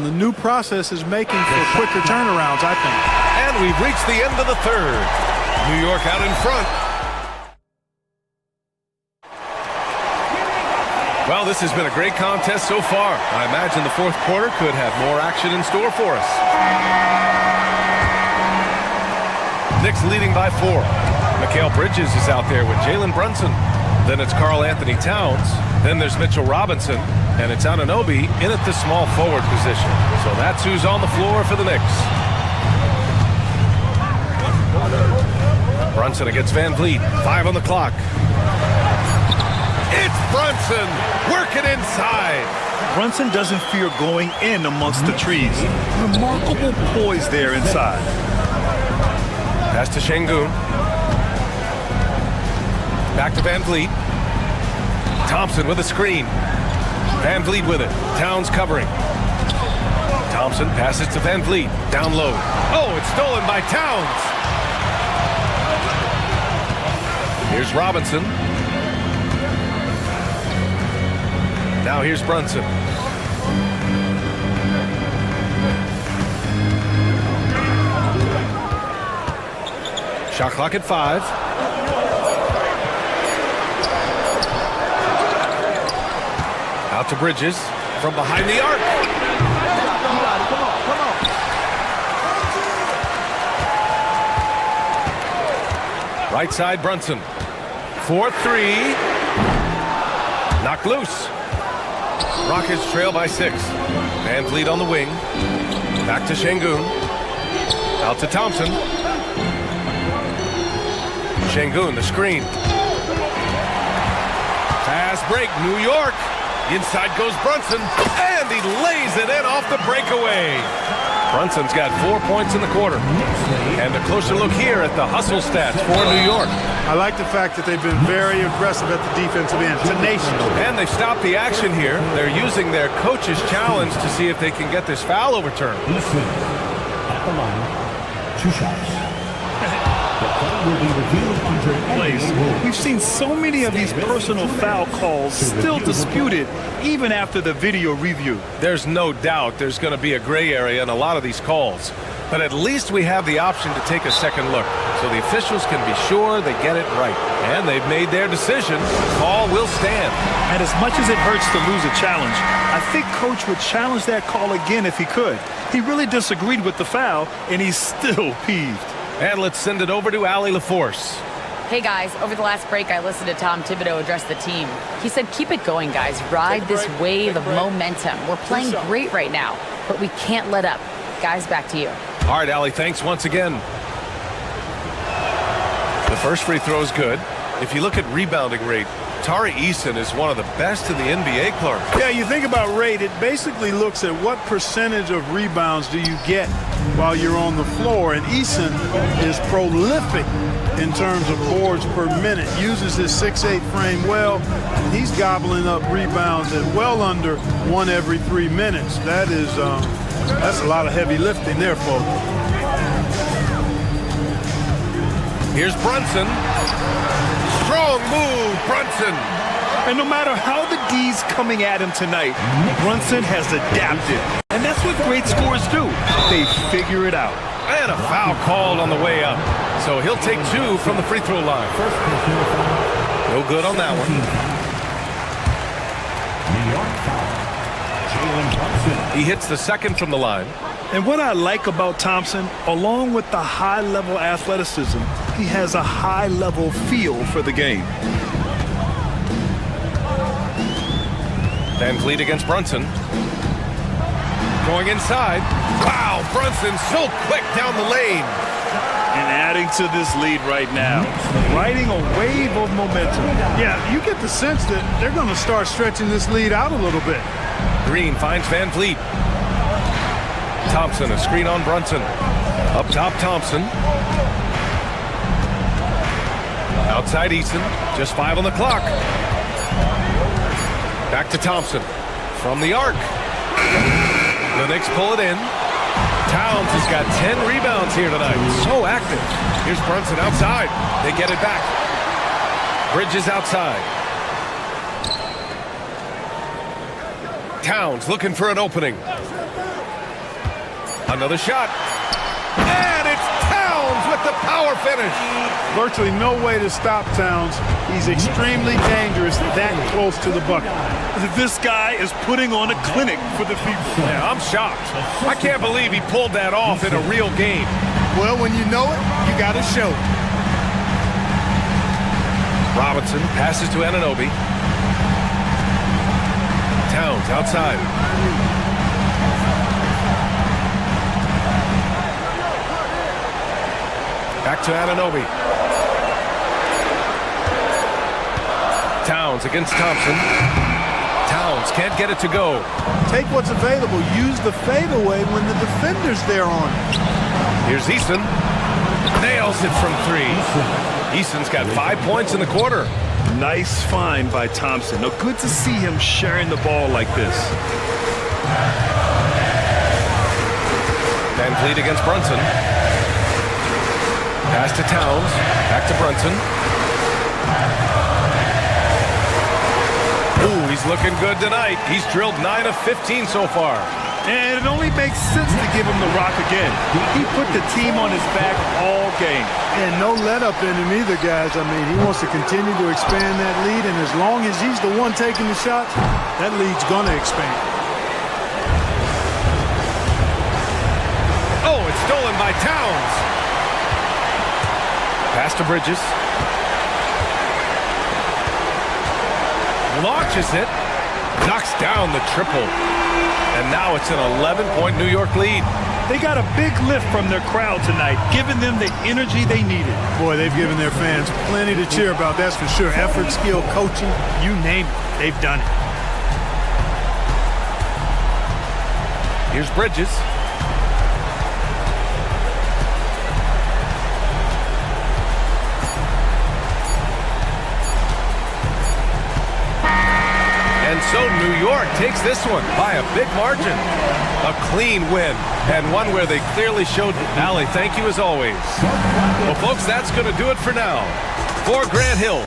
The new process is making for quicker turnarounds, I think. And we've reached the end of the third. New York out in front. Well, this has been a great contest so far. I imagine the fourth quarter could have more action in store for us. Knicks leading by 4. Mikal Bridges is out there with Jalen Brunson. Then it's Karl Anthony Towns. Then there's Mitchell Robinson. And it's Anunoby in at the small forward position. So that's who's on the floor for the Knicks. Brunson against Van Vliet. 5 on the clock. It's Brunson working inside. Brunson doesn't fear going in amongst the trees. Remarkable poise there inside. Pass to Şengün. Back to Van Vliet. Thompson with a screen. Van Vliet with it. Towns covering. Thompson passes to Van Vliet. Down low. Oh, it's stolen by Towns. Here's Robinson. Now here's Brunson. Shot clock at 5. Out to Bridges from behind the arc. Right side Brunson. 4-3. Knocked loose. Rockets trail by 6. Van Vliet on the wing. Back to Şengün. Out to Thompson. Şengün, the screen. Fast break, New York. Inside goes Brunson, and he lays it in off the breakaway. Brunson's got 4 points in the quarter. And a closer look here at the hustle stats for New York. I like the fact that they've been very aggressive at the defensive end, tenacious. And they've stopped the action here. They're using their coach's challenge to see if they can get this foul overturned. At the line, 2 shots. We've seen so many of these personal foul calls still disputed even after the video review. There's no doubt there's going to be a gray area in a lot of these calls. But at least we have the option to take a second look, so the officials can be sure they get it right. And they've made their decision. The call will stand. And as much as it hurts to lose a challenge, I think Coach would challenge that call again if he could. He really disagreed with the foul, and he's still peeved. And let's send it over to Allie LaForce. Hey guys, over the last break I listened to Tom Thibodeau address the team. He said, keep it going guys, ride this wave of momentum. We're playing great right now, but we can't let up. Guys, back to you. All right, Allie, thanks once again. The first free throw is good. If you look at rebounding rate, Tari Eason is one of the best in the NBA, Clark. Yeah, you think about rate, it basically looks at what percentage of rebounds do you get while you're on the floor, and Eason is prolific in terms of boards per minute, uses his 6'8" frame well, and he's gobbling up rebounds at well under 1 every 3 minutes. That is, that's a lot of heavy lifting there, folks. Here's Brunson. Strong move, Brunson. And no matter how the D's coming at him tonight, Brunson has adapted. And that's what great scorers do. They figure it out. And a foul called on the way up. So he'll take 2 from the free throw line. No good on that one. New York foul. Jalen Brunson. He hits the second from the line. And what I like about Thompson, along with the high-level athleticism, he has a high-level feel for the game. Van Vliet against Brunson. Going inside. Wow, Brunson so quick down the lane. And adding to this lead right now, riding a wave of momentum. Yeah, you get the sense that they're going to start stretching this lead out a little bit. Green finds Van Vliet. Thompson, a screen on Brunson. Up top, Thompson. Outside Eason, just 5 on the clock. Back to Thompson. From the arc. The Knicks pull it in. Towns has got 10 rebounds here tonight. So active. Here's Brunson outside. They get it back. Bridges outside. Towns looking for an opening. Another shot. And it's Towns with the power finish. Virtually no way to stop Towns. He's extremely dangerous that close to the bucket. This guy is putting on a clinic for the people. Yeah, I'm shocked. I can't believe he pulled that off in a real game. Well, when you know it, you got to show it. Robinson passes to Anunoby. Towns outside. Back to Anunoby. Towns against Thompson. Towns can't get it to go. Take what's available. Use the fadeaway when the defender's there on it. Here's Eason. Nails it from three. Eason's got 5 points in the quarter. Nice find by Thompson. No, good to see him sharing the ball like this. Van Vliet against Brunson. Pass to Towns. Back to Brunson. Ooh, he's looking good tonight. He's drilled 9 of 15 so far. And it only makes sense to give him the rock again. He put the team on his back all game. And no let up in him either, guys. I mean, he wants to continue to expand that lead, and as long as he's the one taking the shots, that lead's going to expand. Oh, it's stolen by Towns. Pass to Bridges. Launches it. Knocks down the triple. And now it's an 11-point New York lead. They got a big lift from their crowd tonight, giving them the energy they needed. Boy, they've given their fans plenty to cheer about, that's for sure. Effort, skill, coaching, you name it, they've done it. Here's Bridges. And so New York takes this one by a big margin. A clean win, and one where they clearly showed Allie, thank you as always. Well, folks, that's going to do it for now. For Grant Hill.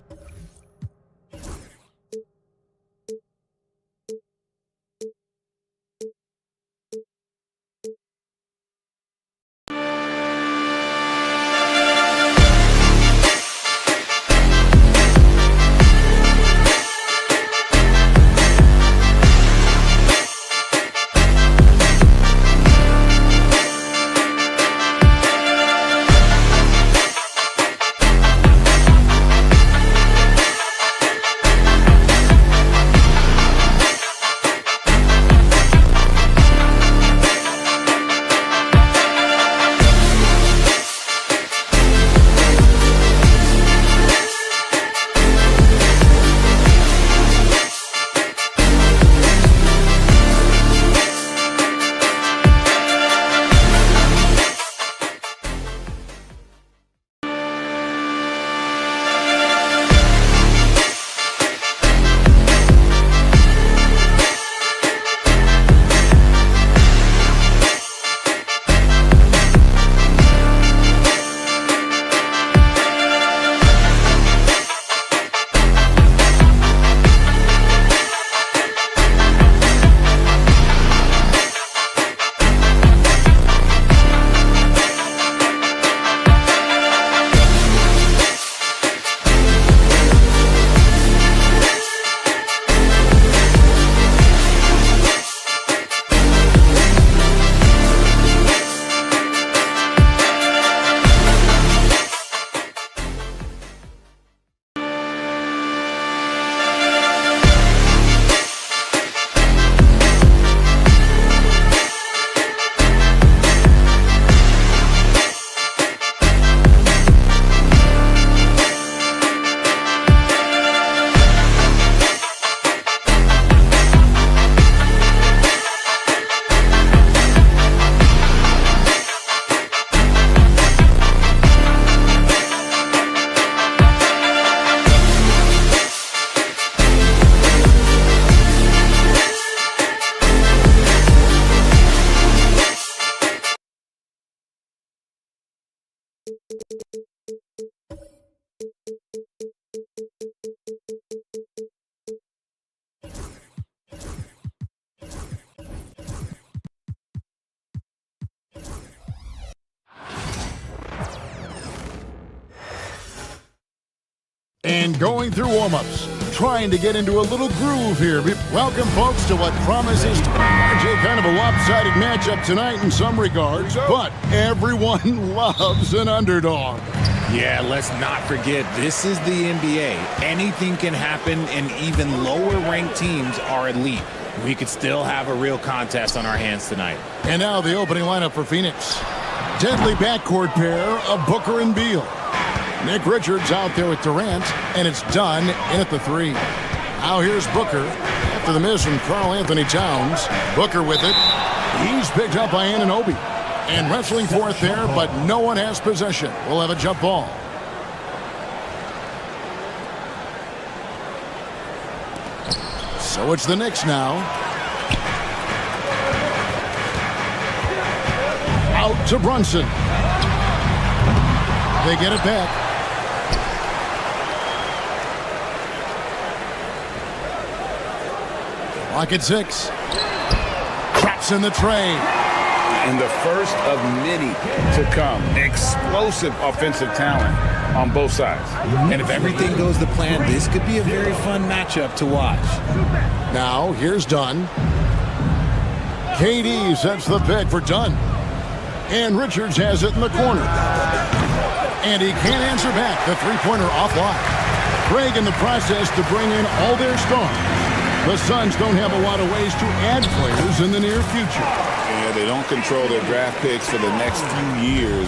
And going through warm-ups, trying to get into a little groove here. Welcome, folks, to what promises to be kind of a lopsided matchup tonight in some regards, but everyone loves an underdog. Yeah, let's not forget, this is the NBA. Anything can happen, and even lower-ranked teams are elite. We could still have a real contest on our hands tonight. And now the opening lineup for Phoenix. Deadly backcourt pair of Booker and Beal. Nick Richards out there with Durant, and it's done in at the 3. Now here's Booker after the miss from Karl Anthony Towns. Booker with it. He's picked up by Anunoby. And wrestling for it there, but no one has possession. We'll have a jump ball. So it's the Knicks now. Out to Brunson. They get it back. Clock at 6. Traps in the tray. And the first of many to come. Explosive offensive talent on both sides. And if everything goes to plan, this could be a very fun matchup to watch. Now, here's Dunn. KD sets the pick for Dunn. And Richards has it in the corner. And he can't answer back. The three-pointer offline. Craig in the process to bring in all their stars. The Suns don't have a lot of ways to add players in the near future. Yeah, they don't control their draft picks for the next few years.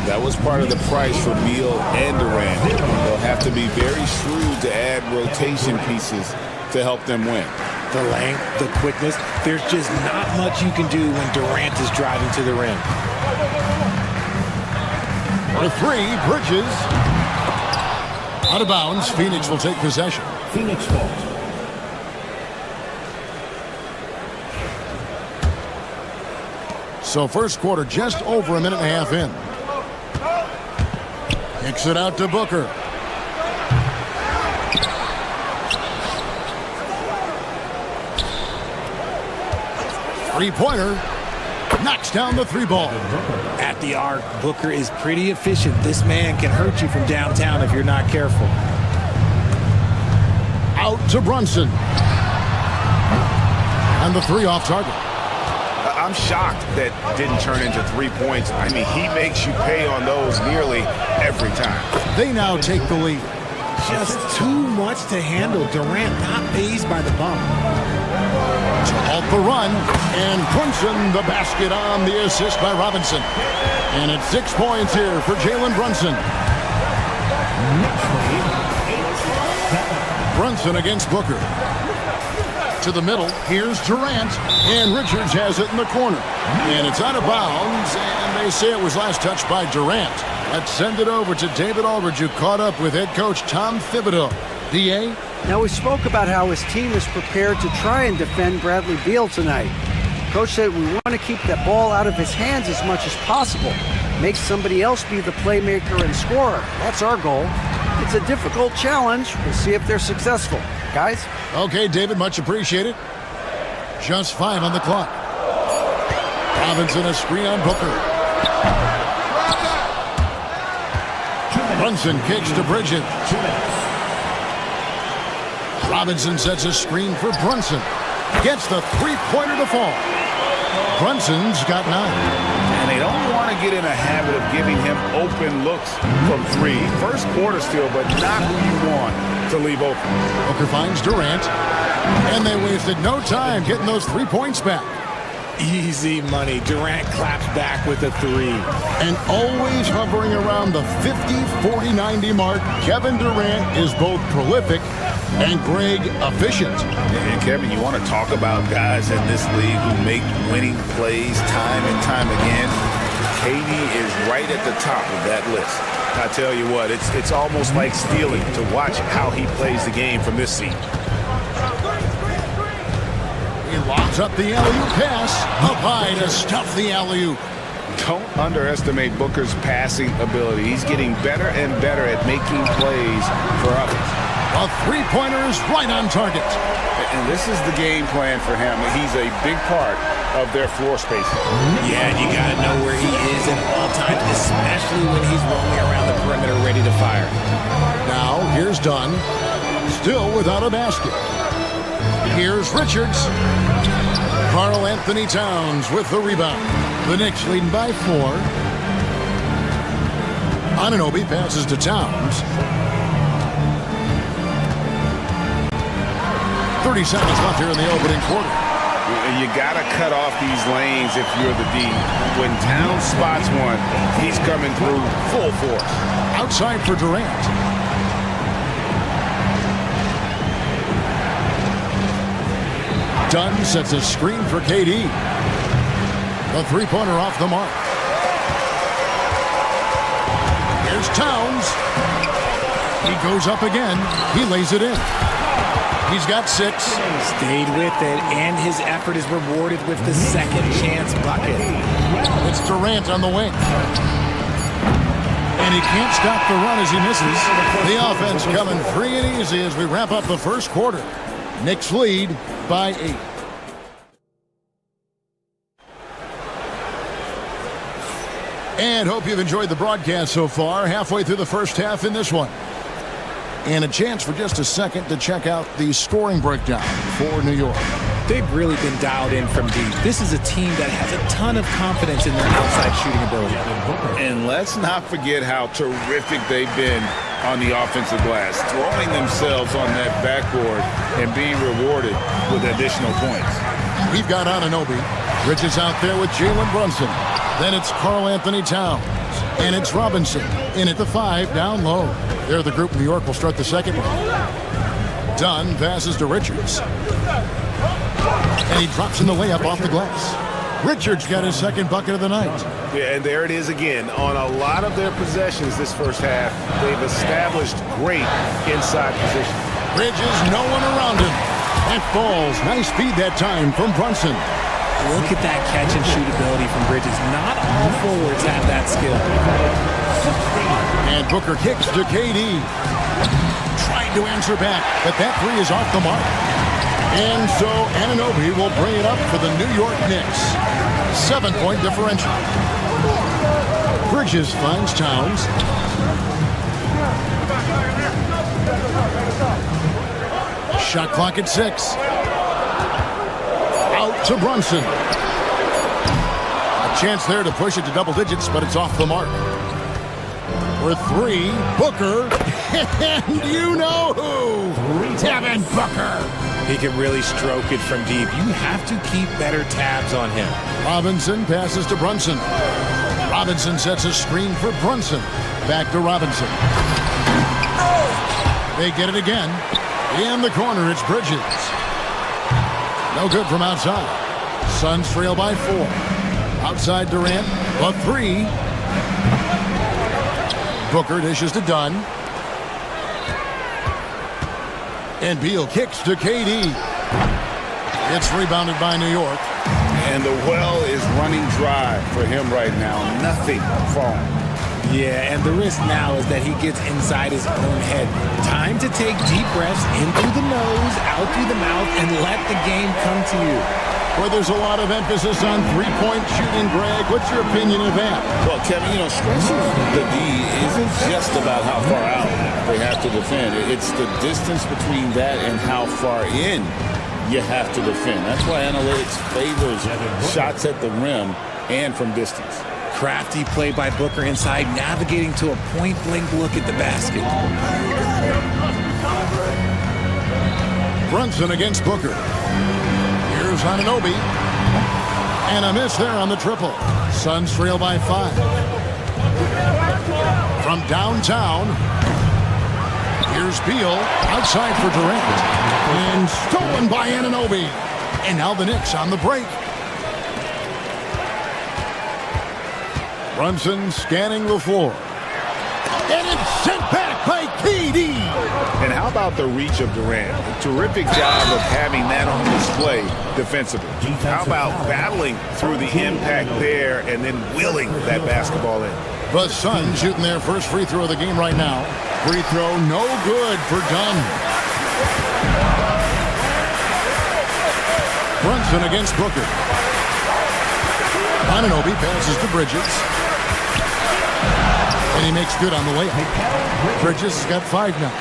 That was part of the price for Beal and Durant. They'll have to be very shrewd to add rotation pieces to help them win. The length, the quickness, there's just not much you can do when Durant is driving to the rim. For 3, Bridges. Out of bounds, Phoenix will take possession. Phoenix ball. So first quarter just over a minute and a half in. Kicks it out to Booker. Three-pointer. Knocks down the 3-ball. At the arc, Booker is pretty efficient. This man can hurt you from downtown if you're not careful. Out to Brunson. And the 3 off target. I'm shocked that didn't turn into 3 points. I mean, he makes you pay on those nearly every time. They now take the lead. Just too much to handle. Durant not fazed by the bump. To halt the run, and Brunson the basket on the assist by Robinson. And it's 6 points here for Jalen Brunson. Brunson against Booker. To the middle, here's Durant, and Richards has it in the corner. And it's out of bounds, and they say it was last touched by Durant. Let's send it over to David Aldridge, who caught up with head coach Tom Thibodeau. D.A.? Now, we spoke about how his team is prepared to try and defend Bradley Beal tonight. Coach said we want to keep that ball out of his hands as much as possible. Make somebody else be the playmaker and scorer. That's our goal. It's a difficult challenge. We'll see if they're successful. Guys? Okay, David, much appreciated. Just 5 on the clock. Robinson a screen on Booker. Brunson kicks to Bridges. Robinson sets a screen for Brunson. Gets the three-pointer to fall. Brunson's got 9. And they don't want to get in a habit of giving him open looks from 3. First quarter still, but not who you want to leave open. Booker finds Durant. And they wasted no time getting those 3 points back. Easy money. Durant claps back with a 3. And always hovering around the 50, 40, 90 mark, Kevin Durant is both prolific and Greg efficient. And Kevin, you want to talk about guys in this league who make winning plays time and time again? KD is right at the top of that list. I tell you what, it's almost like stealing to watch how he plays the game from this seat. He locks up the alley-oop pass, up high to stuff the alley-oop. Don't underestimate Booker's passing ability. He's getting better and better at making plays for others. A three-pointer is right on target. And this is the game plan for him. He's a big part of their floor spacing. Yeah, and you got to know where he is at all times, especially when he's roaming around the perimeter ready to fire. Now, here's Dunn, still without a basket. Here's Richards. Karl Anthony Towns with the rebound. The Knicks leading by 4. Anunoby passes to Towns. 30 seconds left here in the opening quarter. You got to cut off these lanes if you're the D. When Towns spots one, he's coming through full force. Outside for Durant. Dunn sets a screen for KD. The three-pointer off the mark. Here's Towns. He goes up again. He lays it in. He's got 6. Stayed with it, and his effort is rewarded with the second chance bucket. It's Durant on the wing. And he can't stop the run as he misses. The offense coming free and easy as we wrap up the first quarter. Knicks lead by 8. And hope you've enjoyed the broadcast so far. Halfway through the first half in this one. And a chance for just a second to check out the scoring breakdown for New York. They've really been dialed in from deep. This is a team that has a ton of confidence in their outside shooting ability. And let's not forget how terrific they've been on the offensive glass, throwing themselves on that backboard and being rewarded with additional points. We've got Anunoby. Bridges out there with Jalen Brunson. Then it's Karl Anthony Towns. And it's Robinson in at the 5 down low. There the group New York will start the second one. Dunn passes to Richards. And he drops in the layup off the glass. Richards got his second bucket of the night. Yeah, and there it is again. On a lot of their possessions this first half, they've established great inside position. Bridges, no one around him. That falls. Nice feed that time from Brunson. Look at that catch and shoot ability from Bridges. Not all forwards have that skill. And Booker kicks to KD. Tried to answer back, but that 3 is off the mark. And so Anunoby will bring it up for the New York Knicks. 7-point differential. Bridges finds Towns. Shot clock at 6. Out to Brunson. A chance there to push it to double digits, but it's off the mark. For 3, Booker. And you know who? Devin Booker. He can really stroke it from deep. You have to keep better tabs on him. Robinson passes to Brunson. Robinson sets a screen for Brunson. Back to Robinson. They get it again. In the corner, it's Bridges. No good from outside. Suns trail by 4. Outside Durant, but 3. Booker dishes to Dunn. And Beal kicks to KD. It's rebounded by New York. And the well is running dry for him right now. Nothing falling. Yeah, and the risk now is that he gets inside his own head. Time to take deep breaths in through the nose, out through the mouth, and let the game come to you. Where there's a lot of emphasis on three-point shooting, Greg. What's your opinion of that? Well, Kevin, stretching the D isn't just about how far out they have to defend. It's the distance between that and how far in you have to defend. That's why analytics favors shots at the rim and from distance. Crafty play by Booker inside, navigating to a point-blank look at the basket. Brunson against Booker. Here's Anunoby. And a miss there on the triple. Suns trail by 5. From downtown, here's Beal. Outside for Durant. And stolen by Anunoby. And now the Knicks on the break. Brunson scanning the floor. And it's sent back by KD. And how about the reach of Durant? A terrific job of having that on display defensively. How about battling through the impact there and then willing that basketball in? The Suns shooting their first free throw of the game right now. Free throw no good for Dunn. Brunson against Booker. Anunoby passes to Bridges. And he makes good on the layup. Bridges has got 5 now.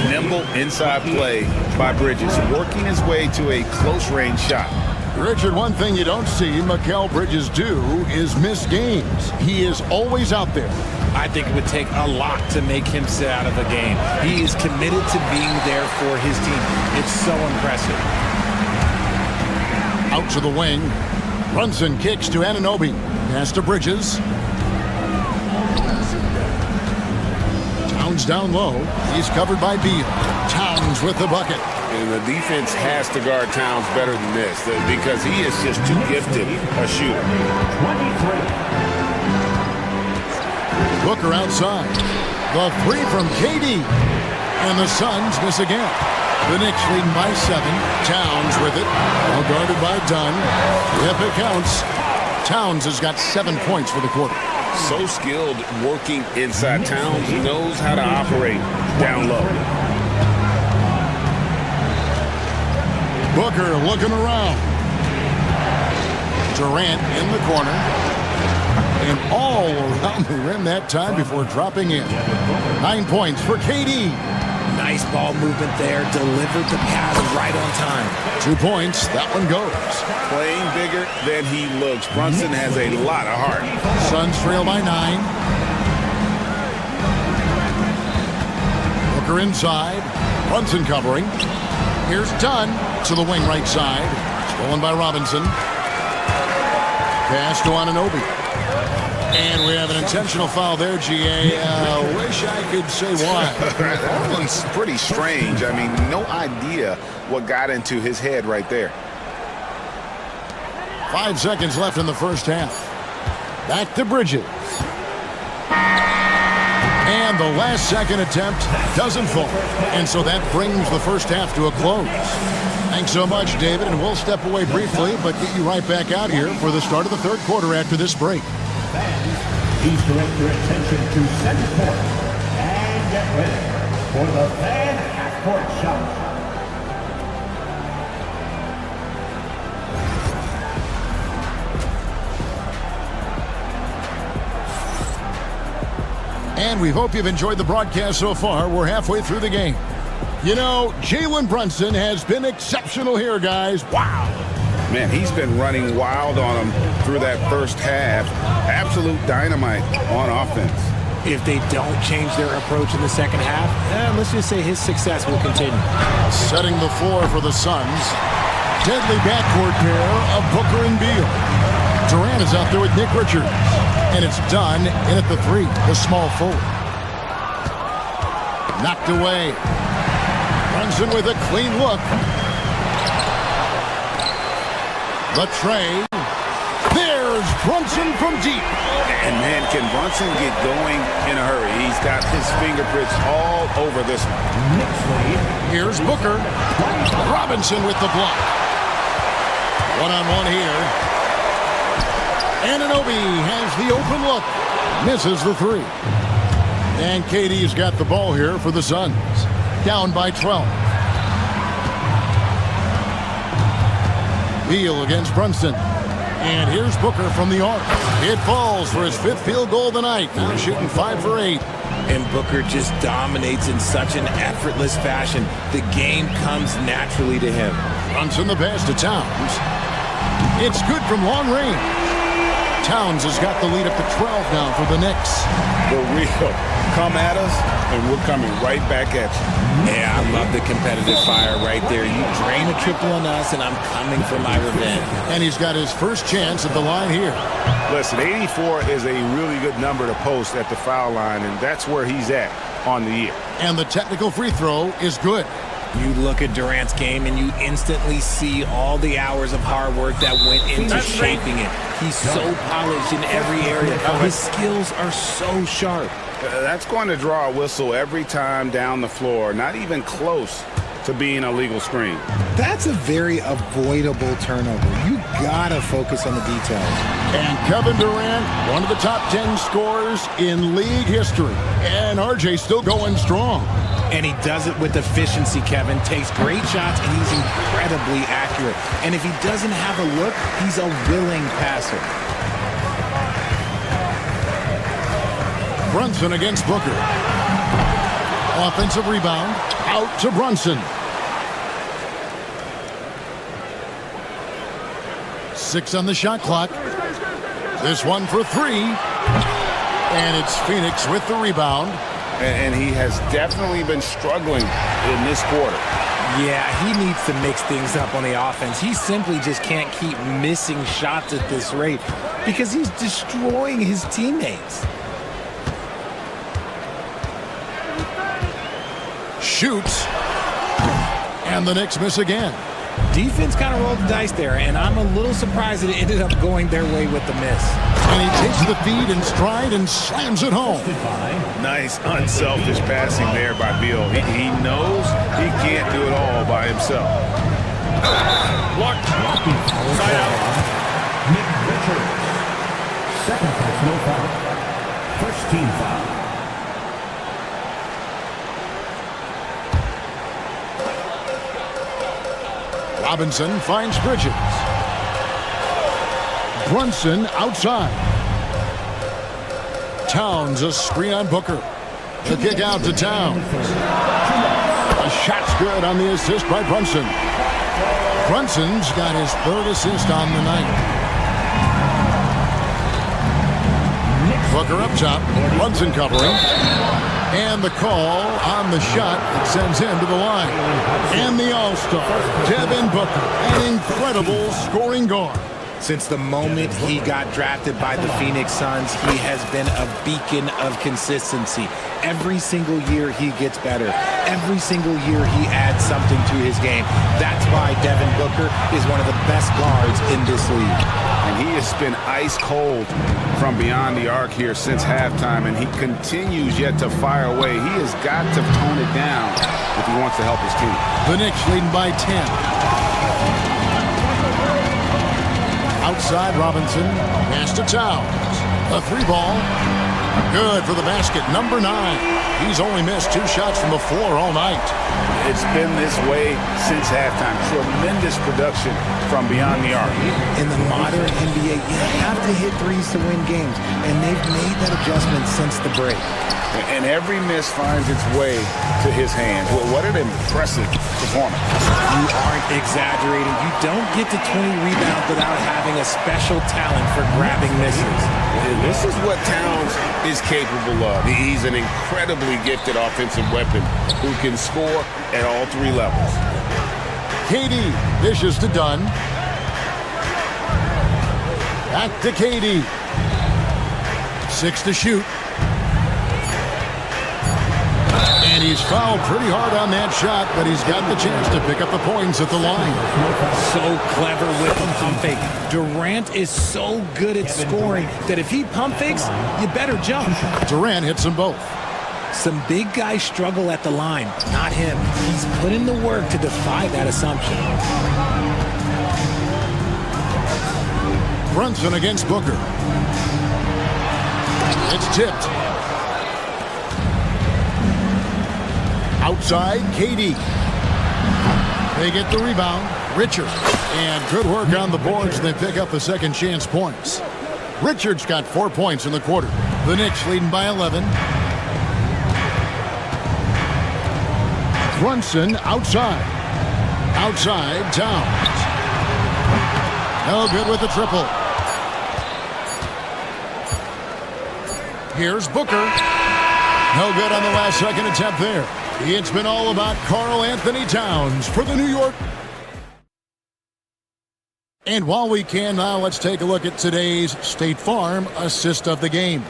Nimble inside play by Bridges, working his way to a close-range shot. Richard, one thing you don't see Mikal Bridges do is miss games. He is always out there. I think it would take a lot to make him sit out of a game. He is committed to being there for his team. It's so impressive. Out to the wing. Brunson kicks to Anunoby. Pass to Bridges. Towns down low. He's covered by Beal. Towns with the bucket. And the defense has to guard Towns better than this because he is just too gifted a shooter. Booker outside. The 3 from KD. And the Suns miss again. The Knicks leading by 7. Towns with it. Well guarded by Dunn. If it counts. Towns has got 7 points for the quarter. So skilled working inside. Towns knows how to operate down low. Booker looking around. Durant in the corner. And all around the rim that time before dropping in. 9 points for KD. Nice ball movement there. Delivered the pass right on time. 2 points. That one goes. Playing bigger than he looks. Brunson has a lot of heart. Suns trail by 9. Booker inside. Brunson covering. Here's Dunn to the wing right side. Stolen by Robinson. Pass to Anunoby. And we have an intentional foul there, GA. Wish I could say why. That one's pretty strange. I mean, no idea what got into his head right there. 5 seconds left in the first half. Back to Bridges. And the last second attempt doesn't fall. And so that brings the first half to a close. Thanks so much, David. And we'll step away briefly, but get you right back out here for the start of the third quarter after this break. Please direct your attention to center court and get ready for the fan half-court shot. And we hope you've enjoyed the broadcast so far. We're halfway through the game. You know, Jalen Brunson has been exceptional here, guys. Wow. Man, he's been running wild on him through that first half. Absolute dynamite on offense. If they don't change their approach in the second half, let's just say his success will continue. Setting the floor for the Suns. Deadly backcourt pair of Booker and Beal. Durant is out there with Nick Richards. And it's Dunn in at the 3, the small forward. Knocked away. Brunson with a clean look. The tray. There's Brunson from deep. And man, can Brunson get going in a hurry? He's got his fingerprints all over this one. Here's Booker. Robinson with the block. One-on-one here. Anunoby has the open look. Misses the 3. And KD's got the ball here for the Suns. Down by 12. Beal against Brunson. And here's Booker from the arc. It falls for his 5th field goal of the night. Now shooting 5 for 8. And Booker just dominates in such an effortless fashion. The game comes naturally to him. Brunson the pass to Towns. It's good from long range. Towns has got the lead up to 12 now for the Knicks. For real. Come at us, and we're coming right back at you. Yeah, I love the competitive fire right there. You drain a triple on us, and I'm coming for my revenge. And he's got his first chance at the line here. Listen, 84 is a really good number to post at the foul line, and that's where he's at on the year. And the technical free throw is good. You look at Durant's game and you instantly see all the hours of hard work that went into shaping it. He's so polished in every area. His skills are so sharp. That's going to draw a whistle every time down the floor, not even close to being a legal screen. That's a very avoidable turnover. You gotta focus on the details. And Kevin Durant, one of the top 10 scorers in league history. And RJ still going strong. And he does it with efficiency, Kevin. Takes great shots, and he's incredibly accurate. And if he doesn't have a look, he's a willing passer. Brunson against Booker. Offensive rebound. Out to Brunson. 6 on the shot clock. This one for 3. And it's Phoenix with the rebound. And he has definitely been struggling in this quarter. Yeah, he needs to mix things up on the offense. He simply just can't keep missing shots at this rate because he's destroying his teammates. Shoots. And the Knicks miss again. Defense kind of rolled the dice there, and I'm a little surprised that it ended up going their way with the miss. And he takes the feed in stride and slams it home. Nice, unselfish passing there by Beal. He knows he can't do it all by himself. Blocked. Side out. Nick Richards. Second personal foul. First team foul. Robinson finds Bridges. Brunson outside. Towns a screen on Booker. The kick out to Towns. A shot's good on the assist by Brunson. Brunson's got his 3rd assist on the night. Booker up top. Brunson covering. And the call on the shot that sends him to the line. And the All-Star, Devin Booker, an incredible scoring guard. Since the moment he got drafted by the Phoenix Suns, he has been a beacon of consistency. Every single year he gets better. Every single year he adds something to his game. That's why Devin Booker is one of the best guards in this league. And he has been ice cold from beyond the arc here since halftime, and he continues yet to fire away. He has got to tone it down if he wants to help his team. The Knicks leading by 10. Outside Robinson, pass to Towns. A 3-ball. Good for the basket, number 9. He's only missed 2 shots from the floor all night. It's been this way since halftime. Tremendous production from beyond the arc. In the modern NBA, you have to hit threes to win games, and they've made that adjustment since the break. And every miss finds its way to his hands. Well, what an impressive performance. You aren't exaggerating. You don't get to 20 rebounds without having a special talent for grabbing misses. And this is what Towns is capable of. He's an incredibly gifted offensive weapon who can score at all 3 levels. KD dishes to Dunn. Back to KD. 6 to shoot. And he's fouled pretty hard on that shot, but he's got the chance to pick up the points at the line. So clever with the pump fake. Durant is so good at scoring that if he pump fakes, you better jump. Durant hits them both. Some big guys struggle at the line, not him. He's put in the work to defy that assumption. Brunson against Booker. It's tipped. Outside, KD. They get the rebound. Richards. And good work on the boards. They pick up the second chance points. Richards got 4 points in the quarter. The Knicks leading by 11. Brunson outside. Outside, Towns. No good with the triple. Here's Booker. No good on the last second attempt there. It's been all about Karl Anthony Towns for the New York. And while we can now, let's take a look at today's State Farm assist of the game.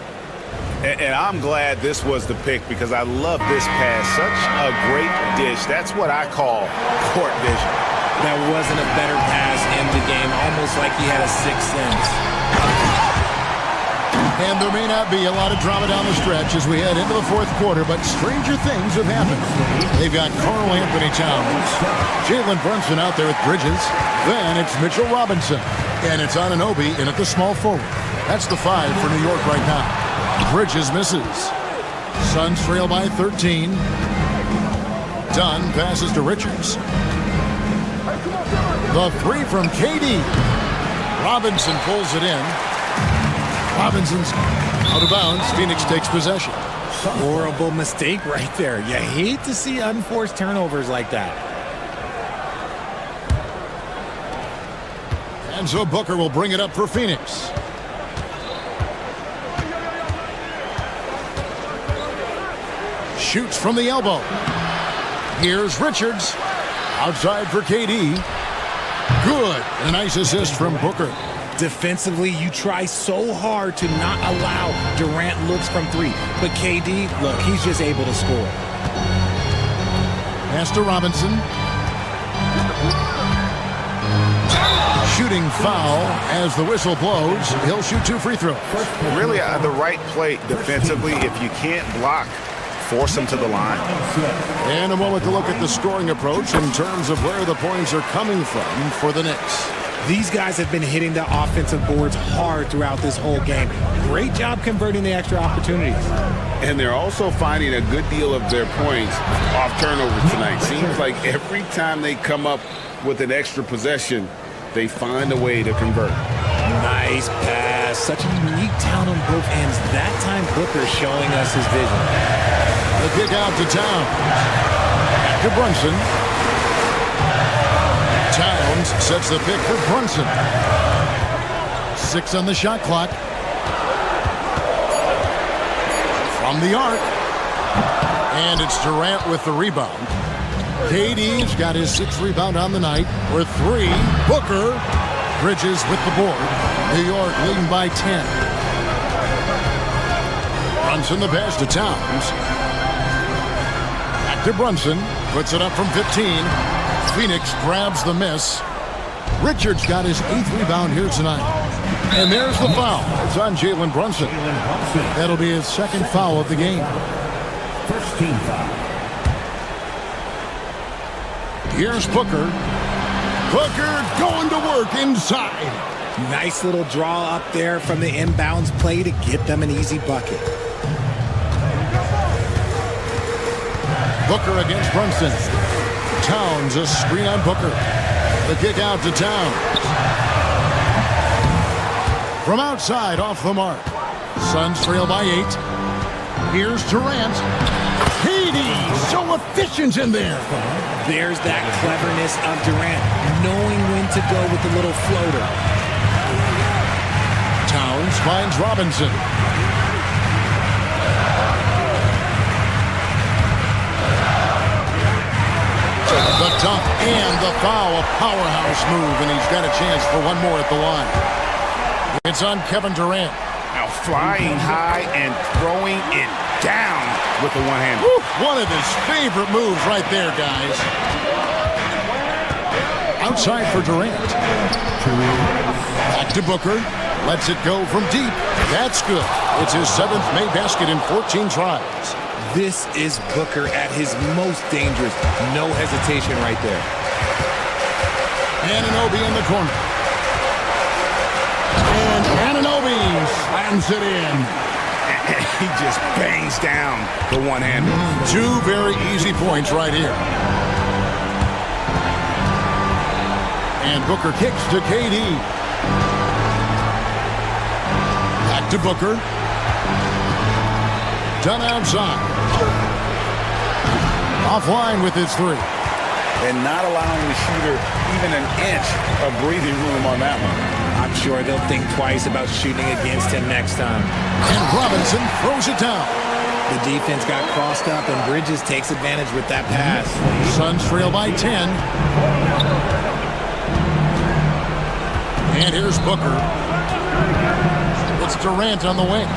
And I'm glad this was the pick because I love this pass. Such a great dish. That's what I call court vision. That wasn't a better pass in the game, almost like he had a sixth sense. And there may not be a lot of drama down the stretch as we head into the 4th quarter, but stranger things have happened. They've got Karl Anthony Towns, Jalen Brunson out there with Bridges. Then it's Mitchell Robinson, and it's Anunoby in at the small forward. That's the 5 for New York right now. Bridges misses. Suns trail by 13. Dunn passes to Richards. The three from KD. Robinson pulls it in. Robinson's out of bounds. Phoenix takes possession. Horrible mistake right there. You hate to see unforced turnovers like that. And so Booker will bring it up for Phoenix. Shoots from the elbow. Here's Richards. Outside for KD. Good. And a nice assist from Booker. Defensively, you try so hard to not allow Durant looks from three. But KD, look, he's just able to score. Pass to Robinson. Shooting foul as the whistle blows. He'll shoot 2 free throws. Really, the right play defensively. If you can't block, force them to the line. And a moment to look at the scoring approach in terms of where the points are coming from for the Knicks. These guys have been hitting the offensive boards hard throughout this whole game. Great job converting the extra opportunities. And they're also finding a good deal of their points off turnovers tonight. Seems like every time they come up with an extra possession, they find a way to convert. Nice pass. Such a unique talent on both ends. That time Booker showing us his vision. The kick out to Towns. Back to Brunson. Towns sets the pick for Brunson. 6 on the shot clock. From the arc. And it's Durant with the rebound. KD's got his 6th rebound on the night with 3. Booker. Bridges with the board. New York leading by 10. Brunson the pass to Towns. Back to Brunson. Puts it up from 15. Phoenix grabs the miss. Richards got his 8th rebound here tonight. And there's the foul. It's on Jalen Brunson. That'll be his 2nd foul of the game. First team foul. Here's Booker. Booker going to work inside. Nice little draw up there from the inbounds play to get them an easy bucket. Booker against Brunson. Towns, a screen on Booker. The kick out to Towns. From outside, off the mark. Suns trail by 8. Here's Durant. KD, so efficient in there. There's that cleverness of Durant, knowing when to go with the little floater. Towns finds Robinson. The dunk and the foul, a powerhouse move, and he's got a chance for one more at the line. It's on Kevin Durant. Now flying high and throwing it down with the one-hand. One of his favorite moves right there, guys. Outside for Durant. Back to Booker. Lets it go from deep. That's good. It's his 7th made basket in 14 tries. This is Booker at his most dangerous. No hesitation right there. Anunoby in the corner. And Anunoby slams it in. He just bangs down the one-hander. 2 very easy points right here. And Booker kicks to KD. Back to Booker. Done outside. Offline with his 3. And not allowing the shooter even an inch of breathing room on that one. I'm sure they'll think twice about shooting against him next time. And Robinson throws it down. The defense got crossed up, and Bridges takes advantage with that pass. Suns trail by 10. And here's Booker. It's Durant on the wing.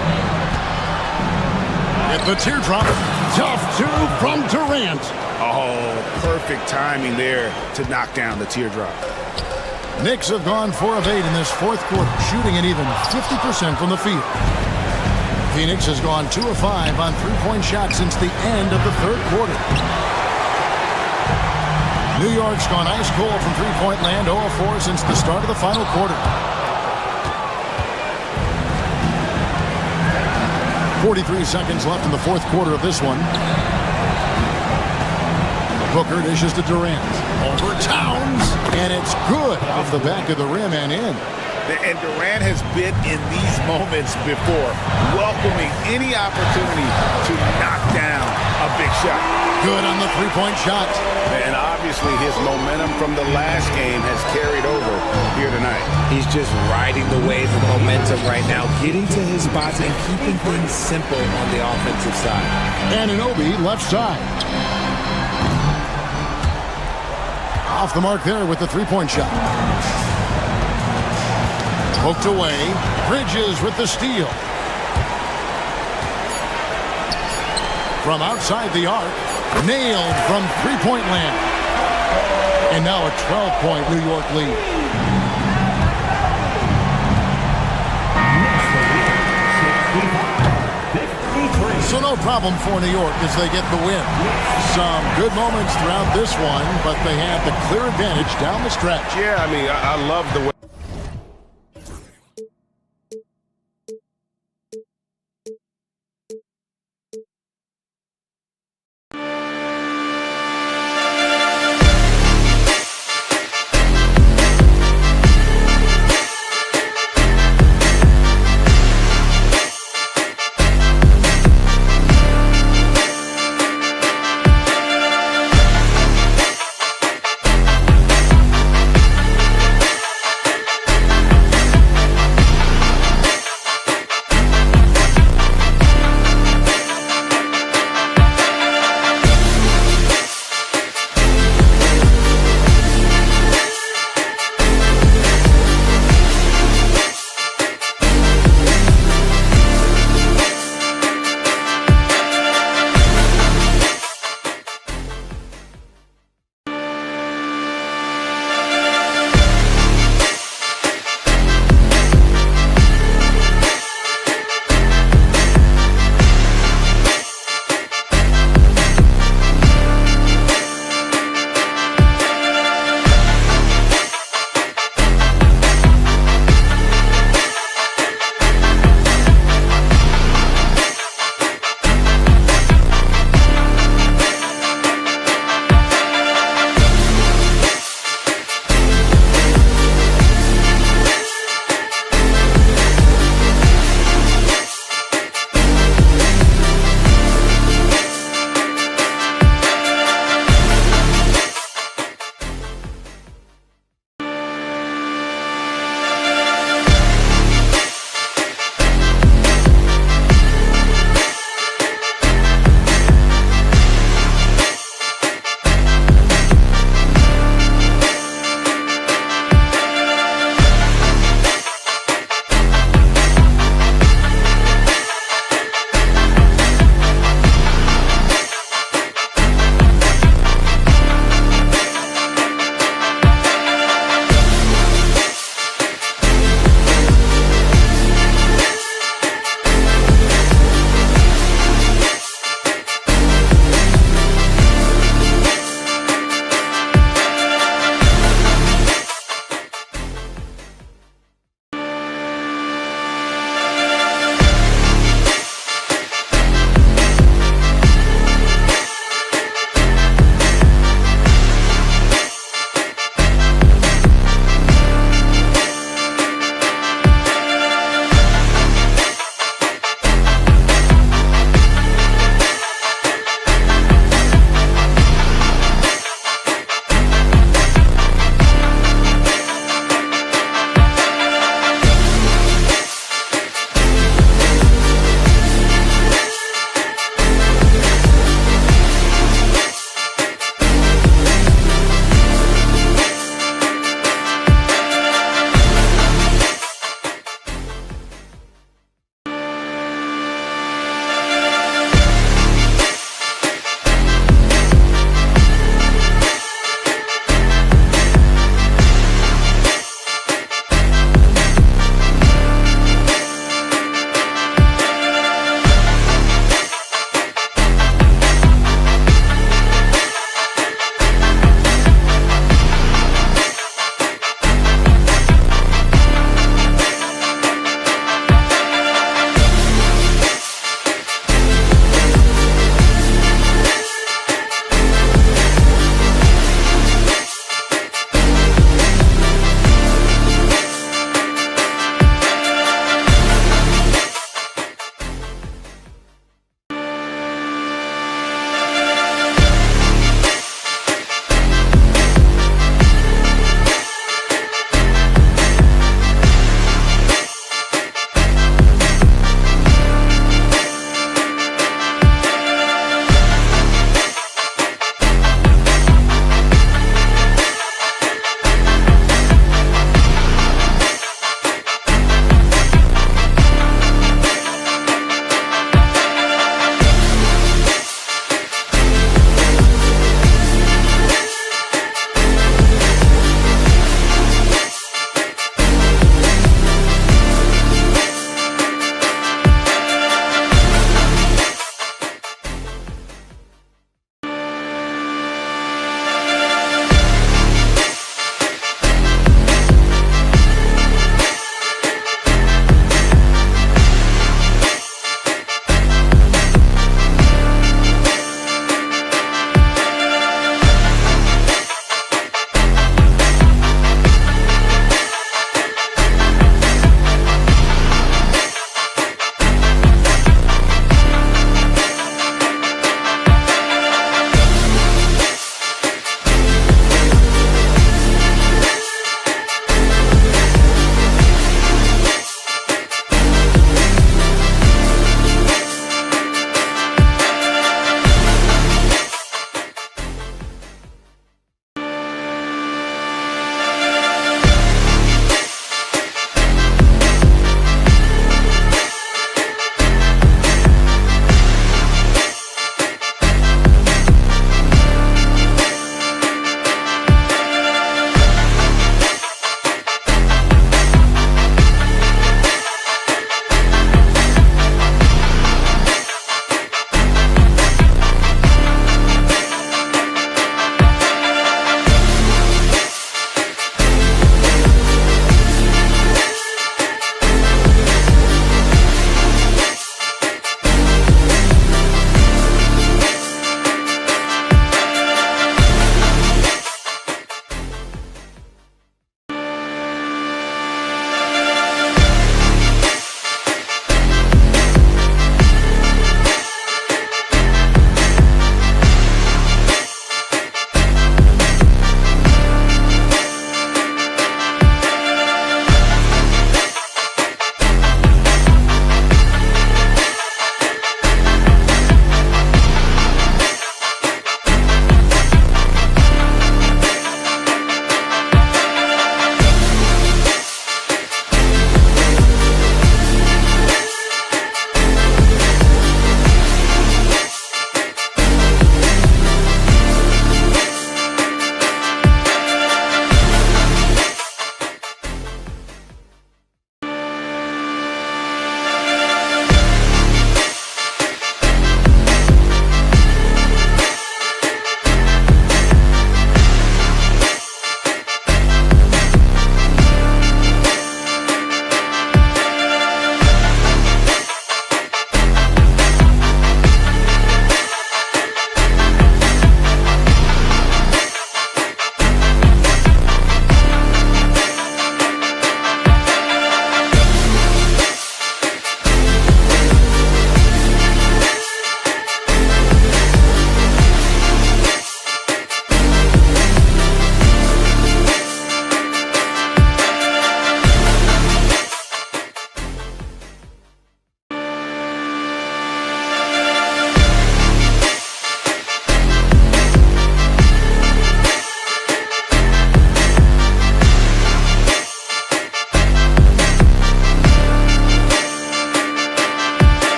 At the teardrop. Tough 2 from Durant. Oh, perfect timing there to knock down the teardrop. Knicks have gone 4 of 8 in this 4th quarter, shooting an even 50% from the field. Phoenix has gone 2 of 5 on 3-point shots since the end of the 3rd quarter. New York's gone ice cold from 3-point land, 0 of 4 since the start of the final quarter. 43 seconds left in the 4th quarter of this one. Booker dishes to Durant. Over Towns. And it's good off the back of the rim and in. And Durant has been in these moments before, welcoming any opportunity to knock down a big shot. Good on the three-point shot. And obviously his momentum from the last game has carried over here tonight. He's just riding the wave of momentum right now, getting to his spots and keeping things simple on the offensive side. Anunoby left side. Off the mark there with the three-point shot. Poked away. Bridges with the steal. From outside the arc. Nailed from three-point land. And now a 12-point New York lead. So no problem for New York as they get the win. Some good moments throughout this one, but they had the clear advantage down the stretch. Yeah, I mean, I love the way.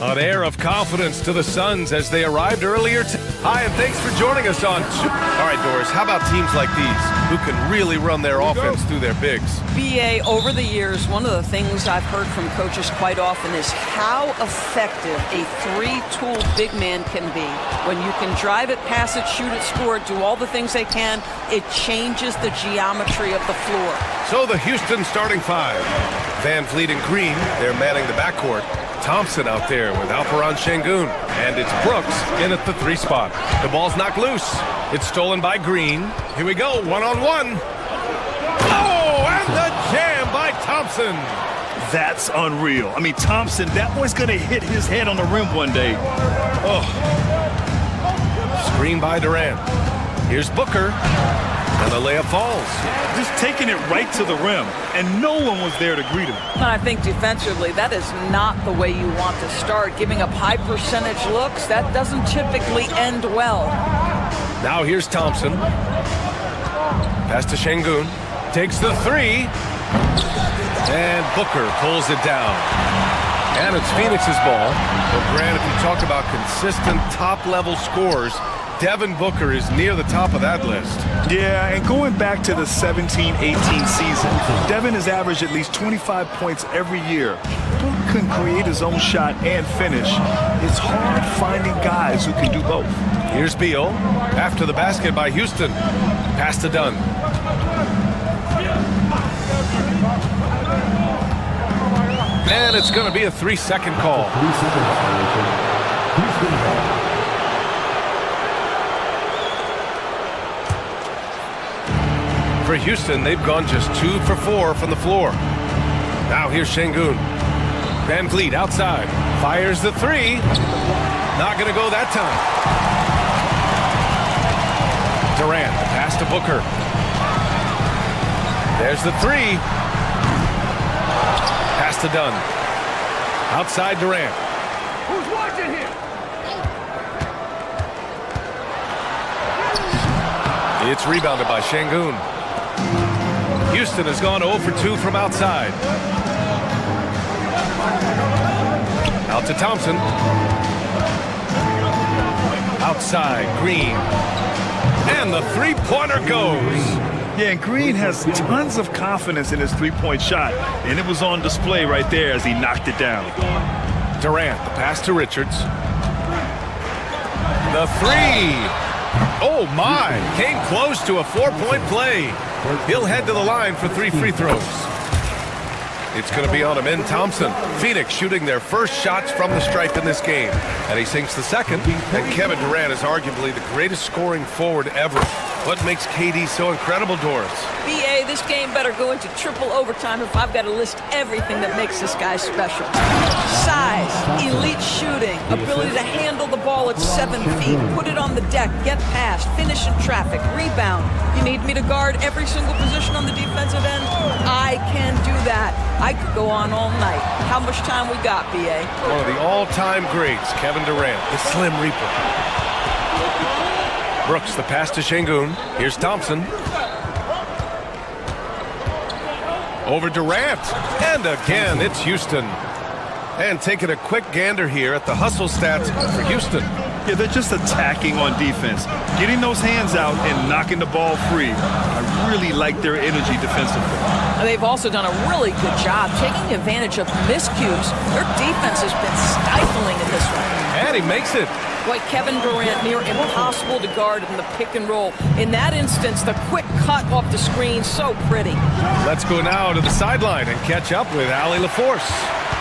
An air of confidence to the Suns as they arrived earlier. Hi, and thanks for joining us on. All right, Doris, how about teams like these who can really run their offense through their bigs? BA, over the years, one of the things I've heard from coaches quite often is how effective a three-tool big man can be. When you can drive it, pass it, shoot it, score it, do all the things they can, it changes the geometry of the floor. So the Houston starting five. Van Vliet and Green, they're manning the backcourt. Thompson out there with Alperon Şengün. And it's Brooks in at the 3 spot. The ball's knocked loose. It's stolen by Green. Here we go, one-on-one. Oh, and the jam by Thompson. That's unreal. I mean, Thompson, that boy's going to hit his head on the rim one day. Oh. Screen by Durant. Here's Booker. And the layup falls. Just taking it right to the rim, and no one was there to greet him. And I think defensively, that is not the way you want to start. Giving up high percentage looks, that doesn't typically end well. Now here's Thompson. Pass to Şengün. Takes the 3. And Booker pulls it down. And it's Phoenix's ball. But Grant, if you talk about consistent top-level scores, Devin Booker is near the top of that list. Yeah, and going back to the 17-18 season, Devin has averaged at least 25 points every year. Book can create his own shot and finish. It's hard finding guys who can do both. Here's Beal. After the basket by Houston. Pass to Dunn. And it's going to be a 3-second call. For Houston, they've gone just 2 for 4 from the floor. Now here's Şengün. Van Vliet outside. Fires the 3. Not going to go that time. Durant, pass to Booker. There's the 3. Pass to Dunn. Outside Durant. Who's watching here? It's rebounded by Şengün. Houston has gone 0 for 2 from outside. Out to Thompson. Outside, Green. And the three-pointer goes. Yeah, and Green has tons of confidence in his three-point shot, and it was on display right there as he knocked it down. Durant, the pass to Richards. The 3. Oh, my. Came close to a 4-point play. He'll head to the line for 3 free throws. It's going to be on him in Thompson. Phoenix shooting their first shots from the stripe in this game. And he sinks the second. And Kevin Durant is arguably the greatest scoring forward ever. What makes KD so incredible, Doris? BA, this game better go into triple overtime if I've got to list everything that makes this guy special. Size, elite shooting, ability to handle the ball at 7 feet, put it on the deck, get past, finish in traffic, rebound. You need me to guard every single position on the defensive end? I can do that. I could go on all night. How much time we got, BA? One of the all-time greats, Kevin Durant, the Slim Reaper. Brooks, the pass to Şengün. Here's Thompson. Over Durant. And again, it's Houston. And taking a quick gander here at the hustle stats for Houston. Yeah, they're just attacking on defense. Getting those hands out and knocking the ball free. I really like their energy defensively. They've also done a really good job taking advantage of miscues. Their defense has been stifling in this one. And he makes it. Boy, Kevin Durant, near impossible to guard in the pick and roll. In that instance, the quick cut off the screen, so pretty. Let's go now to the sideline and catch up with Allie LaForce.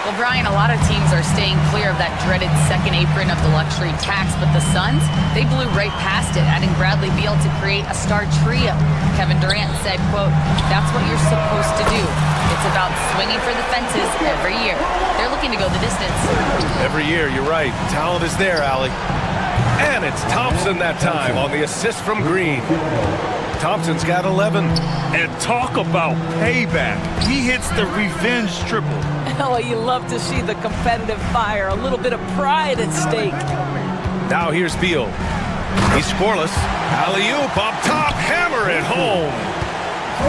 Well, Brian, a lot of teams are staying clear of that dreaded second apron of the luxury tax, but the Suns, they blew right past it, adding Bradley Beal to create a star trio. Kevin Durant said, quote, "That's what you're supposed to do. It's about swinging for the fences every year." They're looking to go the distance. Every year, you're right. Talent is there, Allie. And it's Thompson that time on the assist from Green. Thompson's got 11. And talk about payback. He hits the revenge triple. Oh, you love to see the competitive fire, a little bit of pride at stake. Now here's Beal. He's scoreless. Alley-oop up top, hammer it home.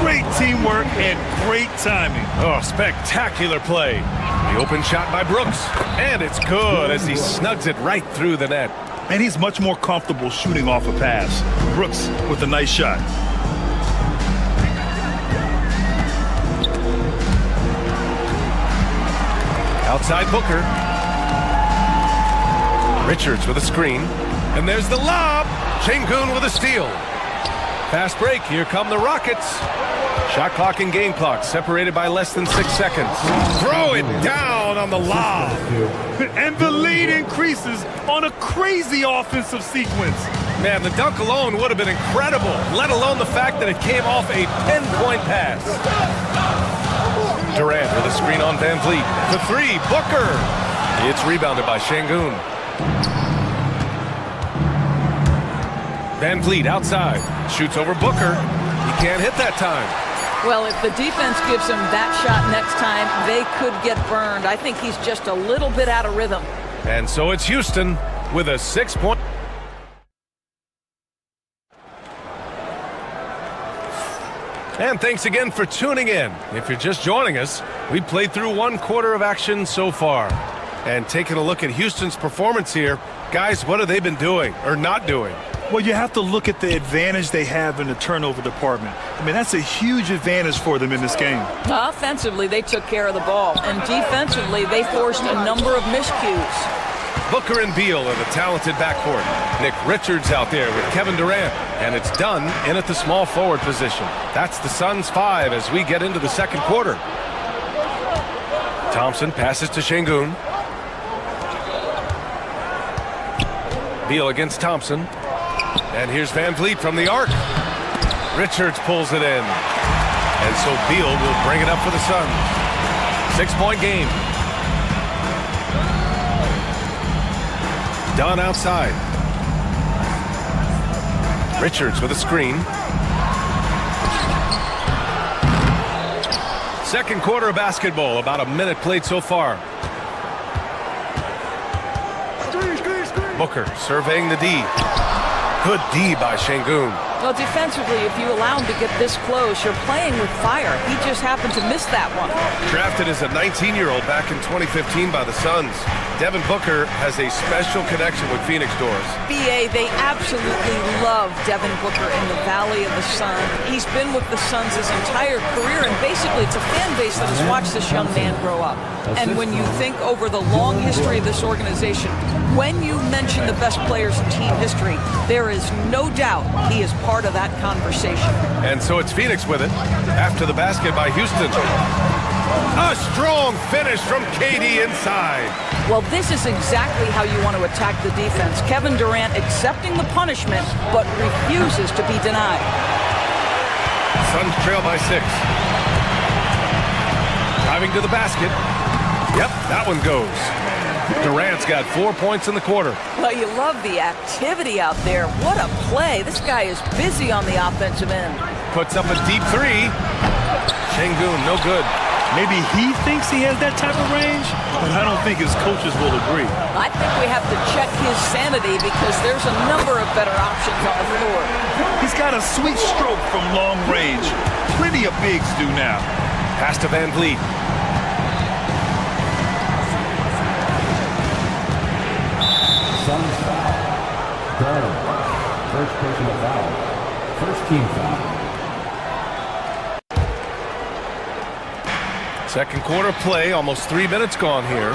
Great teamwork and great timing. Oh, spectacular play. The open shot by Brooks. And it's good as he snugs it right through the net. And he's much more comfortable shooting off a pass. Brooks with a nice shot. Outside Booker. Richards with a screen. And there's the lob. Şengün with a steal. Fast break. Here come the Rockets. Shot clock and game clock separated by less than 6 seconds. Throw it down on the lob. And the lead increases on a crazy offensive sequence. Man, the dunk alone would have been incredible, let alone the fact that it came off a pinpoint pass. Durant with a screen on Van Vliet. The three, Booker. It's rebounded by Şengün. Van Vliet outside. Shoots over Booker. He can't hit that time. Well, if the defense gives him that shot next time, they could get burned. I think he's just a little bit out of rhythm. And so it's Houston with a 6-point. And thanks again for tuning in. If you're just joining us, we played through 1 quarter of action so far. And taking a look at Houston's performance here, guys, what have they been doing or not doing? Well, you have to look at the advantage they have in the turnover department. I mean, that's a huge advantage for them in this game. Offensively, they took care of the ball. And defensively, they forced a number of miscues. Booker and Beal are the talented backcourt. Nick Richards out there with Kevin Durant. And it's done in at the small forward position. That's the Suns' 5 as we get into the second quarter. Thompson passes to Şengün. Beal against Thompson. And here's Van Vliet from the arc. Richards pulls it in. And so Beal will bring it up for the Suns. 6-point game. Dunn outside. Richards with a screen. Second quarter of basketball. About a minute played so far. Booker surveying the D. Good D by Şengün. Well, defensively, if you allow him to get this close, you're playing with fire. He just happened to miss that one. Drafted as a 19-year-old back in 2015 by the Suns, Devin Booker has a special connection with Phoenix Doors. BA, they absolutely love Devin Booker in the Valley of the Sun. He's been with the Suns his entire career, and basically it's a fan base that has watched this young man grow up. And when you think over the long history of this organization, when you mention the best players in team history, there is no doubt he is part of that conversation. And so it's Phoenix with it after the basket by Houston. A strong finish from KD inside. Well, this is exactly how you want to attack the defense. Kevin Durant accepting the punishment, but refuses to be denied. Suns trail by 6. Driving to the basket. Yep, that one goes. Durant's got 4 points in the quarter. Well, you love the activity out there. What a play. This guy is busy on the offensive end. Puts up a deep 3. Şengün, no good. Maybe he thinks he has that type of range, but I don't think his coaches will agree. I think we have to check his sanity because there's a number of better options on the floor. He's got a sweet stroke from long range. Plenty of bigs do now. Pass to Van Vliet. Suns foul. Garland. First personal foul. First team foul. Second quarter play, almost 3 minutes gone here.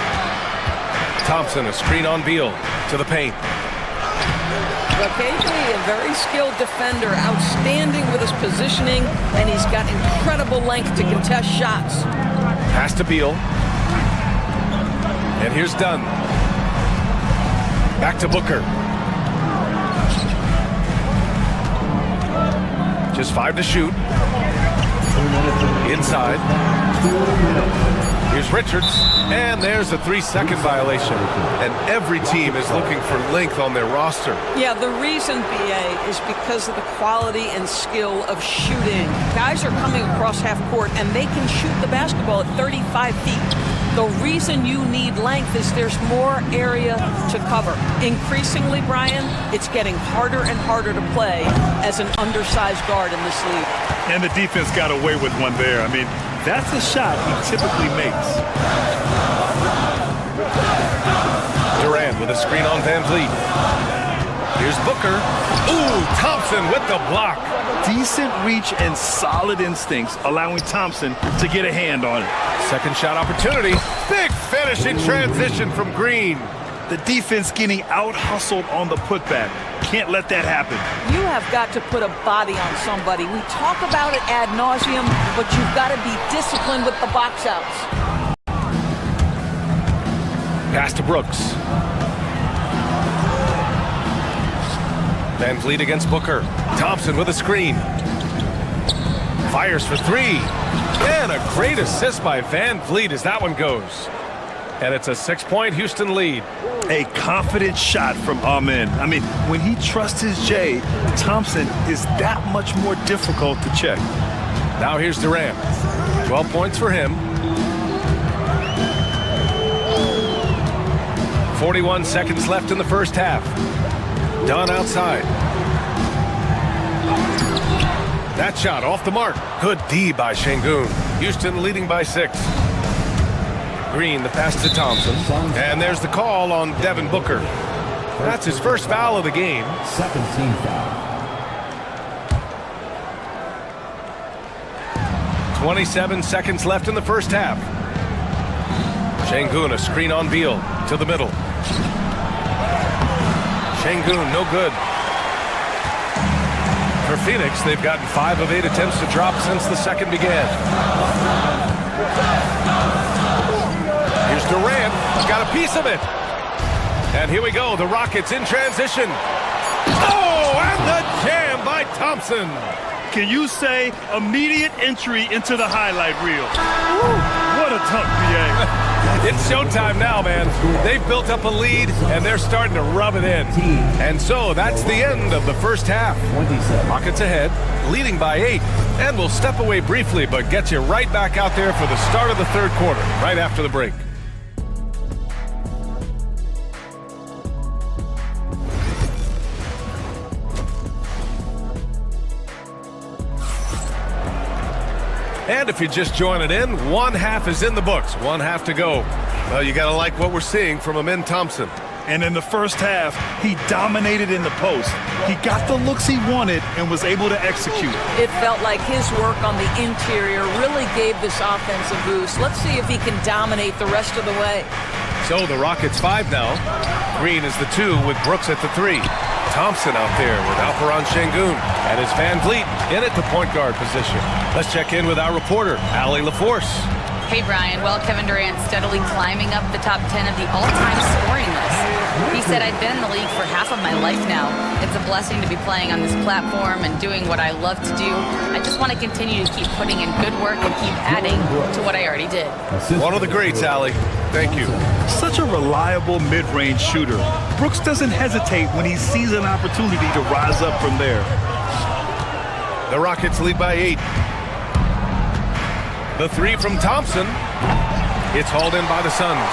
Thompson, a screen on Beal to the paint. Well, KD, a very skilled defender, outstanding with his positioning, and he's got incredible length to contest shots. Pass to Beal. And here's Dunn. Back to Booker. Just 5 to shoot. Inside. Here's Richards, and there's a 3-second violation. And every team is looking for length on their roster. Yeah, the reason, BA, is because of the quality and skill of shooting. Guys are coming across half court, and they can shoot the basketball at 35 feet. The reason you need length is there's more area to cover. Increasingly, Brian, it's getting harder and harder to play as an undersized guard in this league. And the defense got away with one there. I mean, that's a shot he typically makes. with a screen on Van Vliet. Here's Booker. Ooh, Thompson with the block. Decent reach and solid instincts, allowing Thompson to get a hand on it. Second shot opportunity. Big finish in transition from Green. The defense getting out-hustled on the putback. Can't let that happen. You have got to put a body on somebody. We talk about it ad nauseum, but you've got to be disciplined with the box outs. Pass to Brooks. Van Vliet against Booker. Thompson with a screen. Fires for three. And a great assist by Van Vliet as that one goes. And it's a 6-point Houston lead. A confident shot from Amen. I mean, when he trusts his J, Thompson is that much more difficult to check. Now here's Durant. 12 points for him. 41 seconds left in the first half. Dunn outside. That shot off the mark. Good D by Şengün. Houston leading by 6. Green, the pass to Thompson. And there's the call on Devin Booker. That's his first foul of the game. Second team foul. 27 seconds left in the first half. Şengün, a screen on Beal to the middle. Şengün, no good. For Phoenix, they've gotten 5 of 8 attempts to drop since the second began. Here's Durant. He's got a piece of it. And here we go. The Rockets in transition. Oh, and the jam by Thompson. Can you say immediate entry into the highlight reel? Woo, what a dunk, BA. It's showtime now, man. They've built up a lead, and they're starting to rub it in. And so that's the end of the first half. Rockets ahead, leading by 8. And we'll step away briefly, but get you right back out there for the start of the third quarter, right after the break. And if you're just joining in, one half is in the books. One half to go. Well, you got to like what we're seeing from Amen Thompson. And in the first half, he dominated in the post. He got the looks he wanted and was able to execute. It felt like his work on the interior really gave this offense a boost. Let's see if he can dominate the rest of the way. So the Rockets 5 now. Green is the 2 with Brooks at the 3. Thompson out there with Alperen Şengün. And it's Van Vliet in at the point guard position. Let's check in with our reporter, Allie LaForce. Hey, Brian. Well, Kevin Durant steadily climbing up the top 10 of the all-time scoring list. He said, I've been in the league for half of my life now. It's a blessing to be playing on this platform and doing what I love to do. I just want to continue to keep putting in good work and keep adding to what I already did. One of the greats, Allie. Thank you. Such a reliable mid-range shooter. Brooks doesn't hesitate when he sees an opportunity to rise up from there. The Rockets lead by 8. The 3 from Thompson. It's hauled in by the Suns.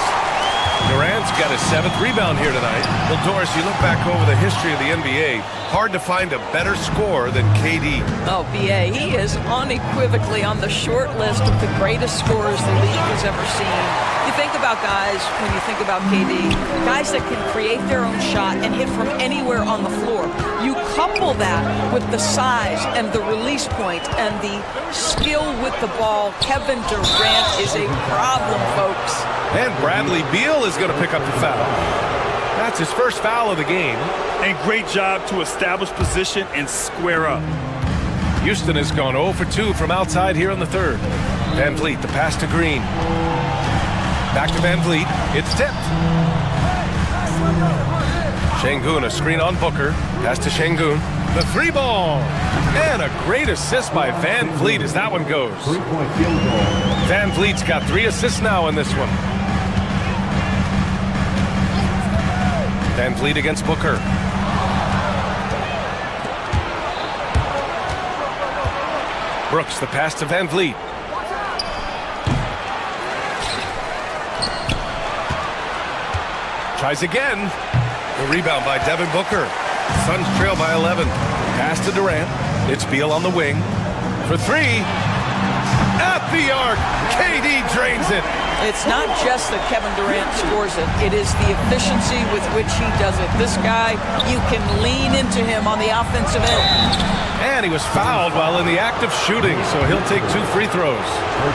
Durant's got his 7th rebound here tonight. Well, Doris, you look back over the history of the NBA, hard to find a better scorer than KD. Oh, BA, he is unequivocally on the short list of the greatest scorers the league has ever seen. You think about guys, when you think about KD, guys that can create their own shot and hit from anywhere on the floor. You couple that with the size and the release point and the skill with the ball. Kevin Durant is a problem, folks. And Bradley Beal is going to pick up the foul. That's his first foul of the game. And great job to establish position and square up. Houston has gone 0 for 2 from outside here in the third. Van Vliet, the pass to Green. Back to Van Vliet. It's tipped. Şengün, a screen on Booker. Pass to Şengün. The 3 ball. And a great assist by Van Vliet as that one goes. Van Vliet's got 3 assists now in this one. Van Vliet against Booker. Brooks, the pass to Van Vliet. Tries again. The rebound by Devin Booker. Suns trail by 11. Pass to Durant. It's Beal on the wing. For 3. At the arc. KD drains it. It's not just that Kevin Durant scores it. It is the efficiency with which he does it. This guy, you can lean into him on the offensive end. And he was fouled while in the act of shooting, so he'll take 2 free throws.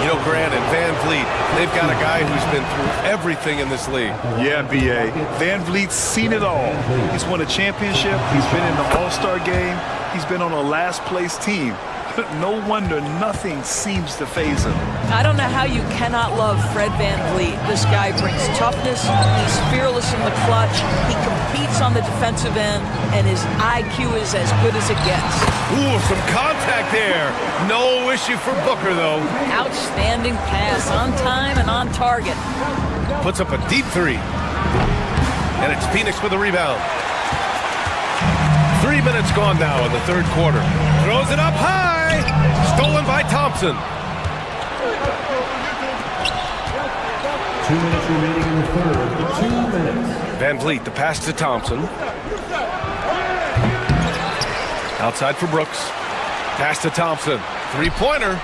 You know, Grant and Van Vliet, they've got a guy who's been through everything in this league. Yeah, B.A. Van Vliet's seen it all. He's won a championship. He's been in the All-Star game. He's been on a last-place team. No wonder nothing seems to faze him. I don't know how you cannot love Fred Van Vliet. This guy brings toughness. He's fearless in the clutch. He competes on the defensive end, and his IQ is as good as it gets. Ooh, some contact there. No issue for Booker, though. Outstanding pass, on time and on target. Puts up a deep 3. And it's Phoenix with a rebound. 3 minutes gone now in the third quarter. Throws it up high. Stolen by Thompson. 2 minutes remaining in the third. 2 minutes. Van Vliet, the pass to Thompson. Outside for Brooks. Pass to Thompson. 3-pointer.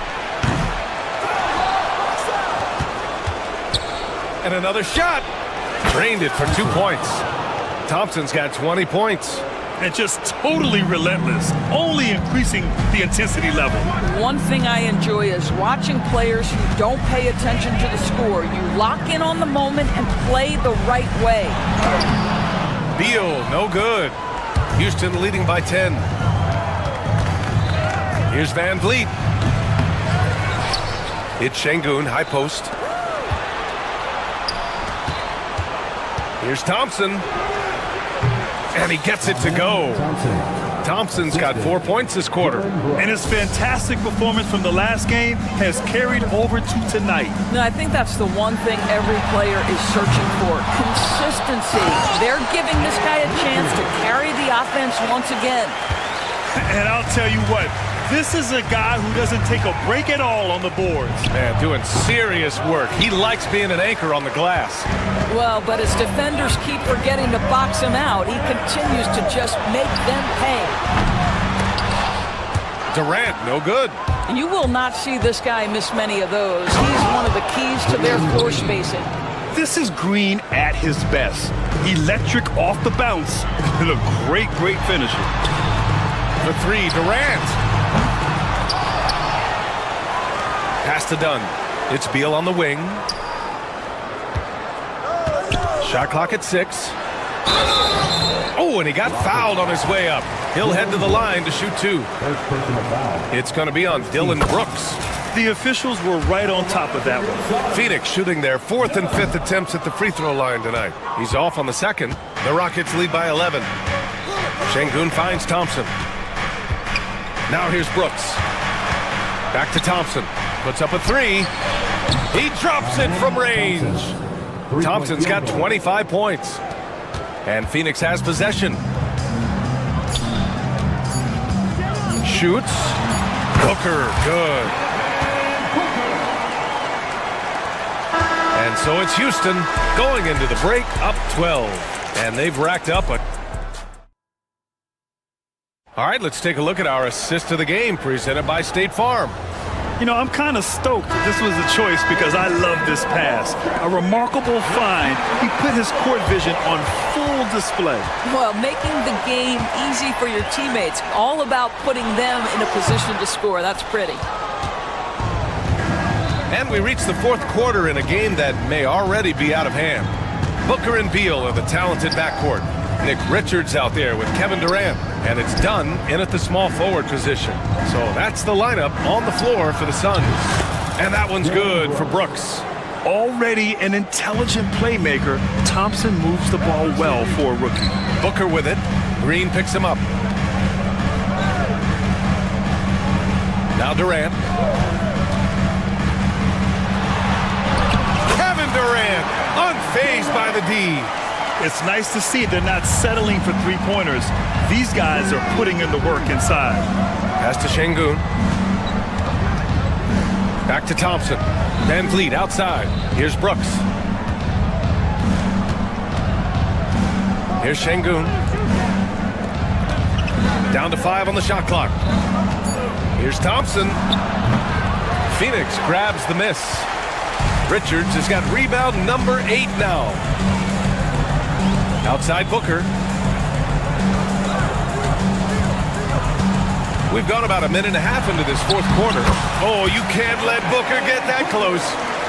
And another shot. Drained it for 2 points. Thompson's got 20 points. And just totally relentless, only increasing the intensity level. One thing I enjoy is watching players who don't pay attention to the score. You lock in on the moment and play the right way. Beal, no good. Houston leading by 10. Here's Van Vliet. It's Şengün, high post. Here's Thompson. And he gets it to go. Thompson's got 4 points this quarter. And his fantastic performance from the last game has carried over to tonight. No, I think that's the one thing every player is searching for. Consistency. They're giving this guy a chance to carry the offense once again. And I'll tell you what, this is a guy who doesn't take a break at all on the boards. Man, doing serious work. He likes being an anchor on the glass. Well, but as defenders keep forgetting to box him out, he continues to just make them pay. Durant, no good. You will not see this guy miss many of those. He's one of the keys to their floor spacing. This is Green at his best. Electric off the bounce and a great finisher. For 3, Durant. Pass to Dunn. It's Beal on the wing. Shot clock at 6. Oh, and he got fouled on his way up. He'll head to the line to shoot 2. It's going to be on Dylan Brooks. The officials were right on top of that one. Phoenix shooting their 4th and 5th attempts at the free throw line tonight. He's off on the 2nd. The Rockets lead by 11. Şengün finds Thompson. Now here's Brooks. Back to Thompson. Puts up a 3. He drops it from range. Thompson's got 25 points. And Phoenix has possession. Shoots. Booker, good. And so it's Houston going into the break up 12. And they've racked up a... All right, let's take a look at our assist of the game presented by State Farm. You know, I'm kind of stoked that this was a choice because I love this pass. A remarkable find. He put his court vision on full display. Well, making the game easy for your teammates. All about putting them in a position to score. That's pretty. And we reach the 4th quarter in a game that may already be out of hand. Booker and Beal are the talented backcourt. Nick Richards out there with Kevin Durant. And it's Dunn in at the small forward position. So that's the lineup on the floor for the Suns. And that one's good for Brooks. Already an intelligent playmaker, Thompson moves the ball well for a rookie. Booker with it. Green picks him up. Now Durant. Kevin Durant, unfazed by the D. It's nice to see they're not settling for 3-pointers. These guys are putting in the work inside. Pass to Şengün. Back to Thompson. Van Vliet outside. Here's Brooks. Here's Şengün. Down to 5 on the shot clock. Here's Thompson. Phoenix grabs the miss. Richards has got rebound number 8 now. Outside Booker. We've gone about a minute and a half into this fourth quarter. Oh, you can't let Booker get that close.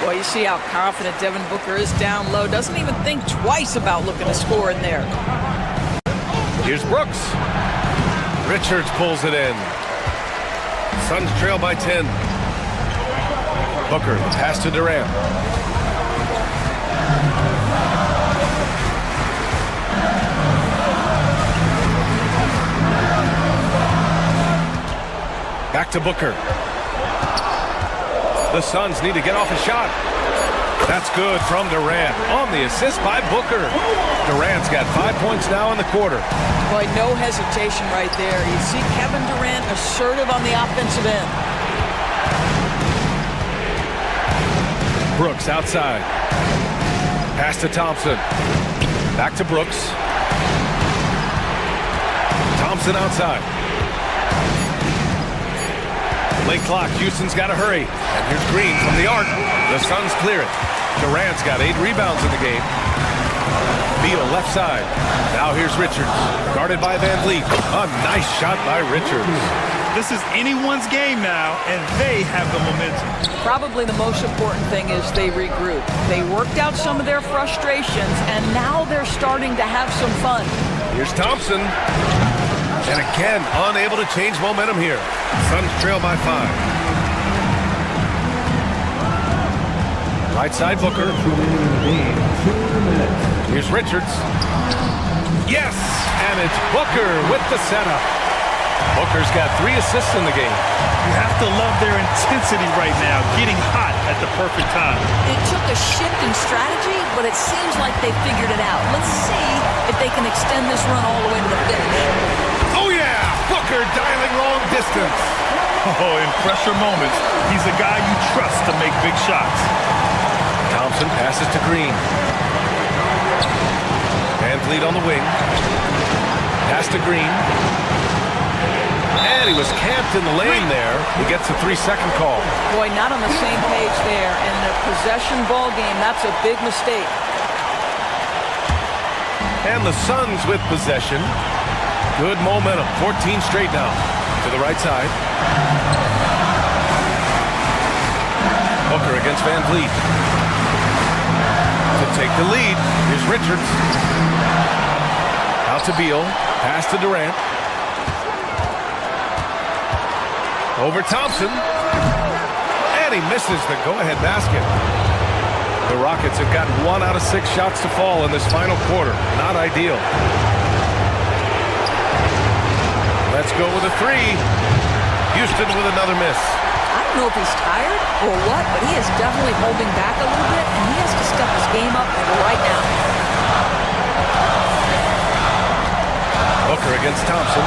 Well, you see how confident Devin Booker is down low. Doesn't even think twice about looking to score in there. Here's Brooks. Richards pulls it in. Suns trail by 10. Booker, the pass to Durant. Back to Booker. The Suns need to get off a shot. That's good from Durant. On the assist by Booker. Durant's got 5 points now in the quarter. Boy, no hesitation right there. You see Kevin Durant assertive on the offensive end. Brooks outside. Pass to Thompson. Back to Brooks. Thompson outside. Late clock. Houston's got to hurry. And here's Green from the arc. The Suns clear it. Durant's got 8 rebounds in the game. Beal left side. Now here's Richards. Guarded by Van Vliet. A nice shot by Richards. This is anyone's game now, and they have the momentum. Probably the most important thing is they regroup. They worked out some of their frustrations, and now they're starting to have some fun. Here's Thompson. And again, unable to change momentum here. Suns trail by 5. Right side, Booker. Here's Richards. Yes! And it's Booker with the setup. Booker's got 3 assists in the game. You have to love their intensity right now, getting hot at the perfect time. It took a shift in strategy, but it seems like they figured it out. Let's see if they can extend this run all the way to the finish. Oh, yeah! Booker dialing long distance. Oh, in pressure moments, he's a guy you trust to make big shots. Thompson passes to Green. Van Vliet on the wing. Pass to Green. And he was camped in the lane there. He gets a 3-second call. Boy, not on the same page there. And in a possession ball game, that's a big mistake. And the Suns with possession. Good momentum. 14 straight now. To the right side. Booker against Van Vliet. To take the lead. Here's Richards. Out to Beal. Pass to Durant. Over Thompson. And he misses the go-ahead basket. The Rockets have gotten 1 out of 6 shots to fall in this final quarter. Not ideal. Let's go with a 3. Houston with another miss. I don't know if he's tired or what, but he is definitely holding back a little bit, and he has to step his game up right now. Booker against Thompson.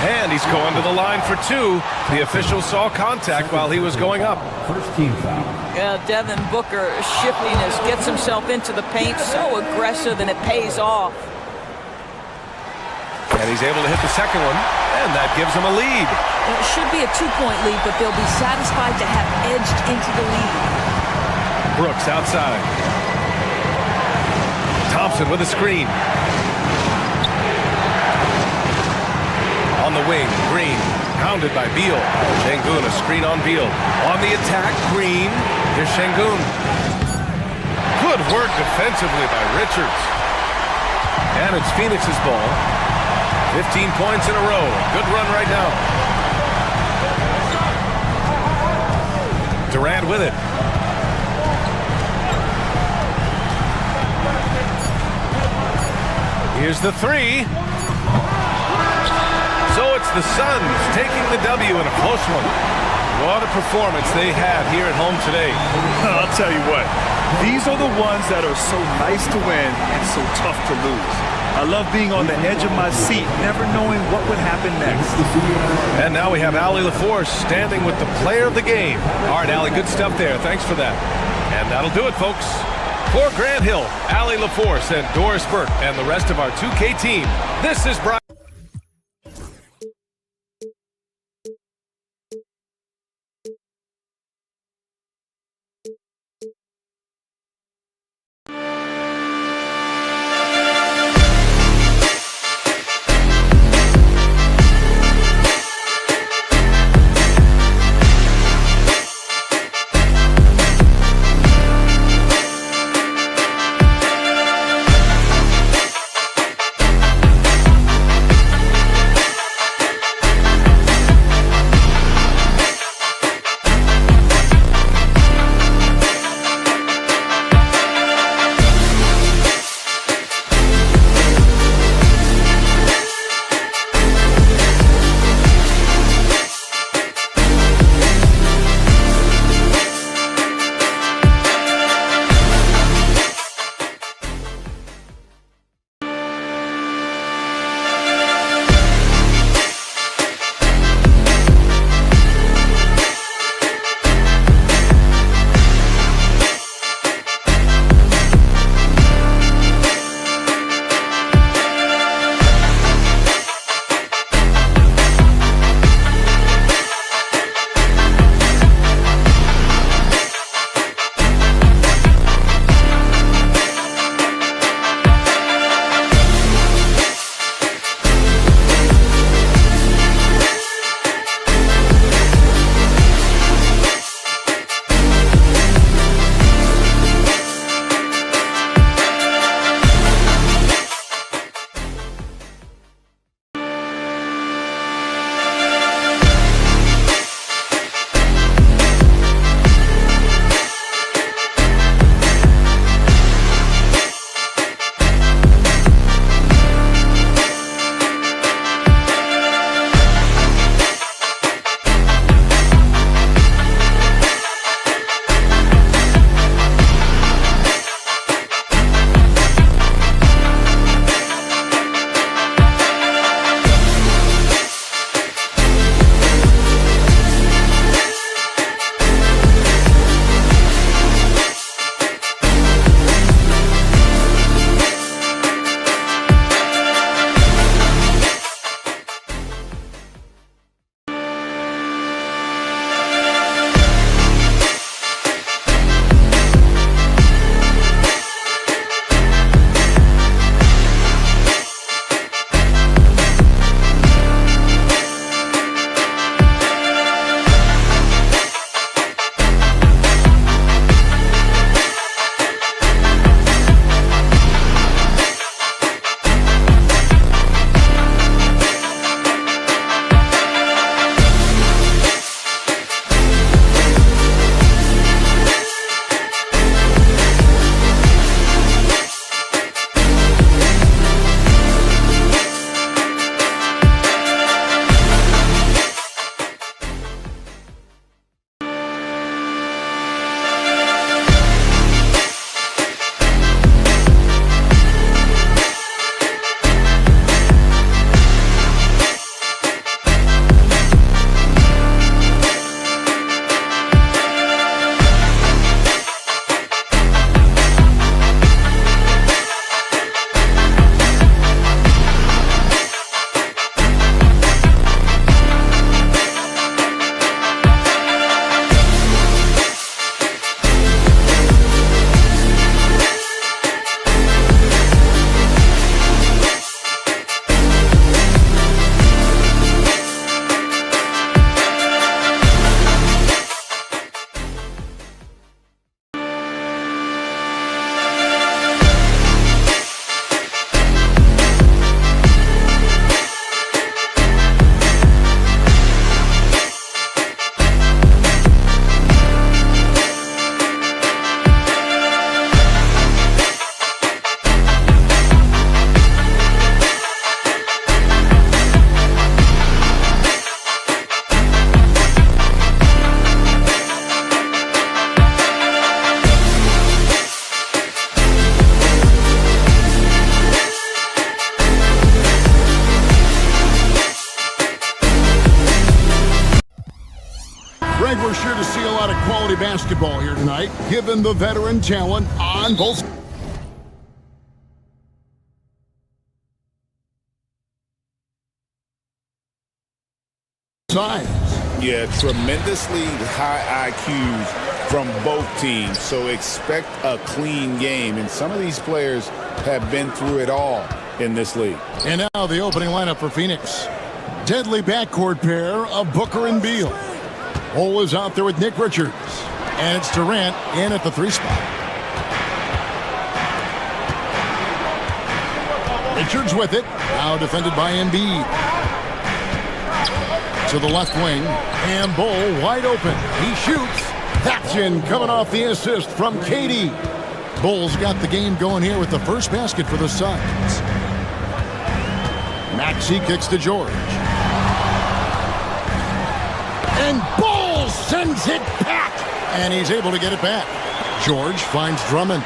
And he's going to the line for 2. The official saw contact while he was going up. First team foul. Yeah, Devin Booker, shiftiness, gets himself into the paint, so aggressive, and it pays off. And he's able to hit the second one, and that gives him a lead. It should be a 2-point lead, but they'll be satisfied to have edged into the lead. Brooks outside. Thompson with a screen. On the wing, Green, pounded by Beal. Şengün, a screen on Beal. On the attack, Green. Here's Şengün. Good work defensively by Richards. And it's Phoenix's ball. 15 points in a row. Good run right now. Durant with it. Here's the 3. So it's the Suns taking the W in a close one. What a performance they had here at home today. I'll tell you what, these are the ones that are so nice to win and so tough to lose. I love being on the edge of my seat, never knowing what would happen next. And now we have Allie LaForce standing with the player of the game. All right, Allie, good stuff there. Thanks for that. And that'll do it, folks. For Grant Hill, Allie LaForce, and Doris Burke, and the rest of our 2K team, this is Brian. quality basketball here tonight, given the veteran talent on both sides. Yeah, tremendously high IQs from both teams, so expect a clean game. And some of these players have been through it all in this league. And now the opening lineup for Phoenix. Deadly backcourt pair of Booker and Beal. Bol is out there with Nick Richards. And it's Durant in at the 3 spot. Richards with it. Now defended by Embiid. To the left wing. And Bol wide open. He shoots. That's in, coming off the assist from KD. Bol's got the game going here with the first basket for the Suns. Maxey kicks to George. And Bol sends it back. And he's able to get it back. George finds Drummond.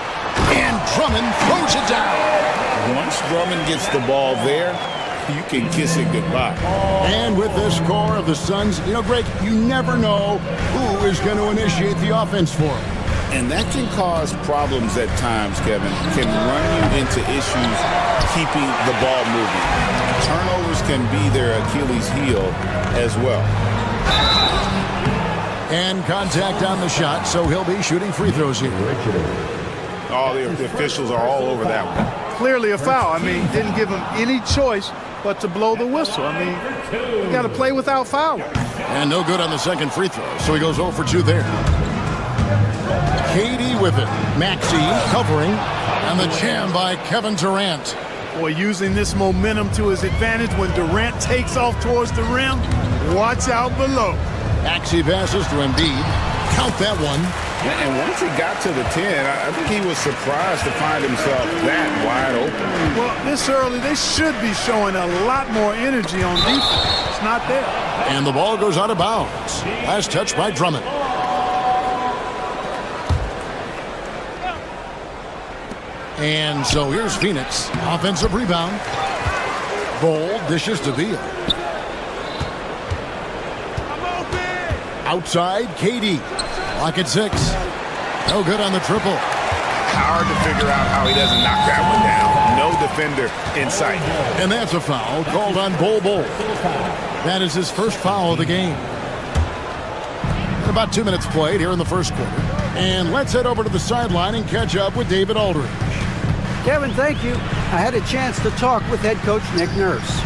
And Drummond throws it down. Once Drummond gets the ball there, you can kiss it goodbye. And with this core of the Suns, you know, Greg, you never know who is going to initiate the offense for them. And that can cause problems at times, Kevin. Can run you into issues keeping the ball moving. Turnovers can be their Achilles heel as well. And contact on the shot, so he'll be shooting free throws here. Oh, the officials are all over that one. Clearly a foul. I mean, didn't give him any choice but to blow the whistle. I mean, you got to play without fouling. And no good on the second free throw, so he goes 0 for 2 there. KD with it. Maxey covering. And the jam by Kevin Durant. Boy, using this momentum to his advantage when Durant takes off towards the rim. Watch out below. Maxey passes to Embiid. Count that one. And once he got to the 10, I think he was surprised to find himself that wide open. Well, this early, they should be showing a lot more energy on defense. It's not there. And the ball goes out of bounds. Last touch by Drummond. And so here's Phoenix. Offensive rebound. Bol dishes to Beal. Outside, KD. Lock at 6. No good on the triple. Hard to figure out how he doesn't knock that one down. No defender in sight. And that's a foul called on Bol. That is his first foul of the game. About 2 minutes played here in the first quarter. And let's head over to the sideline and catch up with David Aldridge. Kevin, thank you. I had a chance to talk with head coach Nick Nurse.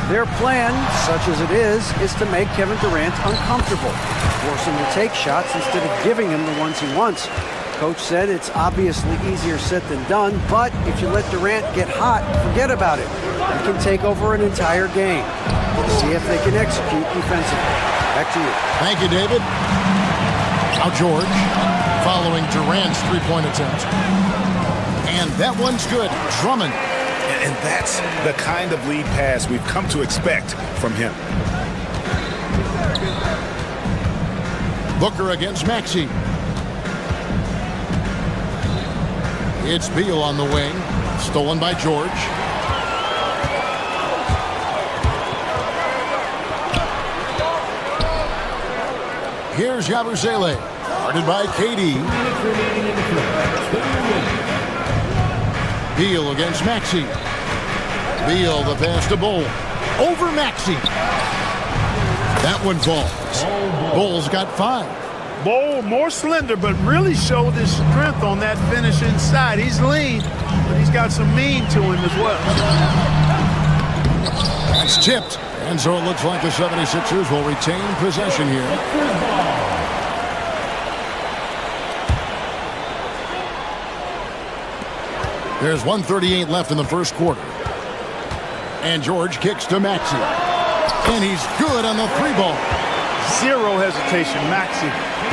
Their plan, such as it is to make Kevin Durant uncomfortable, force him to take shots instead of giving him the ones he wants. Coach said it's obviously easier said than done, but if you let Durant get hot, forget about it. He can take over an entire game. We'll see if they can execute defensively. Back to you. Thank you, David. Now George, following Durant's three-point attempt. And that one's good. Drummond. And that's the kind of lead pass we've come to expect from him. Booker against Maxey. It's Beal on the wing. Stolen by George. Here's Yabusele. Guarded by KD. Beal against Maxey. Beal the pass to Bol. Over Maxey. That one falls. Bol's got 5. Bol more slender, but really showed his strength on that finish inside. He's lean, but he's got some mean to him as well. That's tipped. And so it looks like the 76ers will retain possession here. There's 1:38 left in the first quarter. And George kicks to Maxey. And he's good on the 3-ball. Zero hesitation, Maxey.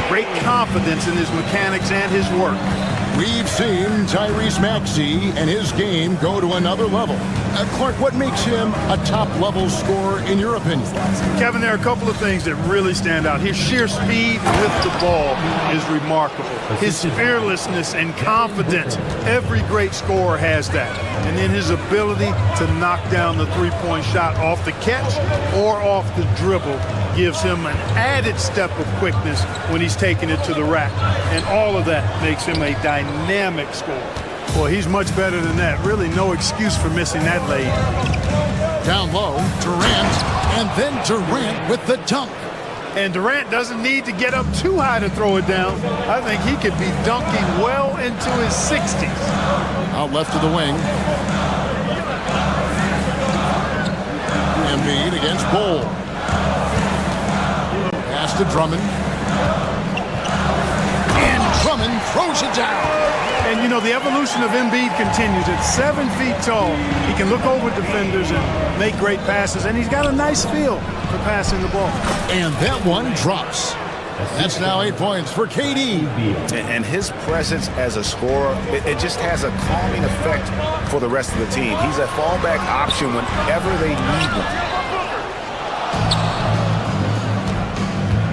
Great confidence in his mechanics and his work. We've seen Tyrese Maxey and his game go to another level. Clark, what makes him a top-level scorer in your opinion? Kevin, there are a couple of things that really stand out. His sheer speed with the ball is remarkable. His fearlessness and confidence, every great scorer has that. And then his ability to knock down the three-point shot off the catch or off the dribble gives him an added step of quickness when he's taking it to the rack. And all of that makes him a dynamic scorer. Boy, he's much better than that. Really no excuse for missing that lay. Down low, Durant, and then Durant with the dunk. And Durant doesn't need to get up too high to throw it down. I think he could be dunking well into his 60s. Out left to the wing. Embiid against Bull. Pass to Drummond. And Drummond throws it down. And, you know, the evolution of Embiid continues. At 7 feet tall, he can look over defenders and make great passes. And he's got a nice feel for passing the ball. And that one drops. That's now 8 points for KD. And his presence as a scorer, it just has a calming effect for the rest of the team. He's a fallback option whenever they need one.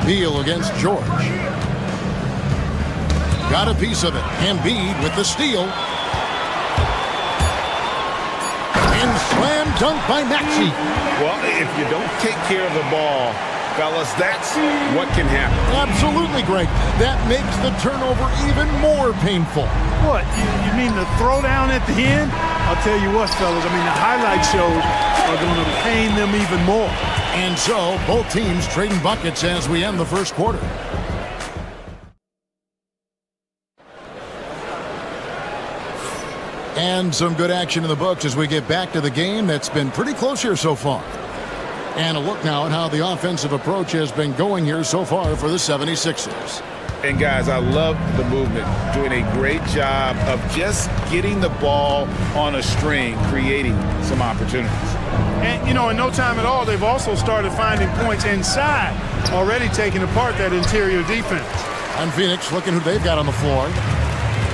Beal against George. Got a piece of it. Embiid with the steal. And slam dunk by Maxey. Well, if you don't take care of the ball, fellas, that's what can happen. Absolutely, Greg. That makes the turnover even more painful. What? You mean the throwdown at the end? I'll tell you what, fellas. I mean, the highlight shows are going to pain them even more. And so, both teams trading buckets as we end the first quarter. And some good action in the books as we get back to the game that's been pretty close here so far. And a look now at how the offensive approach has been going here so far for the 76ers. And guys, I love the movement, doing a great job of just getting the ball on a string, creating some opportunities. And, you know, in no time at all, they've also started finding points inside, already taking apart that interior defense. And Phoenix looking who they've got on the floor.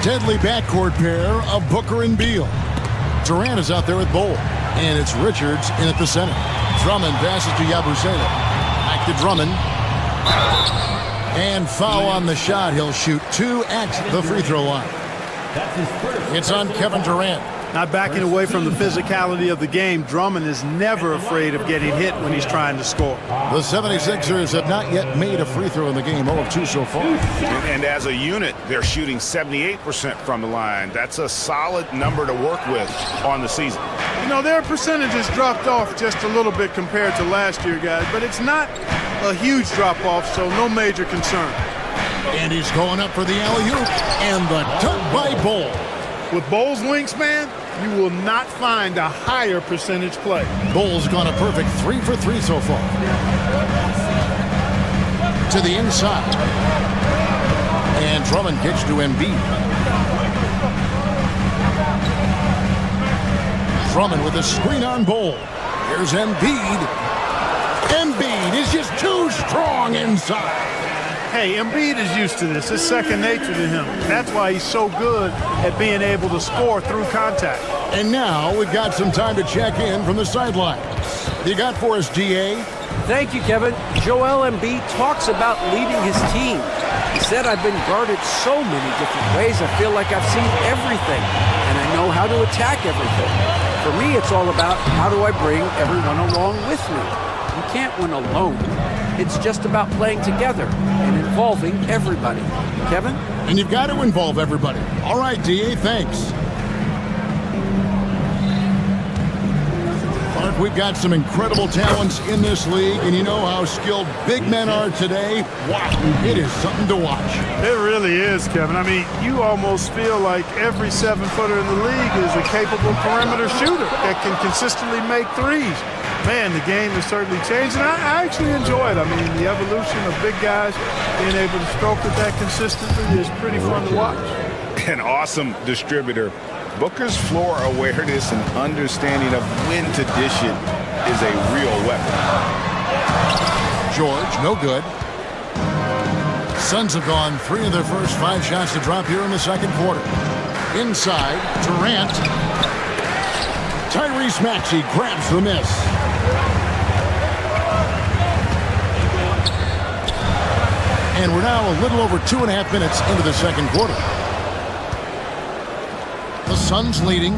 Deadly backcourt pair of Booker and Beal. Durant is out there with Bull. And it's Richards in at the center. Drummond passes to Yabusele. Back to Drummond. And foul on the shot. He'll shoot 2 at the free throw line. It's on Kevin Durant. Not backing away from the physicality of the game, Drummond is never afraid of getting hit when he's trying to score. The 76ers have not yet made a free throw in the game, 0 of 2 so far. And as a unit, they're shooting 78% from the line. That's a solid number to work with on the season. You know, their percentages dropped off just a little bit compared to last year, guys, but it's not a huge drop-off, so no major concern. And he's going up for the alley-oop, and the dunk by Bull. With Bull's wingspan, you will not find a higher percentage play. Bull's gone a perfect 3 for 3 so far. To the inside. And Drummond kicks to Embiid. Drummond with a screen on Bull. Here's Embiid. Embiid is just too strong inside. Hey, Embiid is used to this. It's second nature to him. That's why he's so good at being able to score through contact. And now we've got some time to check in from the sidelines. You got for us, DA? Thank you, Kevin. Joel Embiid talks about leading his team. He said, I've been guarded so many different ways. I feel like I've seen everything, and I know how to attack everything. For me, it's all about how do I bring everyone along with me. You can't win alone. It's just about playing together and involving everybody. Kevin? And you've got to involve everybody. All right, DA, thanks. Clark, we've got some incredible talents in this league, and you know how skilled big men are today. Wow, it is something to watch. It really is, Kevin. I mean, you almost feel like every 7-footer in the league is a capable perimeter shooter that can consistently make threes. Man, the game has certainly changed, and I actually enjoy it. I mean, the evolution of big guys being able to stroke with that consistently is pretty fun to watch. An awesome distributor. Booker's floor awareness and understanding of when to dish it is a real weapon. George, no good. Suns have gone 3 of their first 5 shots to drop here in the second quarter. Inside, Durant. Tyrese Maxey grabs the miss. And we're now a little over 2.5 minutes into the second quarter. The Suns leading.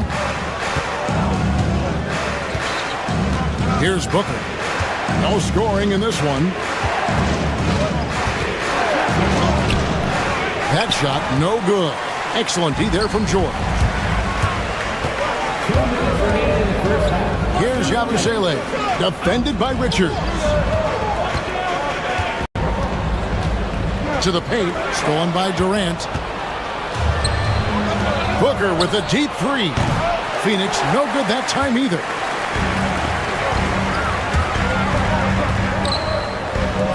Here's Booker. No scoring in this one. That shot, no good. Excellent D there from George. Here's Yabusele, defended by Richards. To the paint, stolen by Durant. Booker with a deep three. Phoenix, no good that time either.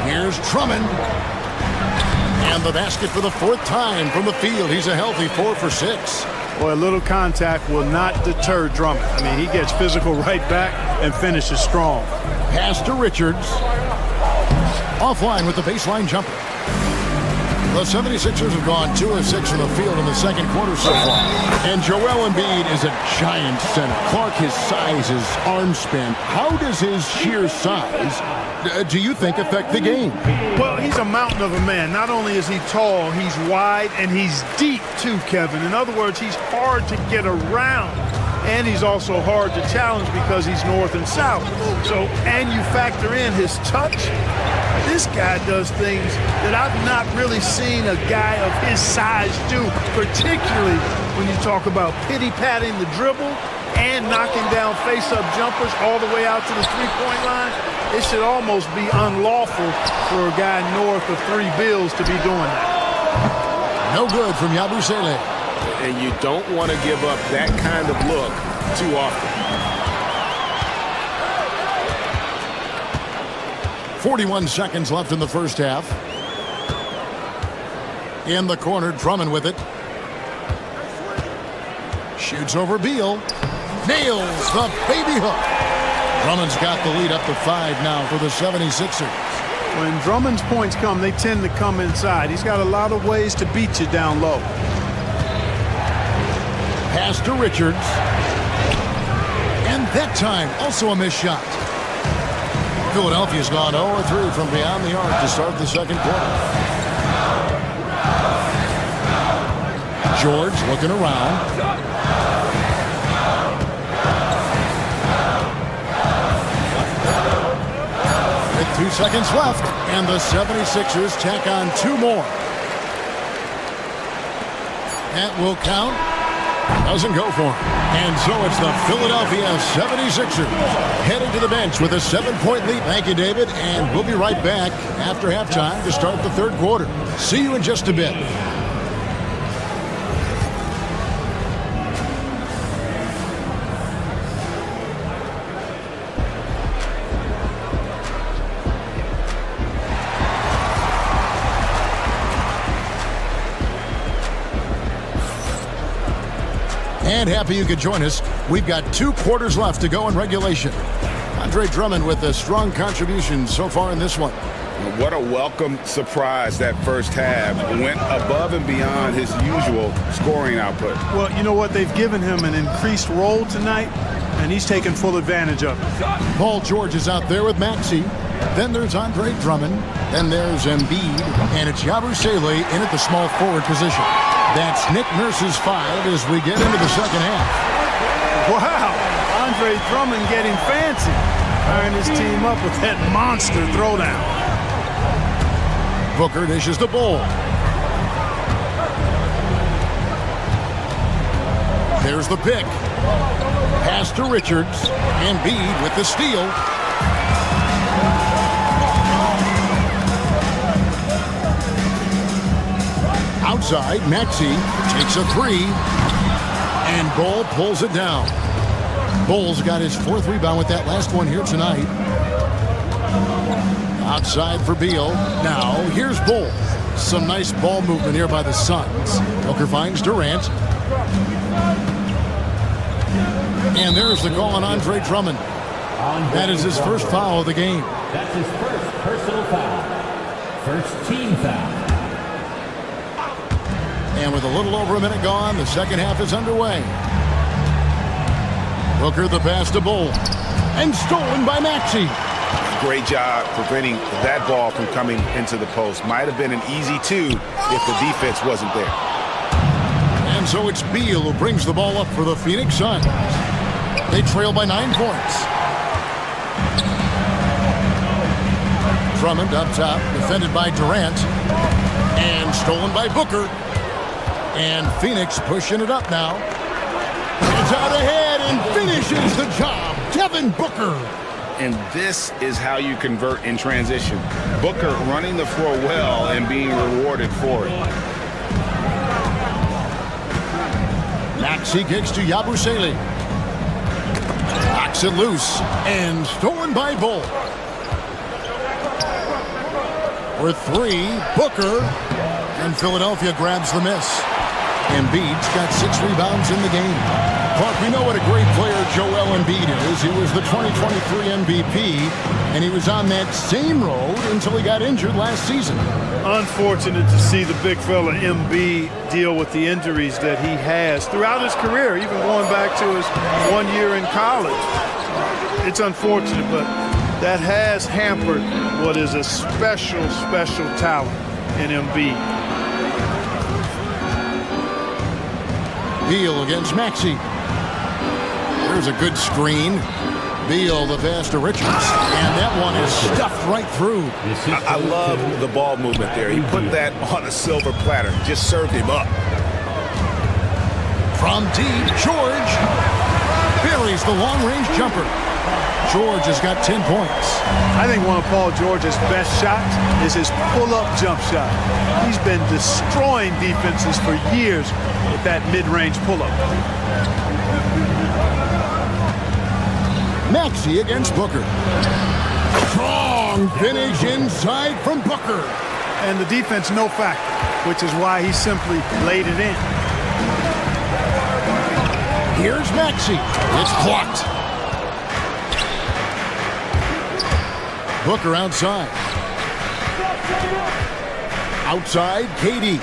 Here's Drummond. And the basket for the fourth time from the field. He's a healthy 4 for 6. Boy, a little contact will not deter Drummond. I mean, he gets physical right back and finishes strong. Pass to Richards. Offline with the baseline jumper. The 76ers have gone 2 of 6 from the field in the second quarter so far. And Joel Embiid is a giant center. Clark, his size, his arm span. How does his sheer size, do you think, affect the game? Well, he's a mountain of a man. Not only is he tall, he's wide, and he's deep too, Kevin. In other words, he's hard to get around. And he's also hard to challenge because he's north and south. So, and you factor in his touch. This guy does things that I've not really seen a guy of his size do, particularly when you talk about pity-patting the dribble and knocking down face-up jumpers all the way out to the three-point line. It should almost be unlawful for a guy north of 3 bills to be doing that. No good from Yabusele. And you don't want to give up that kind of look too often. 41 seconds left in the first half. In the corner, Drummond with it. Shoots over Beal. Nails the baby hook. Drummond's got the lead up to 5 now for the 76ers. When Drummond's points come, they tend to come inside. He's got a lot of ways to beat you down low. Pass to Richards. And that time, also a missed shot. Philadelphia's gone 0-3 from beyond the arc to start the second quarter. George looking around. With 2 seconds left, and the 76ers tack on 2 more. That will count. Doesn't go for him. And so it's the Philadelphia 76ers heading to the bench with a 7-point lead. Thank you, David. And we'll be right back after halftime to start the third quarter. See you in just a bit. And happy you could join us. We've got 2 quarters left to go in regulation. Andre Drummond with a strong contribution so far in this one. What a welcome surprise that first half. Went above and beyond his usual scoring output. Well, you know what? They've given him an increased role tonight, and he's taken full advantage of it. Paul George is out there with Maxey. Then there's Andre Drummond. Then there's Embiid. And it's Yabusele in at the small forward position. That's Nick Nurse's 5 as we get into the second half. Wow, Andre Drummond getting fancy. Firing his team up with that monster throwdown. Booker dishes the ball. There's the pick. Pass to Richards. Embiid with the steal. Outside, Maxey takes a 3, and Bull pulls it down. Bull's got his 4th rebound with that last one here tonight. Outside for Beal. Now, here's Bull. Some nice ball movement here by the Suns. Booker finds Durant. And there's the call on Andre Drummond. That is his first foul of the game. That's his first personal foul. First team foul. And with a little over a minute gone, the second half is underway. Booker the pass to Bull. And stolen by Maxey. Great job preventing that ball from coming into the post. Might have been an easy 2 if the defense wasn't there. And so it's Beal who brings the ball up for the Phoenix Suns. They trail by 9 points. Drummond up top, defended by Durant. And stolen by Booker. And Phoenix pushing it up now. It's out ahead and finishes the job. Devin Booker. And this is how you convert in transition. Booker running the floor well and being rewarded for it. Maxey kicks to Yabusele. Knocks it loose and stolen by Bull. For three, Booker. And Philadelphia grabs the miss. Embiid's got 6 rebounds in the game. Clark, we know what a great player Joel Embiid is. He was the 2023 MVP, and he was on that same road until he got injured last season. Unfortunate to see the big fella Embiid deal with the injuries that he has throughout his career, even going back to his 1 year in college. It's unfortunate, but that has hampered what is a special talent in Embiid. Beal against Maxey. There's a good screen. Beal the pass to Richards. And that one is stuffed right through. I love the ball movement there. He put that on a silver platter. Just served him up. From deep, George buries the long-range jumper. George has got 10 points. I think one of Paul George's best shots is his pull-up jump shot. He's been destroying defenses for years with that mid-range pull-up. Maxey against Booker. Strong finish inside from Booker. And the defense no factor, which is why he simply laid it in. Here's Maxey. It's blocked. Booker outside. Outside, KD.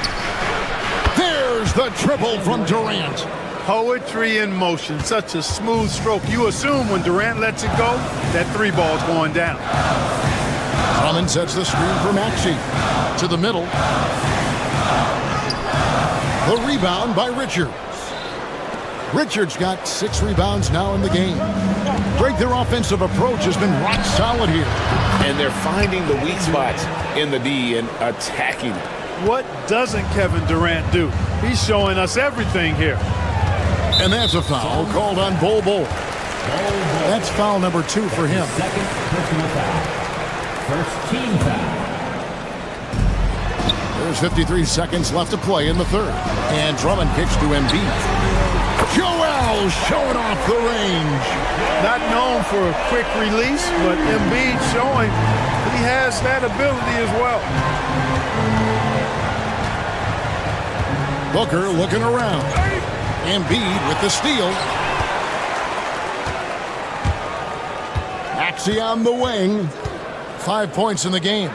There's the triple from Durant. Poetry in motion, such a smooth stroke. You assume when Durant lets it go, that 3 ball's going down. Drummond sets the screen for Maxey. To the middle. The rebound by Richards. Richards got 6 rebounds now in the game. Greg, their offensive approach has been rock solid here. And they're finding the weak spots in the D and attacking it. What doesn't Kevin Durant do? He's showing us everything here. And that's a foul called on Bol Bol. That's foul number 2 for him. Second personal foul. First team foul. There's 53 seconds left to play in the third. And Drummond kicks to Embiid. Joel showing off the range. Not known for a quick release, but Embiid showing he has that ability as well. Booker looking around. Embiid with the steal. Maxey on the wing. 5 points in the game.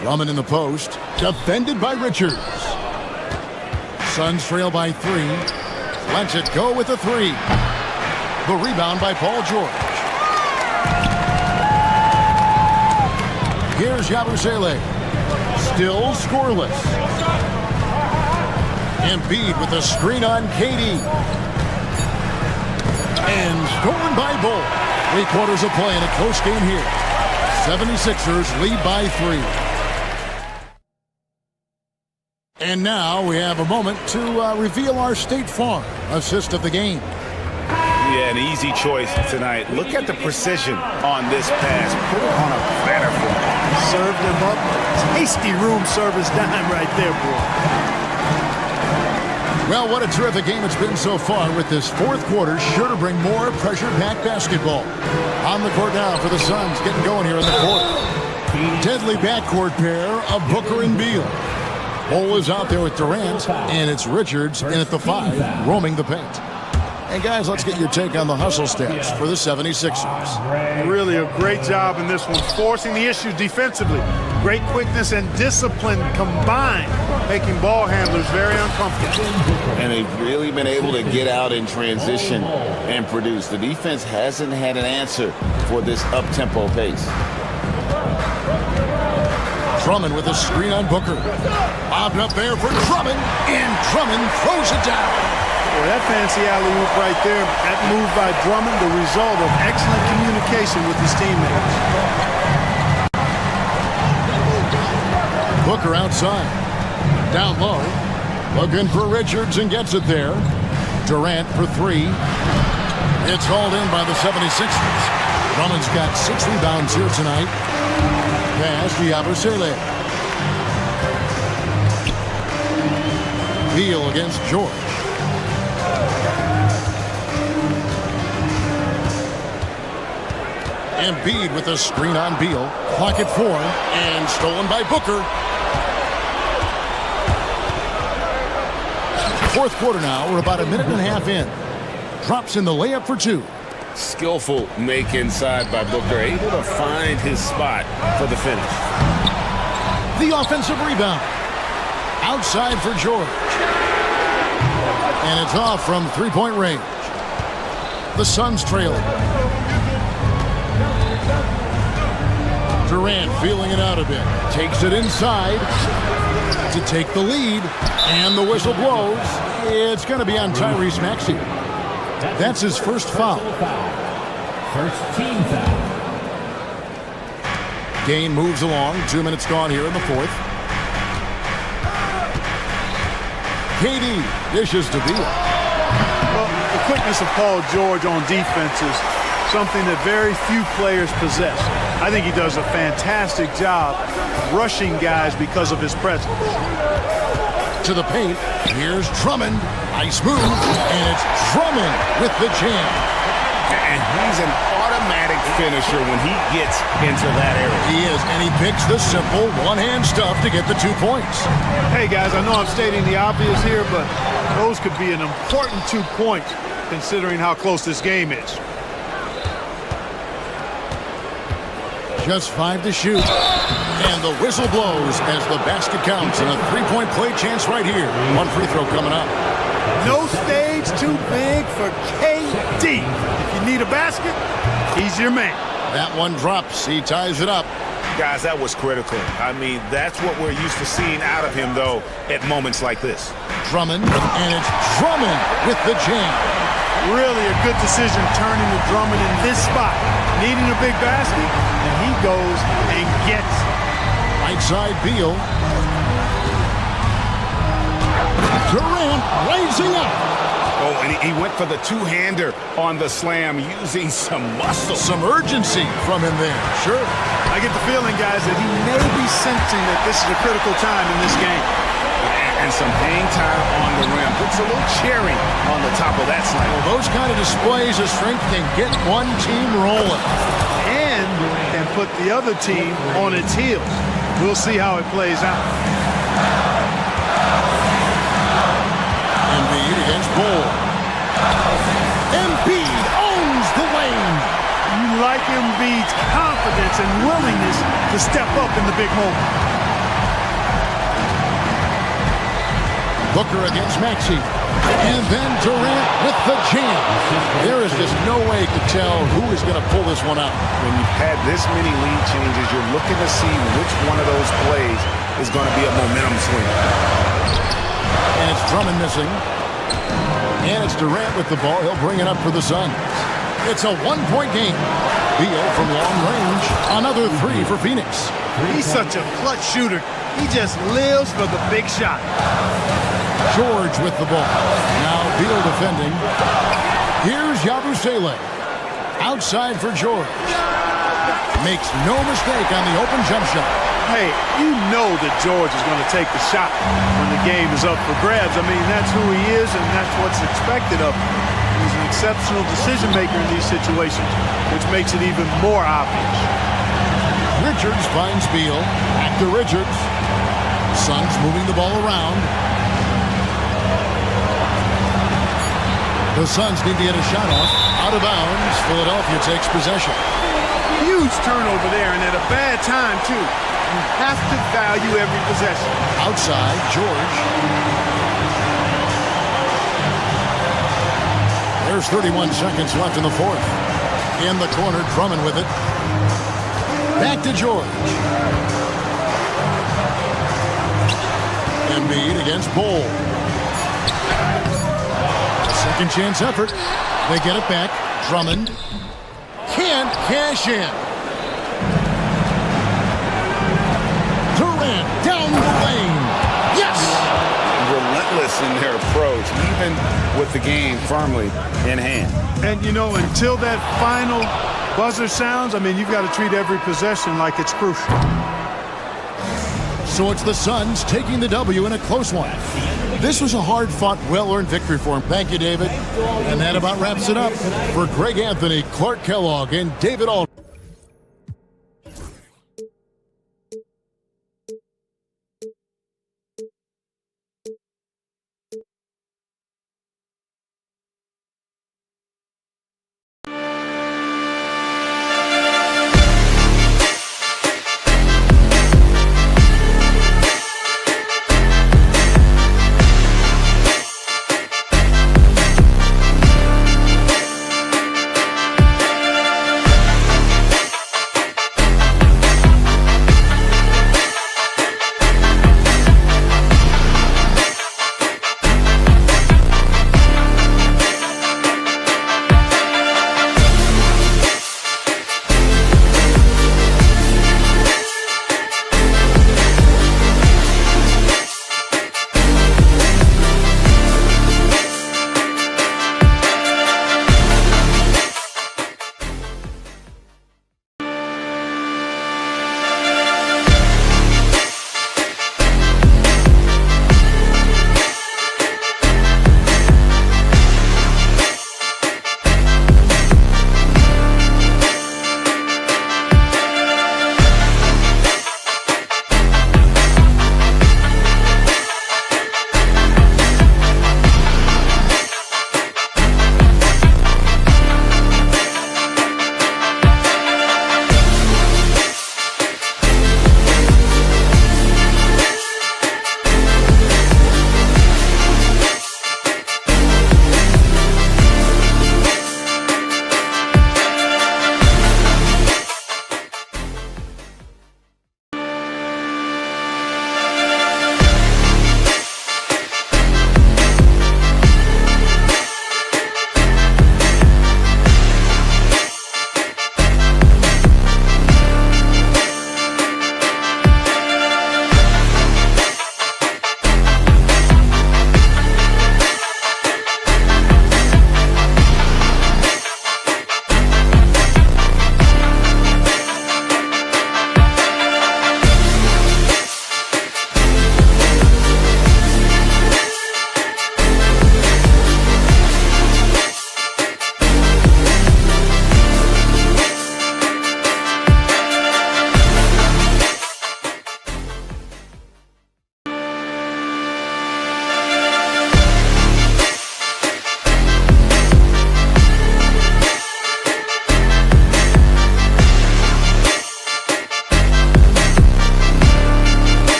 Drummond in the post. Defended by Richards. Suns trail by 3. Lets it go with a 3. The rebound by Paul George. Here's Yabusele. Still scoreless. Embiid with a screen on KD. And stolen by Bull. 3 quarters of play in a close game here. 76ers lead by 3. And now we have a moment to reveal our State Farm assist of the game. Yeah, an easy choice tonight. Look at the precision on this pass. Put it on a platter for him. Served him up. Tasty room service dime right there, boy. Well, what a terrific game it's been so far, with this fourth quarter sure to bring more pressure-packed basketball. On the court now for the Suns, getting going here in the fourth. Deadly backcourt pair of Booker and Beal. Bol is out there with Durant, and it's Richards in at the 5, roaming the paint. And guys, let's get your take on the hustle stats for the 76ers. Really a great job in this one, forcing the issue defensively. Great quickness and discipline combined, making ball handlers very uncomfortable. And they've really been able to get out in transition and produce. The defense hasn't had an answer for this up-tempo pace. Drummond with a screen on Booker. Bobbed up there for Drummond, and Drummond throws it down. Boy, that fancy alley-oop right there, that move by Drummond, the result of excellent communication with his teammates. Booker outside. Down low. Looking for Richards and gets it there. Durant for three. It's hauled in by the 76ers. Drummond's got 6 rebounds here tonight. Pass to Yabusele. Beal against George. Embiid with a screen on Beal. Clock at 4 and stolen by Booker. Fourth quarter now. We're about a minute and a half in. Drops in the layup for 2. Skillful make inside by Booker, able to find his spot for the finish. The offensive rebound. Outside for George. And it's off from three-point range. The Suns trailing. Durant feeling it out a bit. Takes it inside to take the lead. And the whistle blows. It's going to be on Tyrese Maxey. That's his first foul. First team foul. Game moves along. 2 minutes gone here in the fourth. KD dishes to Beal. Well, the quickness of Paul George on defense is something that very few players possess. I think he does a fantastic job rushing guys because of his presence. To the paint. Here's Drummond. Nice move. And it's Drummond with the jam. And he's an automatic finisher when he gets into that area. He is, and he picks the simple one-hand stuff to get the 2 points. Hey, guys, I know I'm stating the obvious here, but those could be an important 2 points considering how close this game is. Just 5 to shoot. And the whistle blows as the basket counts. And a three-point play chance right here. One free throw coming up. No stage too big for KD. If you need a basket, he's your man. That one drops. He ties it up. Guys, that was critical. I mean, that's what we're used to seeing out of him, though, at moments like this. Drummond, and it's Drummond with the jam. Really a good decision turning to Drummond in this spot. Needing a big basket, and he goes and gets it. Right side Beal. Durant raising up. Oh, and he went for the two-hander on the slam, using some muscle. Some urgency from him there. Sure. I get the feeling, guys, that he may be sensing that this is a critical time in this game. And some hang time on the rim. Puts a little cherry on the top of that slam. Well, those kind of displays of strength can get one team rolling. And can put the other team on its heels. We'll see how it plays out. Embiid against Bull. Embiid owns the lane. You like Embiid's confidence and willingness to step up in the big moment. Booker against Maxey. And then Durant with the jam. There is just no way to tell who is going to pull this one out. When you've had this many lead changes, you're looking to see which one of those plays is going to be a momentum swing. And it's Drummond missing. And it's Durant with the ball. He'll bring it up for the Suns. It's a one-point game. Beal from long range. Another 3 for Phoenix. He's such a clutch shooter. He just lives for the big shot. George with the ball. Now Beal defending. Here's Yabusele. Outside for George. Makes no mistake on the open jump shot. Hey, you know that George is going to take the shot when the game is up for grabs. I mean, that's who he is, and that's what's expected of him. He's an exceptional decision maker in these situations, which makes it even more obvious. Richards finds Beal. Back to Richards. Suns moving the ball around. The Suns need to get a shot off. Out of bounds. Philadelphia takes possession. Huge turnover there, and at a bad time, too. You have to value every possession. Outside, George. There's 31 seconds left in the fourth. In the corner, Drummond with it. Back to George. Embiid against Bull. Second chance effort. They get it back. Drummond can't cash in. Durant down the lane. Yes! Relentless in their approach, even with the game firmly in hand. And, you know, until that final buzzer sounds, I mean, you've got to treat every possession like it's crucial. So it's the Suns taking the W in a close one. This was a hard-fought, well-earned victory for him. Thank you, David. And that about wraps it up. For Greg Anthony, Clark Kellogg, and David Aldridge.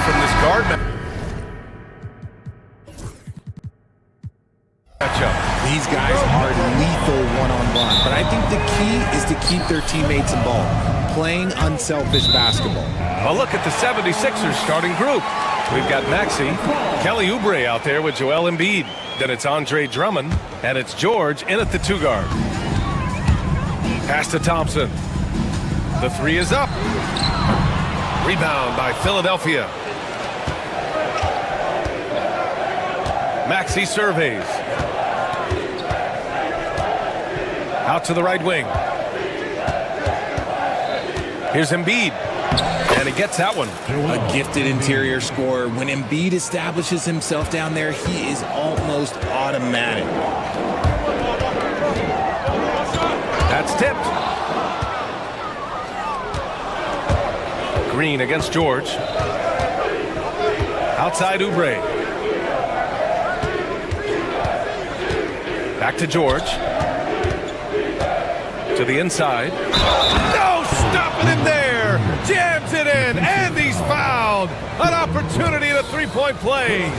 from this guard matchup. These guys are lethal one-on-one, but I think the key is to keep their teammates involved, playing unselfish basketball. A look at the 76ers starting group. We've got Maxey, Kelly Oubre out there with Joel Embiid. Then it's Andre Drummond, and it's George in at the 2 guard. Pass to Thompson. The 3 is up. Rebound by Philadelphia. Maxey surveys. Out to the right wing. Here's Embiid. And he gets that one. A gifted interior scorer. When Embiid establishes himself down there, he is almost automatic. That's tipped. Green against George. Outside Oubre. Back to George. To the inside. No, stopping him there. Jams it in, and he's fouled. An opportunity at a three-point play.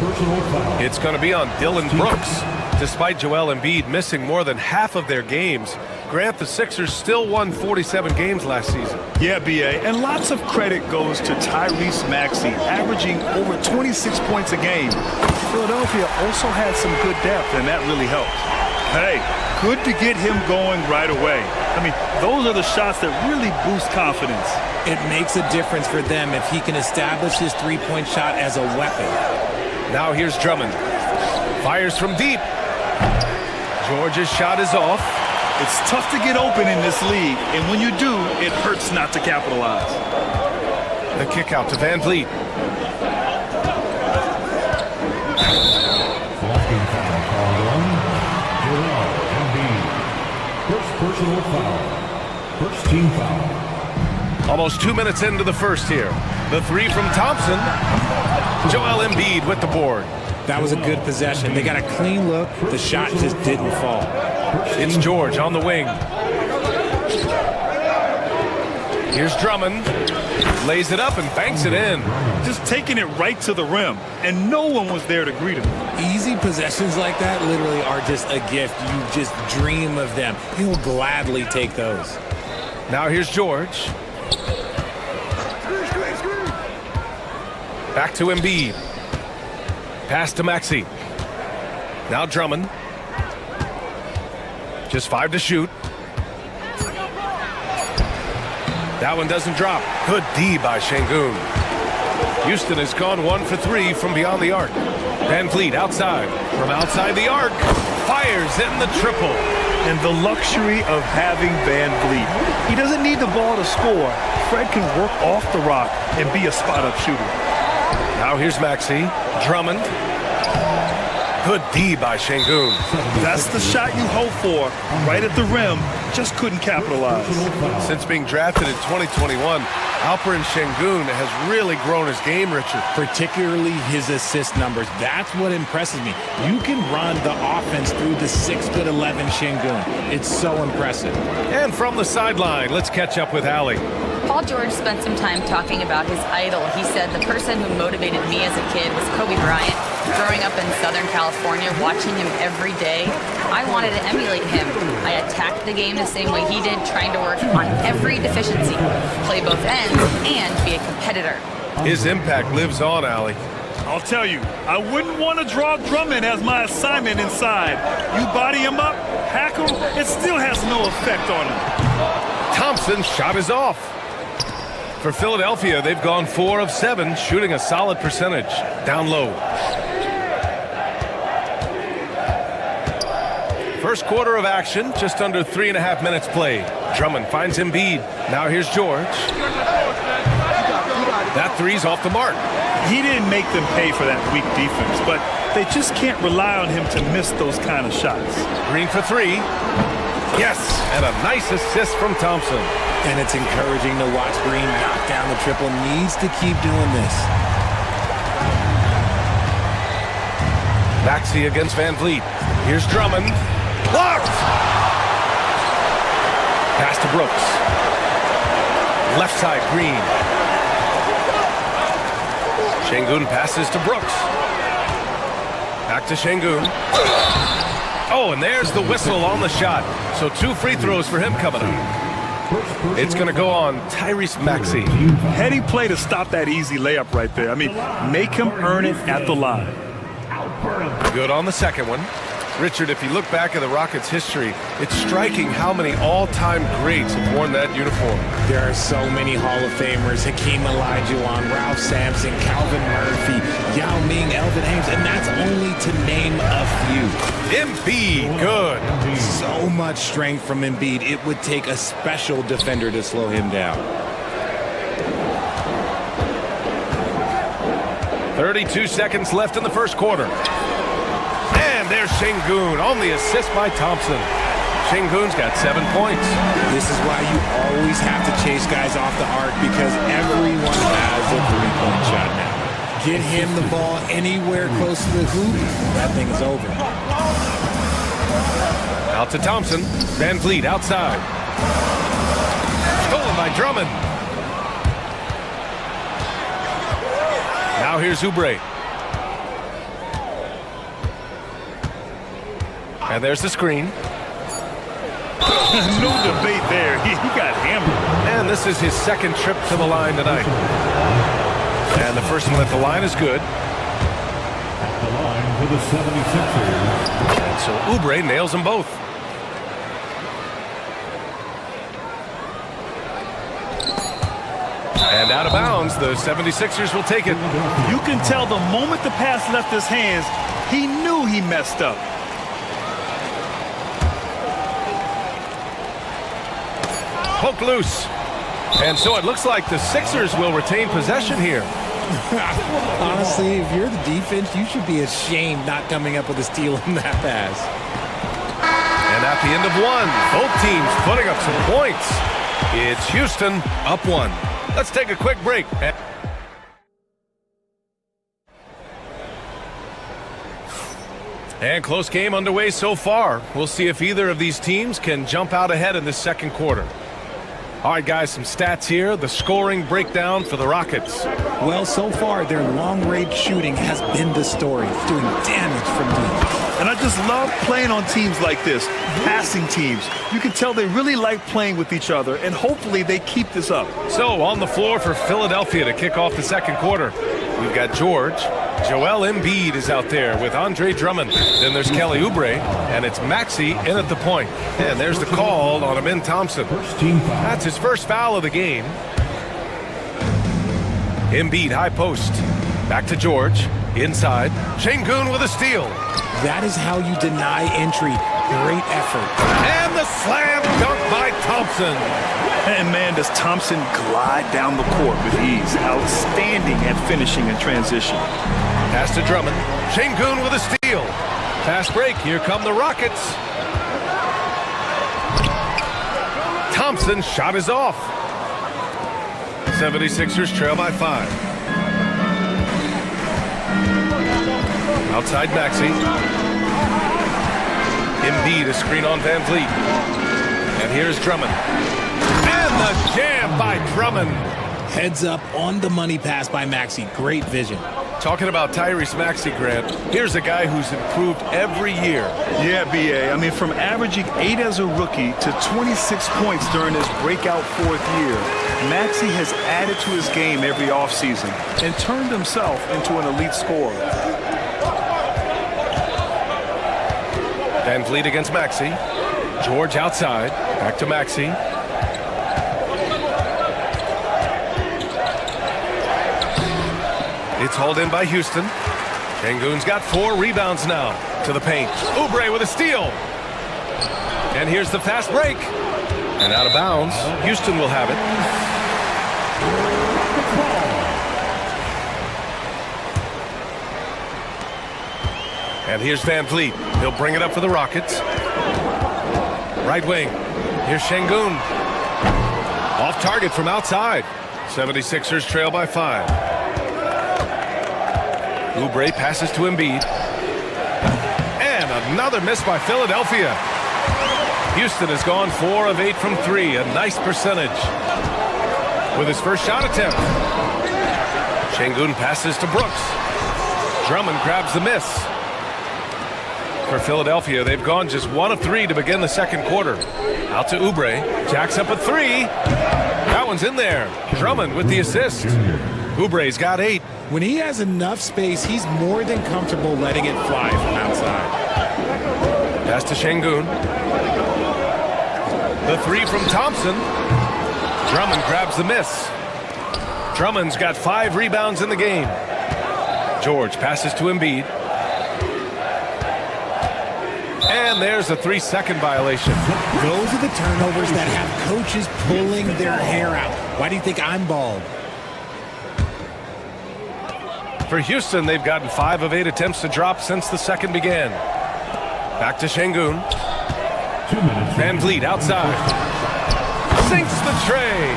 It's going to be on Dylan Brooks. Despite Joel Embiid missing more than half of their games, Grant, the Sixers still won 47 games last season. Yeah, B.A., and lots of credit goes to Tyrese Maxey, averaging over 26 points a game. Philadelphia also had some good depth, and that really helped. Hey, good to get him going right away. I mean, those are the shots that really boost confidence. It makes a difference for them if he can establish his three-point shot as a weapon. Now here's Drummond. Fires from deep. George's shot is off. It's tough to get open in this league, and when you do, it hurts not to capitalize. The kick out to Van Vliet. Blocking foul called on Joel Embiid. First personal foul. First team foul. Almost 2 minutes into the first here. The 3 from Thompson. Joel Embiid with the board. That was a good possession. They got a clean look. The shot just didn't fall. It's George on the wing. Here's Drummond. Lays it up and banks it in. Just taking it right to the rim, and no one was there to greet him. Easy possessions like that literally are just a gift. You just dream of them. He'll gladly take those. Now here's George. Back to Embiid. Pass to Maxey. Now Drummond. Just 5 to shoot. That one doesn't drop. Good D by Şengün. Houston has gone 1 for 3 from beyond the arc. Van Vliet outside. From outside the arc. Fires in the triple. And the luxury of having Van Vliet. He doesn't need the ball to score. Fred can work off the rock and be a spot-up shooter. Now here's Maxey. Drummond. Good D by Şengün. That's the shot you hope for. Right at the rim. Just couldn't capitalize. Since being drafted in 2021, Alperen Şengün has really grown his game, Richard. Particularly his assist numbers. That's what impresses me. You can run the offense through the 6'11" Şengün. It's so impressive. And from the sideline, let's catch up with Allie. Paul George spent some time talking about his idol. He said, the person who motivated me as a kid was Kobe Bryant. Growing up in Southern California, watching him every day, I wanted to emulate him. I attacked the game the same way he did, trying to work on every deficiency, play both ends, and be a competitor. His impact lives on, Allie. I'll tell you, I wouldn't want to draw Drummond as my assignment inside. You body him up, hack him, it still has no effect on him. Thompson's shot is off. For Philadelphia, they've gone 4 of 7, shooting a solid percentage. Down low. First quarter of action, just under 3.5 minutes played. Drummond finds Embiid. Now here's George. That 3's off the mark. He didn't make them pay for that weak defense, but they just can't rely on him to miss those kind of shots. Green for 3. Yes, and a nice assist from Thompson. And it's encouraging to watch Green knock down the triple. Needs to keep doing this. Maxey against Van Vliet. Here's Drummond. Blocked! Pass to Brooks. Left side, Green. Şengün passes to Brooks. Back to Şengün. Oh, and there's the whistle on the shot. So 2 free throws for him coming up. It's going to go on Tyrese Maxey. Heady play to stop that easy layup right there. I mean, make him earn it at the line. Good on the second one. Richard, if you look back at the Rockets' history, it's striking how many all-time greats have worn that uniform. There are so many Hall of Famers: Hakeem Olajuwon, Ralph Sampson, Calvin Murphy, Yao Ming, Elvin Hayes, and that's only to name a few. Embiid, good. So much strength from Embiid. It would take a special defender to slow him down. 32 seconds left in the first quarter. And there's Şengün on the assist by Thompson. Şengün's got 7 points. This is why you always have to chase guys off the arc, because everyone has a three-point shot now. Get him the ball anywhere close to the hoop, that thing is over. Out to Thompson. Van Vliet outside. Stolen by Drummond. Now here's Oubre. And there's the screen. No debate there. He got hammered. And this is his second trip to the line tonight. And the first one at the line is good. At the line for the 76ers. And so Oubre nails them both. And out of bounds, the 76ers will take it. You can tell the moment the pass left his hands, he knew he messed up. Poke loose. And so it looks like the Sixers will retain possession here. Honestly, if you're the defense, you should be ashamed not coming up with a steal in that pass. And at the end of one, both teams putting up some points. It's Houston up 1. Let's take a quick break. And close game underway so far. We'll see if either of these teams can jump out ahead in the second quarter. All right, guys, some stats here. The scoring breakdown for the Rockets. Well, so far, their long-range shooting has been the story, doing damage from deep. And I just love playing on teams like this, passing teams. You can tell they really like playing with each other, and hopefully they keep this up. So on the floor for Philadelphia to kick off the second quarter, we've got George. Joel Embiid is out there with Andre Drummond. Then there's Kelly Oubre, and it's Maxey in at the point. And there's the call on Amin Thompson. That's his first foul of the game. Embiid high post. Back to George. Inside. Şengün with a steal. That is how you deny entry. Great effort. And the slam dunk by Thompson. And man, does Thompson glide down the court with ease. Outstanding at finishing in transition. Pass to Drummond. Şengün with a steal. Fast break. Here come the Rockets. Thompson's shot is off. 76ers trail by 5. Outside Maxey. Embiid, a screen on Van Vliet. And here's Drummond. And the jam by Drummond. Heads up on the money pass by Maxey. Great vision. Talking about Tyrese Maxey, Grant, here's a guy who's improved every year. Yeah, B.A. I mean, from averaging 8 as a rookie to 26 points during his breakout 4th year, Maxey has added to his game every offseason and turned himself into an elite scorer. Van Vliet against Maxey. George outside. Back to Maxey. It's hauled in by Houston. Şengün's got 4 rebounds now to the paint. Oubre with a steal. And here's the fast break. And out of bounds. Houston will have it. And here's Van Vliet. He'll bring it up for the Rockets. Right wing. Here's Şengün. Off target from outside. 76ers trail by 5. Oubre passes to Embiid. And another miss by Philadelphia. Houston has gone 4 of 8 from 3. A nice percentage. With his first shot attempt. Şengün passes to Brooks. Drummond grabs the miss. For Philadelphia, they've gone just 1 of 3 to begin the second quarter. Out to Oubre. Jacks up a 3. That one's in there. Drummond with the assist. Oubre's got 8. When he has enough space, he's more than comfortable letting it fly from outside. Pass to Şengün. The 3 from Thompson. Drummond grabs the miss. Drummond's got 5 rebounds in the game. George passes to Embiid. And there's a 3-second violation. Those are the turnovers that have coaches pulling their hair out. Why do you think I'm bald? For Houston, they've gotten 5 of 8 attempts to drop since the second began. Back to Şengün. Van Vliet outside. Sinks the tray.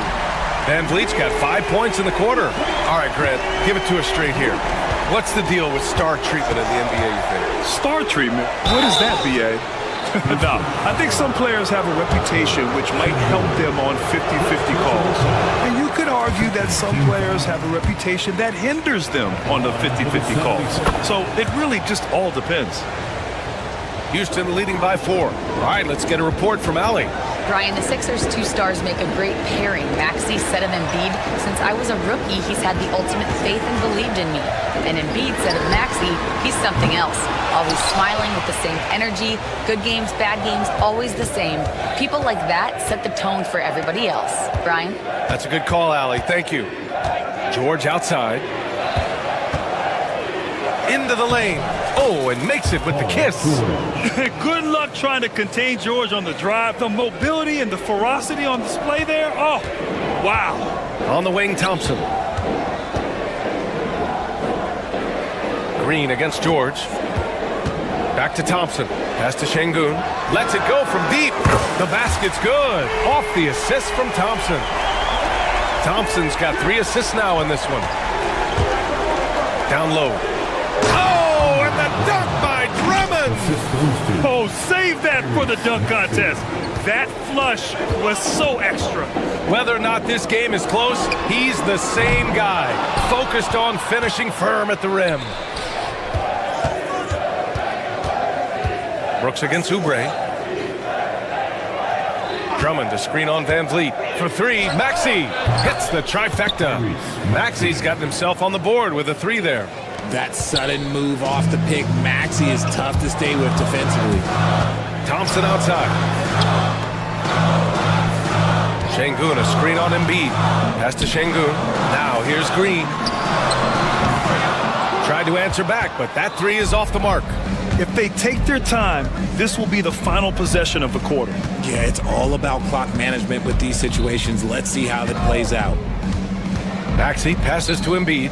Van Vliet's got 5 points in the quarter. All right, Grant, give it to us straight here. What's the deal with star treatment in the NBA, you think? Star treatment? What is that, B.A.? No, I think some players have a reputation which might help them on 50-50 calls. And you could argue that some players have a reputation that hinders them on the 50-50 calls. So it really just all depends. Houston leading by 4. All right, let's get a report from Allie. Brian, the Sixers' 2 stars make a great pairing. Maxey said of Embiid, since I was a rookie, he's had the ultimate faith and believed in me. And Embiid said of Maxey, he's something else. Always smiling with the same energy. Good games, bad games, always the same. People like that set the tone for everybody else. Brian? That's a good call, Allie. Thank you. George outside. Into the lane. Oh, and makes it with the kiss. Good luck trying to contain George on the drive. The mobility and the ferocity on display there. Oh, wow. On the wing, Thompson. Green against George. Back to Thompson. Pass to Şengün. Lets it go from deep. The basket's good. Off the assist from Thompson. Thompson's got 3 assists now in this one. Down low. Oh, and the dunk by Drummond! Oh, save that for the dunk contest. That flush was so extra. Whether or not this game is close, he's the same guy, focused on finishing firm at the rim. Brooks against Oubre. Drummond to screen on Van Vliet. For 3, Maxey hits the trifecta. Maxey's gotten himself on the board with a 3 there. That sudden move off the pick, Maxey, is tough to stay with defensively. Thompson outside. Şengün, a screen on Embiid. Pass to Şengün. Now here's Green. Tried to answer back, but that 3 is off the mark. If they take their time, this will be the final possession of the quarter. Yeah, it's all about clock management with these situations. Let's see how that plays out. Maxey passes to Embiid.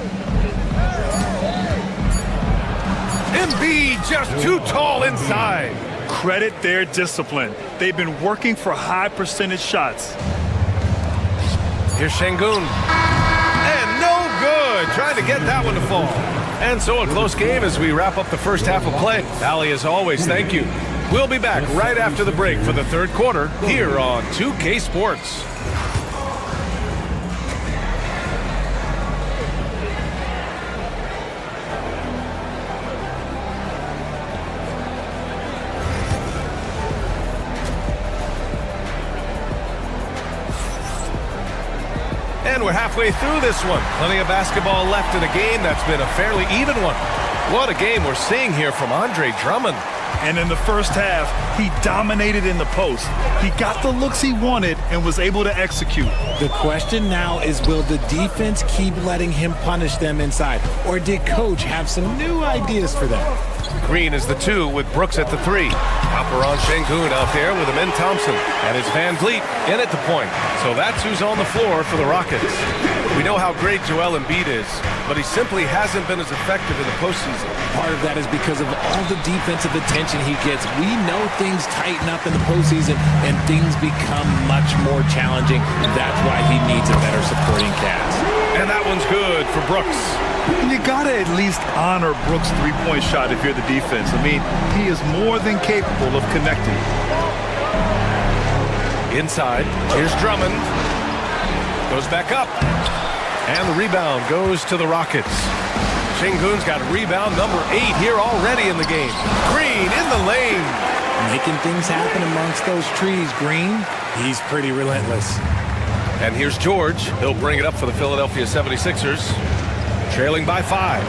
Embiid just too tall inside. Credit their discipline. They've been working for high percentage shots. Here's Şengün. And no good. Trying to get that one to fall. And so a close game as we wrap up the first half of play. Allie, as always, thank you. We'll be back right after the break for the third quarter here on 2K Sports. And we're halfway through this one. Plenty of basketball left in a game that's been a fairly even one. What a game we're seeing here from Andre Drummond. And in the first half, he dominated in the post. He got the looks he wanted and was able to execute. The question now is, will the defense keep letting him punish them inside? Or did Coach have some new ideas for them? Green is the 2 with Brooks at the 3. Hopper on Şengün out there with him in Thompson. And it's Van Vliet in at the point. So that's who's on the floor for the Rockets. We know how great Joel Embiid is, but he simply hasn't been as effective in the postseason. Part of that is because of all the defensive attention he gets. We know things tighten up in the postseason and things become much more challenging. That's why he needs a better supporting cast. And that one's good for Brooks. You gotta at least honor Brooks' three-point shot if you're the defense. I mean, he is more than capable of connecting. Inside, here's Drummond. Goes back up. And the rebound goes to the Rockets. Sengun's got rebound number 8 here already in the game. Green in the lane. Making things happen amongst those trees, Green. He's pretty relentless. And here's George. He'll bring it up for the Philadelphia 76ers. Trailing by 5.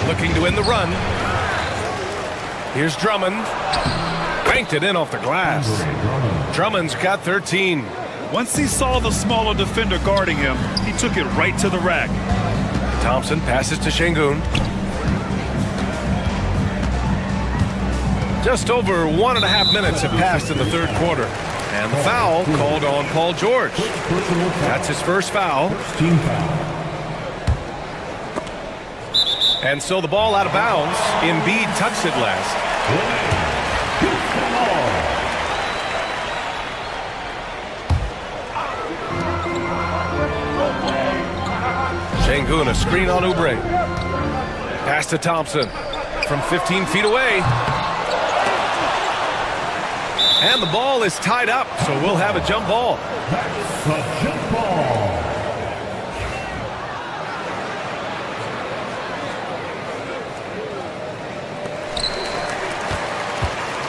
Looking to end the run. Here's Drummond. Banked it in off the glass. Drummond's got 13. Once he saw the smaller defender guarding him, he took it right to the rack. Thompson passes to Sengun. Just over 1.5 minutes have passed in the third quarter. And the foul called on Paul George. That's his first foul. Team foul. And so the ball out of bounds. Embiid touched it last. Sengun, a screen on Oubre. Pass to Thompson from 15 feet away. And the ball is tied up, so we'll have a jump ball. That's a jump ball.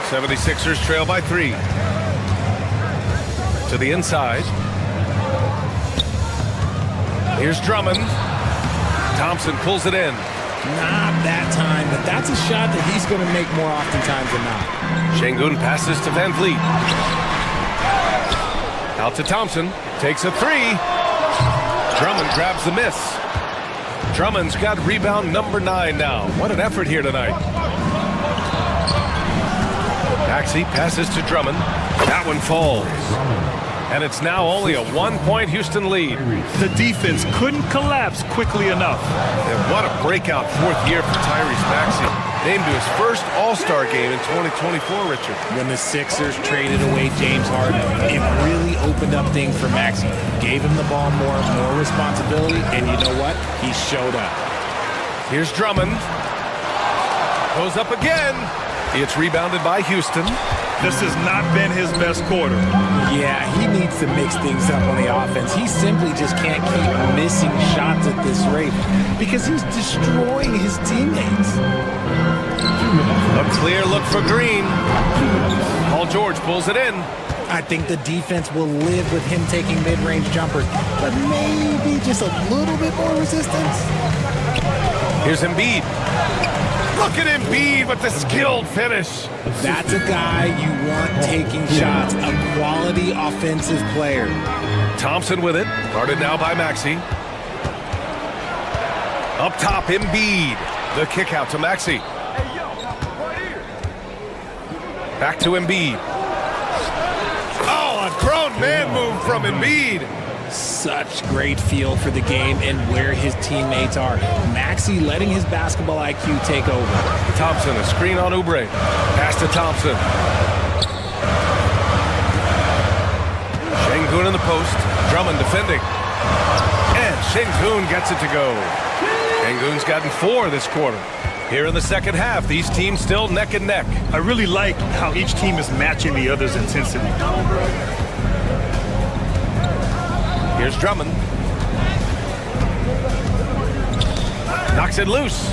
76ers trail by 3. To the inside. Here's Drummond. Thompson pulls it in. Not that time, but that's a shot that he's going to make more oftentimes than not. Sengun passes to Van Vliet. Out to Thompson. Takes a 3. Drummond grabs the miss. Drummond's got rebound number 9 now. What an effort here tonight. Maxey passes to Drummond. That one falls. And it's now only a 1-point Houston lead. The defense couldn't collapse quickly enough. And what a breakout 4th year for Tyrese Maxey. Named to his first All-Star game in 2024, Richard. When the Sixers traded away James Harden, it really opened up things for Maxey. Gave him the ball more responsibility, and you know what? He showed up. Here's Drummond. Goes up again. It's rebounded by Houston. This has not been his best quarter. Yeah, he needs to mix things up on the offense. He simply just can't keep missing shots at this rate because he's destroying his teammates. A clear look for Green. Paul George pulls it in. I think the defense will live with him taking mid-range jumpers, but maybe just a little bit more resistance. Here's Embiid. Look at Embiid with the skilled finish. That's a guy you want taking shots, a quality offensive player. Thompson with it, guarded now by Maxey. Up top, Embiid. The kick out to Maxey. Back to Embiid. Oh, a grown man move from Embiid. Such great feel for the game and where his teammates are. Maxey letting his basketball IQ take over. Thompson, a screen on Oubre. Pass to Thompson. Sengun in the post. Drummond defending. And Sengun gets it to go. Sengun's gotten 4 this quarter. Here in the second half, these teams still neck and neck. I really like how each team is matching the other's intensity. Here's Drummond. Knocks it loose.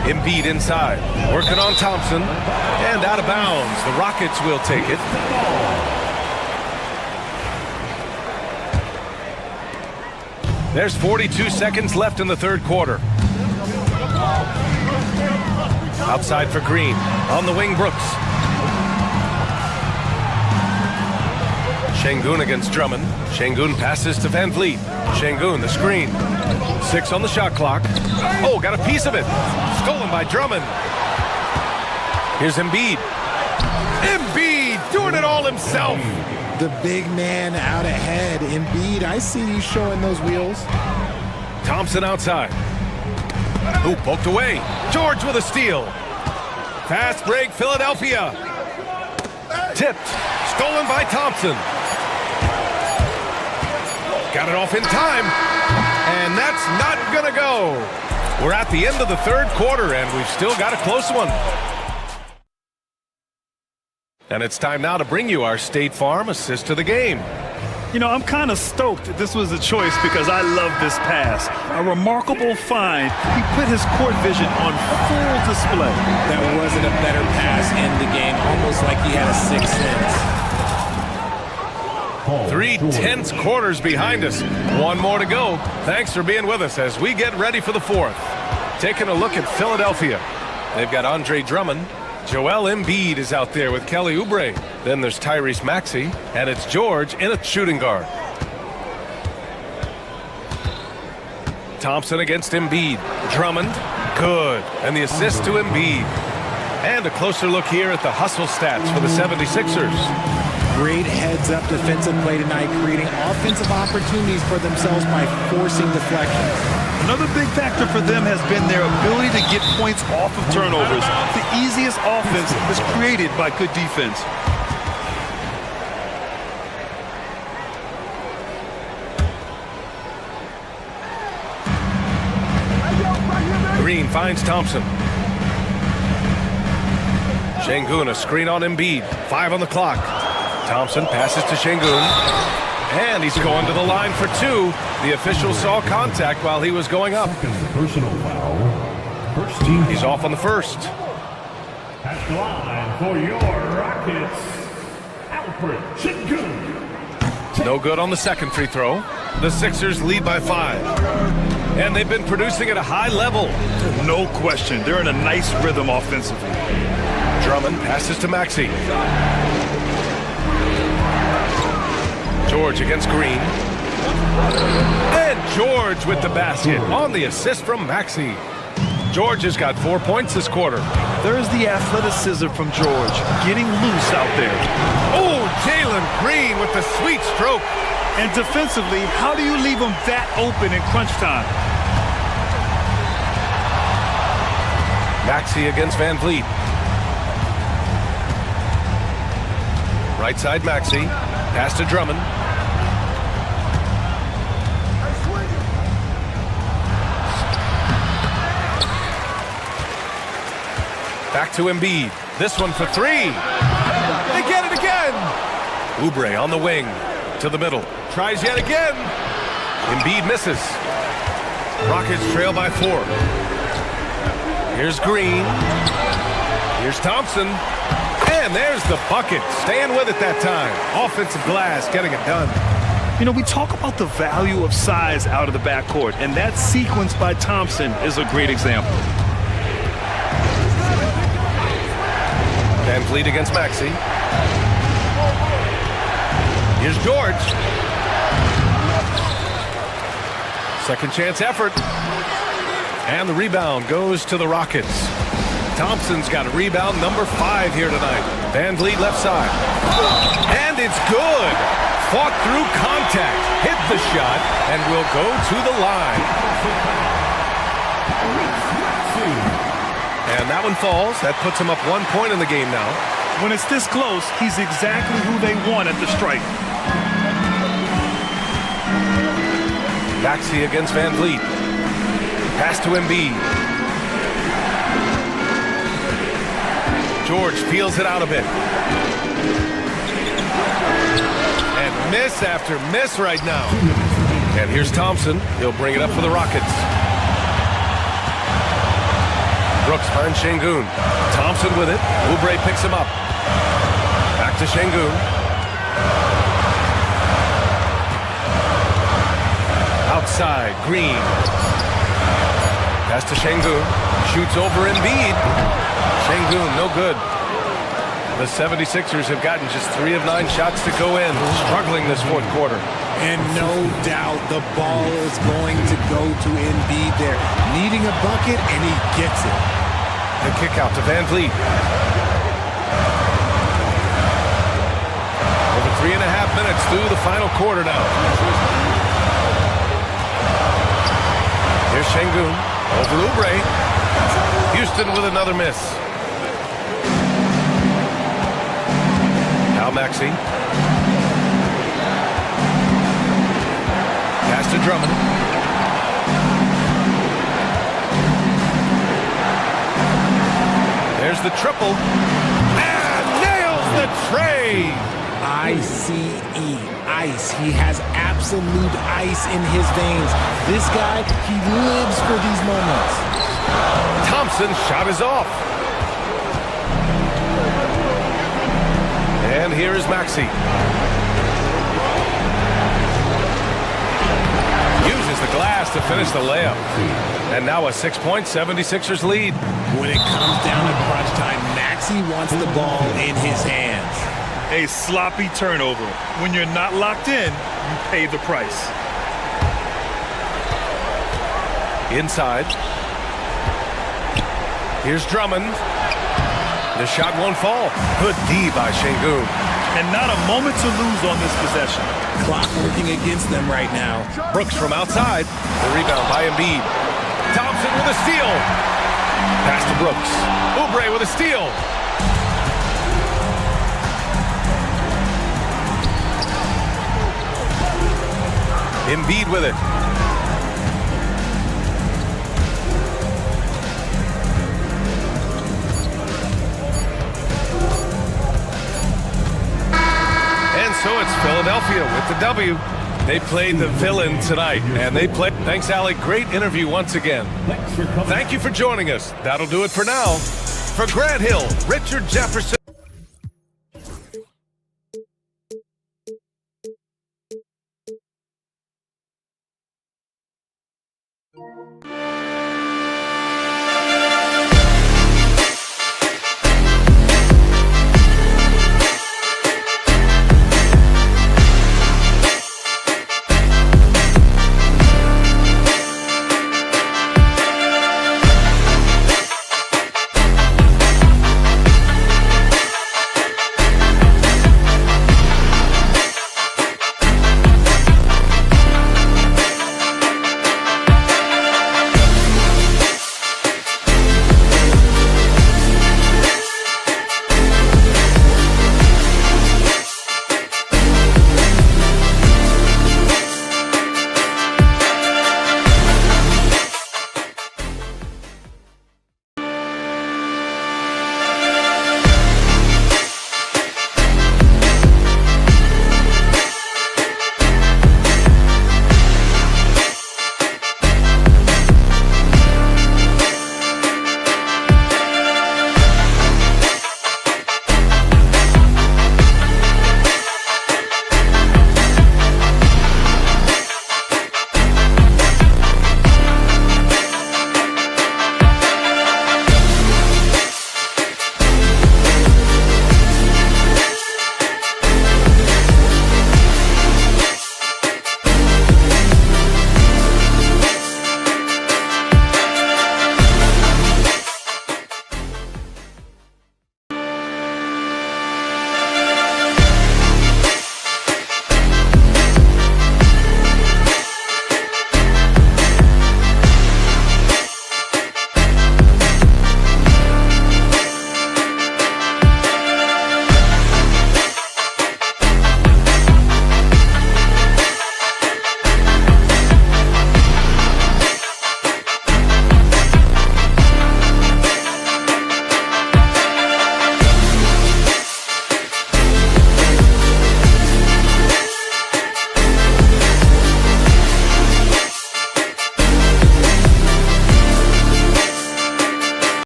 Embiid inside. Working on Thompson. And out of bounds. The Rockets will take it. There's 42 seconds left in the third quarter. Outside for Green. On the wing, Brooks. Sengun against Drummond. Sengun passes to Van Vliet. Sengun, the screen. 6 on the shot clock. Oh, got a piece of it. Stolen by Drummond. Here's Embiid. Embiid doing it all himself. The big man out ahead. Embiid, I see you showing those wheels. Thompson outside. Ooh, poked away. George with a steal. Fast break, Philadelphia. Tipped. Stolen by Thompson. Got it off in time. And that's not going to go. We're at the end of the third quarter, and we've still got a close one. And it's time now to bring you our State Farm assist to the game. You know, I'm kind of stoked this was a choice because I love this pass. A remarkable find. He put his court vision on full display. There wasn't a better pass in the game, almost like he had a sixth sense. 3 tense quarters behind us. One more to go. Thanks for being with us as we get ready for the fourth. Taking a look at Philadelphia. They've got Andre Drummond. Joel Embiid is out there with Kelly Oubre. Then there's Tyrese Maxey, and it's George in a shooting guard. Thompson against Embiid. Drummond, good. And the assist to Embiid. And a closer look here at the hustle stats for the 76ers. Great heads-up defensive play tonight, creating offensive opportunities for themselves by forcing deflections. Another big factor for them has been their ability to get points off of turnovers. The easiest offense is created by good defense. Green finds Thompson. Şengün, a screen on Embiid. 5 on the clock. Thompson passes to Şengün. And he's going to the line for 2. The official saw contact while he was going up. Personal foul. First team. He's off on the first. At the line for your Rockets, Alfred Şengün. No good on the second free throw. The Sixers lead by 5. And they've been producing at a high level. No question. They're in a nice rhythm offensively. Drummond passes to Maxey. George against Green. And George with the basket on the assist from Maxey. George has got 4 points this quarter. There's the athleticism from George, getting loose out there. Oh, Jalen Green with the sweet stroke. And defensively, how do you leave him that open in crunch time? Maxey against Van Vliet. Right side Maxey. Pass to Drummond. Back to Embiid. This one for 3. They get it again. Oubre on the wing. To the middle. Tries yet again. Embiid misses. Rockets trail by 4. Here's Green. Here's Thompson. And there's the bucket. Staying with it that time. Offensive glass getting it done. You know, we talk about the value of size out of the backcourt, and that sequence by Thompson is a great example. Van Vliet against Maxey. Here's George. Second chance effort. And the rebound goes to the Rockets. Thompson's got a rebound number 5 here tonight. Van Vliet left side. And it's good. Fought through contact. Hit the shot and will go to the line. And that one falls. That puts him up 1 point in the game now. When it's this close, he's exactly who they want at the strike. Maxey against Van Vliet. Pass to Embiid. George peels it out a bit. And miss after miss right now. And here's Thompson. He'll bring it up for the Rockets. Brooks finds Şengün. Thompson with it. Oubre picks him up. Back to Şengün. Outside, Green. Pass to Şengün. Shoots over Embiid. Şengün, no good. The 76ers have gotten just 3 of 9 shots to go in. Struggling this fourth quarter. And no doubt the ball is going to go to Embiid there. Needing a bucket, and he gets it. The kick out to Van Vliet. Over 3.5 minutes through the final quarter now. Here's Şengün. Over Oubre. Houston with another miss. Now Maxey. Pass to Drummond. There's the triple. And nails the tray. I-C-E, ice. He has absolute ice in his veins. This guy, he lives for these moments. Thompson's shot is off. And here is Maxey. Uses the glass to finish the layup. And now a 6-point 76ers lead. When it comes down to crunch time, Maxey wants the ball in his hands. A sloppy turnover. When you're not locked in, you pay the price. Inside. Here's Drummond. The shot won't fall. Good D by Şengün. And not a moment to lose on this possession. Clock working against them right now. Brooks from outside. The rebound by Embiid. Thompson with a steal. Pass to Brooks. Oubre with a steal. Embiid with it. And so it's Philadelphia with the W. They played the villain tonight, and they played. Thanks, Allie. Great interview once again. Thank you for joining us. That'll do it for now. For Grant Hill, Richard Jefferson.